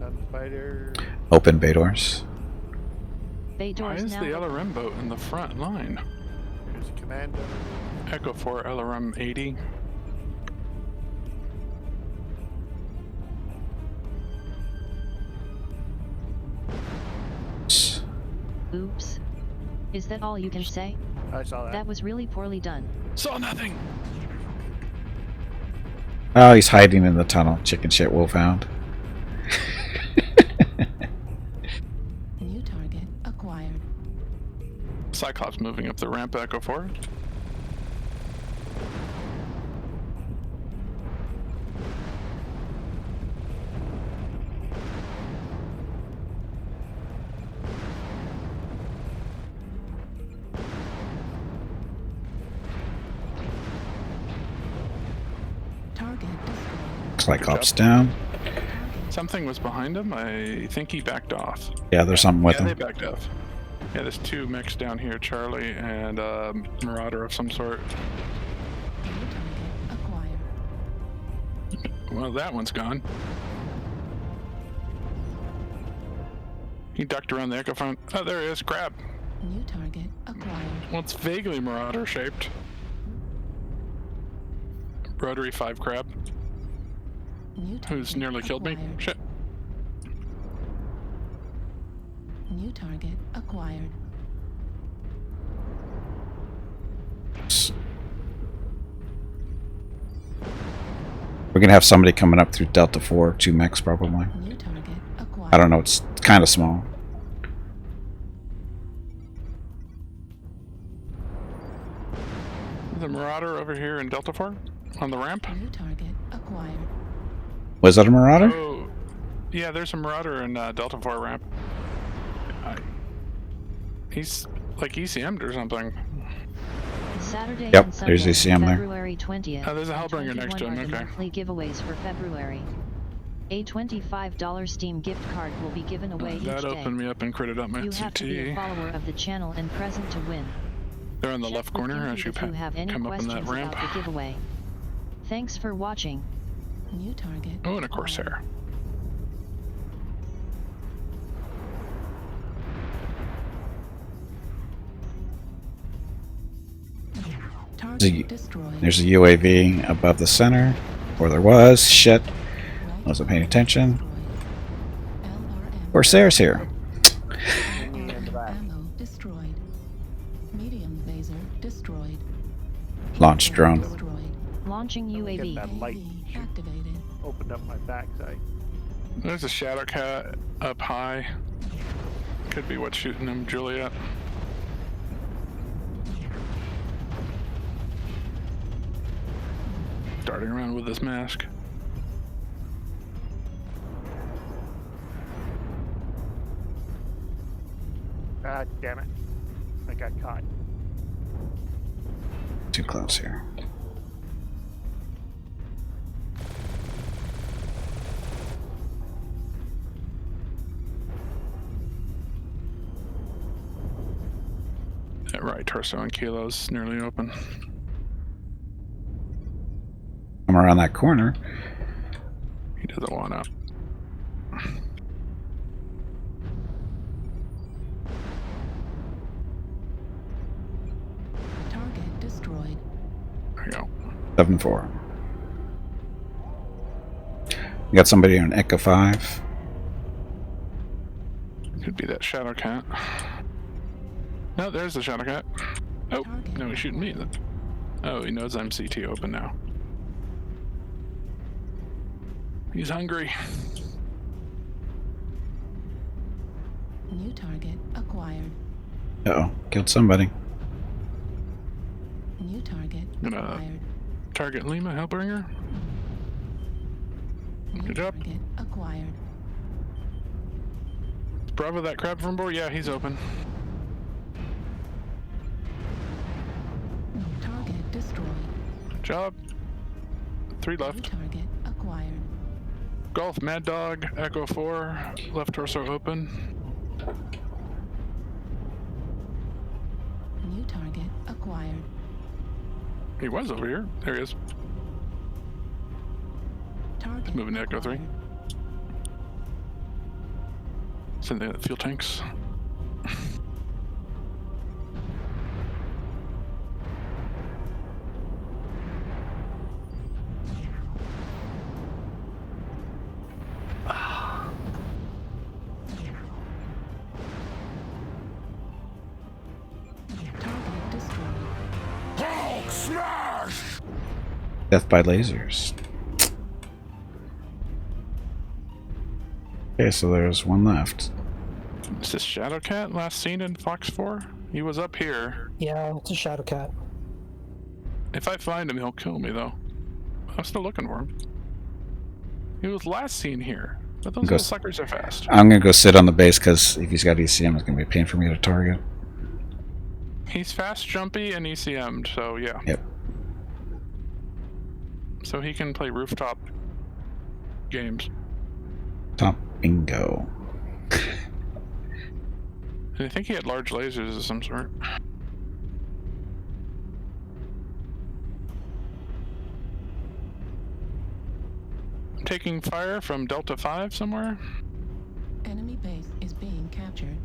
Gunfighter. Open bay doors. Why is the LRM boat in the front line? Here's a commando. Echo 4 LRM 80. Oops. Is that all you can say? I saw that. That was really poorly done. Saw nothing. Oh, he's hiding in the tunnel. Chicken shit wolfhound. New target acquired. Cyclops moving up the ramp, Echo 4. Looks like ops down. Something was behind him. I think he backed off. Yeah, there's something with Yeah, they him. backed off. Yeah, there's two mechs down here, Charlie and Marauder of some sort. Well, that one's gone. He ducked around the echo front. Oh, there he is. Crab. New target acquired. Well, it's vaguely Marauder shaped. Rotary 5 crab. Who's nearly killed me. Shit. New target acquired. We're gonna have somebody coming up through Delta 4, 2 mechs probably. New target acquired. I don't know, it's kind of small. The Marauder over here in Delta 4 on the ramp. New target acquired. Was that a Marauder? Oh, yeah, there's a Marauder in Delta 4 ramp. He's like ECM'd or something. Saturday Yep, and Sunday, there's ECM there. February 20th. Oh, there's a Hellbringer next to him, are the okay. monthly giveaways for February. A $25 Steam gift card will be given away each day. That opened me up and critted up my You have to be a CT. follower of the channel and present to win. They're on the Check left with corner Gimpy as you if you have any come up in questions that ramp. about the giveaway. Thanks for watching. New target. Oh, and a Corsair. There's a UAV above the center, or there was. Shit, wasn't paying attention. Corsair's here. Ammo destroyed. Medium laser destroyed. Launch drone. Destroyed. Launching Get UAV. that light Activated. opened up my backside. There's a Shadow Cat up high. Could be what's shooting him, Juliet. Darting around with this mask. Ah, damn it. I got caught. Too close here. That right torso and kilos nearly open. I'm around that corner. He doesn't want up. Target destroyed. There you go. 7-4. We got somebody on Echo 5. Could be that Shadow Cat. No, there's the Shadow Cat. Oh, no, he's shooting me. Oh, he knows I'm CT open now. He's hungry. New target acquired. Uh-oh, killed somebody. New target Gonna acquired. target Lima, Hellbringer. Good job. Target acquired. Bravo, that crab from board? Yeah, he's open. Target destroyed. Good job. 3 New left. target acquired. Golf, Mad Dog, Echo 4, left torso open. New target acquired. He was over here. There he is. Target He's moving to Echo 3. Send the fuel tanks. Target destroyed. Hulk smash! Death by lasers. Okay, so there's one left. Is this Shadow Cat last seen in Fox 4? He was up here. Yeah, it's a Shadow Cat. If I find him, he'll kill me, though. I'm still looking for him. He was last seen here, but those Go little suckers are fast. I'm gonna go sit on the base because if he's got ECM, it's gonna be a pain for me to target. He's fast, jumpy, and ECM'd, so yeah. Yep. So he can play rooftop games. Top bingo. And I think he had large lasers of some sort. I'm taking fire from Delta 5 somewhere. Enemy base is being captured.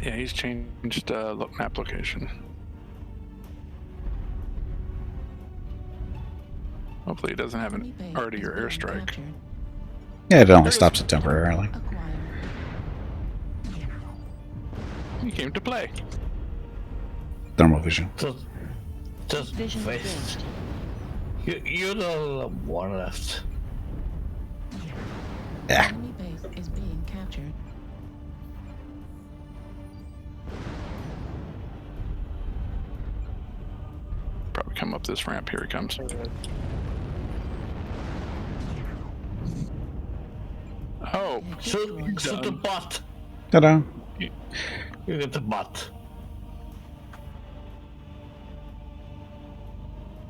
Yeah, he's changed map location. Hopefully he doesn't have an already or airstrike. Yeah, it only stops it temporarily. He came to play. Thermal vision. Just Vision face. You don't have one left. Yeah. Enemy base is being captured. Probably come up this ramp. Here he comes. Oh, Shoot the bot. Ta-da. You get the bot.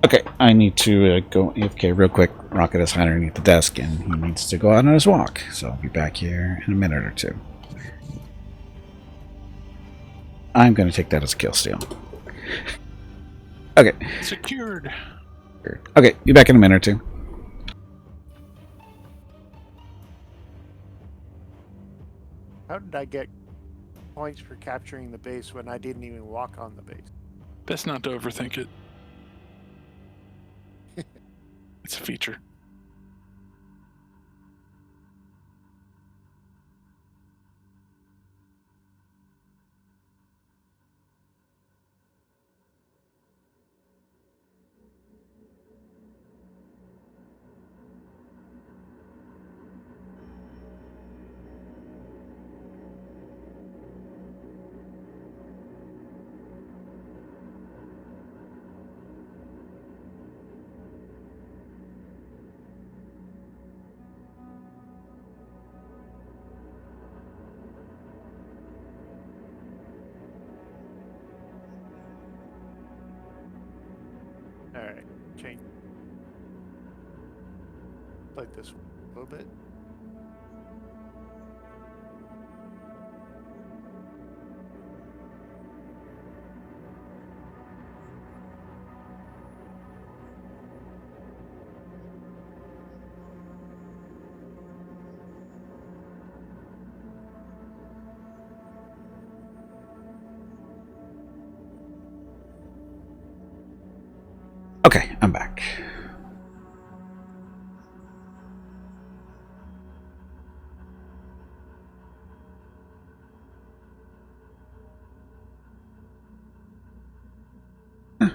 Okay, I need to go AFK real quick. Rocket is hiding underneath the desk, and he needs to go out on his walk. So I'll be back here in a minute or two. I'm going to take that as a kill steal. Okay. Secured. Okay, be back in a minute or two. How did I get points for capturing the base when I didn't even walk on the base? Best not to overthink it. It's a feature. Alright, change. Like this one a little bit. Okay, I'm back.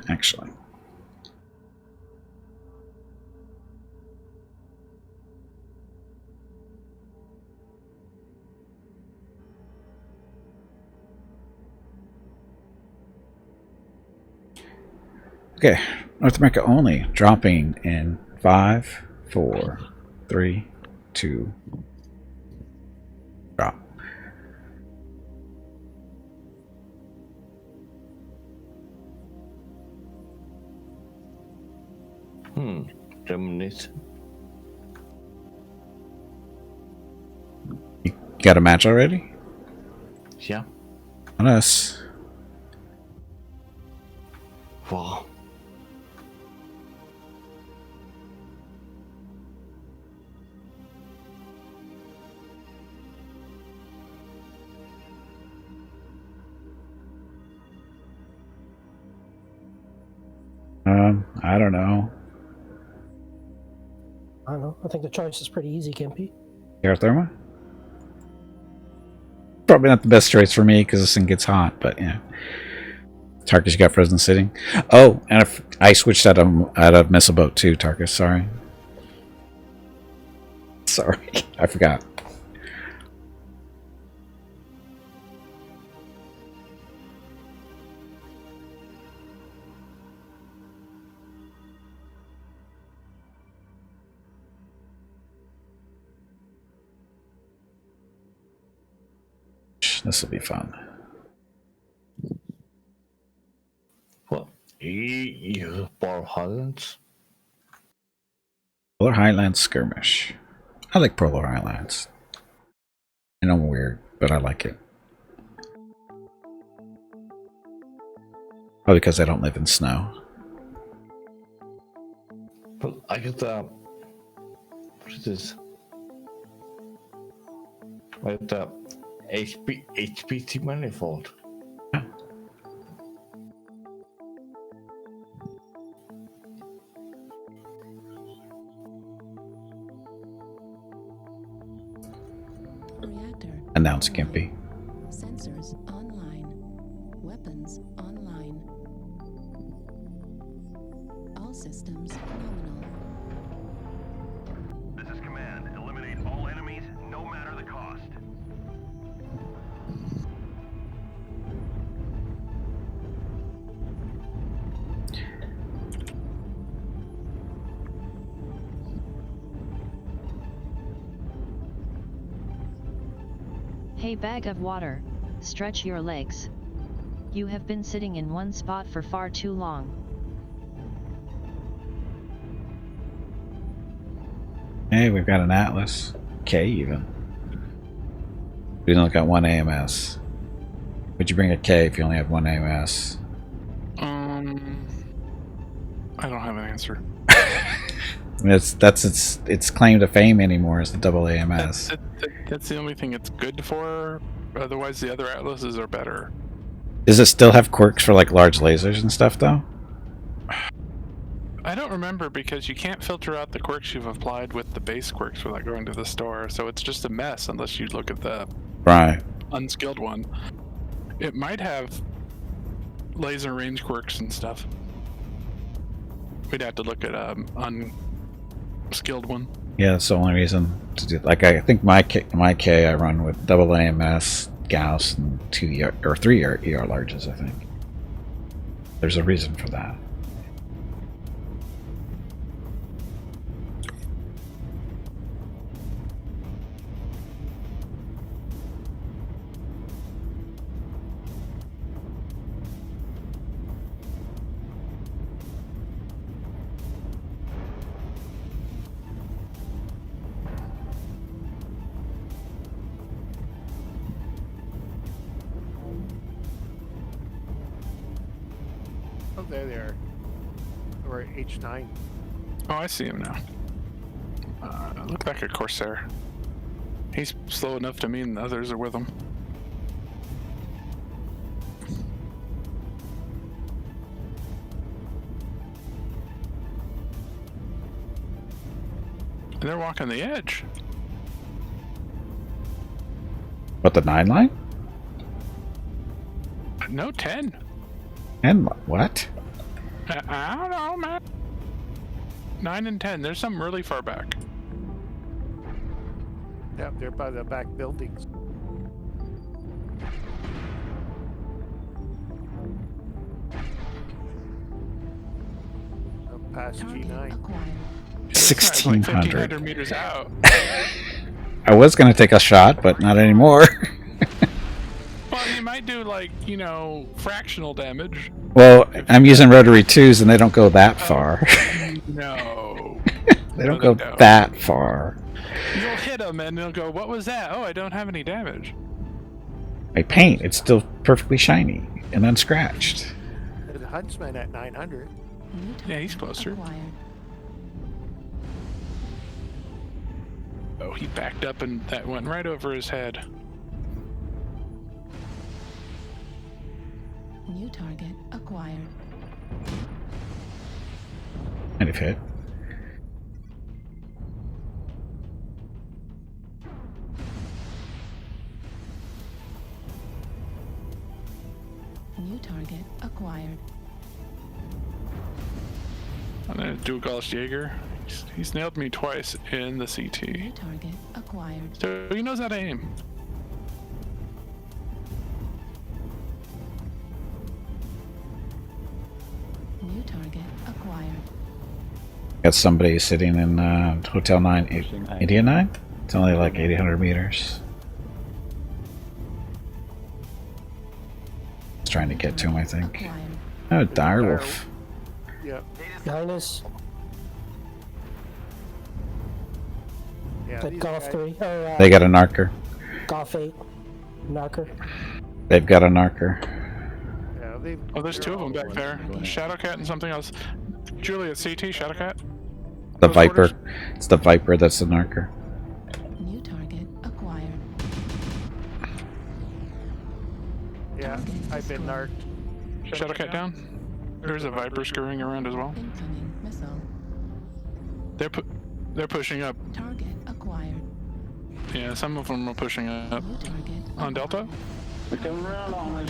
Actually. Okay, North America only, dropping in 5, 4, 3, 2, drop. Terminate. You got a match already? Yeah. On us. Wow. I don't know. I don't know. I think the choice is pretty easy, Gimpy. Aerotherma? Probably not the best choice for me because this thing gets hot, but yeah. Tarkus, you got Frozen City? Oh, and if I switched out of Missile Boat too, Tarkus, sorry. Sorry, I forgot. This will be fun. Polar Highlands. Polar Highlands Skirmish. I like Polar Highlands. I know I'm weird, but I like it. Probably because I don't live in snow. But I get what is this? I get the HPT manifold. Reactor. Announce Gimpy. Sensors online. Weapons online. All systems nominal. This is command. Eliminate all enemies, no matter the cost. Hey bag of water, stretch your legs. You have been sitting in one spot for far too long. Hey, we've got an Atlas. K even. We only got one AMS. Would you bring a K if you only have one AMS? I don't have an answer. That's its claim to fame anymore is the double AMS. That's the only thing it's good for. Otherwise, the other Atlases are better. Does it still have quirks for like large lasers and stuff though? I don't remember because you can't filter out the quirks you've applied with the base quirks without going to the store, so it's just a mess unless you look at the unskilled one. It might have laser range quirks and stuff. We'd have to look at unskilled one. Yeah, that's the only reason to do. Like I think my K I run with double AMS, Gauss, and 2 ER, or 3 ER larges. I think there's a reason for that. Oh, there they are. We're at H9. Oh, I see him now. Look back at Corsair. He's slow enough to mean the others are with him. And they're walking the edge. What, the 9 line? No, 10. And what? I don't know, man. 9 and 10. There's some really far back. Yep, they're by the back buildings. Up past G9. 1600. 1,500 meters out. I was going to take a shot, but not anymore. Well, you might do, like, you know, fractional damage. Well, I'm using rotary 2s and they don't go that far. No. They don't go that far. You'll hit them and they'll go, what was that? Oh, I don't have any damage. I paint, it's still perfectly shiny and unscratched. There's a Huntsman at 900. Yeah, he's closer. Oh, he backed up and that went right over his head. New target acquired. Might have hit. New target acquired. I'm gonna do a Gauss Jaeger. He's nailed me twice in the CT. New target acquired. So he knows how to aim. New target acquired. Got somebody sitting in Hotel 9, India 9? It's only like 800 meters. Trying to get to him, I think. Oh, Direwolf. Yeah. Behind us. Yeah. At these Golf guys- 3. Or, They got a narker. Golf 8. Narker. They've got a narker. Yeah, they. Oh, there's two of them back there. Shadowcat and something else. Julie at CT, Shadowcat. The Close Viper. orders. It's the Viper that's the narker. New target acquired. Yeah, I've been narked. Shadowcat down. There's a Viper scurrying around as well. Incoming missile. They're pushing up. Target acquired. Yeah, some of them are pushing up. New target. On Delta? They're coming around on us.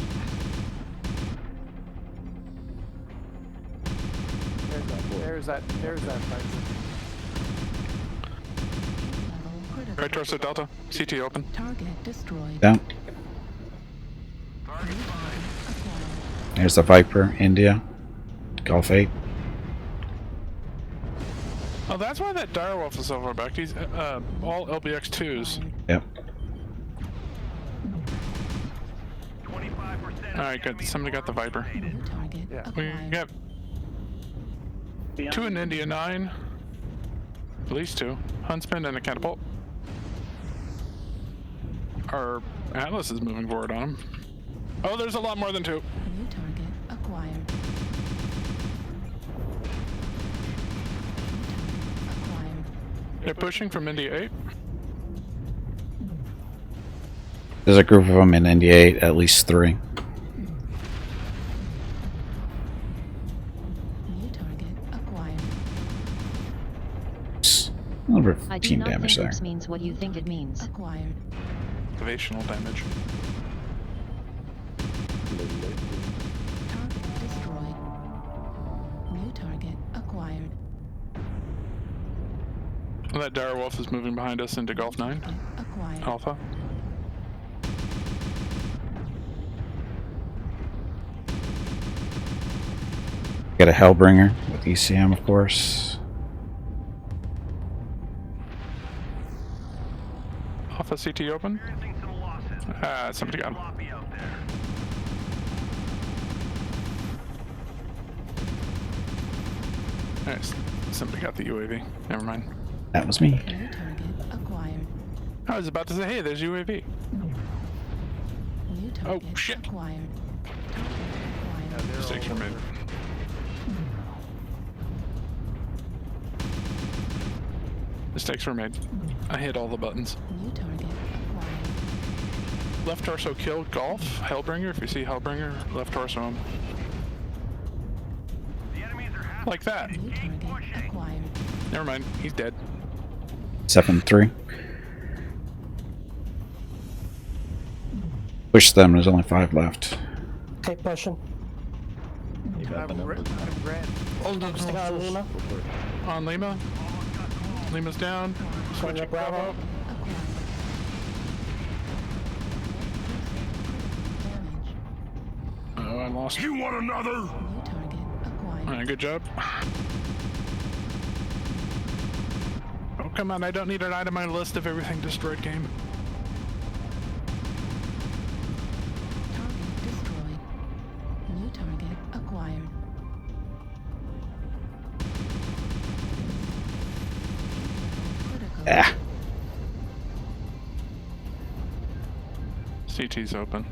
There's that Viper. Right torso Delta. CT open. Target destroyed. Down. There's the Viper, India. Golf 8. Oh, that's why that direwolf is over back. He's all LBX2s. Yep. Alright, good. Somebody got the Viper. Yeah. We got 2 in India 9. At least 2. Huntsman and a catapult. Our Atlas is moving forward on him. Oh, there's a lot more than 2. New target acquired. They're pushing from India 8. There's a group of them in India 8, at least 3. New target acquired. A little bit I of do team not damage think there. oops means what you think it means. Acquired. Activational damage. Target destroyed. New target acquired. Well, that direwolf is moving behind us into Golf 9. Acquired. Alpha. Got a Hellbringer with ECM, of course. Alpha CT open. Somebody got him. Nice. Somebody got the UAV. Never mind. That was me. New target acquired. I was about to say, hey, there's UAV. New target Oh, shit. acquired. Mistakes were made. Mistakes were made. I hit all the buttons. New target acquired. Left torso killed Golf. Hellbringer, if you see Hellbringer, left torso him. Like that. New target acquired. Never mind, he's dead. 7-3. Push them, there's only 5 left. Keep pushing. I'm red. Stick on Lima. On Lima. Lima's down. Switching Bravo. Oh, I lost. You want another? New target acquired. Alright, good job. Oh, come on, I don't need an item on my list of everything destroyed game. Target destroyed. New target acquired. Critical. Ah. CT's open.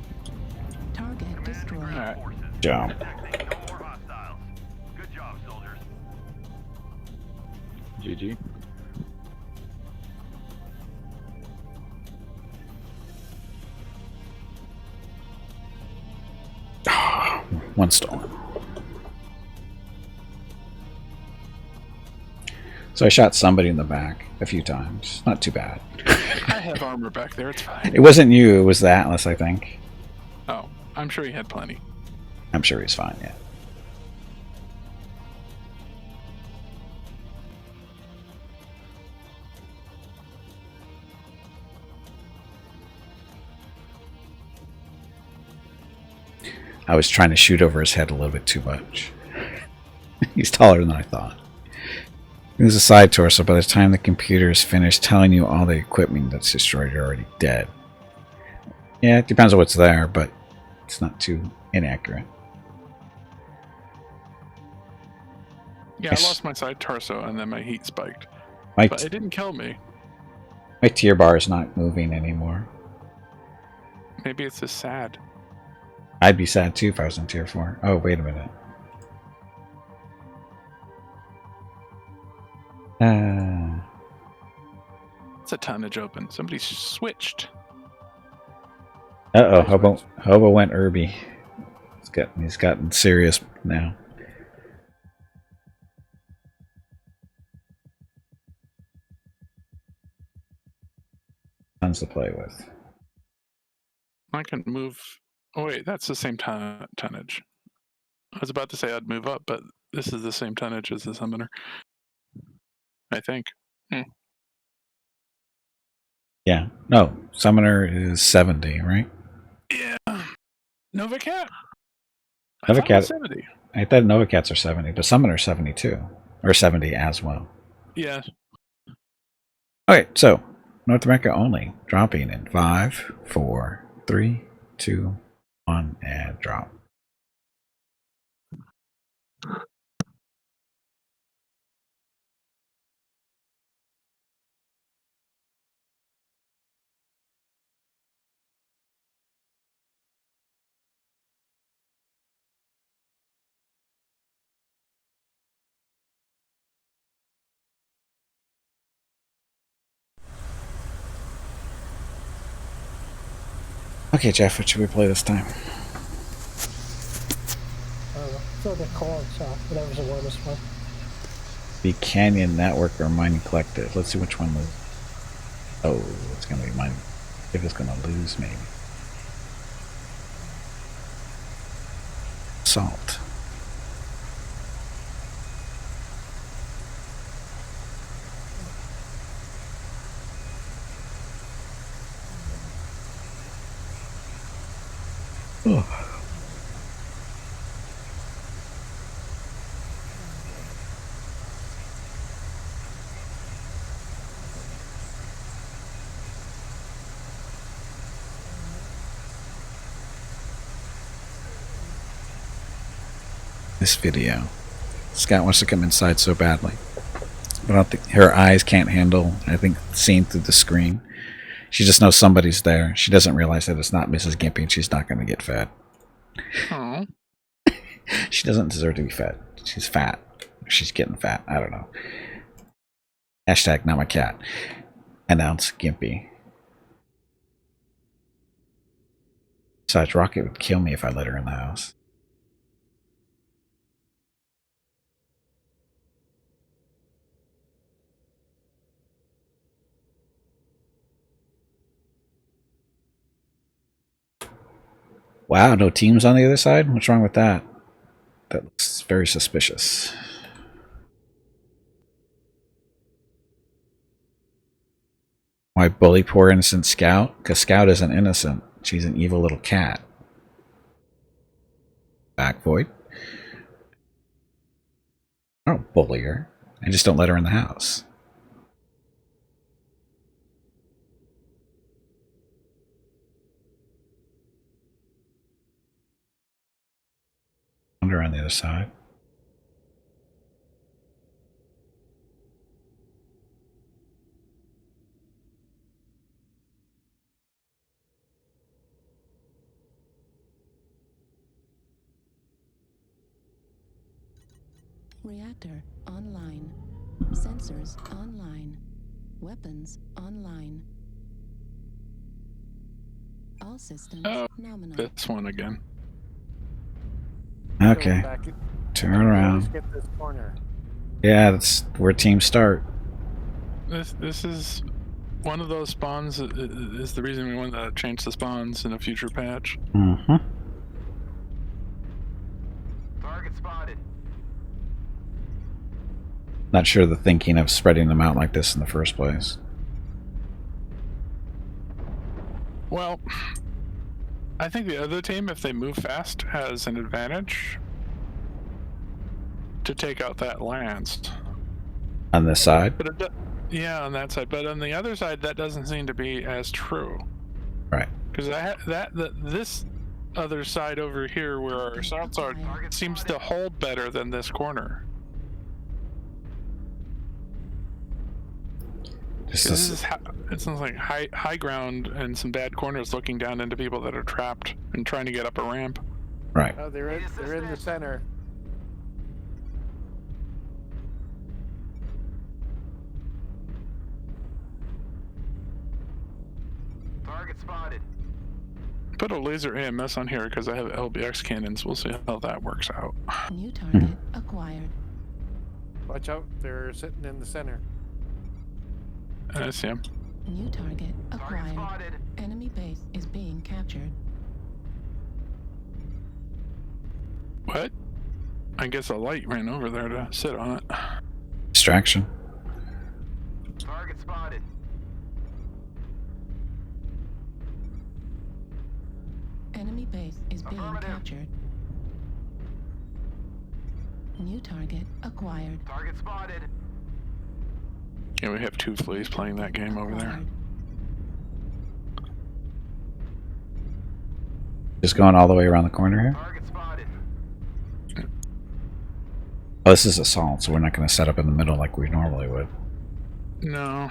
Target destroyed. Alright. Job. Good job, soldiers. GG. One stolen. So I shot somebody in the back a few times. Not too bad. I have armor back there, it's fine. It wasn't you, it was the Atlas, I think. Oh, I'm sure he had plenty. I'm sure he's fine, yeah. I was trying to shoot over his head a little bit too much. He's taller than I thought. There's a side torso. By the time the computer is finished telling you all the equipment that's destroyed, you're already dead. Yeah, it depends on what's there, but it's not too inaccurate. Yeah, I lost my side torso and then my heat spiked. My but it didn't kill me. My tier bar is not moving anymore. Maybe it's just sad. I'd be sad too if I was in tier 4. Oh, wait a minute. It's a tonnage open. Somebody switched. Uh-oh, Hobo went Irby. He's gotten serious now. Tons to play with. I can move. Oh wait, that's the same tonnage. I was about to say I'd move up, but this is the same tonnage as the summoner. I think. Yeah. No, summoner is 70, right? Yeah. Nova Cat. Nova Cat. 70. I thought Nova Cats are 70, but summoner 72 or 70 as well. Yeah. Okay, so North America only dropping in 5, 4, 3, 2, 1, and drop. Okay, Jeff, what should we play this time? I don't know. I feel like a cold, so whatever's the warmest one. The Canyon Network or Mine Collective. Let's see which one loses. Oh, it's going to be mine. If it's going to lose, maybe. Salt. Oh. This video. Scott wants to come inside so badly. But I don't think her eyes can't handle, I think, seeing through the screen. She just knows somebody's there. She doesn't realize that it's not Mrs. Gimpy and she's not going to get fed. Oh. She doesn't deserve to be fed. She's fat. She's getting fat. I don't know. Hashtag not my cat. Announce Gimpy. Besides, Rocket would kill me if I let her in the house. Wow, no teams on the other side? What's wrong with that? That looks very suspicious. Why bully poor innocent Scout? Because Scout isn't innocent. She's an evil little cat. Back Void. I don't bully her. I just don't let her in the house. On the other side. Reactor online. Sensors online. Weapons online. All systems nominal. This one again. Okay. Turn around. Get this corner. Yeah, that's where teams start. This is one of those spawns. Is the reason we wanted to change the spawns in a future patch. Mm-hmm. Target spotted. Not sure the thinking of spreading them out like this in the first place. Well, I think the other team, if they move fast, has an advantage to take out that lance. On this side? But yeah, on that side. But on the other side, that doesn't seem to be as true. Right. Because this other side over here, where our assaults are, seems to hold better than this corner. This This is is it sounds like high ground and some bad corners looking down into people that are trapped and trying to get up a ramp. right. Oh, they're in the center. Target spotted. Put a laser AMS on here because I have LBX cannons. We'll see how that works out. New target acquired. Watch out, they're sitting in the center. I see him. New target acquired. Spotted. Enemy base is being captured. What? I guess a light ran over there to sit on it. Distraction. Target spotted. Enemy base is being captured. New target acquired. Target spotted. Yeah, we have 2 fleas playing that game over there. Just going all the way around the corner here. Target spotted. Oh, this is assault, so we're not going to set up in the middle like we normally would. No.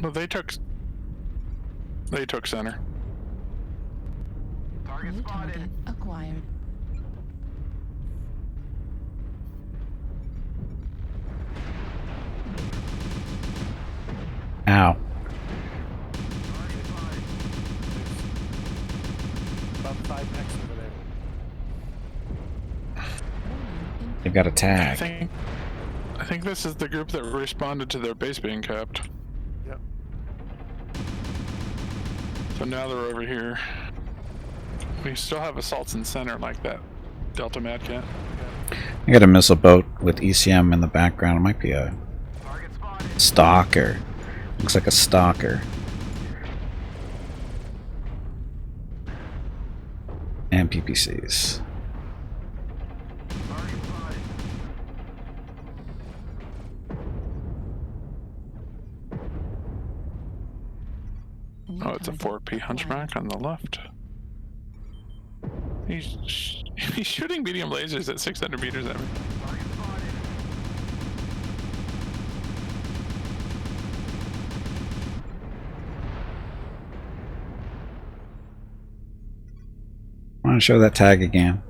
But they took center. Target New spotted. target acquired. Ow. About 5 Mechs over there. They've got a tag. I think this is the group that responded to their base being capped. Yep. So now they're over here. We still have assaults in center like that Delta Mad Cat. I got a missile boat with ECM in the background. It might be a stalker. Looks like a stalker. And PPCs. Oh, it's a 4P Hunchback on the left. He's shooting medium lasers at 600 meters at me. I want to show that tag again.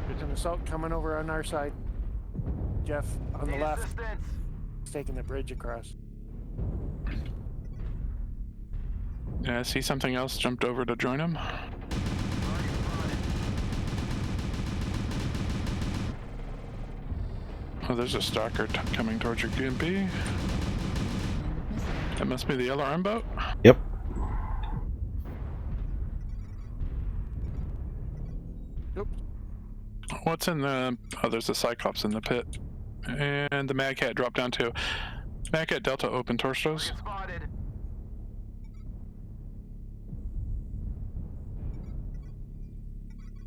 There's an assault coming over on our side. Jeff, on the left. He's taking the bridge across. Yeah, I see something else jumped over to join him. Oh, there's a stalker coming towards your GMP. That must be the LRM boat? Yep. What's in the... Oh, there's a Cyclops in the pit. And the Mad Cat dropped down too. Mad Cat Delta open torsos.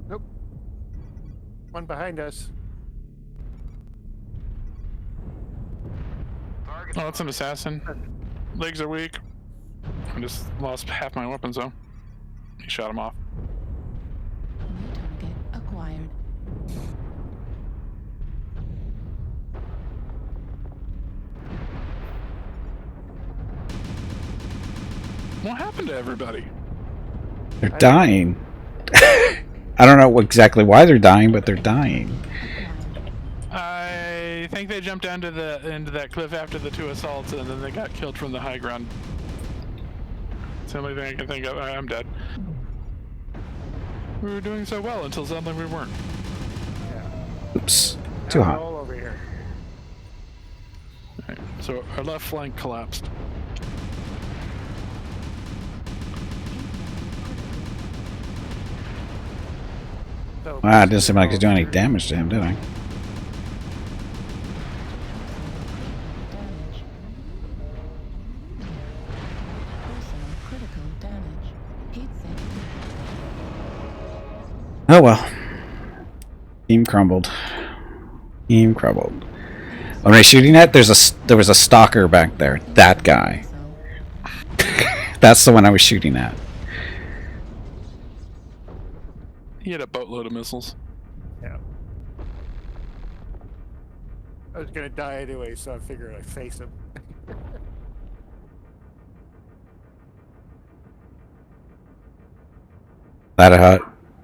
Nope. One behind us. Oh, it's an assassin. Legs are weak. I just lost half my weapons though. He shot him off. New target acquired. What happened to everybody? They're dying. I don't know exactly why they're dying, but they're dying. I think they jumped down to into that cliff after the 2 assaults, and then they got killed from the high ground. It's the only thing I can think of. I'm dead. We were doing so well until suddenly we weren't. Oops. Too hot. All over here. Right, so our left flank collapsed. Wow, it didn't seem like he's doing any damage to him, did I? Oh well. Team crumbled. Team crumbled. When I was shooting at, there was a stalker back there. That guy. That's the one I was shooting at. He had a boatload of missiles. Yeah. I was gonna die anyway, so I figured I'd face him.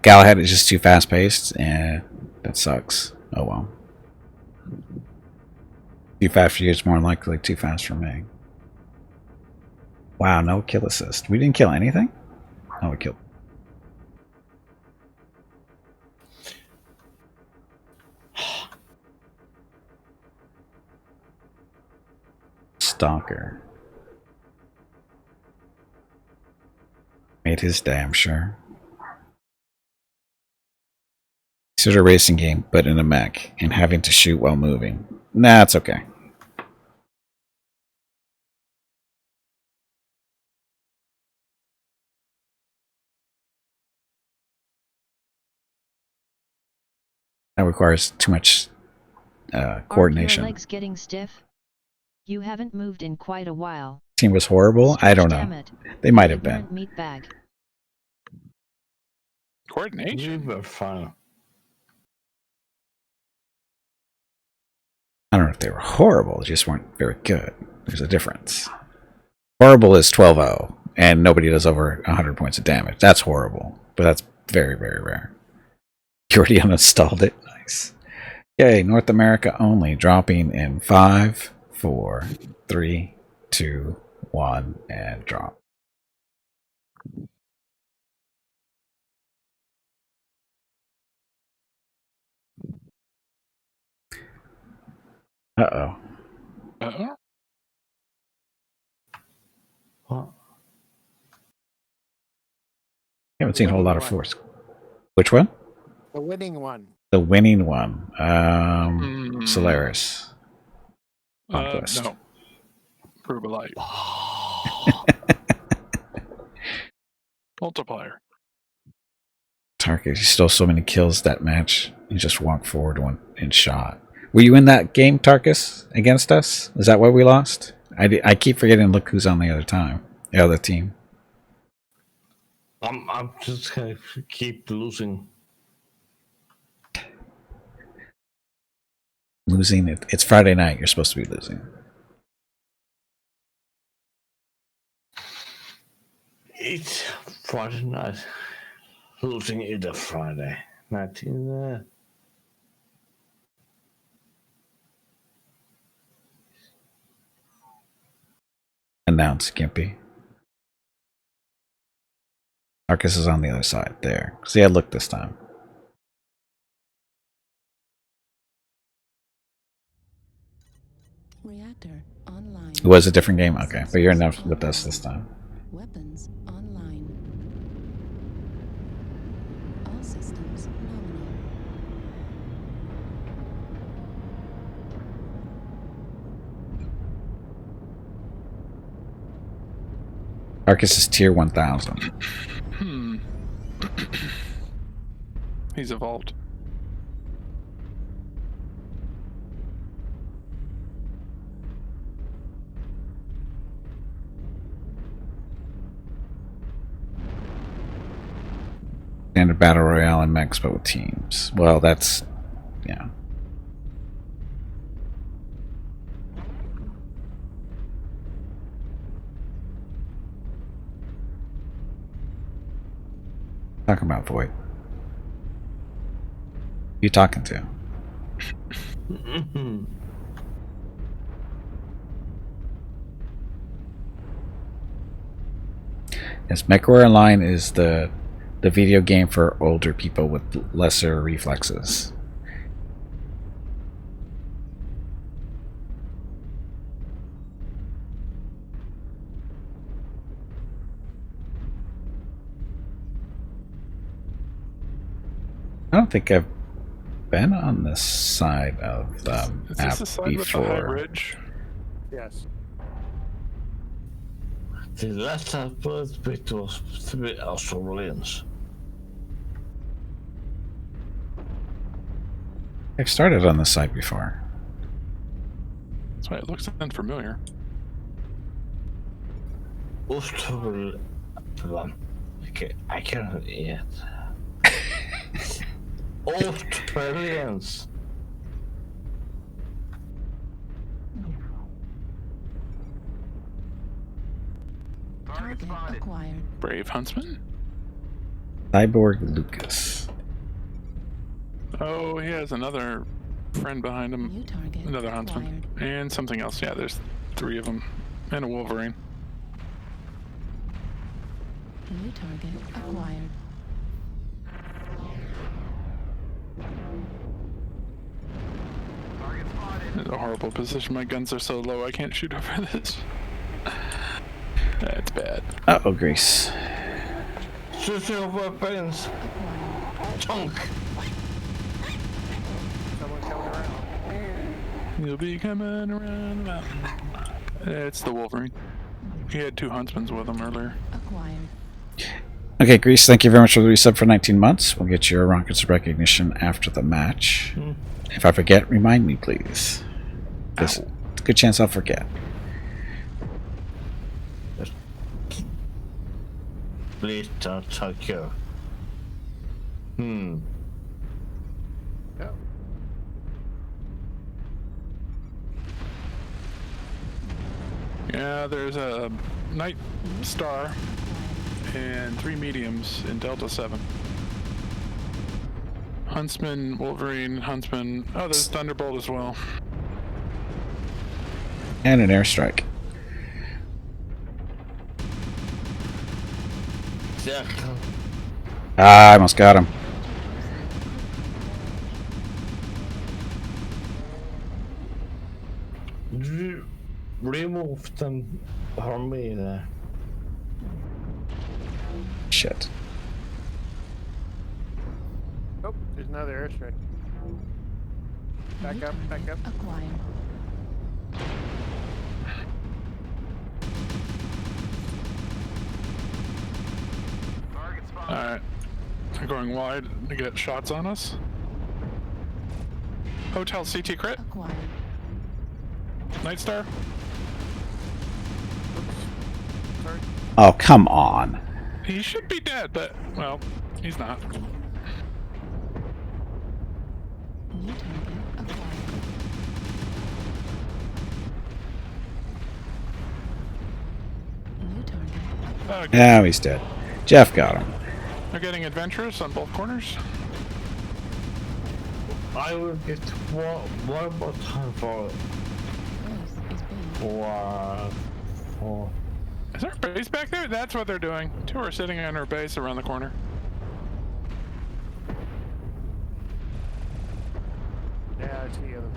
Galahad is just too fast paced, and that sucks. Oh well. Too fast for you is more likely too fast for me. Wow, no kill assist. We didn't kill anything? Oh, we killed. Stalker. Made his day, I'm sure. It's a racing game, but in a mech, and having to shoot while moving. Nah, it's okay. That requires too much coordination. Are your legs getting stiff? You haven't moved in quite a while. Team was horrible. I don't Damn know. it. They might have been. Meat bag. Coordination. We were fine. I don't know if they were horrible. They just weren't very good. There's a difference. Horrible is 12-0, and nobody does over 100 points of damage. That's horrible, but that's very, very rare. You already uninstalled it. Nice. Yay, North America only. Dropping in 5, 4, 3, 2, 1, and drop. Uh-oh. Uh-oh. What? I haven't seen a whole lot of force. Which one? The winning one. The winning one. Solaris. No. Prove a light. Multiplier. Tarkus, you stole so many kills that match. You just walked forward one and shot. Were you in that game, Tarkus, against us? Is that why we lost? I keep forgetting to look who's on the other team. I'm just gonna keep losing. Losing it. It's Friday night. You're supposed to be losing. It's Friday night. Losing is a Friday night in there. Announce, Gimpy. Marcus is on the other side. There. See, I looked this time. Reactor online. It was a different game? Okay. But you're enough with us this time. Weapons online. All systems nominal. Marcus is tier 1000. He's evolved. Standard Battle Royale and Mechs, but with teams. Well, that's... yeah. Talking about Void. Who you talking to? Yes, MechWarrior Online is the video game for older people with lesser reflexes. I don't think I've been on this side of the Is map this the side before. with the high bridge? Yes. The last bit was surveillance. I've started on this side before. That's why it looks unfamiliar. Okay, I can't yet. Australians. Target acquired. Brave Huntsman? Cyborg Lucas. Oh, he has another friend behind him. New target Another Huntsman. And something else. Yeah, there's 3 of them. And a Wolverine. New target acquired. This is a horrible position. My guns are so low I can't shoot over this. That's bad. Uh-oh, Grease. Switching weapons. Chunk. Someone coming around. You'll be coming around the mountain. It's the Wolverine. He had 2 Huntsmans with him earlier. Acquired. Okay, Grease, thank you very much for the resub for 19 months. We'll get your rockets of recognition after the match. If I forget, remind me, please. There's a good chance I'll forget. Please don't touch you. Oh. Yeah, there's a Night Star and 3 mediums in Delta 7. Huntsman, Wolverine, Huntsman. Oh, there's Thunderbolt as well. And an airstrike. Ah, I almost got him. Remove them from me there. Shit. Oh, there's another airstrike. Back up, back up. Acquired. Alright. They're going wide to get shots on us. Hotel CT crit. Acquired. Night Star. Sorry. Oh, come on. He should be dead, but, well, he's not. New target acquired. New target acquired. Now he's dead. Jeff got him. They're getting adventurous on both corners. I will get one more time for Is there a base back there? That's what they're doing. 2 are sitting on our base around the corner. Yeah, I see them.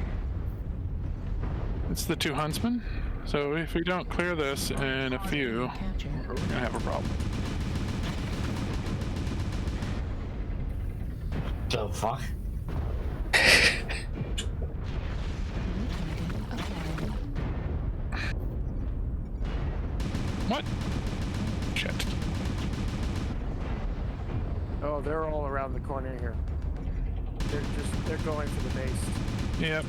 It's the 2 Huntsmen. So if we don't clear this in a few, we're gonna have a problem. the fuck? What? Shit. Oh, they're all around the corner here. They're going for the base. Yep.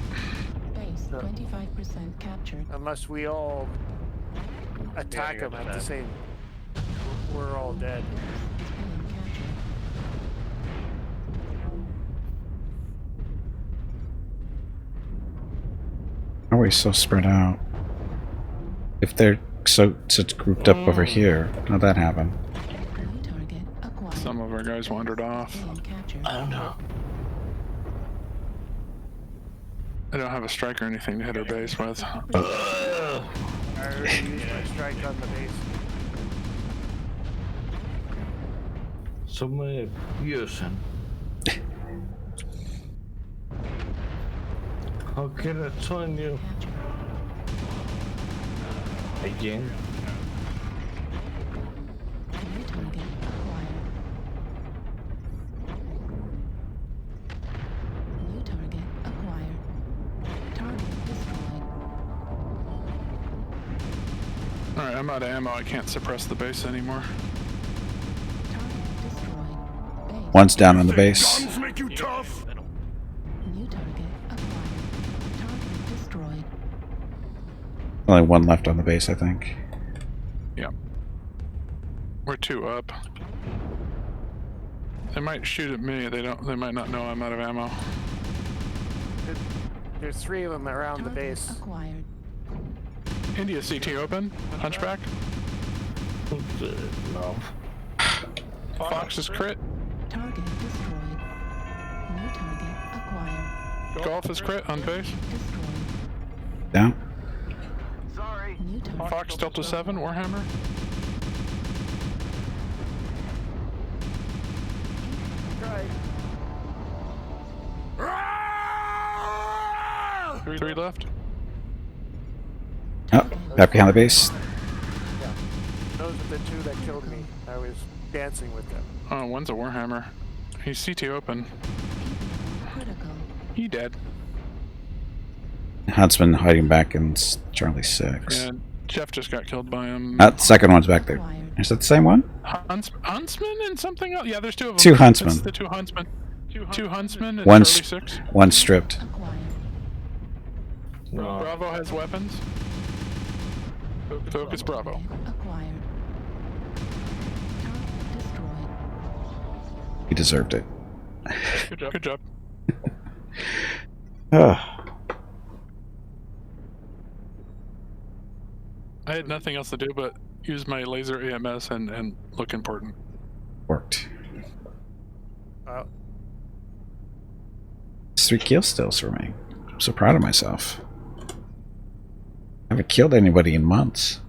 Base 25% captured. Unless we all attack them at the same. We're all dead. How are we so spread out? If they're so grouped up over here, how'd that happen? Some of our guys wandered off. I don't know. I don't have a strike or anything to hit our base with. I already used my strike on the base. So many using. How can I join you? Again? New target acquired. New target acquired. Target destroyed. Alright, I'm out of ammo. I can't suppress the base anymore. Target destroyed. Base. One's down on the base. Guns make you tough. New target acquired. Target destroyed. Only one left on the base, I think. Yep. We're 2 up. They might shoot at me. They might not know I'm out of ammo. There's 3 of them around the Target base. acquired. India CT open. Hunchback. No. Fox is crit. Target destroyed. New target acquired. Golf is crit on base. Destroyed. Down. Sorry. New target. Fox Delta 7, Warhammer. Right. 3 left. Oh, back behind the base. Those are the 2 that killed me. I was dancing with them. Oh, one's a Warhammer. He's CT open. Critical. He dead. Huntsman hiding back in Charlie 6. Yeah, Jeff just got killed by him. The second one's back there. Is that the same one? Huntsman and something else? Yeah, there's 2 of them. 2 huntsmen. It's the 2 huntsmen. 2 huntsmen and One's, Charlie 6. one's stripped. No. Bravo has weapons. Focus Bravo. Acquired. Target destroyed. He deserved it. Good job. Good job. I had nothing else to do but use my laser AMS and look important. Worked. Wow. It's 3 kill stills for me. I'm so proud of myself. I haven't killed anybody in months.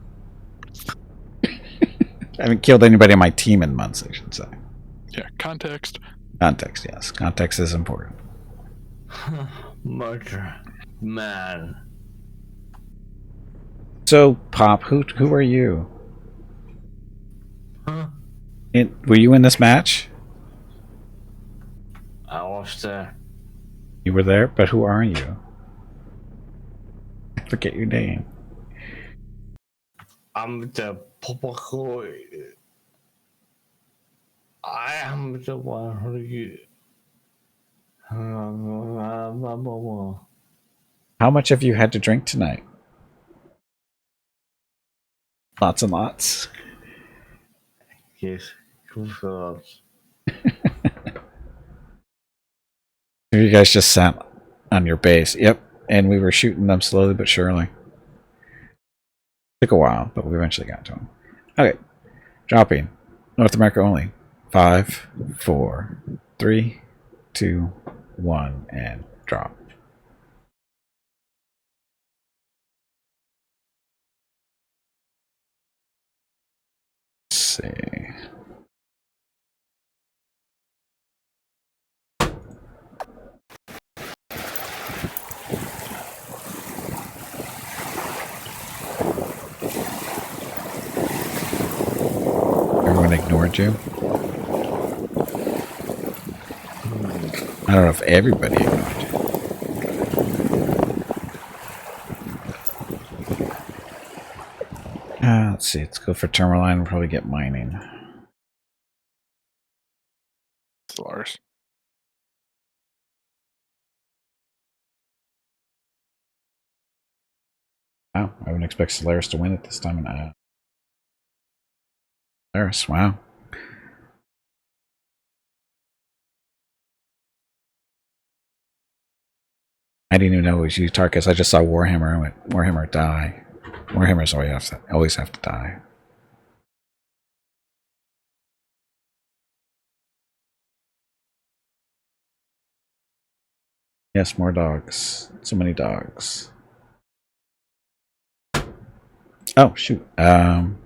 I haven't killed anybody on my team in months, I should say. Yeah, context. Context, yes. Context is important. Murder. Man. So, Pop, who are you? Huh? Were you in this match? I was there. You were there, but who are you? I forget your name. I'm the Popako. I am the one who you. How much have you had to drink tonight? Lots and lots. Yes, cool thoughts. You guys just sat on your base. Yep, and we were shooting them slowly but surely. Took a while, but we eventually got to them. Okay, dropping. North America only. 5, 4, 3, 2, 1, and drop. Let's see. Everyone ignored you? I don't know if everybody ignored you. Let's see. Let's go for Tourmaline and probably get mining. Lars. Wow, I wouldn't expect Solaris to win it this time. Solaris, wow. I didn't even know it was you, Tarkus. I just saw Warhammer. I went, Warhammer, die. Warhammers always have to die. Yes, more dogs. So many dogs. Oh, shoot. Who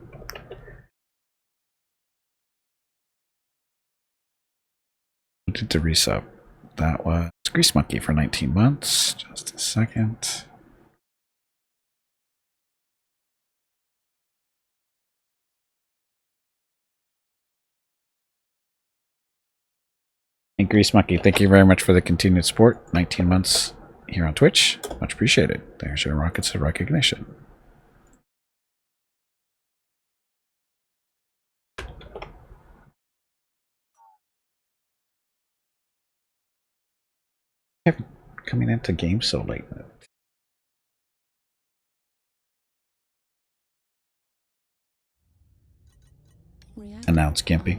did the resub? That was Grease Monkey for 19 months. Just a second. And Grease Monkey, thank you very much for the continued support. 19 months here on Twitch. Much appreciated. There's your rockets of recognition. Coming into games so late. Announce Gimpy.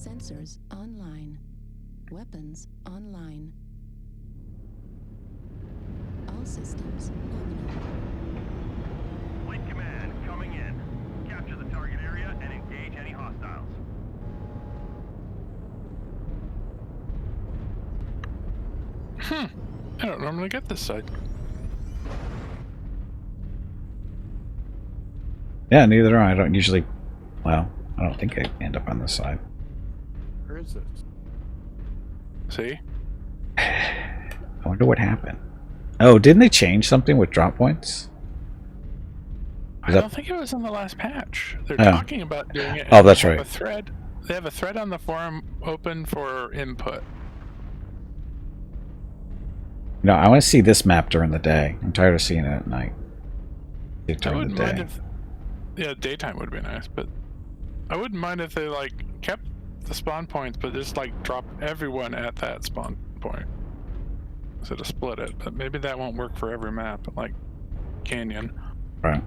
Sensors online. Weapons online. All systems nominal. Fleet command coming in. Capture the target area and engage any hostiles. I don't normally get this side. Yeah, neither do I. I don't usually. Well, I don't think I end up on this side. Where is this? See? I wonder what happened. Oh, didn't they change something with drop points? I don't think it was in the last patch. They're Oh. talking about doing it. Oh, and that's they have right. A thread. They have a thread on the forum open for input. You know, I want to see this map during the day. I'm tired of seeing it at night. See it I during wouldn't the mind day. if, yeah, daytime would be nice, but I wouldn't mind if they like kept the spawn points, but just like dropped everyone at that spawn point instead of split it. But maybe that won't work for every map, like Canyon. Right.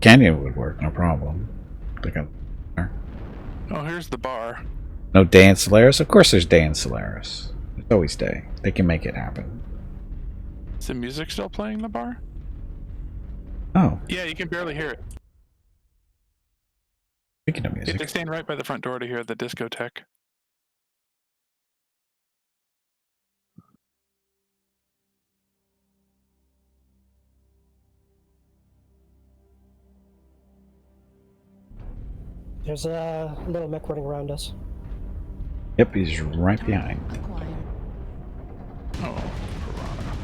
Canyon would work, no problem. Oh, here's the bar. No day in Solaris? Of course there's day in Solaris. There's always day. They can make it happen. Is the music still playing in the bar? Oh, Yeah, you can barely hear it. speaking of You have to music. stand right by the front door to hear the discotheque. There's a little mech running around us. Yep, he's right behind. Oh, Piranha.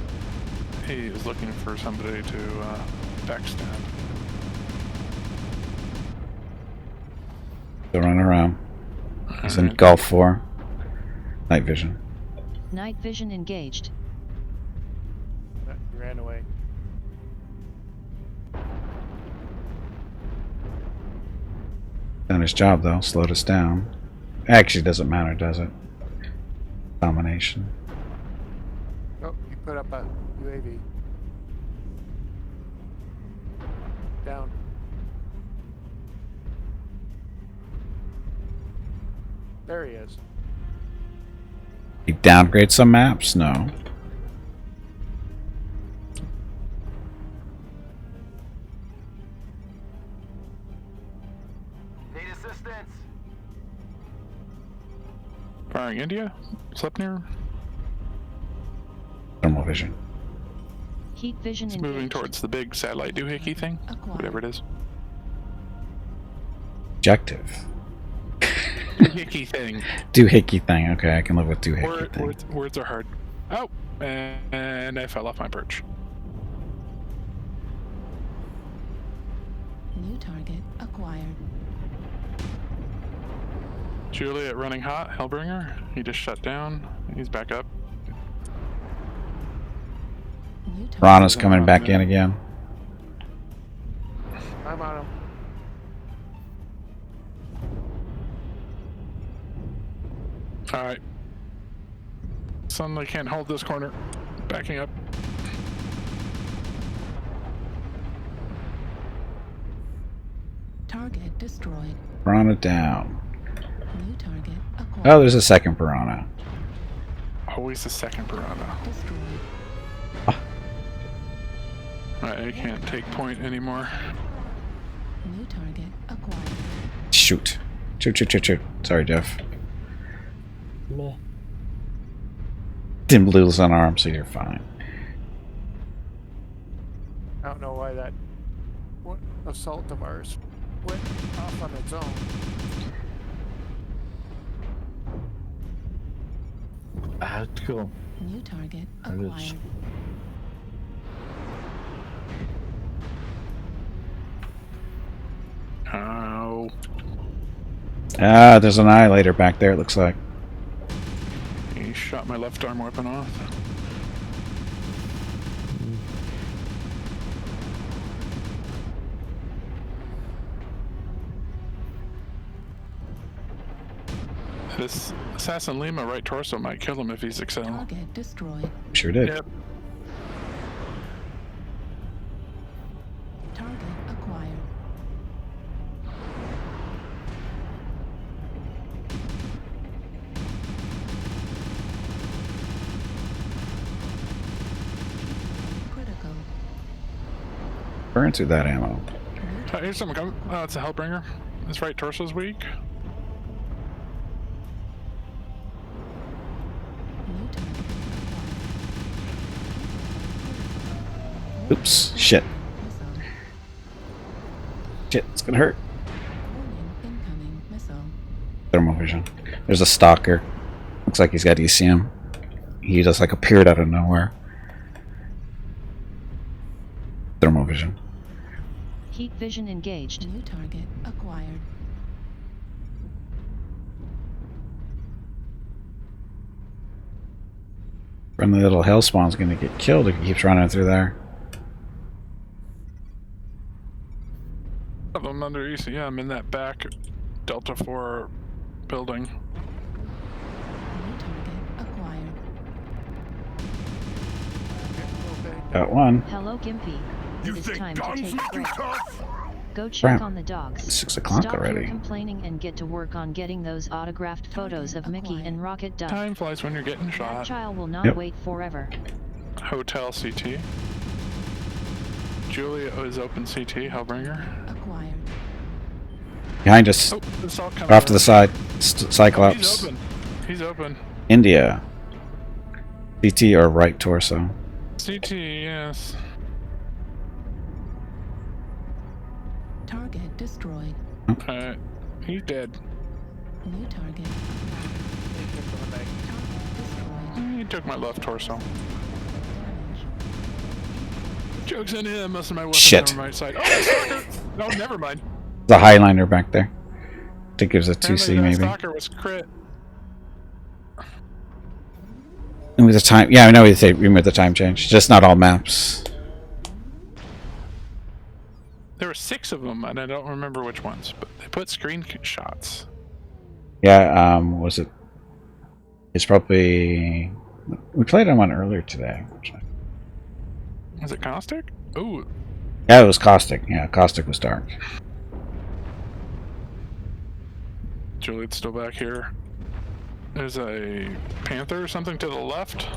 He is looking for somebody to backstab. Still running around. He's in Gulf 4. Night vision. Night vision engaged. He ran away. Done his job though, slowed us down. Actually doesn't matter, does it? Domination. Oh, he put up a UAV. Down. There he is. He downgrade some maps? No. Need assistance. Firing India? Slept near? Thermal vision. Heat vision It's engaged. moving towards the big satellite doohickey thing. Whatever it is. Objective. Doohickey thing. Doohickey thing. Okay, I can live with doohickey thing. Words are hard. Oh, and I fell off my perch. New target acquired. Juliet running hot. Hellbringer. He just shut down. He's back up. Rana's coming back in again. I'm on him. Alright. Suddenly can't hold this corner. Backing up. Target destroyed. Piranha down. New target acquired. Oh, there's a second piranha. Always the second piranha. Destroyed. I can't take point anymore. New target acquired. Shoot. Shoot, shoot, shoot, shoot. Sorry, Jeff. Meh. Didn't lose an arm, so you're fine. I don't know why that assault of ours went off on its own. Let's go. New target That is- acquired. Oh. Ah, there's an annihilator back there, it looks like. He shot my left arm weapon off. This Assassin Lima right torso might kill him if he's Excel. Target destroyed. Sure did. Yep. Target acquired. Burn through that ammo. Here's someone coming. Oh, it's a Hellbringer. His right torso's weak. Oops. Shit. Shit, it's gonna hurt. Thermal vision. There's a stalker. Looks like he's got ECM. He just like appeared out of nowhere. Thermal vision. Heat vision engaged. New target acquired. Friendly little hellspawn's gonna get killed if he keeps running through there. I'm under ECM in that back Delta 4 building. New target acquired. Got one. Hello, Gimpy. It is time to take a break. Go check Crap. on the dogs. It's 6 o'clock Stop already. your complaining and get to work on getting those autographed photos of Mickey and Rocket done. Time flies when you're getting That shot. child will not wait forever. Hotel CT. Julia is open CT, Hellbringer. Acquired. Behind us. Oh, it's all coming Off to the around. side. Cyclops. He's open. He's open. India. CT or right torso. CT, yes. Target destroyed. He's dead. New target. He took my left torso. Joke's on him. Most of my weapons Shit. are on my right side. Oh, stalker! No, never mind. The Highliner back there. I think it was a 2C Apparently that maybe. Stalker was crit. And with the time, yeah, I know we made the time change. Just not all maps. There were 6 of them, and I don't remember which ones, but they put screenshots. Yeah, was it? It's probably. We played on one earlier today. Was it Caustic? Ooh. Yeah, it was Caustic. Yeah, Caustic was dark. Juliet's still back here. There's a Panther or something to the left.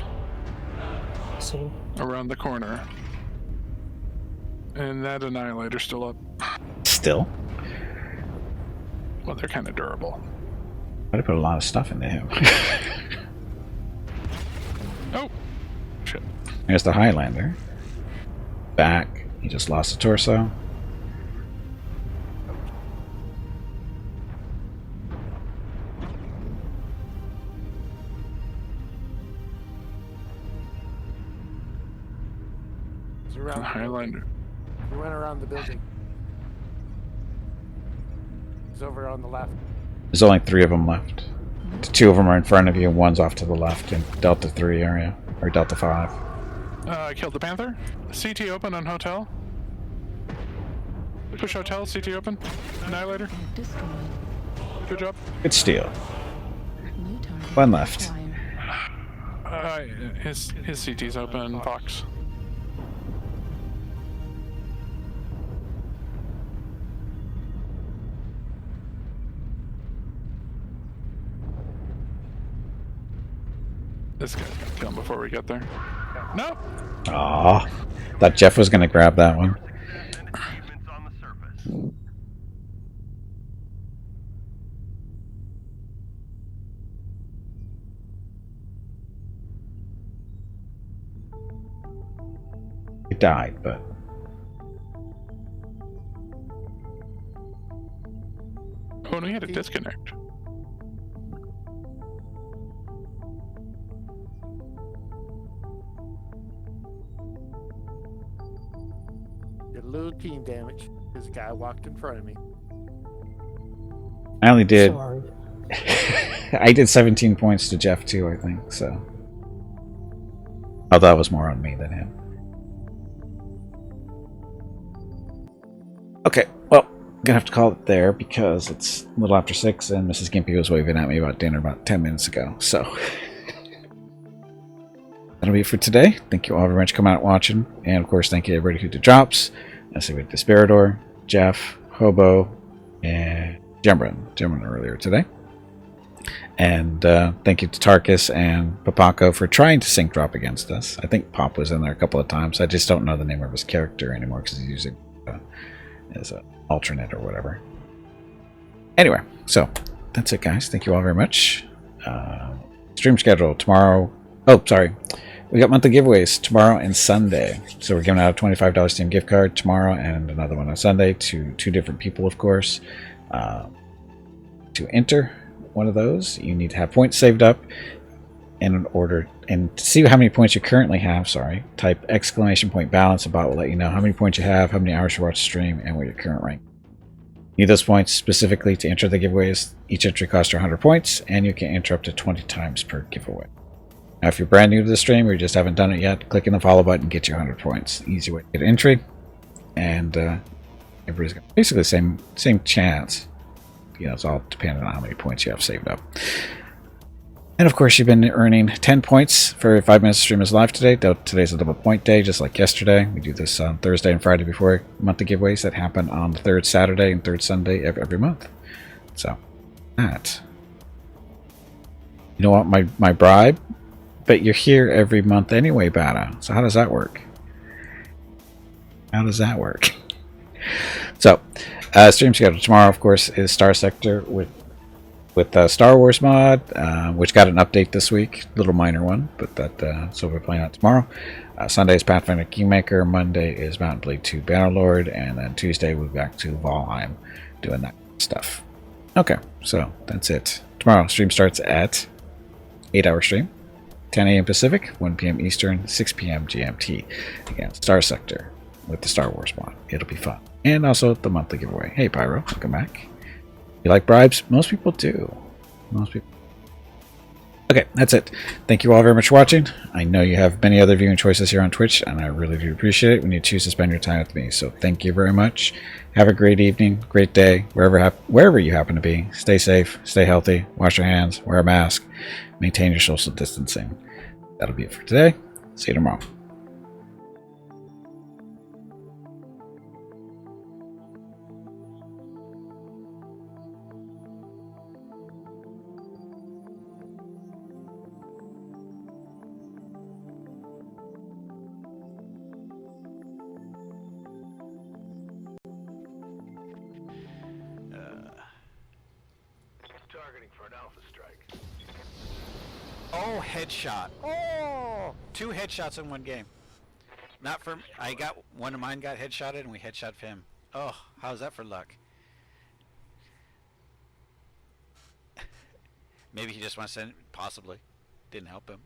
See? Around the corner. And that Annihilator's still up. Still? Well, they're kind of durable. I put a lot of stuff into him. Oh! Shit. There's the Highlander. Back. He just lost a torso. He's around The Highlander. He went around the building. He's over on the left. There's only 3 of them left. 2 of them are in front of you, and 1's off to the left in Delta 3 area. Or Delta 5. I killed the Panther. CT open on Hotel. Push Hotel, CT open. Annihilator. Good job. Good steal. 1 left. His CT's open, Fox. This guy's gonna kill him before we get there. Nope. Aw. Thought Jeff was gonna grab that one. He died, but oh no, he had a disconnect. Did a little team damage. This guy walked in front of me. I only did. Sorry. I did 17 points to Jeff too, I think. So, although that was more on me than him. Okay, well, I'm gonna have to call it there because it's a little after 6, and Mrs. Gimpy was waving at me about dinner about 10 minutes ago. So, that'll be it for today. Thank you all very much for coming out and watching, and of course, thank you everybody who did drops. I see with Desperador, Jeff, Hobo, and Jemrin earlier today. And thank you to Tarkus and Papako for trying to sync drop against us. I think Pop was in there a couple of times. I just don't know the name of his character anymore because he's using as an alternate or whatever. Anyway, so that's it, guys. Thank you all very much. Stream schedule tomorrow. Oh, sorry. We got monthly giveaways tomorrow and Sunday. So we're giving out a $25 Steam gift card tomorrow and another one on Sunday to 2 different people, of course. To enter one of those, you need to have points saved up. In order, and to see how many points you currently have, type !balance. A bot will let you know how many points you have, how many hours you watch the stream, and what your current rank. You need those points specifically to enter the giveaways. Each entry costs 100 points, and you can enter up to 20 times per giveaway. Now, if you're brand new to the stream or you just haven't done it yet, clicking the follow button gets you 100 points. Easy way to get entry, and everybody's got basically the same chance. You know, it's all dependent on how many points you have saved up. And of course, you've been earning 10 points for every 5 minutes the stream is live today. Today's a double point day, just like yesterday. We do this on Thursday and Friday before monthly giveaways that happen on the 3rd Saturday and 3rd Sunday of every month. So, that. You know what, my bribe? But you're here every month anyway, Bada. So how does that work? How does that work? So, stream schedule tomorrow, of course, is Star Sector with Star Wars mod, which got an update this week, little minor one, but that so we're playing that tomorrow. Sunday is Pathfinder Kingmaker, Monday is Mountain Blade 2 Bannerlord, and then Tuesday we'll be back to Valheim doing that stuff. Okay, so that's it. Tomorrow stream starts at 8-hour stream, 10 a.m. Pacific, 1 p.m. Eastern, 6 p.m. GMT. Again, Star Sector with the Star Wars mod. It'll be fun. And also the monthly giveaway. Hey Pyro, welcome back. You like bribes? Most people do. Most people. Okay, that's it. Thank you all very much for watching. I know you have many other viewing choices here on Twitch, and I really do appreciate it when you choose to spend your time with me. So thank you very much. Have a great evening, great day, wherever you happen to be. Stay safe, stay healthy, wash your hands, wear a mask, maintain your social distancing. That'll be it for today. See you tomorrow. Oh, headshot. Oh! 2 headshots in one game. Not for... I got... One of mine got headshotted and we headshot him. Oh, how's that for luck? Maybe he just wants to send... Possibly. Didn't help him.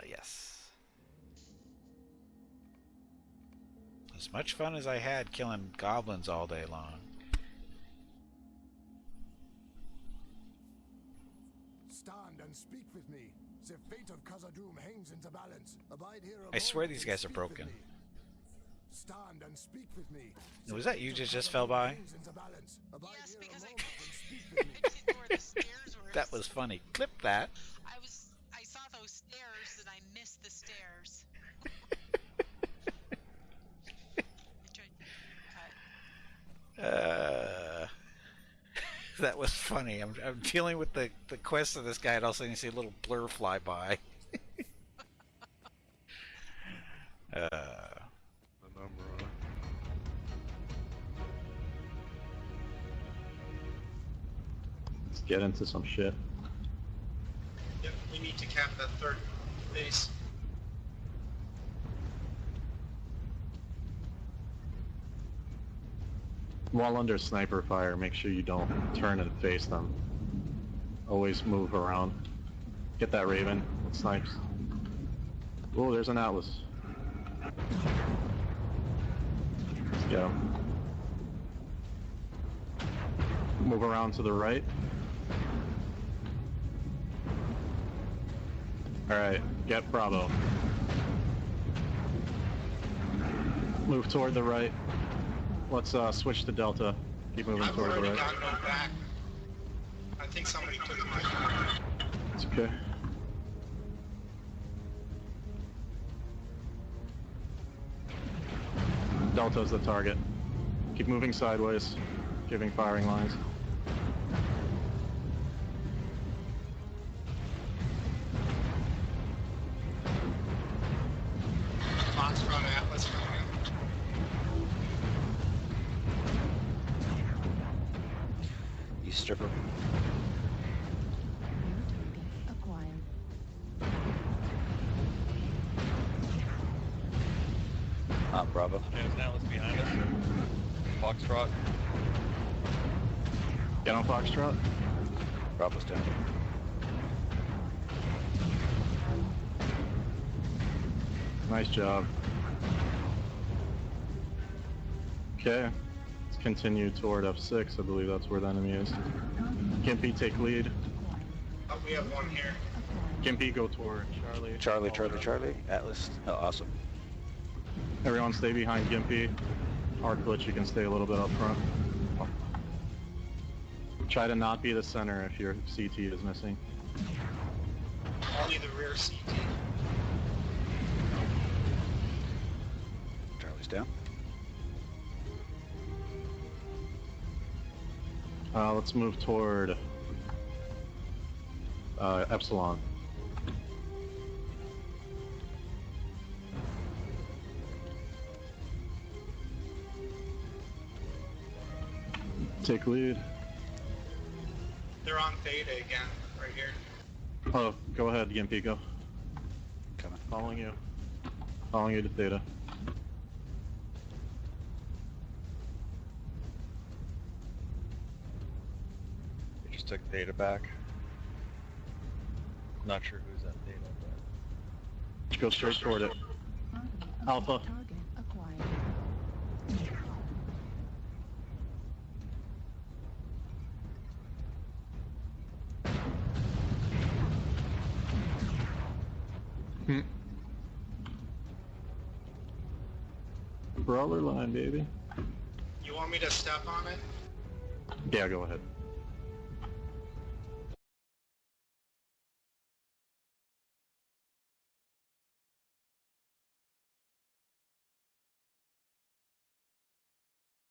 Yes. As much fun as I had killing goblins all day long. Stand and speak with me. The fate of Khazad-dûm hangs in the balance. Abide here. I swear these guys are broken. Stand and speak with me. Was that you just fell by? Yes, because I didn't know where the stairs were. That was funny. Clip that. I saw those stairs and I missed the stairs. That was funny. I'm dealing with the quest of this guy, and all of a sudden you see a little blur fly by. Let's get into some shit. Yep, we need to cap that 3rd base. While under sniper fire, make sure you don't turn and face them. Always move around. Get that Raven. It snipes. Oh, there's an Atlas. Let's go. Move around to the right. Alright, get Bravo. Move toward the right. Let's switch to Delta. Keep moving I've toward the already right. got no back. I think somebody took my... It's okay. Delta's the target. Keep moving sideways, giving firing lines. pilots coming in. You stripper. Acquired. Bravo. James Atlas behind us. Foxtrot. Get on Foxtrot. Bravo's down. Nice job. Okay, let's continue toward F6. I believe that's where the enemy is. Gimpy, take lead. Oh, we have one here. Gimpy, go toward Charlie. Charlie. Atlas. Oh, awesome. Everyone stay behind Gimpy. Arclitch, you can stay a little bit up front. Try to not be the center if your CT is missing. Only the rear CT. Charlie's down. Let's move toward Epsilon. Take lead. They're on Theta again, right here. Oh, go ahead, Gimpy, go. Coming. Following you. Following you to Theta. We just took Theta back. Not sure who's at Theta, but... Go straight toward it. Alpha. Target acquired. Brawler line, baby. You want me to step on it? Yeah, go ahead.